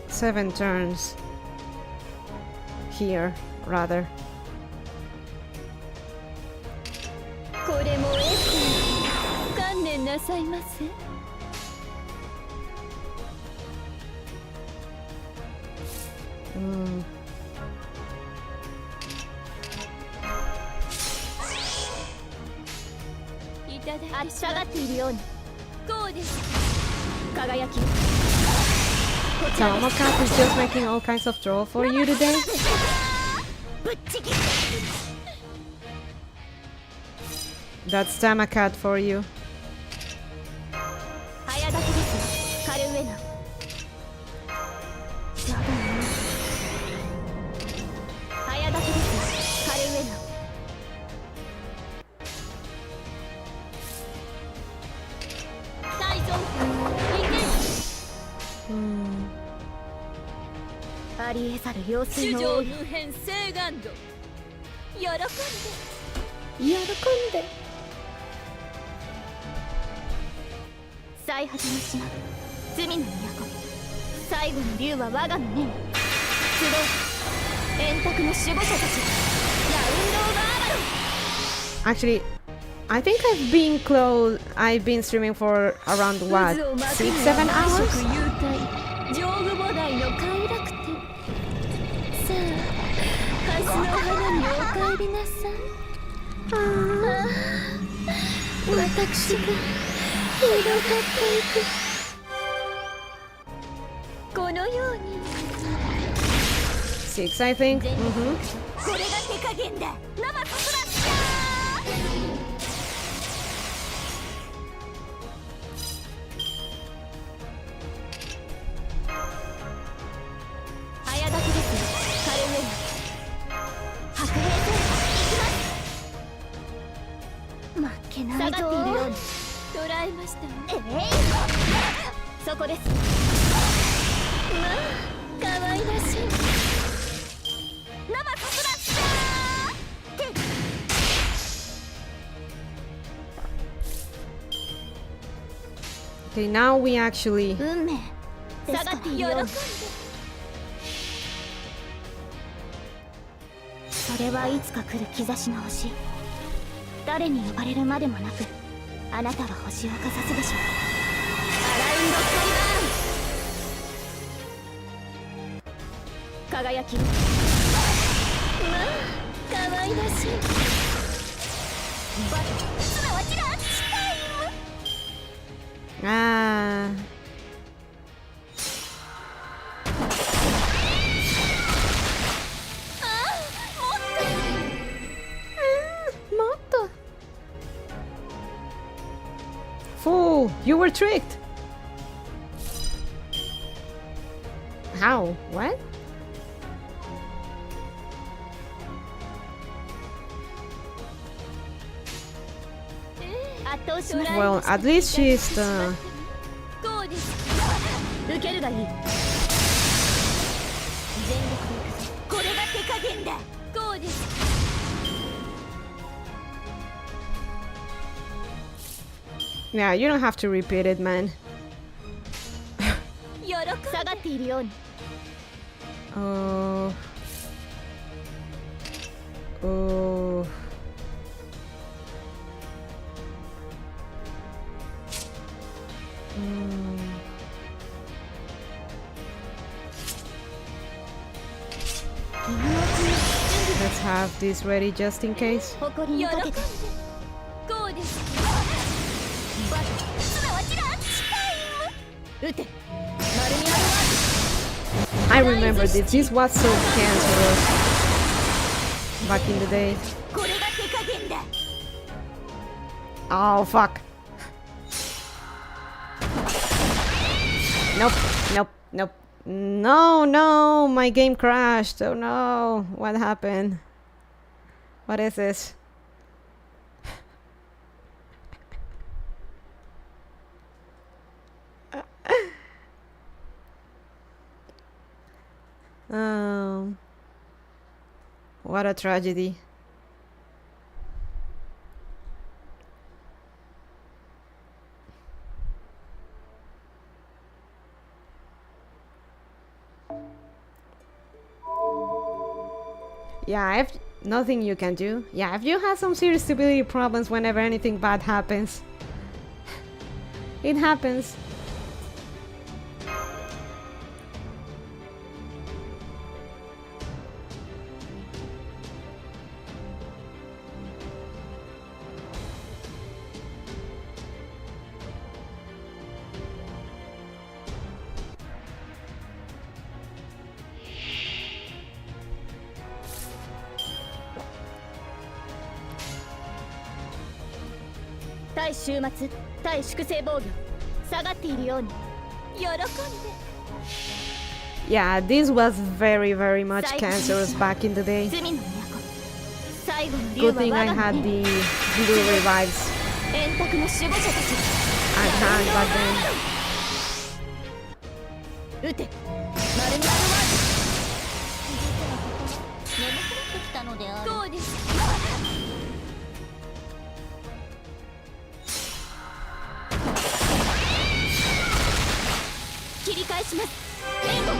7 turns here, rather. これもエコ観念なさいませ。いただきあり下がっているようにこうです。輝き Tamakat is just making all kinds of trouble for you today. ぶっちぎ That's Tamakat for you. 早炊きです。カルウェナ。やだね。早炊きです。カルウェナ。大丈夫。いけ。ありえざる様子の多い。無変聖願度。喜んで。喜んで。最果ての島、罪の都。最後の竜は我が胸に。集う円卓の守護者たち。ラウンドオブアバロン。 Actually, I think I've been streaming for around what, 6-7 hours? 上部母大の快楽天。さあ、ハスの花にお帰りなさい。私が広がっていく。このように。6, I think. これが手加減だ。生そらした早炊きです。カルウェナ。白兵戦行きます。負けないぞ。下がっているように捉えましたわ。そこです。まあ可愛らしい。生そらした Okay, now we actually. 運命下がっているように。それはいつか来る兆しの星。誰に呼ばれるまでもなくあなたは星をかざすでしょう。アラウンドスカイバーン。輝き。まあ可愛らしい。バッすなわちラッチタイム。Ah. Fool, you were tricked. How? What? Well, at least she's the. 受けるがいい。全力で行くぞ。これが手加減だ。こうです。Yeah, you don't have to repeat it, man. 下がっているように。Oh. Oh. Let's have this ready just in case. 誇りにかけて。こうです。バッすなわちラッチタイム。撃て。丸みあるわ。I remember this. This was so cancerous back in the day. これが手加減だ。 Oh fuck. Nope, nope, nope. No, no, my game crashed. Oh no, what happened? What is this? What a tragedy. Yeah, Nothing you can do. Yeah, if you have some serious stability problems whenever anything bad happens. It happens.「対終末対粛清防御下がっているように喜んで」 Yeah, this was very much cancerous back in the day. 罪の都最後の竜 Good は thing 我 I が had 身 the blue revives 円卓の守護者たち at hand back then. 撃てマルミラルワード眠くなってきたのであるそうです切り返します援護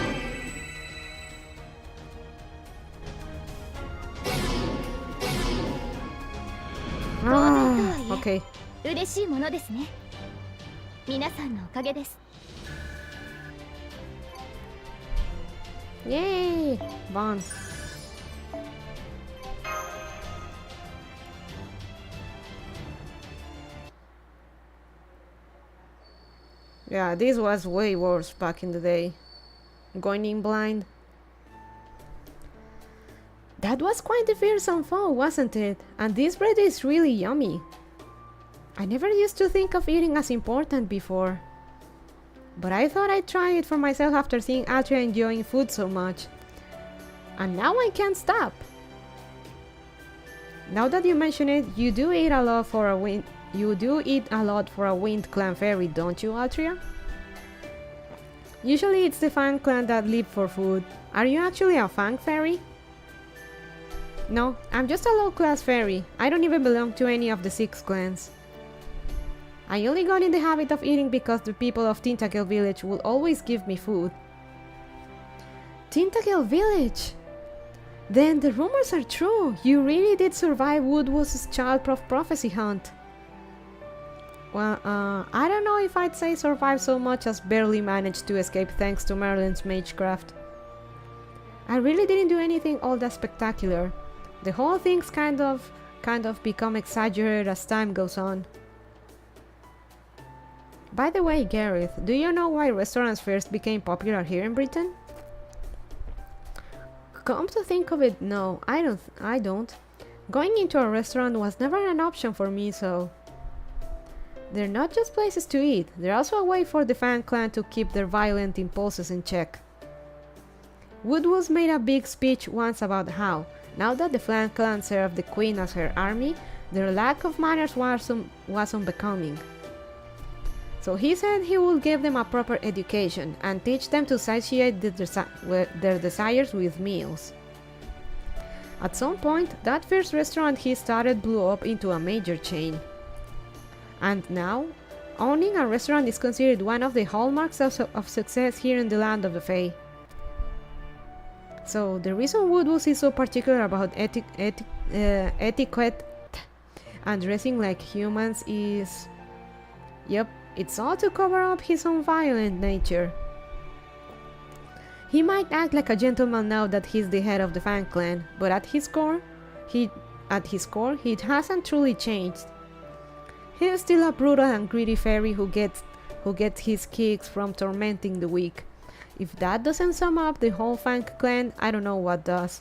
Ah, okay. 嬉しいものですね皆さんのおかげです Yay! Bon. Yeah, this was way worse back in the day. Going in blind. That was quite a fearsome foe, wasn't it? And this bread is really yummy. I never used to think of eating as important before. But I thought I'd try it for myself after seeing Atria enjoying food so much. And now I can't stop. Now that you mention it, you do eat a lot for a wind clan fairy, don't you, Atria? Usually it's the Fang clan that live for food. Are you actually a Fang fairy? No, I'm just a low-class fairy. I don't even belong to any of the 6 clans. I only got in the habit of eating because the people of Tintagel village will always give me food. Tintagel village! Then the rumors are true. You really did survive Woodwoo's childproof prophecy hunt. Well, I don't know if I'd say survive so much as barely managed to escape thanks to Merlin's magecraft. I really didn't do anything all that spectacular. The whole thing's kind of become exaggerated as time goes on. By the way, Gareth, do you know why restaurants first became popular here in Britain? Come to think of it, no, I don't. Going into a restaurant was never an option for me, so... They're not just places to eat, they're also a way for the Fang clan to keep their violent impulses in check. Woodwoo's made a big speech once about how, now that the Fang clan served the queen as her army, their lack of manners was unbecoming. So he said he would give them a proper education and teach them to satiate their desires with meals. At some point, that first restaurant he started blew up into a major chain. And now, owning a restaurant is considered one of the hallmarks of success here in the land of the Fae. So the reason Woodwoo's is so particular about etiquette and dressing like humans is... Yep, it's all to cover up his own violent nature. He might act like a gentleman now that he's the head of the Fang clan, but at his core, he hasn't truly changed. He's still a brutal and greedy fairy who gets his kicks from tormenting the weak. If that doesn't sum up the whole Fang clan, I don't know what does.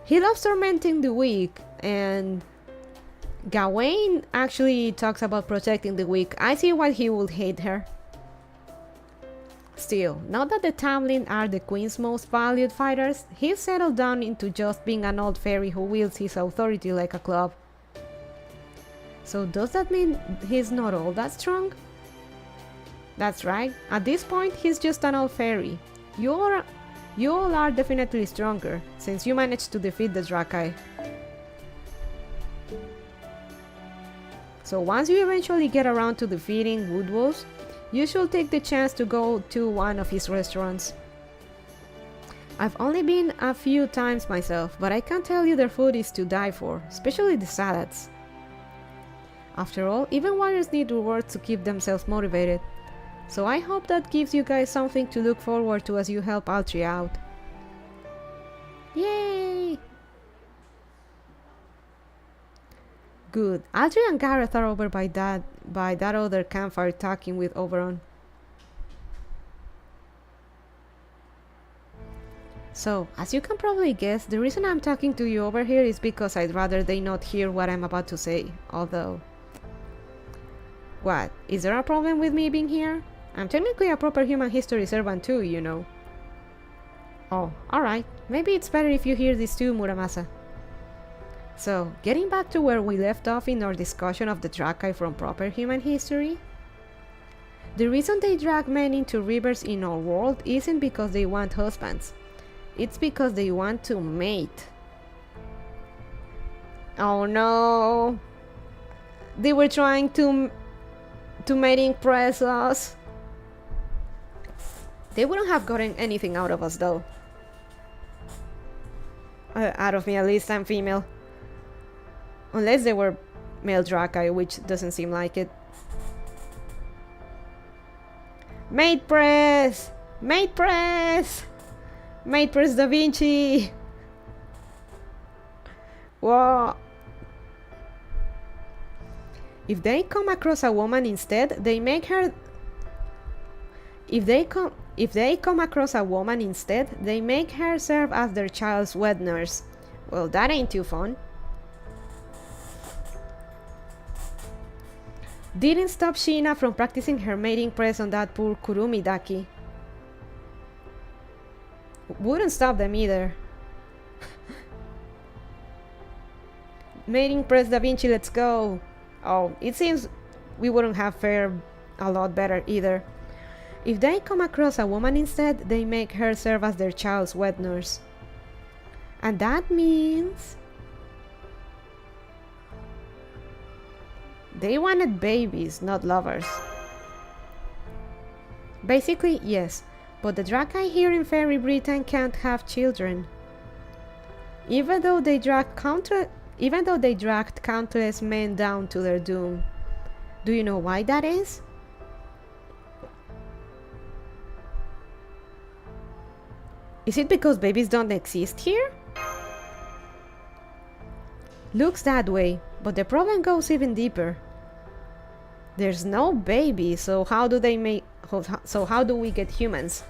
He loves tormenting the weak, and Gawain actually talks about protecting the weak. I see why he would hate her. Still, now that the Tamlin are the queen's most valued fighters, he's settled down into just being an old fairy who wields his authority like a club. So does that mean he's not all that strong? That's right, at this point he's just an old fairy. You all are definitely stronger, since you managed to defeat the Drakai. So once you eventually get around to defeating Woodwoo's, you should take the chance to go to one of his restaurants. I've only been a few times myself, but I can tell you their food is to die for, especially the salads. After all, even warriors need rewards to keep themselves motivated. So I hope that gives you guys something to look forward to as you help Altri out. Yay! Good. Altri and Gareth are over by that other campfire talking with Oberon. So, as you can probably guess, the reason I'm talking to you over here is because I'd rather they not hear what I'm about to say, although... What? Is there a problem with me being here? I'm technically a proper human history servant too, you know. Oh, alright. Maybe it's better if you hear this too, Muramasa. So, getting back to where we left off in our discussion of the Drakai from proper human history. The reason they drag men into rivers in our world isn't because they want husbands. It's because they want to mate. Oh no! They were trying to mate impress us. They wouldn't have gotten anything out of us though. Out of me at least, I'm female. Unless they were male Drakai, which doesn't seem like it. Mate press! Mate press! Mate press Da Vinci! Whoa! If they come across a woman instead, they make her... If they come across a woman instead, they make her serve as their child's wet nurse. Well, that ain't too fun. Didn't stop Sheena from practicing her mating press on that poor Kurumi Daki. Wouldn't stop them either. Mating press Da Vinci, let's go. Oh, it seems we wouldn't have fared a lot better either. If they come across a woman instead, they make her serve as their child's wet nurse. And that means... they wanted babies, not lovers. Basically, yes, but the Drakai here in Fairy Britain can't have children. Even though they dragged countless men down to their doom. Do you know why that is? Is it because babies don't exist here? Looks that way, but the problem goes even deeper. There's no baby, so how do they make... so how do we get humans?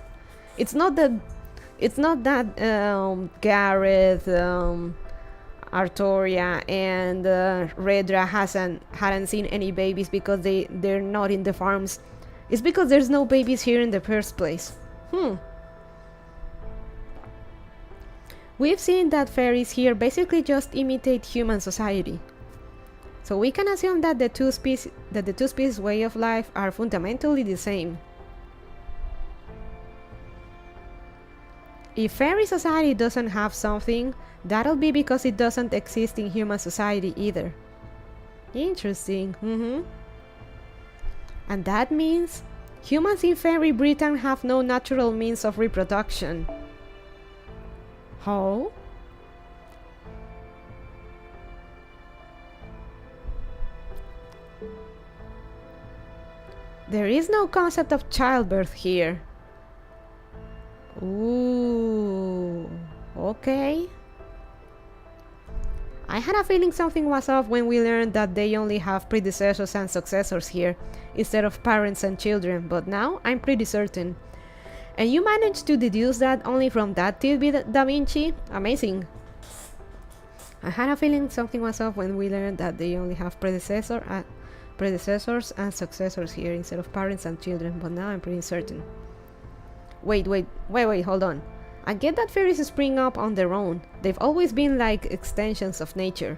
It's not that Gareth, Artoria and Redra hadn't seen any babies because they're not in the farms. It's because there's no babies here in the first place. We've seen that fairies here basically just imitate human society. So we can assume that the two species way of life are fundamentally the same. If fairy society doesn't have something, that'll be because it doesn't exist in human society either. Interesting. And that means humans in Fairy Britain have no natural means of reproduction. How? There is no concept of childbirth here. Ooh, okay. I had a feeling something was off when we learned that they only have predecessors and successors here, instead of parents and children, but now I'm pretty certain. And you managed to deduce that only from that tidbit, Da Vinci? Amazing. I had a feeling something was off when we learned that they only have predecessors and successors here, instead of parents and children, but now I'm pretty certain. Wait, hold on. I get that fairies spring up on their own. They've always been like extensions of nature.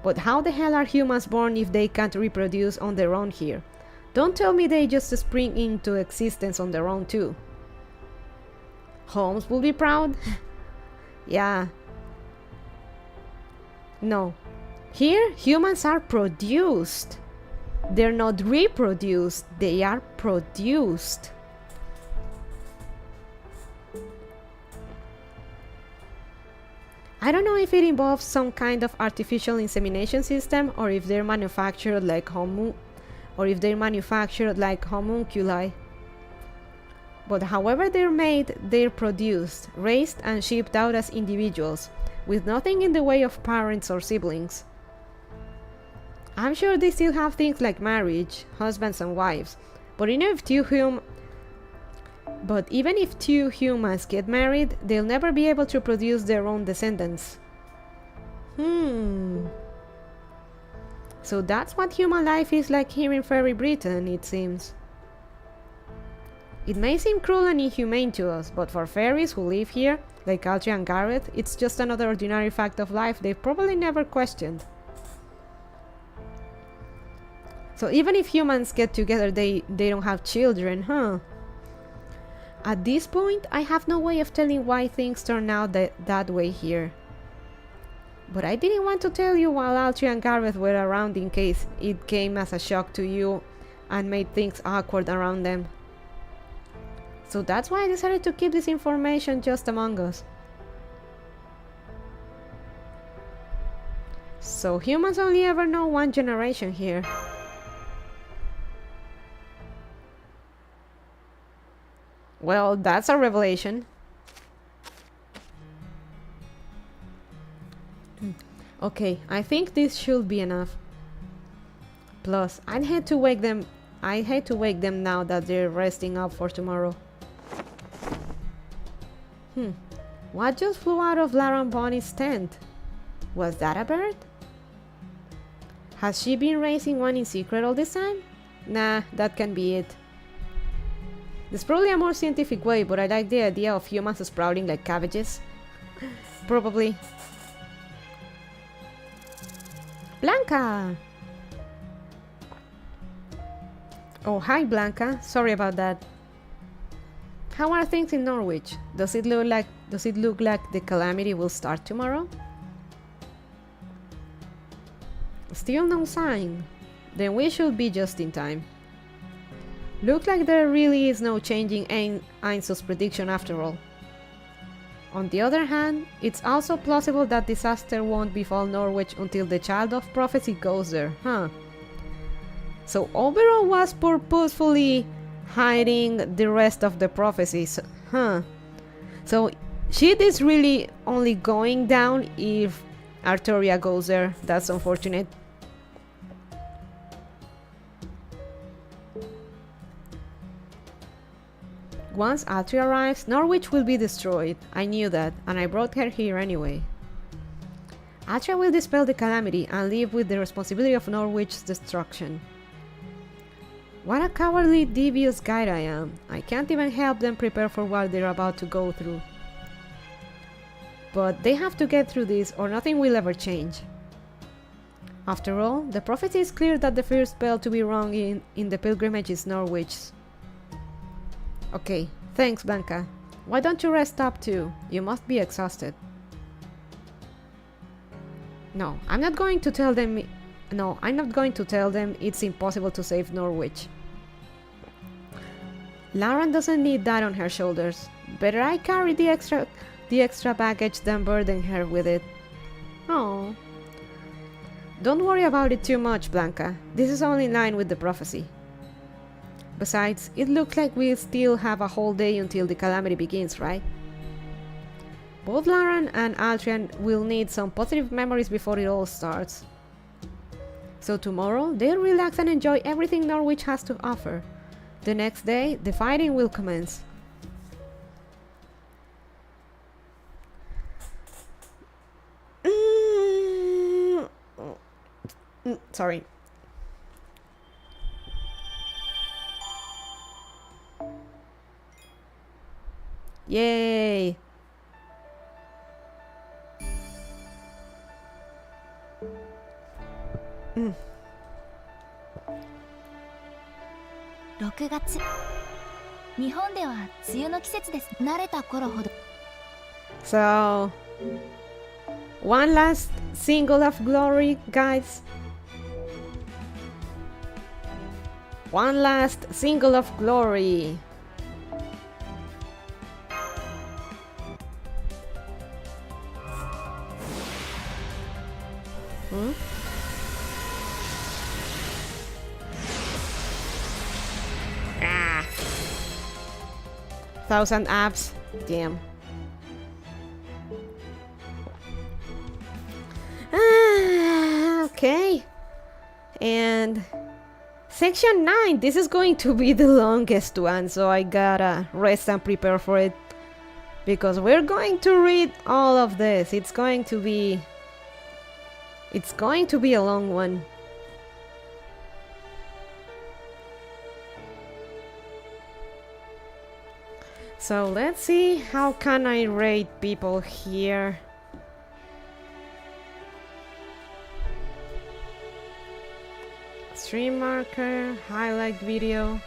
But how the hell are humans born if they can't reproduce on their own here? Don't tell me they just spring into existence on their own too. Holmes will be proud? Yeah. No. Here, humans are produced. They're not reproduced, they are produced. I don't know if it involves some kind of artificial insemination system or if they're manufactured like homunculi. But however they're made, they're produced, raised and shipped out as individuals, with nothing in the way of parents or siblings. I'm sure they still have things like marriage, husbands and wives, but even if two humans get married, they'll never be able to produce their own descendants. So that's what human life is like here in Fairy Britain, it seems. It may seem cruel and inhumane to us, but for fairies who live here, like Altria and Gareth, it's just another ordinary fact of life they've probably never questioned. So even if humans get together, they don't have children, huh? At this point, I have no way of telling why things turn out that way here. But I didn't want to tell you while Altria and Gareth were around in case it came as a shock to you and made things awkward around them. So that's why I decided to keep this information just among us. So humans only ever know one generation here. Well, that's a revelation. Okay, I think this should be enough. Plus, I'd hate to wake them now that they're resting up for tomorrow. What just flew out of Lara and Bonnie's tent? Was that a bird? Has she been raising one in secret all this time? Nah, that can be it. There's probably a more scientific way, but I like the idea of humans sprouting like cabbages. Probably. Blanca! Oh, hi Blanca. Sorry about that. How are things in Norwich? Does it look like the calamity will start tomorrow? Still no sign. Then we should be just in time. Looks like there really is no changing Ainsu's prediction after all. On the other hand, it's also plausible that disaster won't befall Norwich until the Child of Prophecy goes there, huh? So Oberon was purposefully hiding the rest of the prophecies, huh? So shit is really only going down if Artoria goes there. That's unfortunate. Once Altria arrives, Norwich will be destroyed. I knew that, and I brought her here anyway. Altria will dispel the calamity and live with the responsibility of Norwich's destruction. What a cowardly, devious guy I am. I can't even help them prepare for what they're about to go through. But they have to get through this or nothing will ever change. After all, the prophecy is clear that the first spell to be wrong in the pilgrimage is Norwich's. Okay, thanks Blanca. Why don't you rest up too? You must be exhausted. No, I'm not going to tell them it's impossible to save Norwich. Lauren doesn't need that on her shoulders. Better I carry the extra baggage than burden her with it. Oh. Don't worry about it too much, Blanca. This is all in line with the prophecy. Besides, it looks like we still have a whole day until the calamity begins, right? Both Lauren and Altrian will need some positive memories before it all starts. So tomorrow, they'll relax and enjoy everything Norwich has to offer. The next day, the fighting will commence. Sorry. Yay! Mm. 6月。日本では梅雨の季節です。慣れた頃ほど。So, one last single of glory, guys. One last single of glory. Hmm? Ah. 1,000 apps. Damn. Okay. And section 9. This is going to be the longest one, so I gotta rest and prepare for it. Because we're going to read all of this. It's going to be a long one. So let's see, how can I rate people here? Stream marker, highlight video.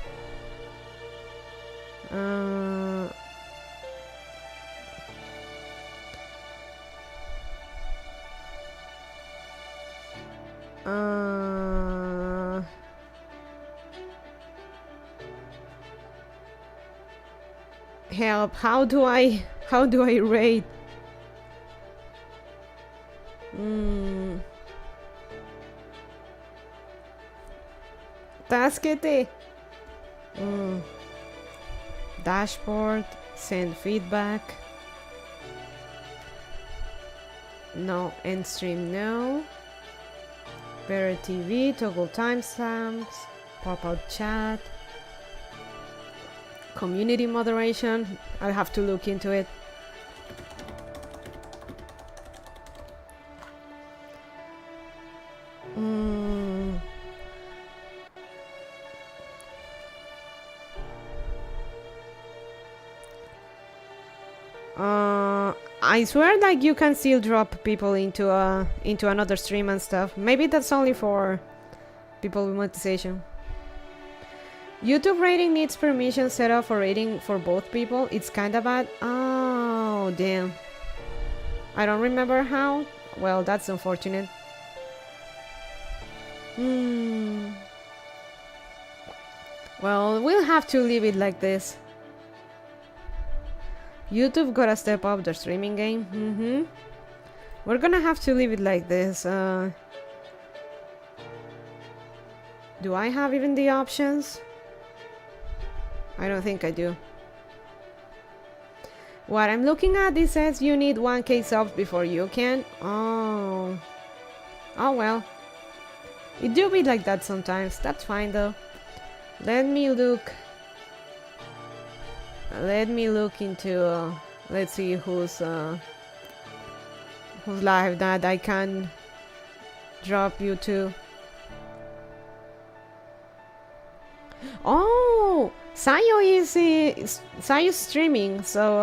Help, how do I rate? Taskete. Dashboard, send feedback. No, end stream, no. Better TV, toggle timestamps, pop out chat. Community moderation, I'll have to look into it. I swear like you can still drop people into another stream and stuff. Maybe that's only for people with monetization. YouTube rating needs permission set up for rating for both people. It's kinda bad. Oh, damn. I don't remember how. Well, that's unfortunate. Well, we'll have to leave it like this. YouTube gotta step up their streaming game. We're gonna have to leave it like this. Do I have even the options? I don't think I do. What I'm looking at, it says you need 1K subs before you can. Oh well. It do be like that sometimes. That's fine though. Let me look into let's see who's live that I can drop you to. Oh, Sayo is streaming, so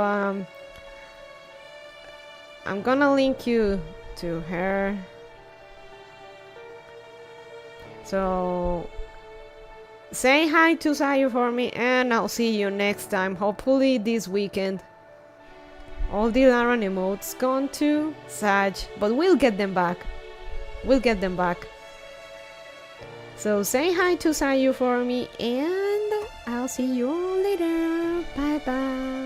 I'm gonna link you to her. So say hi to Sayo for me, and I'll see you next time, hopefully this weekend. All the Laran emotes gone to Sag, but we'll get them back. So say hi to Sayu for me, and I'll see you all later. Bye bye.